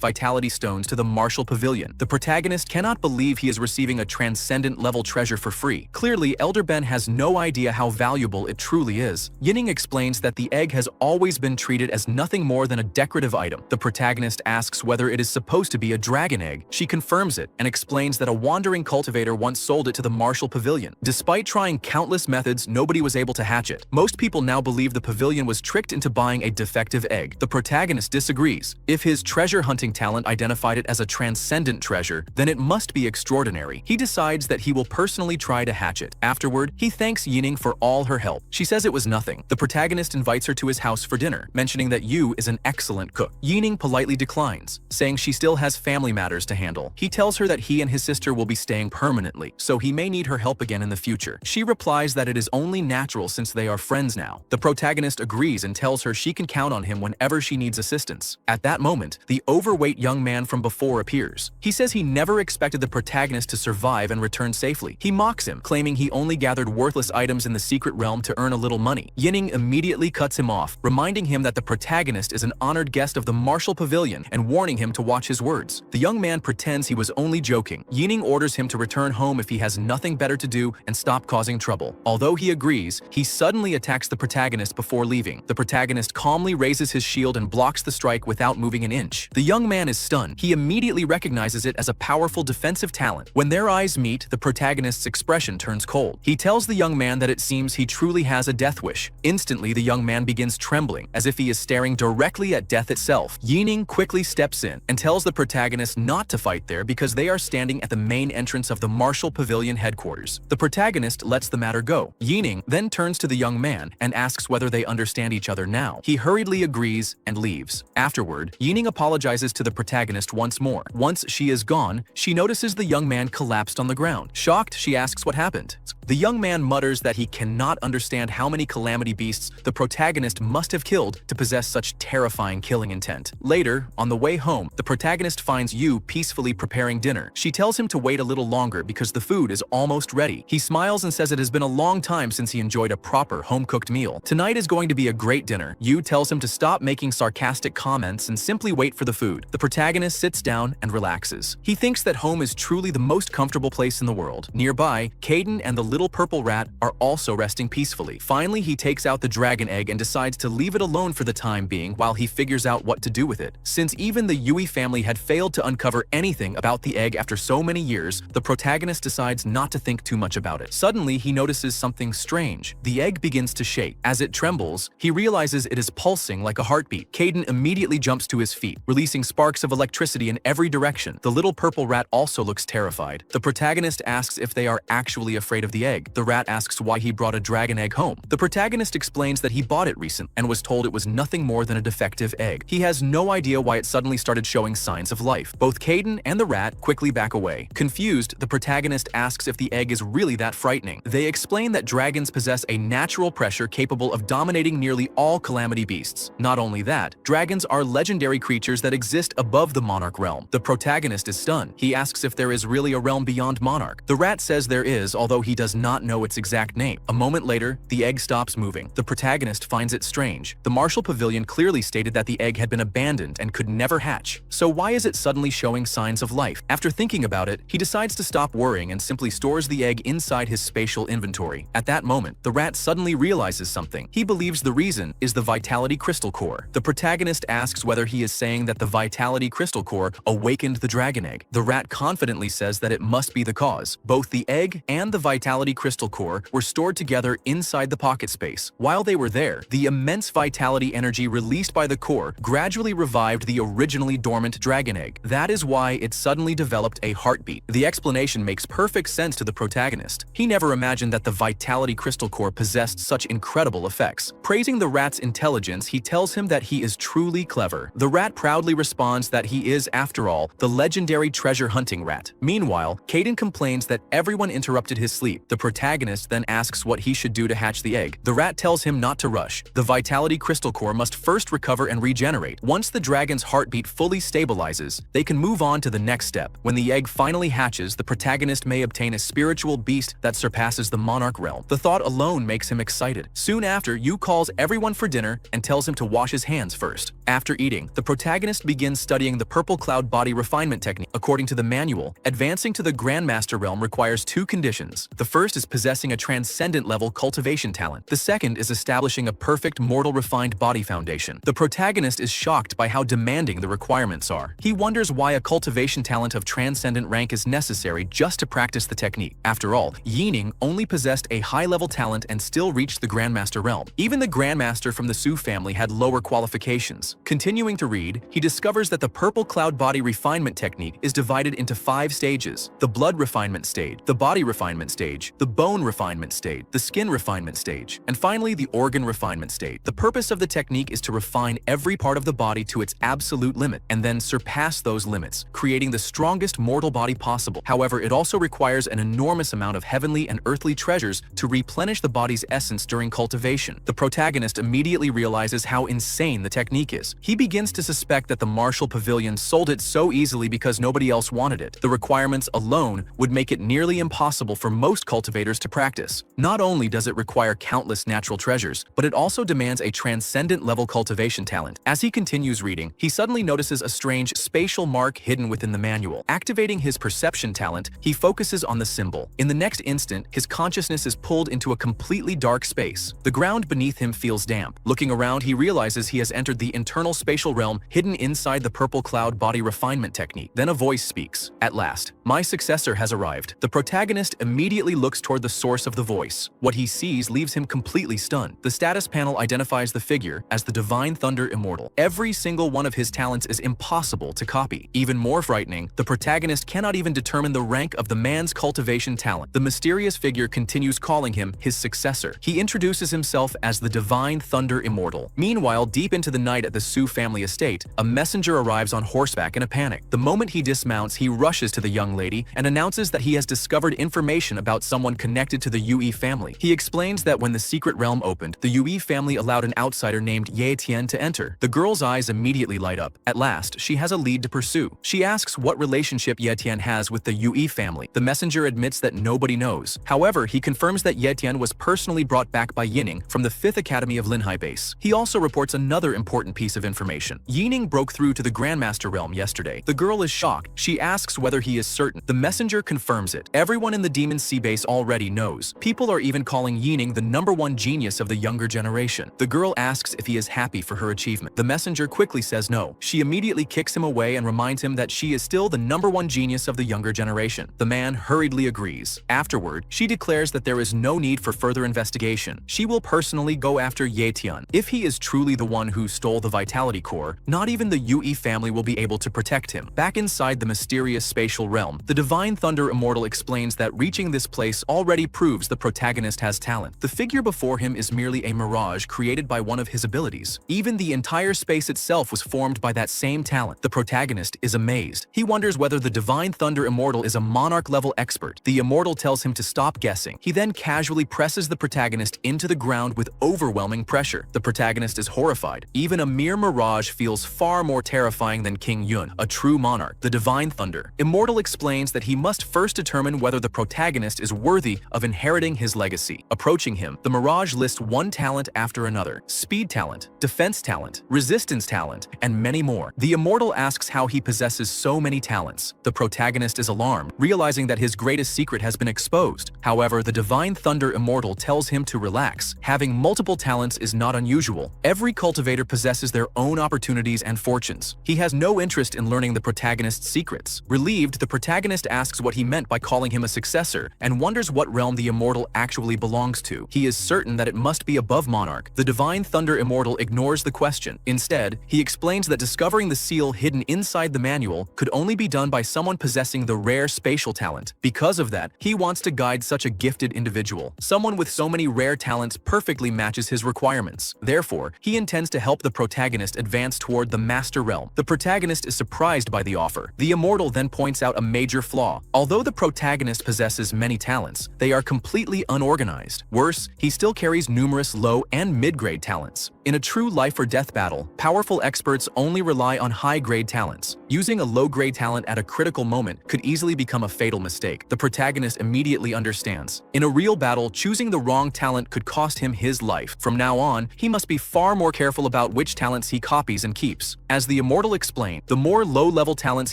vitality stones to the Martial Pavilion. The protagonist cannot believe he is receiving a transcendent level treasure for free. Clearly, Elder Ben has no idea how valuable it truly is. Yining explains that the egg has always been treated as nothing more than a decorative item. The protagonist asks whether it is supposed to be a dragon egg. She confirms it and explains that a wandering cultivator once sold it to the Martial Pavilion. Despite trying countless methods, nobody was able to hatch it. Most people now believe the pavilion was tricked into buying a defective egg. The protagonist disagrees. If his treasure hunting talent identified it as a transcendent treasure, then it must be extraordinary. He decides that he will personally try to hatch it. Afterward, he thanks Yining for all her help. She says it was nothing. The protagonist invites her to his house for dinner, mentioning that Yu is an excellent cook. Yining politely declines, saying she still has family matters to handle. He tells her that he and his sister will be staying permanently, so he may need her help again in the future. She replies that it is only natural since they are friends now. The protagonist agrees and tells her she can count on him whenever she needs assistance. At that moment, the overweight young man from before appears. He says he never expected the protagonist to survive and return safely. He mocks him, claiming he only gathered worthless items in the secret realm to earn a little money. Yining immediately cuts him off, reminding him that the protagonist is an honored guest of the Martial Pavilion and warning him to watch his words. The young man pretends he was only joking. Yining orders him to return home if he has nothing better to do and stop causing trouble. Although he agrees, he suddenly attacks the protagonist before leaving. The protagonist calmly raises his shield and blocks the strike without moving an inch. The young man is stunned. He immediately recognizes it as a powerful defensive talent. When their eyes meet, the protagonist's expression turns cold. He tells the young man that it seems he truly has a death wish. Instantly, the young man begins trembling, as if he is staring directly at death itself. Yining quickly steps in and tells the protagonist not to fight there because they are standing at the main entrance of the Martial Pavilion headquarters. The protagonist lets the matter go. Yining then turns to the young man and asks whether they understand each other now. He hurriedly agrees and leaves. Afterward, Yining apologizes to the protagonist once more. Once she is gone, she notices the young man collapsed on the ground. Shocked, she asks what happened. The young man mutters that he cannot understand how many calamity beasts the protagonist must have killed to possess such terrifying killing intent. Later, on the way home, the protagonist finds Yu peacefully preparing dinner. She tells him to wait a little longer because the food is almost ready. He smiles and says it has been a long time since he enjoyed a proper home-cooked meal. Tonight is going to be a great dinner. Yu tells him to stop making sarcastic comments and simply wait for the food. The protagonist sits down and relaxes. He thinks that home is truly the most comfortable place in the world. Nearby, Caden and the little purple rat are also resting peacefully. Finally, he takes out the dragon egg and decides to leave it alone for the time being while he figures out what to do with it. Since even the Yui family had failed to uncover anything about the egg after so many years, the protagonist decides not to think too much about it. Suddenly, he notices something strange. The egg begins to shake. As it trembles, he realizes it is pulsing like a heartbeat. Caden immediately jumps to his feet, releasing sparks of electricity in every direction. The little purple rat also looks terrified. The protagonist asks if they are actually afraid of the egg. The rat asks why he brought a dragon egg home. The protagonist explains that he bought it recently and was told it was nothing more than a defective egg. He has no idea why it suddenly started showing signs of life. Both Caden and the rat quickly back away. Confused, the protagonist asks if the egg is really that frightening. They explain that dragons possess a natural pressure capable of dominating nearly all calamity beasts. Not only that, dragons are legendary creatures that exist above the monarch realm. The protagonist is stunned. He asks if there is really a realm beyond monarch. The rat says there is, although he does not know its exact name. A moment later, the egg stops moving. The protagonist finds it strange. The martial pavilion clearly stated that the egg had been abandoned and could never hatch. So why is it suddenly showing signs of life? After thinking about it, he decides to stop worrying and simply stores the egg inside his spatial inventory. At that moment, the rat suddenly realizes something. He believes the reason is the Vitality Crystal Core. The protagonist asks whether he is saying that the Vitality Crystal Core awakened the dragon egg. The rat confidently says that it must be the cause. Both the egg and the Vitality Crystal Core were stored together inside the pocket space. While they were there, the immense vitality energy released by the core gradually revived the originally dormant dragon egg. That is why it suddenly developed a heartbeat. The explanation makes perfect sense to the protagonist. He never imagined that the Vitality Crystal Core possessed such incredible effects. Praising the rat's intelligence, he tells him that he is truly clever. The rat proudly responds that he is, after all, the legendary treasure hunting rat. Meanwhile, Caden complains that everyone interrupted his sleep. The protagonist then asks what he should do to hatch the egg. The rat tells him not to rush. The Vitality Crystal Core must first recover and regenerate. Once the dragon's heartbeat fully stabilizes, they can move on to the next step. When the egg finally hatches, the protagonist may obtain a spiritual beast that surpasses the monarch realm. The thought alone makes him excited. Soon after, Yu calls everyone for dinner and tells him to wash his hands first. After eating, the protagonist begins studying the purple cloud body refinement technique. According to the manual, advancing to the Grandmaster realm requires two conditions. The first is possessing a transcendent level cultivation talent. The second is establishing a perfect mortal refined body foundation. The protagonist is shocked by how demanding the requirements are. He wonders why a cultivation talent of transcendent rank is necessary just to practice the technique. After all, Yining only possessed a high-level talent and still reached the Grandmaster realm. Even the Grandmaster from the Su family had lower qualifications. Continuing to read, he discovers that the purple cloud body refinement technique is divided into 5 stages: the blood refinement stage, the body refinement stage, the bone refinement stage, the skin refinement stage, and finally the organ refinement stage. The purpose of the technique is to refine every part of the body to its absolute limit and then surpass those limits, creating the strongest mortal body possible. However, it also requires an enormous amount of heavenly and earthly treasures to replenish the body's essence during cultivation. The protagonist immediately realizes how insane the technique is. He begins to suspect that the Martial Pavilion sold it so easily because nobody else wanted it. The requirements alone would make it nearly impossible for most cultivators to practice. Not only does it require countless natural treasures, but it also demands a transcendent level cultivation talent. As he continues reading, he suddenly notices a strange spatial mark hidden within the manual. Activating his perception talent, he focuses on the symbol. In the next instant, his consciousness is pulled into a completely dark space. The ground beneath him feels damp. Looking around, he realizes he has entered the internal spatial realm hidden inside the purple cloud body refinement technique. Then a voice speaks. At last, my successor has arrived. The protagonist immediately looks toward the source of the voice. What he sees leaves him completely stunned. The status panel identifies the figure as the Divine Thunder Immortal. Every single one of his talents is impossible to copy. Even more frightening, the protagonist cannot even determine the rank of the man's cultivation talent. The mysterious figure continues calling him his successor. He introduces himself as the Divine Thunder Immortal. Meanwhile, deep into the night at the Su family estate, a messenger arrives on horseback in a panic. The moment he dismounts, he rushes to the young lady and announces that he has discovered information about someone connected to the Yue family. He explains that when the secret realm opened, the Yue family allowed an outsider named Ye Tian to enter. The girl's eyes immediately light up. At last, she has a lead to pursue. She asks what relationship Ye Tian has with the Yue family. The messenger admits that nobody knows. However, he confirms that Ye Tian was personally brought back by Yining from the 5th Academy of Linhai base. He also reports another important piece of information. Yining broke through to the Grandmaster realm yesterday. The girl is shocked. She asks whether he is certain. The messenger confirms it. Everyone in the Demon Sea base already knows. People are even calling Yining the #1 genius of the younger generation. The girl asks if he is happy for her achievement. The messenger quickly says no. She immediately kicks him away and reminds him that she is still the #1 genius of the younger generation. The man hurriedly agrees. Afterward, she declares that there is no need for further investigation. She will personally go after Ye Tian. If he is truly the one who stole the Vitality Core, not even the Yue family will be able to protect him. Back inside the mysterious spatial realm, the Divine Thunder Immortal explains that reaching this place place already proves the protagonist has talent. The figure before him is merely a mirage created by one of his abilities. Even the entire space itself was formed by that same talent. The protagonist is amazed. He wonders whether the Divine Thunder Immortal is a monarch-level expert. The Immortal tells him to stop guessing. He then casually presses the protagonist into the ground with overwhelming pressure. The protagonist is horrified. Even a mere mirage feels far more terrifying than King Yun, a true monarch. The Divine Thunder Immortal explains that he must first determine whether the protagonist is worthy of inheriting his legacy. Approaching him, the mirage lists one talent after another: speed talent, defense talent, resistance talent, and many more. The Immortal asks how he possesses so many talents. The protagonist is alarmed, realizing that his greatest secret has been exposed. However, the Divine Thunder Immortal tells him to relax. Having multiple talents is not unusual. Every cultivator possesses their own opportunities and fortunes. He has no interest in learning the protagonist's secrets. Relieved, the protagonist asks what he meant by calling him a successor and wonders what realm the Immortal actually belongs to. He is certain that it must be above Monarch. The Divine Thunder Immortal ignores the question. Instead, he explains that discovering the seal hidden inside the manual could only be done by someone possessing the rare spatial talent. Because of that, he wants to guide such a gifted individual. Someone with so many rare talents perfectly matches his requirements. Therefore, he intends to help the protagonist advance toward the Master Realm. The protagonist is surprised by the offer. The Immortal then points out a major flaw. Although the protagonist possesses many talents, they are completely unorganized. Worse, he still carries numerous low and mid-grade talents. In a true life-or-death battle, powerful experts only rely on high-grade talents. Using a low-grade talent at a critical moment could easily become a fatal mistake. The protagonist immediately understands. In a real battle, choosing the wrong talent could cost him his life. From now on, he must be far more careful about which talents he copies and keeps. As the Immortal explained, the more low-level talents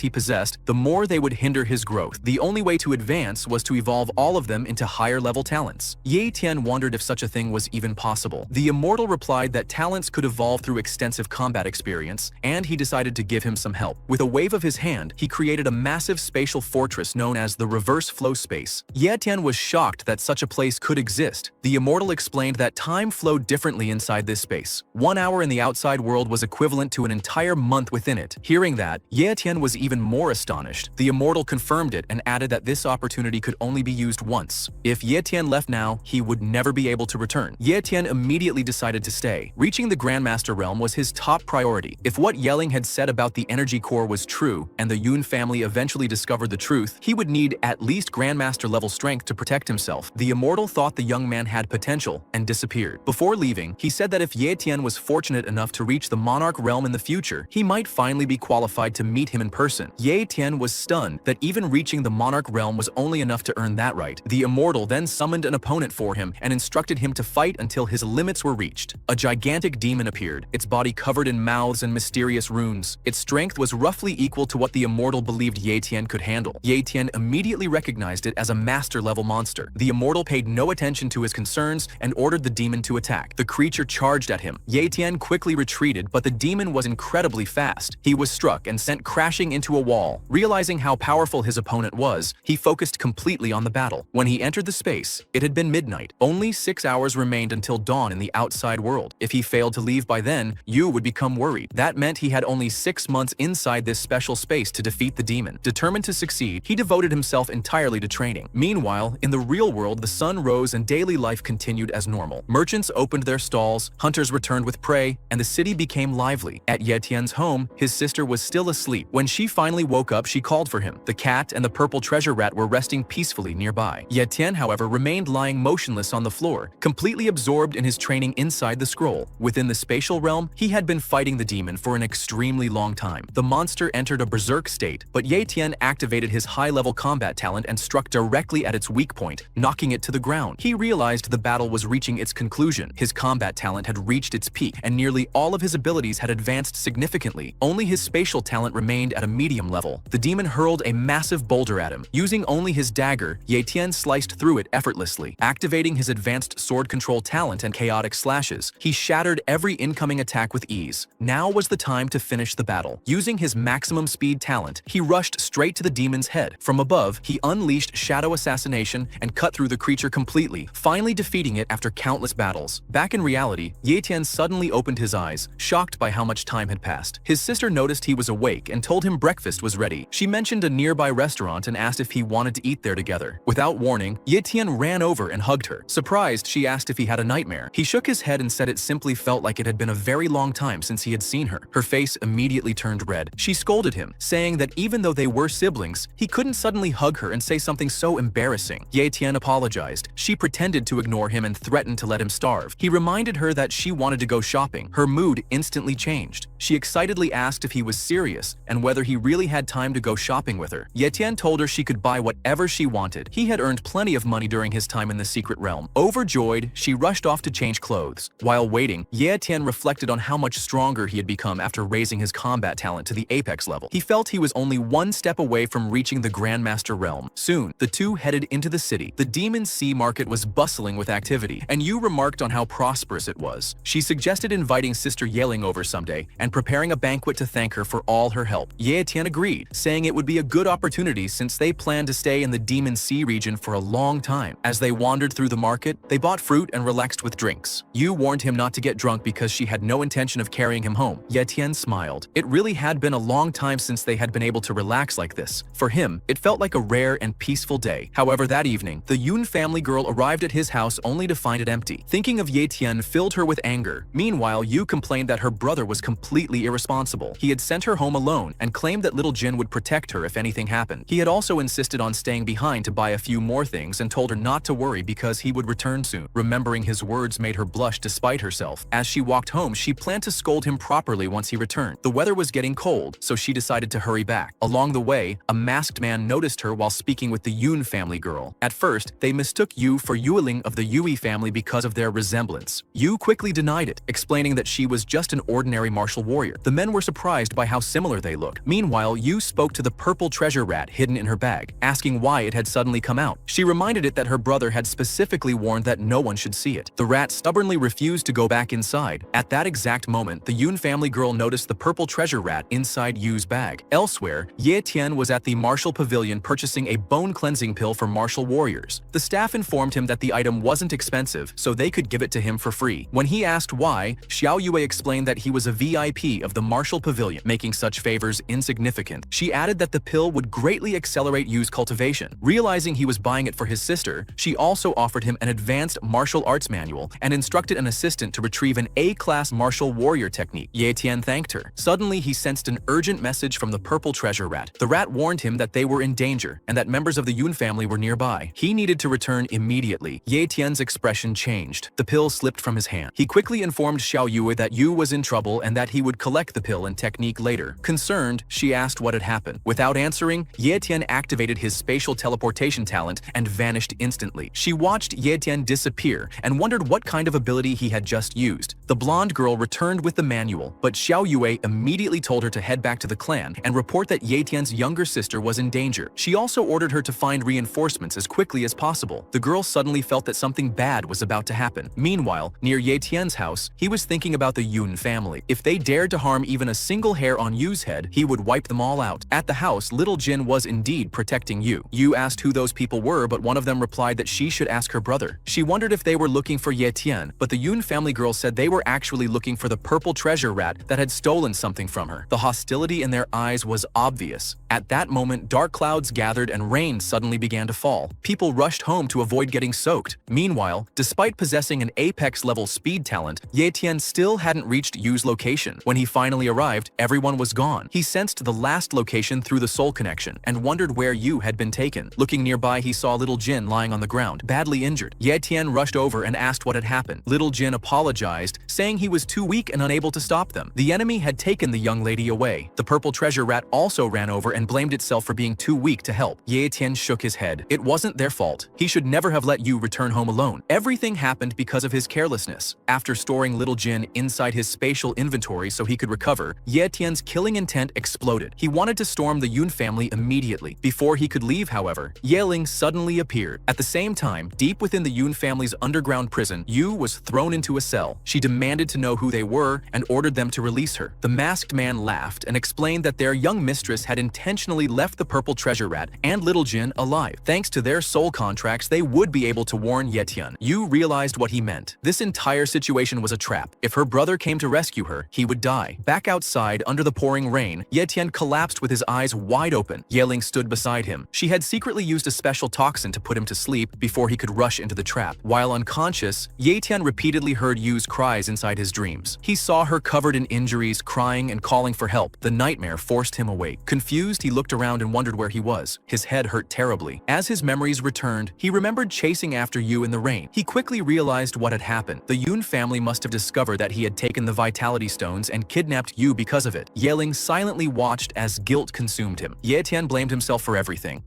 he possessed, the more they would hinder his growth. The only way to advance was to evolve all of them into higher-level talents. Ye Tian wondered if such a thing was even possible. The Immortal replied that talents could evolve through extensive combat experience, and he decided to give him some help. With a wave of his hand, he created a massive spatial fortress known as the Reverse Flow Space. Ye Tian was shocked that such a place could exist. The Immortal explained that time flowed differently inside this space. 1 hour in the outside world was equivalent to an entire month within it. Hearing that, Ye Tian was even more astonished. The Immortal confirmed it and added that this opportunity could only be used once. If Ye Tian left now, he would never be able to return. Ye Tian immediately decided to stay. Reaching the Grandmaster realm was his top priority. If what Yelling had said about the energy core was true, and the Yun family eventually discovered the truth, he would need at least Grandmaster level strength to protect himself. The Immortal thought the young man had potential and disappeared. Before leaving, he said that if Ye Tian was fortunate enough to reach the Monarch realm in the future, he might finally be qualified to meet him in person. Ye Tian was stunned that even reaching the Monarch realm was only enough to earn that right. The Immortal then summoned an opponent for him and instructed him to fight until his limits were reached. A gigantic demon appeared, its body covered in mouths and mysterious runes. Its strength was roughly equal to what the Immortal believed Ye Tian could handle. Ye Tian immediately recognized it as a master-level monster. The Immortal paid no attention to his concerns and ordered the demon to attack. The creature charged at him. Ye Tian quickly retreated, but the demon was incredibly fast. He was struck and sent crashing into a wall. Realizing how powerful his opponent was, he focused completely on the battle. When he entered the space, it had been midnight. Only 6 hours remained until dawn in the outside world. If he failed to leave by then, Yu would become worried. That meant he had only 6 months inside this special space to defeat the demon. Determined to succeed, he devoted himself entirely to training. Meanwhile, in the real world, the sun rose and daily life continued as normal. Merchants opened their stalls, hunters returned with prey, and the city became lively. At Ye Tian's home, his sister was still asleep. When she finally woke up, she called for him. The cat and the purple treasure rat were resting peacefully nearby. Ye Tian, however, remained lying motionless on the floor, completely absorbed in his training inside the scroll. Within the spatial realm, he had been fighting the demon for an extremely long time. The monster entered a berserk state, but Ye Tian activated his high-level combat talent and struck directly at its weak point, knocking it to the ground. He realized the battle was reaching its conclusion. His combat talent had reached its peak, and nearly all of his abilities had advanced significantly. Only his spatial talent remained at a medium level. The demon hurled a massive boulder at him. Using only his dagger, Ye Tian sliced through it effortlessly. Activating his advanced sword control talent and chaotic slashes, he shattered shattered every incoming attack with ease. Now was the time to finish the battle. Using his maximum speed talent, he rushed straight to the demon's head. From above, he unleashed Shadow Assassination and cut through the creature completely, finally defeating it after countless battles. Back in reality, Ye Tian suddenly opened his eyes, shocked by how much time had passed. His sister noticed he was awake and told him breakfast was ready. She mentioned a nearby restaurant and asked if he wanted to eat there together. Without warning, Ye Tian ran over and hugged her. Surprised, she asked if he had a nightmare. He shook his head and said it simply felt like it had been a very long time since he had seen her. Her face immediately turned red. She scolded him, saying that even though they were siblings, he couldn't suddenly hug her and say something so embarrassing. Ye Tian apologized. She pretended to ignore him and threatened to let him starve. He reminded her that she wanted to go shopping. Her mood instantly changed. She excitedly asked if he was serious and whether he really had time to go shopping with her. Ye Tian told her she could buy whatever she wanted. He had earned plenty of money during his time in the secret realm. Overjoyed, she rushed off to change clothes. While waiting, Ye Tian reflected on how much stronger he had become after raising his combat talent to the apex level. He felt he was only one step away from reaching the Grandmaster realm. Soon, the two headed into the city. The Demon Sea market was bustling with activity, and Yu remarked on how prosperous it was. She suggested inviting Sister Yeling over someday and preparing a banquet to thank her for all her help. Ye Tian agreed, saying it would be a good opportunity since they planned to stay in the Demon Sea region for a long time. As they wandered through the market, they bought fruit and relaxed with drinks. Yu warned him not to get drunk because she had no intention of carrying him home. Ye Tian smiled. It really had been a long time since they had been able to relax like this. For him, it felt like a rare and peaceful day. However, that evening, the Yun family girl arrived at his house only to find it empty. Thinking of Ye Tian filled her with anger. Meanwhile, Yu complained that her brother was completely irresponsible. He had sent her home alone and claimed that little Jin would protect her if anything happened. He had also insisted on staying behind to buy a few more things and told her not to worry because he would return soon. Remembering his words made her blush despite herself. As she walked home, she planned to scold him properly once he returned. The weather was getting cold, so she decided to hurry back. Along the way, a masked man noticed her while speaking with the Yun family girl. At first, they mistook Yu for Yueling of the Yui family because of their resemblance. Yu quickly denied it, explaining that she was just an ordinary martial warrior. The men were surprised by how similar they looked. Meanwhile, Yu spoke to the purple treasure rat hidden in her bag, asking why it had suddenly come out. She reminded it that her brother had specifically warned that no one should see it. The rat stubbornly refused to go back inside. At that exact moment, the Yun family girl noticed the purple treasure rat inside Yu's bag. Elsewhere, Ye Tian was at the martial pavilion purchasing a bone cleansing pill for martial warriors. The staff informed him that the item wasn't expensive, so they could give it to him for free. When he asked why, Xiao Yue explained that he was a VIP of the martial pavilion, making such favors insignificant. She added that the pill would greatly accelerate Yu's cultivation. Realizing he was buying it for his sister, she also offered him an advanced martial arts manual and instructed an assistant to retrieve an A-class martial warrior technique. Ye Tian thanked her. Suddenly, he sensed an urgent message from the purple treasure rat. The rat warned him that they were in danger and that members of the Yun family were nearby. He needed to return immediately. Ye Tian's expression changed. The pill slipped from his hand. He quickly informed Xiao Yue that Yu was in trouble and that he would collect the pill and technique later. Concerned, she asked what had happened. Without answering, Ye Tian activated his spatial teleportation talent and vanished instantly. She watched Ye Tian disappear and wondered what kind of ability he had just used. The blonde girl returned with the manual, but Xiao Yue immediately told her to head back to the clan and report that Ye Tian's younger sister was in danger. She also ordered her to find reinforcements as quickly as possible. The girl suddenly felt that something bad was about to happen. Meanwhile, near Ye Tian's house, he was thinking about the Yun family. If they dared to harm even a single hair on Yu's head, he would wipe them all out. At the house, little Jin was indeed protecting Yu. Yu asked who those people were, but one of them replied that she should ask her brother. She wondered if they were looking for Ye Tian, but the Yun family girl said they were actually looking for the purple treasure rat that had stolen something from her. The hostility in their eyes was obvious. At that moment, dark clouds gathered and rain suddenly began to fall. People rushed home to avoid getting soaked. Meanwhile, despite possessing an apex-level speed talent, Ye Tian still hadn't reached Yu's location. When he finally arrived, everyone was gone. He sensed the last location through the soul connection and wondered where Yu had been taken. Looking nearby, he saw little Jin lying on the ground, badly injured. Ye Tian rushed over and asked what had happened. Little Jin apologized, saying he was too weak and unable to stop them. The enemy had taken the young lady away. The purple treasure rat also ran over and blamed itself for being too weak to help. Ye Tian shook his head. It wasn't their fault. He should never have let Yu return home alone. Everything happened because of his carelessness. After storing little Jin inside his spatial inventory so he could recover, Ye Tian's killing intent exploded. He wanted to storm the Yun family immediately. Before he could leave, however, Yeling suddenly appeared. At the same time, deep within the Yun family's underground prison, Yu was thrown into a cell. all. She demanded to know who they were and ordered them to release her. The masked man laughed and explained that their young mistress had intentionally left the purple treasure rat and Little Jin alive. Thanks to their soul contracts, they would be able to warn Yetian. Yu realized what he meant. This entire situation was a trap. If her brother came to rescue her, he would die. Back outside, under the pouring rain, Yetian collapsed with his eyes wide open. Yeling stood beside him. She had secretly used a special toxin to put him to sleep before he could rush into the trap. While unconscious, Yetian repeatedly heard Yu's cries inside his dreams. He saw her covered in injuries, crying and calling for help. The nightmare forced him awake. Confused, he looked around and wondered where he was. His head hurt terribly. As his memories returned, he remembered chasing after Yu in the rain. He quickly realized what had happened. The Yun family must have discovered that he had taken the Vitality Stones and kidnapped Yu because of it. Yeling silently watched as guilt consumed him. Yetian blamed himself for everything.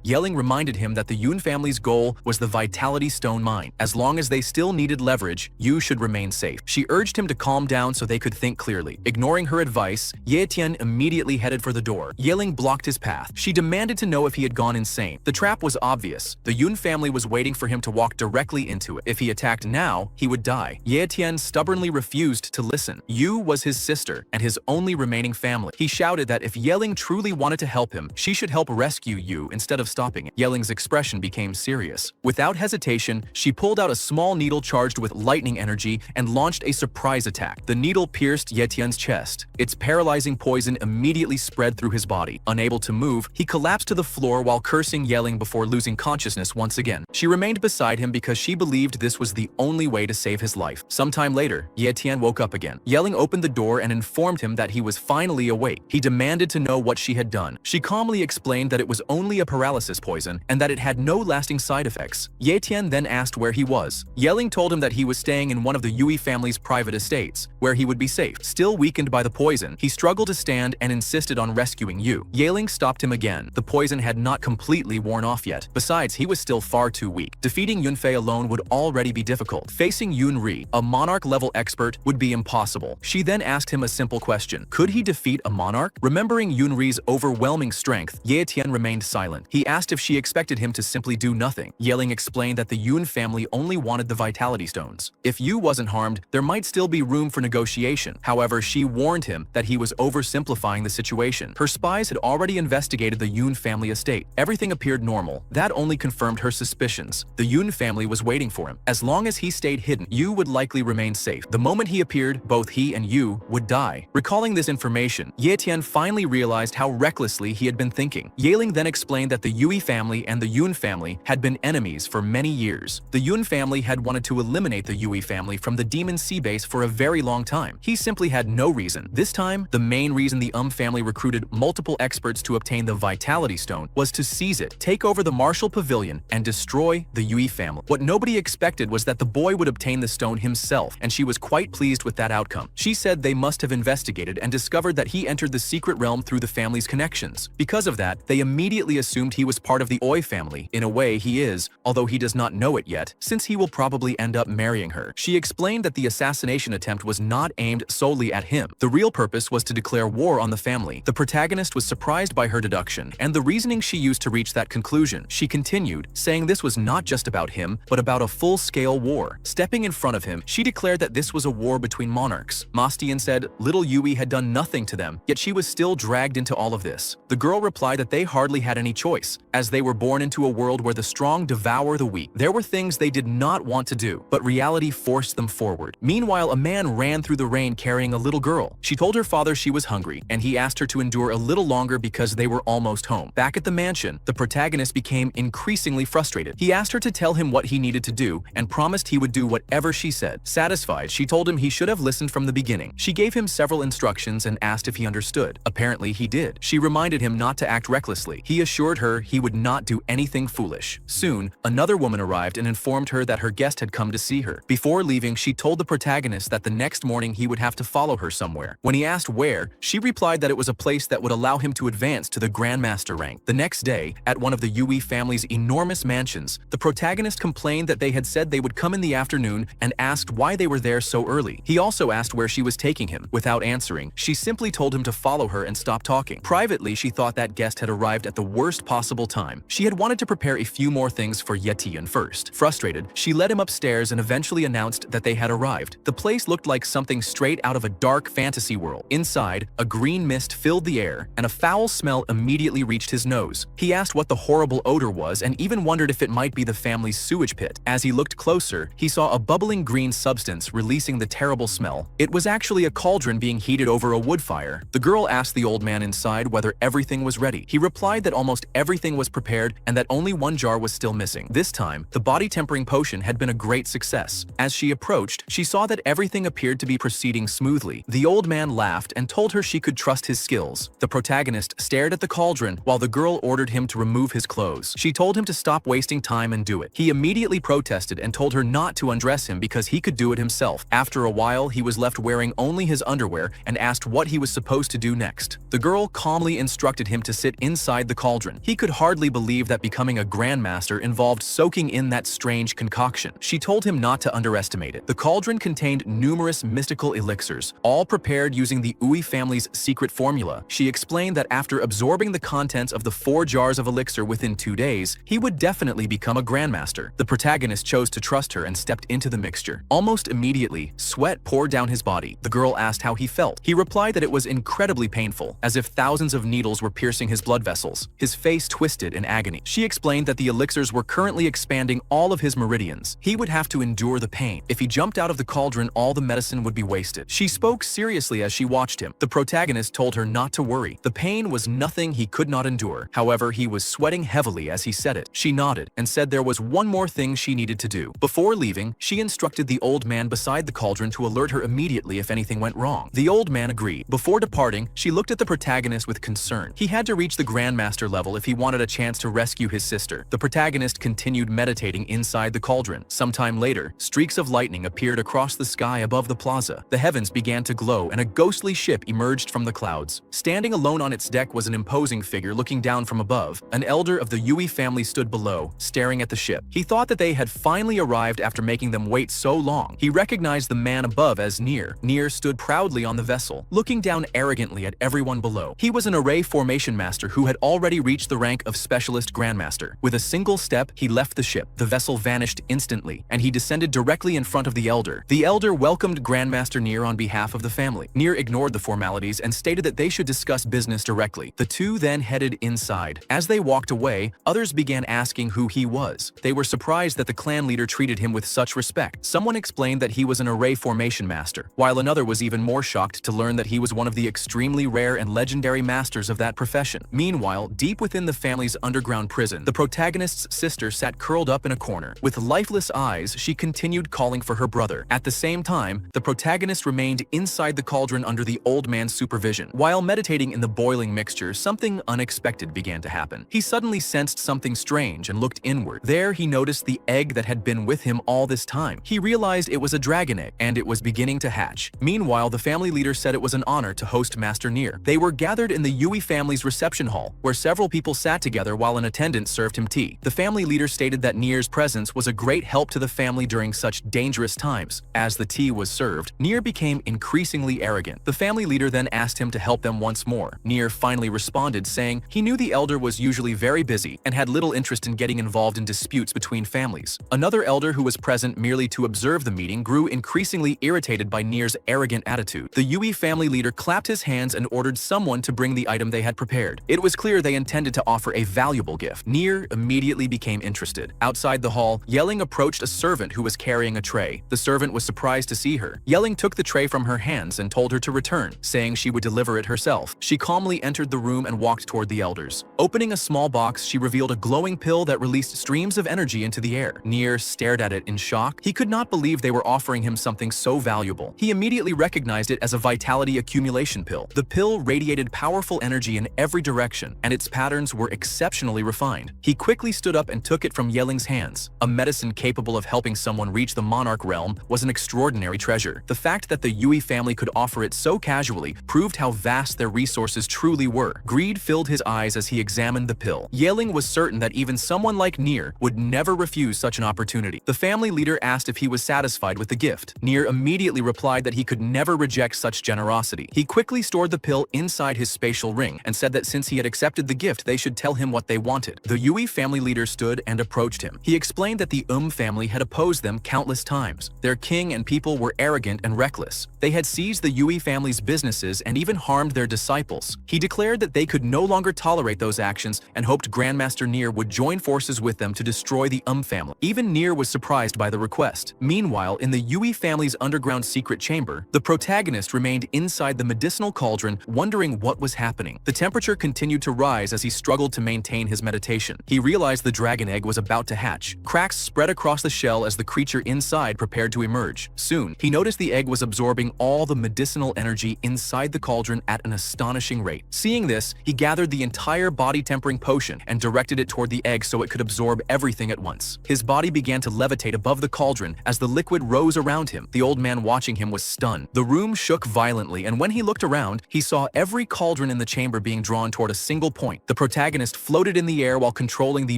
Yeling reminded him that the Yun family's goal was the Vitality Stone mine. As long as they still needed leverage, Yu should remain safe. She urged him to calm down so they could think clearly. Ignoring her advice, Yetian immediately headed for the door. Yeling blocked his path. She demanded to know if he had gone insane. The trap was obvious. The Yun family was waiting for him to walk directly into it. If he attacked now, he would die. Yetian stubbornly refused to listen. Yu was his sister and his only remaining family. He shouted that if Yeling truly wanted to help him, she should help rescue Yu instead of stopping it. Yeling's expression became serious. Without hesitation, she pulled out a small needle charged with lightning energy and launched a surprise attack. The needle pierced Yetian's chest. Its paralyzing poison immediately spread through his body. Unable to move, he collapsed to the floor while cursing Yeling before losing consciousness once again. She remained beside him because she believed this was the only way to save his life. Sometime later, Yetian woke up again. Yeling opened the door and informed him that he was finally awake. He demanded to know what she had done. She calmly explained that it was only a paralysis poison and that it had no lasting side effects. Yetian then asked where he was. Yeling told him that he was staying in one of the Yui family's private estates, where he would be safe. Still weakened by the poison, he struggled to stand and insisted on rescuing Yu. Yeling stopped him again. The poison had not completely worn off yet. Besides, he was still far too weak. Defeating Yunfei alone would already be difficult. Facing Yunri, a monarch-level expert, would be impossible. She then asked him a simple question. Could he defeat a monarch? Remembering Yunri's overwhelming strength, Yetian remained silent. He asked if she expected him to simply do nothing. Yeling explained that the Yun family only wanted the Vitality Stones. If Yu wasn't harmed, there might still be room for negotiation. However, she warned him that he was oversimplifying the situation. Her spies had already investigated the Yun family estate. Everything appeared normal. That only confirmed her suspicions. The Yun family was waiting for him. As long as he stayed hidden, Yu would likely remain safe. The moment he appeared, both he and Yu would die. Recalling this information, Yetian finally realized how recklessly he had been thinking. Yeling then explained that the Yui family and the Yun family had been enemies for many years. The Yun family had wanted to eliminate the Yui family from the Demon Sea base for a very long time. He simply had no reason. This time, the main reason the family recruited multiple experts to obtain the Vitality Stone was to seize it, take over the Martial Pavilion, and destroy the Yui family. What nobody expected was that the boy would obtain the stone himself, and she was quite pleased with that outcome. She said they must have investigated and discovered that he entered the secret realm through the family's connections. Because of that, they immediately assumed he was part of the Oi family. In a way, he is, although he does not know it yet, since he will probably end up marrying her. She explained that the assassination attempt was not aimed solely at him. The real purpose was to declare war on the family. The protagonist was surprised by her deduction and the reasoning she used to reach that conclusion. She continued, saying this was not just about him, but about a full-scale war. Stepping in front of him, she declared that this was a war between monarchs. Mastian said little Yui had done nothing to them, yet she was still dragged into all of this. The girl replied that they hardly had any choice, as they were born into a world where the strong devour the weak. There were things they did not want to do, but reality forced them forward. Meanwhile, a man ran through the rain carrying a little girl. She told her father she was hungry, and he asked her to endure a little longer because they were almost home. Back at the mansion, the protagonist became increasingly frustrated. He asked her to tell him what he needed to do and promised he would do whatever she said. Satisfied, she told him he should have listened from the beginning. She gave him several instructions and asked if he understood. Apparently, he did. She reminded him not to act recklessly. He assured her he would not do anything foolish. Soon, another woman arrived and informed her that her guest had come to see her. Before leaving, she told the protagonist that the next morning he would have to follow her somewhere. When he asked where, she replied that it was a place that would allow him to advance to the Grandmaster rank. The next day, at one of the Yui family's enormous mansions, the protagonist complained that they had said they would come in the afternoon and asked why they were there so early. He also asked where she was taking him. Without answering, she simply told him to follow her and stop talking. Privately, she thought that guest had arrived at the worst possible time. She had wanted to prepare a few more things for Yetian first. Frustrated, she led him upstairs and eventually announced that they had arrived. The place looked like something straight out of a dark fantasy world. Inside, a green mist filled the air, and a foul smell immediately reached his nose. He asked what the horrible odor was and even wondered if it might be the family's sewage pit. As he looked closer, he saw a bubbling green substance releasing the terrible smell. It was actually a cauldron being heated over a wood fire. The girl asked the old man inside whether everything was ready. He replied that almost everything was prepared and that only one jar was still missing. This time, the body-tempering potion had been a great success. As she approached, she saw that everything appeared to be proceeding smoothly. The old man laughed and told her she could trust his skills. The protagonist stared at the cauldron while the girl ordered him to remove his clothes. She told him to stop wasting time and do it. He immediately protested and told her not to undress him because he could do it himself. After a while, he was left wearing only his underwear and asked what he was supposed to do next. The girl calmly instructed him to sit inside the cauldron. He could hardly believe that becoming a grandmaster involved soaking in that strange concoction. She told him not to underestimate it. The cauldron contained numerous mystical elixirs, all prepared using the Ui family's secret formula. She explained that after absorbing the contents of the 4 jars of elixir within 2 days, he would definitely become a grandmaster. The protagonist chose to trust her and stepped into the mixture. Almost immediately, sweat poured down his body. The girl asked how he felt. He replied that it was incredibly painful, as if thousands of needles were piercing his blood vessels. His face twisted in agony. She explained that the elixirs were currently expanding all of his meridians. He would have to endure the pain. If he jumped out of the cauldron, all the medicine would be wasted. She spoke seriously as she watched him. The protagonist told her not to worry. The pain was nothing he could not endure. However, he was sweating heavily as he said it. She nodded and said there was one more thing she needed to do. Before leaving, she instructed the old man beside the cauldron to alert her immediately if anything went wrong. The old man agreed. Before departing, she looked at the protagonist with concern. He had to reach the Grandmaster level if he wanted a chance to rescue his sister. The protagonist continued meditating inside the cauldron. Sometime later, streaks of lightning appeared across the sky above the plaza. The heavens began to glow and a ghostly ship emerged from the clouds. Standing alone on its deck was an imposing figure looking down from above. An elder of the Yui family stood below, staring at the ship. He thought that they had finally arrived after making them wait so long. He recognized the man above as Nier. Nier stood proudly on the vessel, looking down arrogantly at everyone below. He was an array formation master who had already reached the rank of specialist grandmaster. With a single step, he left the ship. The vessel vanished instantly, and he descended directly in front of the elder. The elder welcomed Grandmaster Nier on behalf of the family. Nier ignored the formalities and stated that they should discuss business directly. The two then headed inside. As they walked away, others began asking who he was. They were surprised that the clan leader treated him with such respect. Someone explained that he was an array formation master, while another was even more shocked to learn that he was one of the extremely rare and legendary masters of that profession. Meanwhile, deep within the family's underground prison, the protagonist's sister sat curled up in a corner. With lifeless eyes, she continued calling for her brother. At the same time, the protagonist remained inside the cauldron under the old man's supervision. While meditating in the boiling mixture, something unexpected began to happen. He suddenly sensed something strange and looked inward. There, he noticed the egg that had been with him all this time. He realized it was a dragon egg, and it was beginning to hatch. Meanwhile, the family leader said it was an honor to host Master Nier. They were gathered in the Yui family's reception hall, where several people sat together while an attendant served him tea. The family leader stated that Nier's presence was a great help to the family during such dangerous times. As the tea was served, Nier became increasingly arrogant. The family leader then asked him to help them once more. Nier finally responded, saying he knew the elder was usually very busy and had little interest in getting involved in disputes between families. Another elder who was present merely to observe the meeting grew increasingly irritated by Nier's arrogant attitude. The Yui family leader clapped his hands and ordered someone to bring the item they had prepared. It was clear they intended to offer a valuable gift. Nier immediately became interested. Outside the hall, Yelling approached a servant who was carrying a tray. The servant was surprised to see her. Yelling took the tray from her hands and told her to return, saying she would deliver it herself. She calmly entered the room and walked toward the elders. Opening a small box, she revealed a glowing pill that released streams of energy into the air. Nier stared at it in shock. He could not believe they were offering him something so valuable. He immediately recognized it as a vitality accumulation pill. The pill radiated powerful energy in every direction, and its patterns were exceptionally refined. He quickly stood up and took it from Yelling's hands. A medicine capable of helping someone reach the monarch realm was an extraordinary treasure. The fact that the Yui family could offer it so casually proved how vast their resources truly were. Greed filled his eyes as he examined the pill. Yelling was certain that even someone like Nier would never refuse such an opportunity. The family leader asked if he was satisfied with the gift. Nier immediately replied that he could never reject such generosity. He quickly stored the pill inside his spatial ring and said that since he had accepted the gift, they should tell him what they wanted. The Yui family leader stood and approached him. He explained that the family had opposed them countless times. times. Their king and people were arrogant and reckless. They had seized the Yui family's businesses and even harmed their disciples. He declared that they could no longer tolerate those actions and hoped Grandmaster Nier would join forces with them to destroy the family. Even Nier was surprised by the request. Meanwhile, in the Yui family's underground secret chamber, the protagonist remained inside the medicinal cauldron, wondering what was happening. The temperature continued to rise as he struggled to maintain his meditation. He realized the dragon egg was about to hatch. Cracks spread across the shell as the creature inside prepared to emerge. Soon, he noticed the egg was absorbing all the medicinal energy inside the cauldron at an astonishing rate. Seeing this, he gathered the entire body-tempering potion and directed it toward the egg so it could absorb everything at once. His body began to levitate above the cauldron as the liquid rose around him. The old man watching him was stunned. The room shook violently, and when he looked around, he saw every cauldron in the chamber being drawn toward a single point. The protagonist floated in the air while controlling the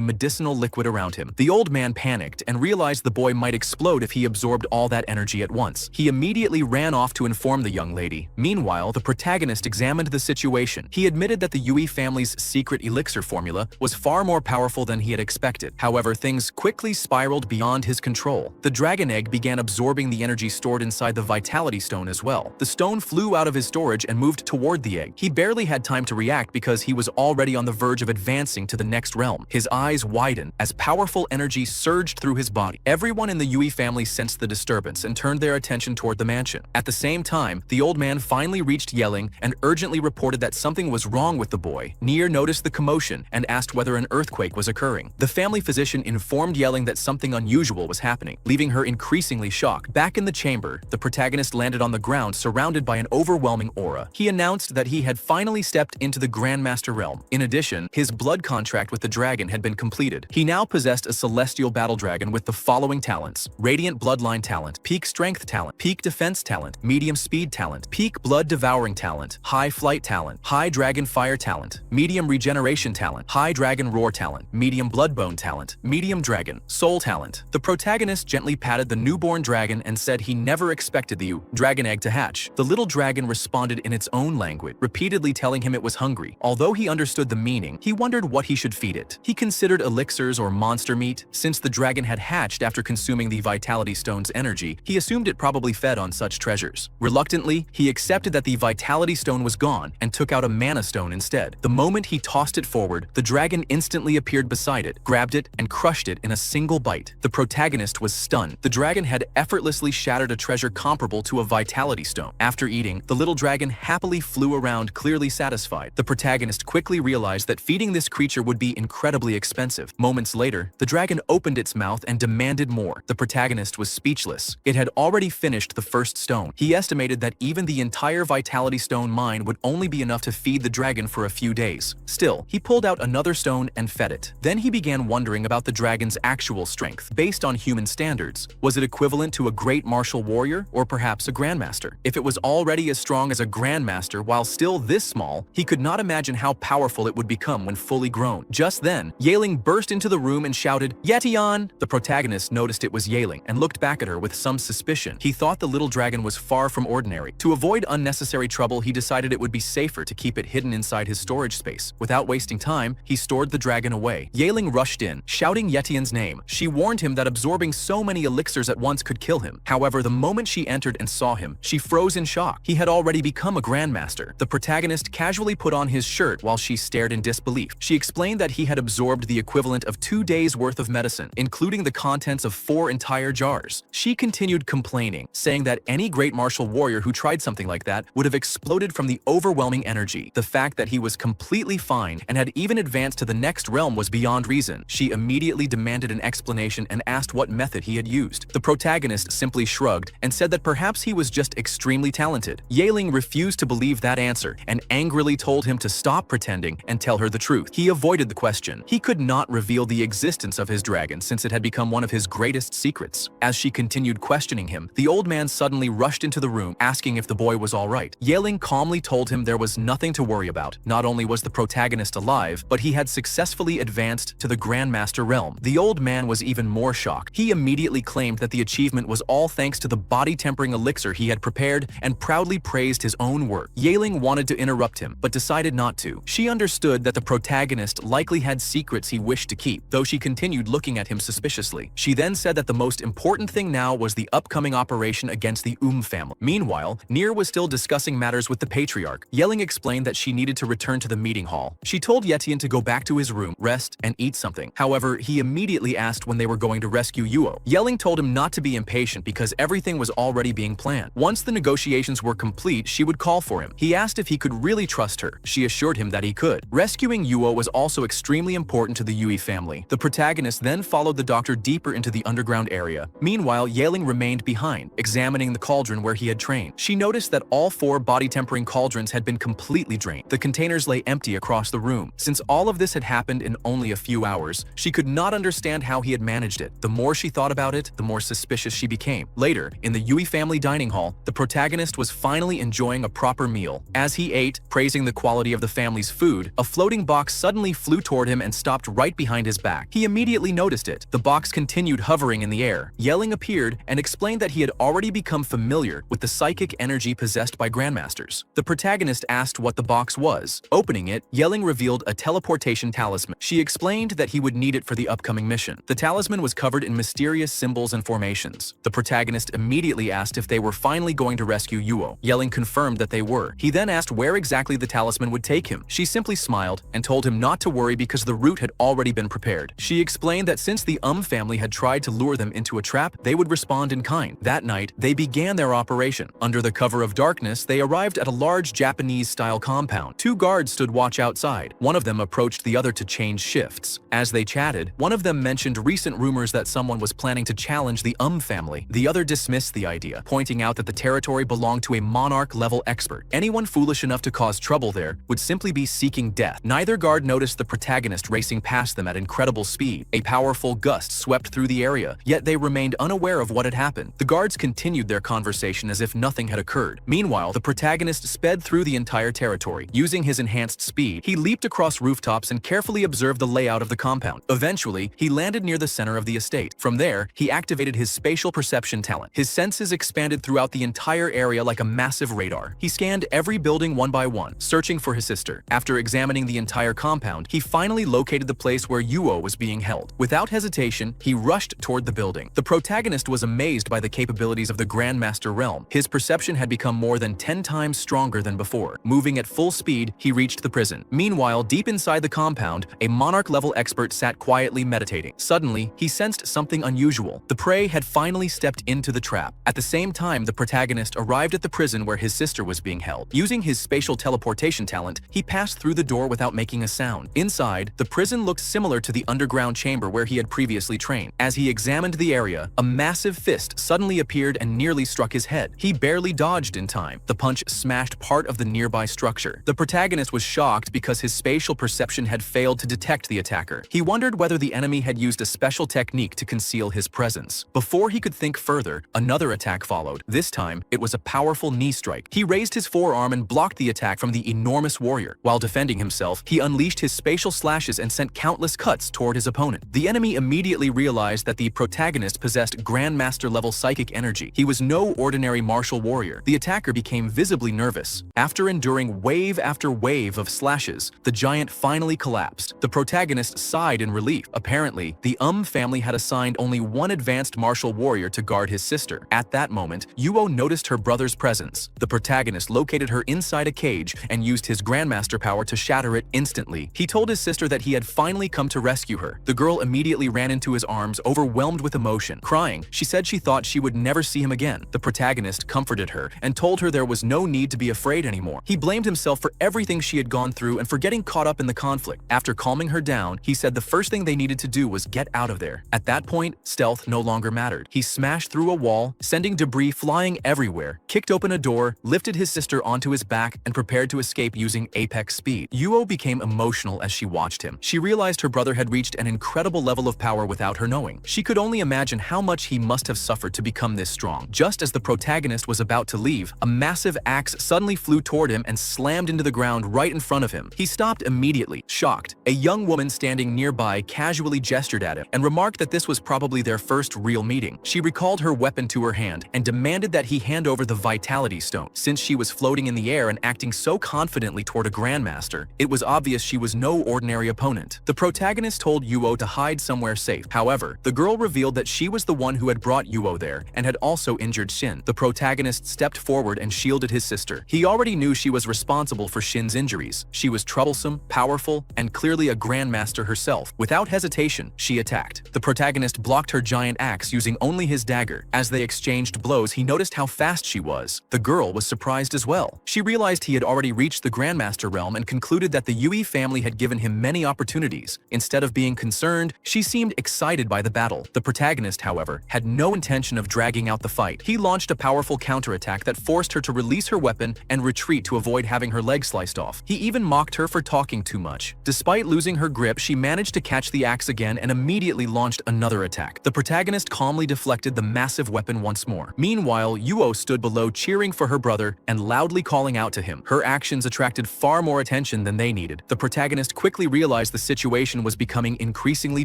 medicinal liquid around him. The old man panicked and realized the boy might explode if he absorbed all that energy at once. He immediately ran off to inform the young lady. Meanwhile, the protagonist examined the situation. He admitted that the Yui family's secret elixir formula was far more powerful than he had expected. However, things quickly spiraled beyond his control. The dragon egg began absorbing the energy stored inside the vitality stone as well. The stone flew out of his storage and moved toward the egg. He barely had time to react because he was already on the verge of advancing to the next realm. His eyes widened as powerful energy surged through his body. Everyone in the Yui family sensed the disturbance and turned their attention toward the mansion. At the same time, the old man finally reached yelling and urgently reported that something was wrong with the boy. Nier noticed the commotion and asked whether an earthquake was occurring. The family physician informed Yelling that something unusual was happening, leaving her increasingly shocked. Back in the chamber, the protagonist landed on the ground surrounded by an overwhelming aura. He announced that he had finally stepped into the Grandmaster realm. In addition, his blood contract with the dragon had been completed. He now possessed a celestial battle dragon with the following talents: Radiant Bloodline talent, Peak Strength talent, Peak Defense talent, Medium Speed talent, Peak Blood Devouring talent, High Flight talent, High Dragon Fire talent, Medium Regeneration talent, High Dragon Roar talent, Medium Bloodbone talent, Medium Dragon Soul talent. The protagonist gently patted the newborn dragon and said he never expected the dragon egg to hatch. The little dragon responded in its own language, repeatedly telling him it was hungry. Although he understood the meaning, he wondered what he should feed it. He considered elixirs or monster meat. Since the dragon had hatched after consuming the Vitality Stone's energy, he assumed it probably fed on such treasures. Reluctantly, he accepted that the Vitality Stone was gone and took out a Mana Stone instead. The moment he tossed it forward, the dragon instantly appeared beside it, grabbed it, and crushed it in a single bite. The protagonist was stunned. The dragon had effortlessly shattered a treasure comparable to a Vitality Stone. After eating, the little dragon happily flew around, clearly satisfied. The protagonist quickly realized that feeding this creature would be incredibly expensive. Moments later, the dragon opened its mouth and demanded more. The protagonist was speechless. It had already finished the first stone. He estimated that even the entire Vitality Stone mine would only be enough to feed the dragon for a few days. Still, he pulled out another stone and fed it. Then he began wondering about the dragon's actual strength. Based on human standards, was it equivalent to a great martial warrior or perhaps a grandmaster? If it was already as strong as a grandmaster while still this small, he could not imagine how powerful it would become when fully grown. Just then, Yeling burst into the room and shouted, "Yetion!" The protagonist noticed it was Yeling and looked back at her with some suspicion. He thought the little dragon was far from ordinary. To avoid unnecessary trouble, he decided it would be safer to keep it hidden inside his storage space. Without wasting time, he stored the dragon away. Yeling rushed in, shouting Yetion's name. She warned him that absorbing so many elixirs at once could kill him. However, the moment she entered and saw him, she froze in shock. He had already become a grandmaster. The protagonist casually put on his shirt while she stared in disbelief. She explained that he had absorbed the equivalent of 2 days' worth of medicine, including the contents of 4 entire jars. She continued complaining, saying that any great martial warrior who tried something like that would have exploded from the overwhelming energy. The fact that he was completely fine and had even advanced to the next realm was beyond reason. She immediately demanded an explanation and asked what method he had used. The protagonist simply shrugged and said that perhaps he was just extremely talented. Yeling refused to believe that answer and angrily told him to stop pretending and tell her the truth. He avoided the question. He could not reveal the existence of his dragon since it had become one of his greatest secrets. As she continued questioning him, the old man suddenly rushed into the room, asking if the boy was all right. Yeling calmly told him there was nothing to worry about. Not only was the protagonist alive, but he had successfully advanced to the Grandmaster realm. The old man was even more shocked. He immediately claimed that the achievement was all thanks to the body-tempering elixir he had prepared and proudly praised his own work. Yeling wanted to interrupt him, but decided not to. She understood that the protagonist likely had secrets he wished to keep, though she continued looking at him suspiciously. She then said that the most important thing now was the upcoming operation against the family. Meanwhile, Nier was still discussing matters with the patriarch. Yelling explained that she needed to return to the meeting hall. She told Yetian to go back to his room, rest, and eat something. However, he immediately asked when they were going to rescue Yuo. Yelling told him not to be impatient because everything was already being planned. Once the negotiations were complete, she would call for him. He asked if he could really trust her. She assured him that he could. Rescuing Yuo was also extremely important to the Yui family. The protagonist then followed the doctor deeper into the underground area. Meanwhile, Yeling remained behind, examining the cauldron where he had trained. She noticed that all 4 body-tempering cauldrons had been completely drained. The containers lay empty across the room. Since all of this had happened in only a few hours, she could not understand how he had managed it. The more she thought about it, the more suspicious she became. Later, in the Yui family dining hall, the protagonist was finally enjoying a proper meal. As he ate, praising the quality of the family's food, a floating box suddenly flew toward him and stopped right behind his back. He immediately noticed it. The box continued hovering in the air. Yelling appeared and explained that he had already become familiar with the psychic energy possessed by grandmasters. The protagonist asked what the box was. Opening it, Yelling revealed a teleportation talisman. She explained that he would need it for the upcoming mission. The talisman was covered in mysterious symbols and formations. The protagonist immediately asked if they were finally going to rescue Yuo. Yelling confirmed that they were. He then asked where exactly the talisman would take him. She simply smiled and told him not to worry because the route had already been prepared. She explained that since the family had tried to lure them into a trap, they would respond in kind. That night, they began their operation. Under the cover of darkness, they arrived at a large Japanese-style compound. 2 guards stood watch outside. One of them approached the other to change shifts. As they chatted, one of them mentioned recent rumors that someone was planning to challenge the family. The other dismissed the idea, pointing out that the territory belonged to a monarch-level expert. Anyone foolish enough to cause trouble there would simply be seeking death. Neither guard noticed the protagonist racing past them at incredible speed. A powerful gust swept through the area, yet they remained unaware of what had happened. The guards continued their conversation as if nothing had occurred. Meanwhile, the protagonist sped through the entire territory. Using his enhanced speed, he leaped across rooftops and carefully observed the layout of the compound. Eventually, he landed near the center of the estate. From there, he activated his spatial perception talent. His senses expanded throughout the entire area like a massive radar. He scanned every building one by one, searching for his sister. After examining the entire compound, he finally located the place where Yuo was being held. Without hesitation, he rushed toward the building. The protagonist was amazed by the capabilities of the Grandmaster realm. His perception had become more than 10 times stronger than before. Moving at full speed, he reached the prison. Meanwhile, deep inside the compound, a monarch-level expert sat quietly meditating. Suddenly, he sensed something unusual. The prey had finally stepped into the trap. At the same time, the protagonist arrived at the prison where his sister was being held. Using his spatial teleportation talent, he passed through the door without making a sound. Inside, the prison looked similar to the underground chamber where he had previously trained. As he examined the area, a massive fist suddenly appeared and nearly struck his head. He barely dodged in time. The punch smashed part of the nearby structure. The protagonist was shocked because his spatial perception had failed to detect the attacker. He wondered whether the enemy had used a special technique to conceal his presence. Before he could think further, another attack followed. This time, it was a powerful knee strike. He raised his forearm and blocked the attack from the enormous warrior. While defending himself, he unleashed his spatial slashes and sent countless cuts toward his opponent. The enemy immediately realized that the protagonist possessed Grandmaster-level psychic energy. He was no ordinary martial warrior. The attacker became visibly nervous. After enduring wave after wave of slashes, the giant finally collapsed. The protagonist sighed in relief. Apparently, the family had assigned only one advanced martial warrior to guard his sister. At that moment, Yuo noticed her brother's presence. The protagonist located her inside a cage and used his Grandmaster power to shatter it instantly. He told his sister that he had finally come to rescue her. The girl immediately ran into his arms, overwhelmed with emotion. Crying, she said she thought she would never see him again. The protagonist comforted her and told her there was no need to be afraid anymore. He blamed himself for everything she had gone through and for getting caught up in the conflict. After calming her down, he said the first thing they needed to do was get out of there. At that point, stealth no longer mattered. He smashed through a wall, sending debris flying everywhere, kicked open a door, lifted his sister onto his back, and prepared to escape using apex speed. Yuo became emotional as she watched him. She realized her brother had reached an incredible level of power without her knowing. She could only imagine how much he must have suffered to become this strong. Just as the protagonist was about to leave, a massive axe suddenly flew toward him and slammed into the ground right in front of him. He stopped immediately, shocked. A young woman standing nearby casually gestured at him and remarked that this was probably their first real meeting. She recalled her weapon to her hand and demanded that he hand over the Vitality Stone. Since she was floating in the air and acting so confidently toward a Grandmaster, it was obvious she was no ordinary opponent. The protagonist told Yuo to hide somewhere safe. However, the girl revealed that she was the one who had brought Yuo there and had also injured Shin. The protagonist stepped forward and shielded his sister. He already knew she was responsible for Shin's injuries. She was troublesome, powerful, and clearly a grandmaster herself. Without hesitation, she attacked. The protagonist blocked her giant axe using only his dagger. As they exchanged blows, he noticed how fast she was. The girl was surprised as well. She realized he had already reached the grandmaster realm and concluded that the Yui family had given him many opportunities. Instead of being concerned, she seemed excited by the battle. The protagonist, however, had no intention of dragging out the fight. He launched a powerful counterattack that forced her to release her weapon and retreat to avoid having her leg sliced off. He even mocked her for talking too much. Despite losing her grip, she managed to catch the axe again and immediately launched another attack. The protagonist calmly deflected the massive weapon once more. Meanwhile, Yuo stood below cheering for her brother and loudly calling out to him. Her actions attracted far more attention than they needed. The protagonist quickly realized the situation was becoming increasingly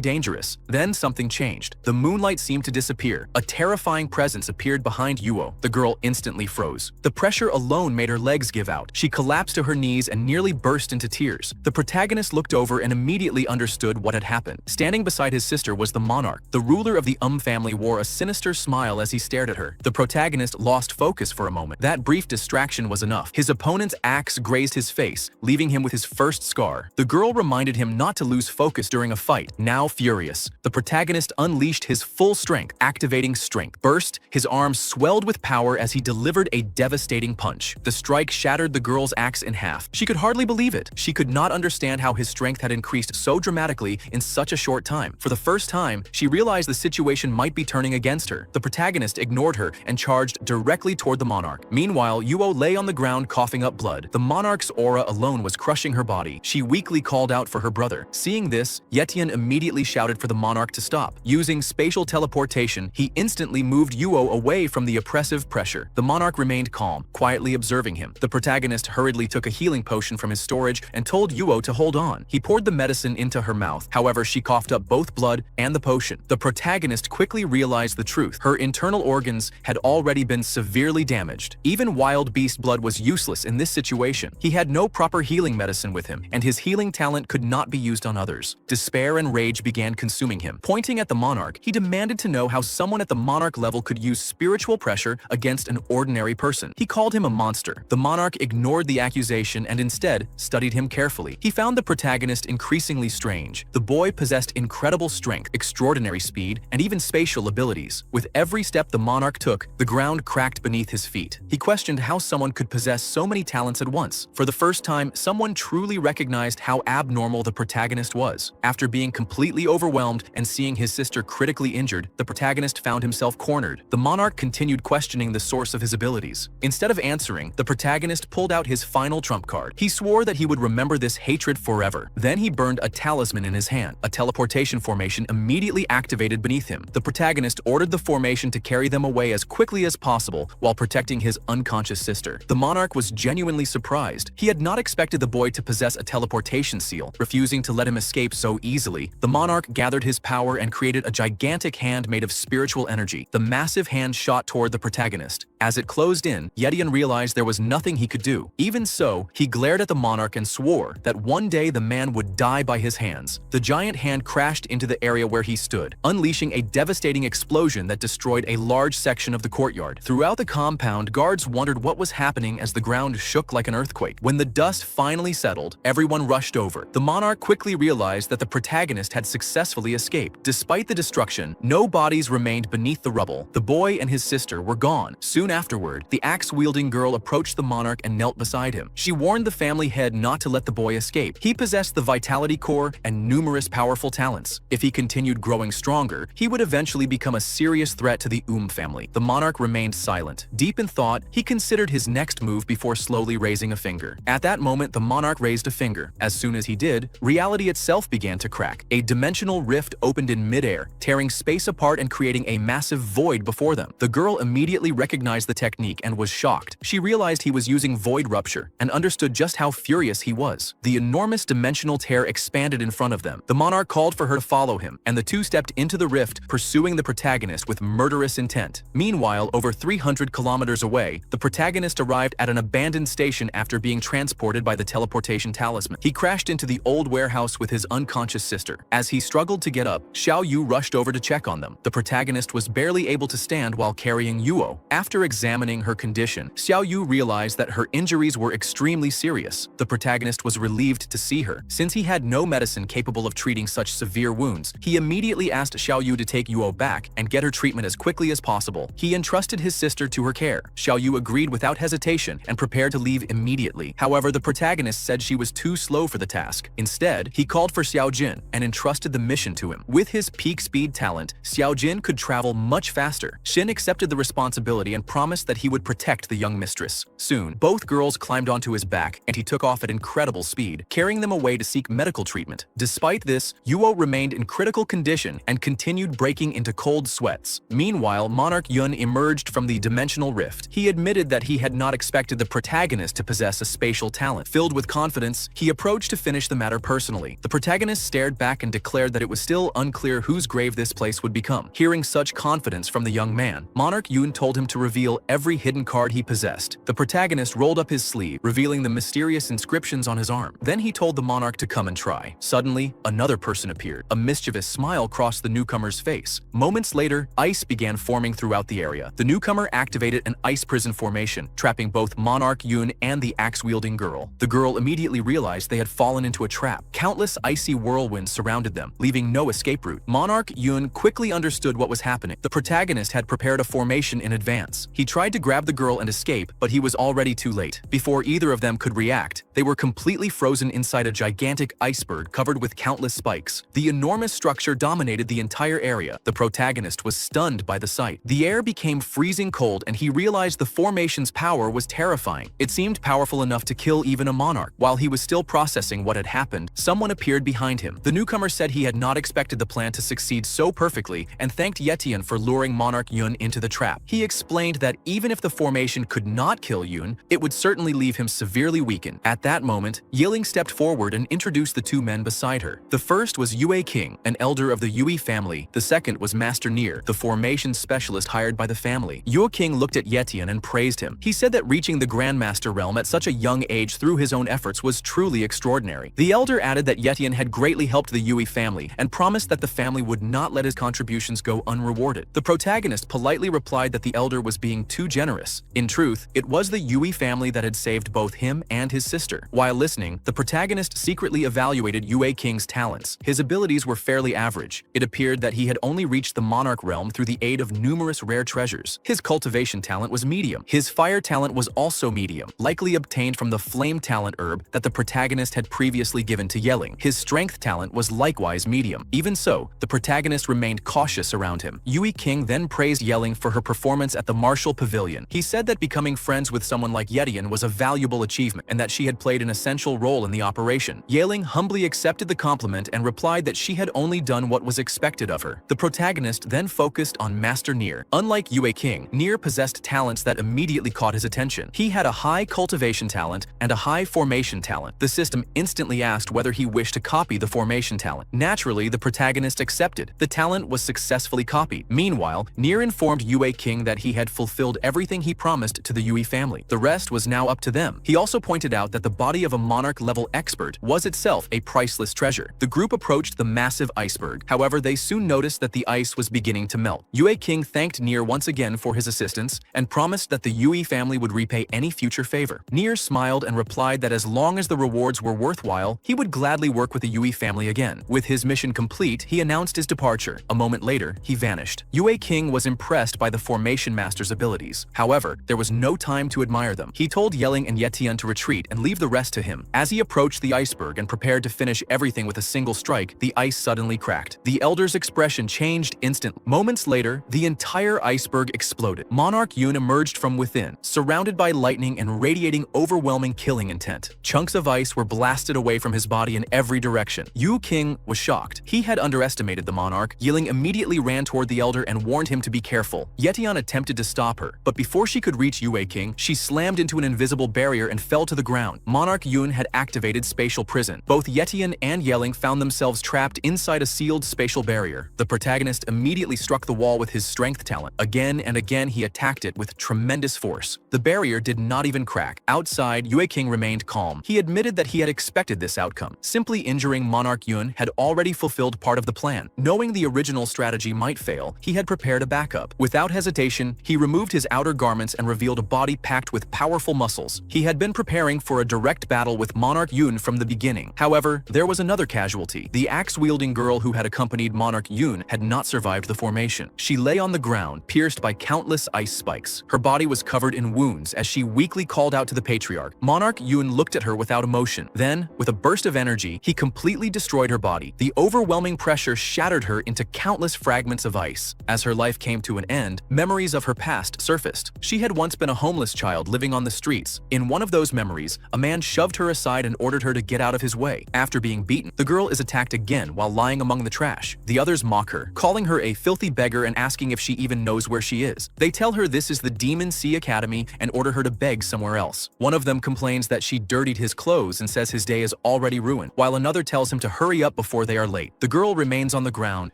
dangerous. Then something changed. The moonlight seemed to disappear. A terrifying presence appeared behind Yuo. The girl instantly froze. The pressure alone made her legs give out. She collapsed to her knees and nearly burst into tears. The protagonist looked over and immediately understood what had happened. Standing beside his sister was the monarch. The ruler of the family wore a sinister smile as he stared at her. The protagonist lost focus for a moment. That brief distraction was enough. His opponent's axe grazed his face, leaving him with his first scar. The girl reminded him not to lose focus during a fight. Now furious, the protagonist unleashed his full strength, activating strength. Burst, his arms swelled with power as he delivered a devastating punch. The strike shattered the girl's axe in half. She could hardly believe it. She could not understand how his strength had increased so dramatically in such a short time. For the first time, she realized the situation might be turning against her. The protagonist ignored her and charged directly toward the monarch. Meanwhile, Yuo lay on the ground coughing up blood. The monarch's aura alone was crushing her body. She weakly called out for her brother. Seeing this, Yetian immediately shouted for the monarch to stop. Using spatial teleportation, he instantly moved Yuo away from the oppressive pressure. The monarch remained calm, quietly observing him. The protagonist hurriedly took a healing potion from his storage and told Yuo to hold on. He poured the medicine into her mouth. However, she coughed up both blood and the potion. The protagonist quickly realized the truth. Her internal organs had already been severely damaged. Even wild beast blood was useless in this situation. He had no proper healing medicine with him, and his healing talent could not be used on others. Despair and rage began consuming him. Pointing at the monarch, he demanded to know how someone at the monarch level could use spiritual pressure against an ordinary person. He called him a monster. The monarch ignored the accusation and instead studied him carefully. He found the protagonist increasingly strange. The boy possessed incredible strength, extraordinary speed, and even spatial abilities. With every step the monarch took, the ground cracked beneath his feet. He questioned how someone could possess so many talents at once. For the first time, someone truly recognized how abnormal the protagonist was. After being completely overwhelmed and seeing his sister critically injured, the protagonist found himself cornered. The monarch continued questioning the source of his abilities. Instead of answering, the protagonist pulled out his final trump card. He swore that he would remember this hatred forever. Then he burned a talisman in his hand. A teleportation formation immediately activated beneath him. The protagonist ordered the formation to carry them away as quickly as possible while protecting his unconscious sister. The monarch was genuinely surprised. He had not expected the boy to possess a teleportation seal. Refusing to let him escape so easily, the monarch gathered his power and created a gigantic hand made of spiritual energy. The massive hand shot toward the protagonist. As it closed in, Yetian realized there was nothing he could do. Even so, he glared at the monarch and swore that one day the man would die by his hands. The giant hand crashed into the area where he stood, unleashing a devastating explosion that destroyed a large section of the courtyard. Throughout the compound, guards wondered what was happening as the ground shook like an earthquake. When the dust finally settled, everyone rushed over. The monarch quickly realized that the protagonist had successfully escaped. Despite the destruction, no bodies remained beneath the rubble. The boy and his sister were gone. Soon afterward, the axe-wielding girl approached the monarch and knelt beside him. She warned the family head not to let the boy escape. He possessed the vitality core and numerous powerful talents. If he continued growing stronger, he would eventually become a serious threat to the family. The monarch remained silent. Deep in thought, he considered his next move before slowly raising a finger. At that moment, the monarch raised a finger. As soon as he did, reality itself began to crack. A dimensional rift opened in midair, tearing space apart and creating a massive void before them. The girl immediately recognized the technique and was shocked. She realized he was using void rupture and understood just how furious he was. The enormous dimensional tear expanded in front of them. The monarch called for her to follow him, and the two stepped into the rift, pursuing the protagonist with murderous intent. Meanwhile, over 300 kilometers away, the protagonist arrived at an abandoned station after being transported by the teleportation talisman. He crashed into the old warehouse with his unconscious sister. As he struggled to get up, Xiao Yu rushed over to check on them. The protagonist was barely able to stand while carrying Yuo. After examining her condition, Xiao Yu realized that her injuries were extremely serious. The protagonist was relieved to see her. Since he had no medicine capable of treating such severe wounds, he immediately asked Xiao Yu to take Yuo back and get her treatment as quickly as possible. He entrusted his sister to her care. Xiao Yu agreed without hesitation and prepared to leave immediately. However, the protagonist said she was too slow for the task. Instead, he called for Xiao Jin and entrusted the mission to him. With his peak speed talent, Xiao Jin could travel much faster. Xin accepted the responsibility and promised that he would protect the young mistress. Soon, both girls climbed onto his back and he took off at incredible speed, carrying them away to seek medical treatment. Despite this, Yuo remained in critical condition and continued breaking into cold sweats. Meanwhile, Monarch Yun emerged from the dimensional rift. He admitted that he had not expected the protagonist to possess a spatial talent. Filled with confidence, he approached to finish the matter personally. The protagonist stared back and declared that it was still unclear whose grave this place would become. Hearing such confidence from the young man, Monarch Yun told him to reveal every hidden card he possessed. The protagonist rolled up his sleeve, revealing the mysterious inscriptions on his arm. Then he told the monarch to come and try. Suddenly, another person appeared. A mischievous smile crossed the newcomer's face. Moments later, ice began forming throughout the area. The newcomer activated an ice prison formation, trapping both Monarch Yun and the axe-wielding girl. The girl immediately realized they had fallen into a trap. Countless icy whirlwinds surrounded them, leaving no escape route. Monarch Yun quickly understood what was happening. The protagonist had prepared a formation in advance. He tried to grab the girl and escape, but he was already too late. Before either of them could react, they were completely frozen inside a gigantic iceberg covered with countless spikes. The enormous structure dominated the entire area. The protagonist was stunned by the sight. The air became freezing cold and he realized the formation's power was terrifying. It seemed powerful enough to kill even a monarch. While he was still processing what had happened, someone appeared behind him. The newcomer said he had not expected the plan to succeed so perfectly and thanked Yetian for luring Monarch Yun into the trap. He explained that even if the formation could not kill Yun, it would certainly leave him severely weakened. At that moment, Yiling stepped forward and introduced the two men beside her. The first was Yue King, an elder of the Yui family. The second was Master Nier, the formation specialist hired by the family. Yue King looked at Yetian and praised him. He said that reaching the Grandmaster realm at such a young age through his own efforts was truly extraordinary. The elder added that Yetian had greatly helped the Yui family and promised that the family would not let his contributions go unrewarded. The protagonist politely replied that the elder was being too generous. In truth, it was the Yui family that had saved both him and his sister. While listening, the protagonist secretly evaluated Yue King's talents. His abilities were fairly average. It appeared that he had only reached the monarch realm through the aid of numerous rare treasures. His cultivation talent was medium. His fire talent was also medium, likely obtained from the flame talent herb that the protagonist had previously given to Yeling. His strength talent was likewise medium. Even so, the protagonist remained cautious around him. Yui King then praised Yeling for her performance at the Martial Pavilion. He said that becoming friends with someone like Yetian was a valuable achievement and that she had played an essential role in the operation. Yeling humbly accepted the compliment and replied that she had only done what was expected of her. The protagonist then focused on Master Nier. Unlike Yue King, Nier possessed talents that immediately caught his attention. He had a high cultivation talent and a high formation talent. The system instantly asked whether he wished to copy the formation talent. Naturally, the protagonist accepted. The talent was successfully copied. Meanwhile, Nier informed Yue King that he had fulfilled everything he promised to the Yui family. The rest was now up to them. He also pointed out that the body of a monarch-level expert was itself a priceless treasure. The group approached the massive iceberg. However, they soon noticed that the ice was beginning to melt. Yue King thanked Nier once again for his assistance and promised that the Yui family would repay any future favor. Nier smiled and replied that as long as the rewards were worthwhile, he would gladly work with the Yui family again. With his mission complete, he announced his departure. A moment later, he vanished. Yue King was impressed by the formation master's abilities. However, there was no time to admire them. He told Yeling and Yetian to retreat and leave the rest to him. As he approached the iceberg and prepared to finish everything with a single strike, the ice suddenly cracked. The elder's expression changed instantly. Moments later, the entire iceberg exploded. Monarch Yun emerged from within, surrounded by lightning and radiating overwhelming killing intent. Chunks of ice were blasted away from his body in every direction. Yue King was shocked. He had underestimated the monarch. Yiling immediately ran toward the elder and warned him to be careful. Yetian attempted to stop her, but before she could reach Yue King, she slammed into an invisible barrier and fell to the ground. Monarch Yun had activated spatial prison. Both Yetian and Yeling found themselves trapped inside a sealed spatial barrier. The protagonist immediately struck the wall with his strength talent. Again and again he attacked it with tremendous force. The barrier did not even crack. Outside, Yue King remained calm. He admitted that he had expected this outcome. Simply injuring Monarch Yun had already fulfilled part of the plan. Knowing the original strategy strategy might fail, he had prepared a backup. Without hesitation, he removed his outer garments and revealed a body packed with powerful muscles. He had been preparing for a direct battle with Monarch Yun from the beginning. However, there was another casualty. The axe-wielding girl who had accompanied Monarch Yun had not survived the formation. She lay on the ground, pierced by countless ice spikes. Her body was covered in wounds as she weakly called out to the patriarch. Monarch Yun looked at her without emotion. Then, with a burst of energy, he completely destroyed her body. The overwhelming pressure shattered her into countless fragments of ice. As her life came to an end, memories of her past surfaced. She had once been a homeless child living on the streets. In one of those memories, a man shoved her aside and ordered her to get out of his way. After being beaten, the girl is attacked again while lying among the trash. The others mock her, calling her a filthy beggar and asking if she even knows where she is. They tell her this is the Demon Sea Academy and order her to beg somewhere else. One of them complains that she dirtied his clothes and says his day is already ruined, while another tells him to hurry up before they are late. The girl remains on the ground,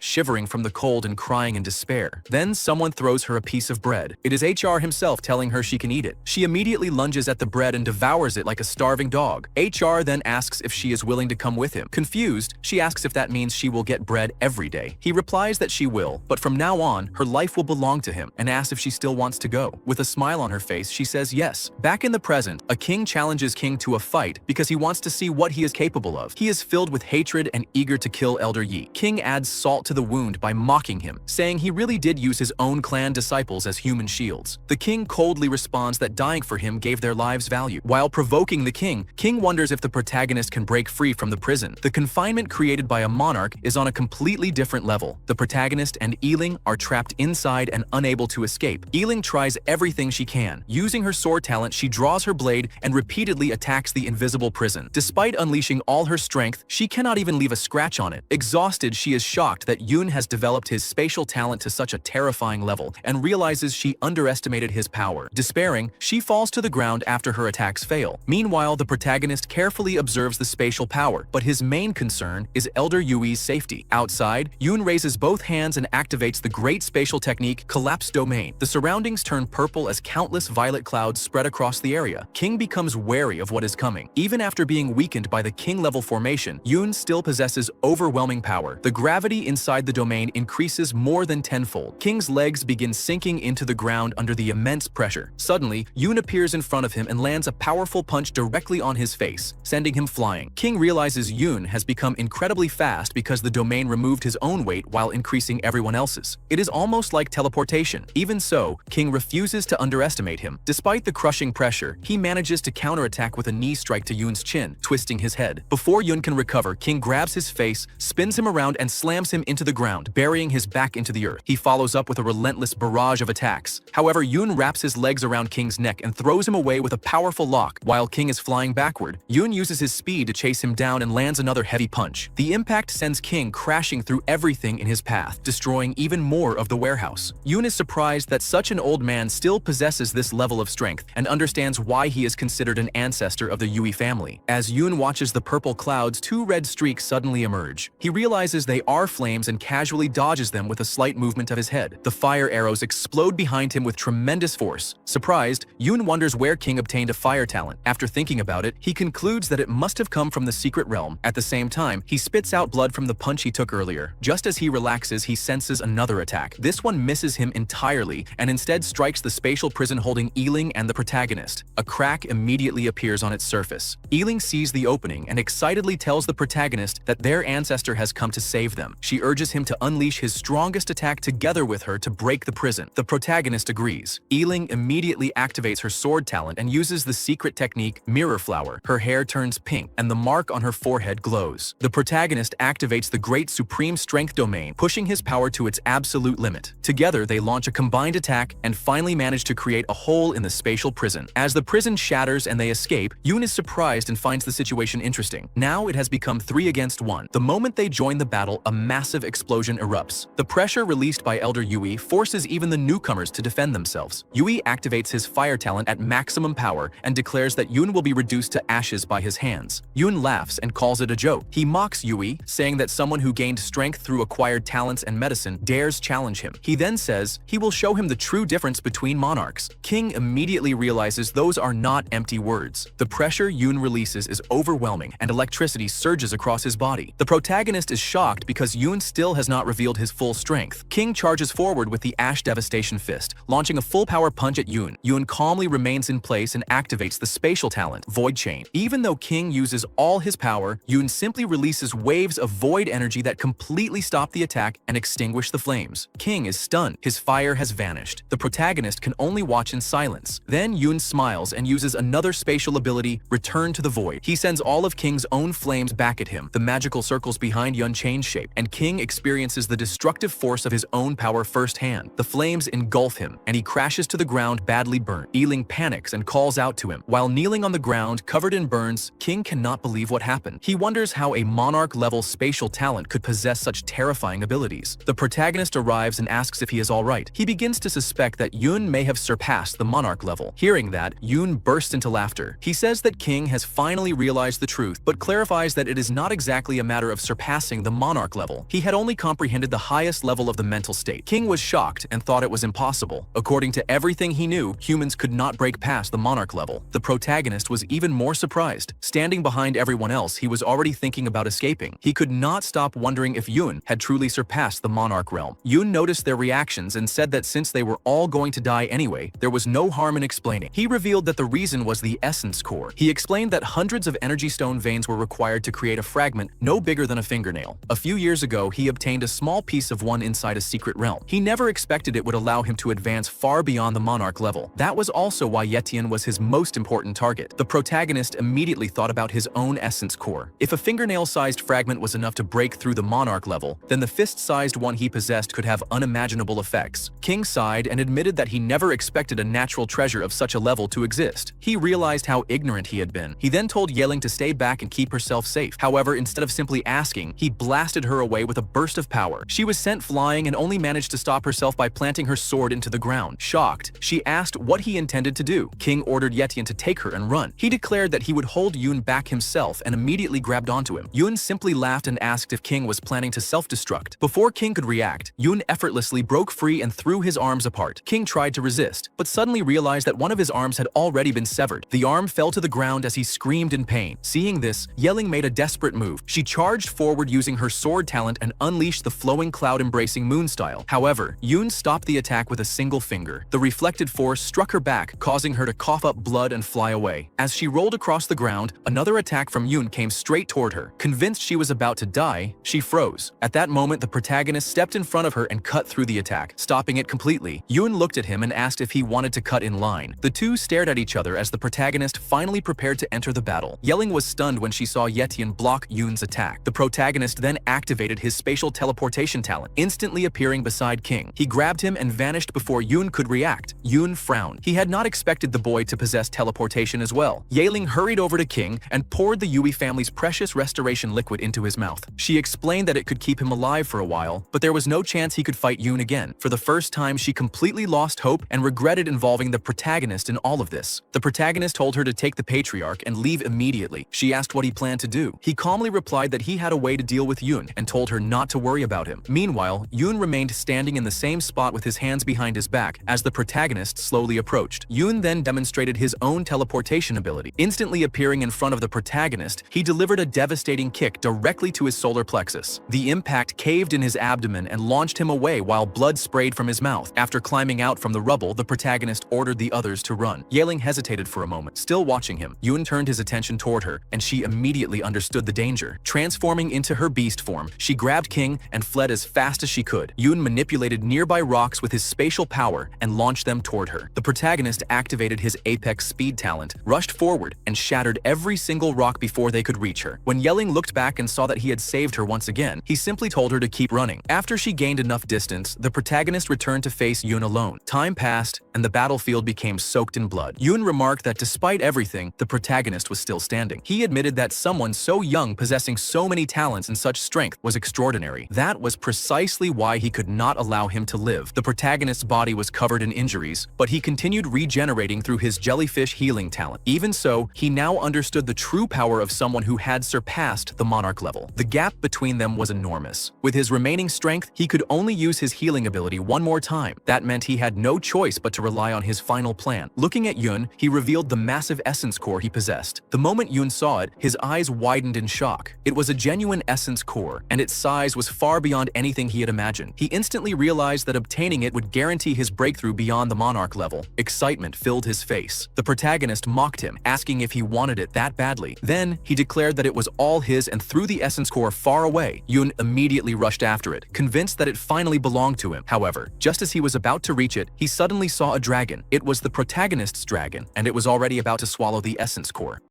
shivering from the cold and crying in despair. Then someone throws her a piece of bread. It is HR himself telling her she can eat it. She immediately lunges at the bread and devours it like a starving dog. HR then asks if she is willing to come with him. Confused, she asks if that means she will get bread every day. He replies that she will, but from now on, her life will belong to him, and asks if she still wants to go. With a smile on her face, she says yes. Back in the present, a king challenges King to a fight because he wants to see what he is capable of. He is filled with hatred and eager to kill Elder Yi. King adds salt to the wound by mocking him, saying he really did use his own clan disciples as human shields. The king coldly responds that dying for him gave their lives value. While provoking the king, King wonders if the protagonist can break free from the prison. The confinement created by a monarch is on a completely different level. The protagonist and Yiling are trapped inside and unable to escape. Yiling tries everything she can. Using her sword talent, she draws her blade and repeatedly attacks the invisible prison. Despite unleashing all her strength, she cannot even leave a scratch on it. Exhausted, she is shocked that Yun has developed his spatial talent to such a terrifying level and realizes she underestimated his power. Despairing, she falls to the ground after her attacks fail. Meanwhile, the protagonist carefully observes the spatial power, but his main concern is Elder Yui's safety. Outside, Yun raises both hands and activates the great spatial technique Collapse Domain. The surroundings turn purple as countless violet clouds spread across the area. King becomes wary of what is coming. Even after being weakened by the king-level formation, Yun still possesses overwhelming power. The gravity inside the domain increases more than tenfold. King's legs begin sinking into the ground under the immense pressure. Suddenly, Yun appears in front of him and lands a powerful punch directly on his face, sending him flying. King realizes Yun has become incredibly fast because the domain removed his own weight while increasing everyone else's. It is almost like teleportation. Even so, King refuses to underestimate him. Despite the crushing pressure, he manages to counterattack with a knee strike to Yun's chin, twisting his head. Before Yun can recover, King grabs his face, spins him around and slams him into the ground, burying his back into the earth. He follows up with a relentless barrage of attacks. However, Yun wraps his legs around King's neck and throws him away with a powerful lock. While King is flying backward, Yun uses his speed to chase him down and lands another heavy punch. The impact sends King crashing through everything in his path, destroying even more of the warehouse. Yun is surprised that such an old man still possesses this level of strength and understands why he is considered an ancestor of the Yui family. As Yun watches the purple clouds, two red streaks suddenly emerge. He realizes they are flames and casually dodges them with a slight movement of his head. The fire arrows explode behind him with tremendous force. Surprised, Yun wonders where King obtained a fire talent. After thinking about it, he concludes that it must have come from the secret realm. At the same time, he spits out blood from the punch he took earlier. Just as he relaxes, he senses another attack. This one misses him entirely and instead strikes the spatial prison holding Yiling and the protagonist. A crack immediately appears on its surface. Yiling sees the opening and excitedly tells the protagonist that their ancestor has come to save them. She urges him to unleash his strongest attack together with her to break the prison. The protagonist agrees. Yiling immediately activates her sword talent and uses the secret technique Mirror Flower. Her hair turns pink and the mark on her forehead glows. The protagonist activates the Great Supreme Strength Domain, pushing his power to its absolute limit. Together, they launch a combined attack and finally manage to create a hole in the spatial prison. As the prison shatters and they escape, Yun is surprised and finds the situation interesting. Now it has become 3 against 1. The moment they join the battle, a massive explosion erupts. The pressure released by Elder Yui forces even the newcomers to defend themselves. Yui activates his fire talent at maximum power and declares that Yun will be reduced to ashes by his hands. Yun laughs and calls it a joke. He mocks Yui, saying that someone who gained strength through acquired talents and medicine dares challenge him. He then says he will show him the true difference between monarchs. King immediately realizes those are not empty words. The pressure Yun releases is overwhelming and electricity surges across his body. The protagonist is shocked because Yun still has not revealed revealed his full strength. King charges forward with the Ash Devastation Fist, launching a full-power punch at Yoon. Yoon calmly remains in place and activates the spatial talent, Void Chain. Even though King uses all his power, Yoon simply releases waves of void energy that completely stop the attack and extinguish the flames. King is stunned. His fire has vanished. The protagonist can only watch in silence. Then Yoon smiles and uses another spatial ability, Return to the Void. He sends all of King's own flames back at him. The magical circles behind Yoon change shape, and King experiences the destructive force of his own power firsthand. The flames engulf him, and he crashes to the ground badly burnt. Eeling panics and calls out to him. While kneeling on the ground, covered in burns, King cannot believe what happened. He wonders how a monarch-level spatial talent could possess such terrifying abilities. The protagonist arrives and asks if he is alright. He begins to suspect that Yoon may have surpassed the monarch level. Hearing that, Yoon bursts into laughter. He says that King has finally realized the truth, but clarifies that it is not exactly a matter of surpassing the monarch level. He had only comprehended the highest level of the mental state. King was shocked and thought it was impossible. According to everything he knew, humans could not break past the monarch level. The protagonist was even more surprised. Standing behind everyone else, he was already thinking about escaping. He could not stop wondering if Yoon had truly surpassed the monarch realm. Yoon noticed their reactions and said that since they were all going to die anyway, there was no harm in explaining. He revealed that the reason was the essence core. He explained that hundreds of energy stone veins were required to create a fragment no bigger than a fingernail. A few years ago, he obtained a small piece of one inside a secret realm. He never expected it would allow him to advance far beyond the monarch level. That was also why Yetian was his most important target. The protagonist immediately thought about his own essence core. If a fingernail-sized fragment was enough to break through the monarch level, then the fist-sized one he possessed could have unimaginable effects. King sighed and admitted that he never expected a natural treasure of such a level to exist. He realized how ignorant he had been. He then told Yeling to stay back and keep herself safe. However, instead of simply asking, he blasted her away with a burst of power. She was sent flying and only managed to stop herself by planting her sword into the ground. Shocked, she asked what he intended to do. King ordered Yetian to take her and run. He declared that he would hold Yoon back himself and immediately grabbed onto him. Yoon simply laughed and asked if King was planning to self-destruct. Before King could react, Yoon effortlessly broke free and threw his arms apart. King tried to resist, but suddenly realized that one of his arms had already been severed. The arm fell to the ground as he screamed in pain. Seeing this, Yeling made a desperate move. She charged forward using her sword talent and unleashed the flowing cloud-embracing moon style. However, Yoon stopped the attack with a single finger. The reflected force struck her back, causing her to cough up blood and fly away. As she rolled across the ground, another attack from Yoon came straight toward her. Convinced she was about to die, she froze. At that moment, the protagonist stepped in front of her and cut through the attack, stopping it completely. Yoon looked at him and asked if he wanted to cut in line. The two stared at each other as the protagonist finally prepared to enter the battle. Yeling was stunned when she saw Yetian block Yoon's attack. The protagonist then activated his spatial teleportation talent, instantly appearing beside King. He grabbed him and vanished before Yoon could react. Yoon frowned. He had not expected the boy to possess teleportation as well. Yeling hurried over to King and poured the Yui family's precious restoration liquid into his mouth. She explained that it could keep him alive for a while, but there was no chance he could fight Yoon again. For the first time, she completely lost hope and regretted involving the protagonist in all of this. The protagonist told her to take the patriarch and leave immediately. She asked what he planned to do. He calmly replied that he had a way to deal with Yoon and told her not to worry about him. Meanwhile, Yoon remained standing in the same spot with his hands behind his back as the protagonist slowly approached. Yoon then demonstrated his own teleportation ability. Instantly appearing in front of the protagonist, he delivered a devastating kick directly to his solar plexus. The impact caved in his abdomen and launched him away while blood sprayed from his mouth. After climbing out from the rubble, the protagonist ordered the others to run. Yeling hesitated for a moment, still watching him. Yoon turned his attention toward her, and she immediately understood the danger. Transforming into her beast form, she grabbed King and fled as fast as she could. Yoon manipulated nearby rocks with his spatial power and launched them toward her. The protagonist activated his apex speed talent, rushed forward, and shattered every single rock before they could reach her. When Yeling looked back and saw that he had saved her once again, he simply told her to keep running. After she gained enough distance, the protagonist returned to face Yoon alone. Time passed, and the battlefield became soaked in blood. Yoon remarked that despite everything, the protagonist was still standing. He admitted that someone so young possessing so many talents and such strength was extraordinary. That was precisely why he could not allow him to live. The protagonist's body was covered in injuries, but he continued regenerating through his jellyfish healing talent. Even so, he now understood the true power of someone who had surpassed the monarch level. The gap between them was enormous. With his remaining strength, he could only use his healing ability one more time. That meant he had no choice but to rely on his final plan. Looking at Yoon, he revealed the massive essence core he possessed. The moment Yoon saw it, his eyes widened in shock. It was a genuine essence core, and its size was far beyond beyond anything he had imagined. He instantly realized that obtaining it would guarantee his breakthrough beyond the monarch level. Excitement filled his face. The protagonist mocked him, asking if he wanted it that badly. Then, he declared that it was all his and threw the essence core far away. Yun immediately rushed after it, convinced that it finally belonged to him. However, just as he was about to reach it, he suddenly saw a dragon. It was the protagonist's dragon, and it was already about to swallow the essence core.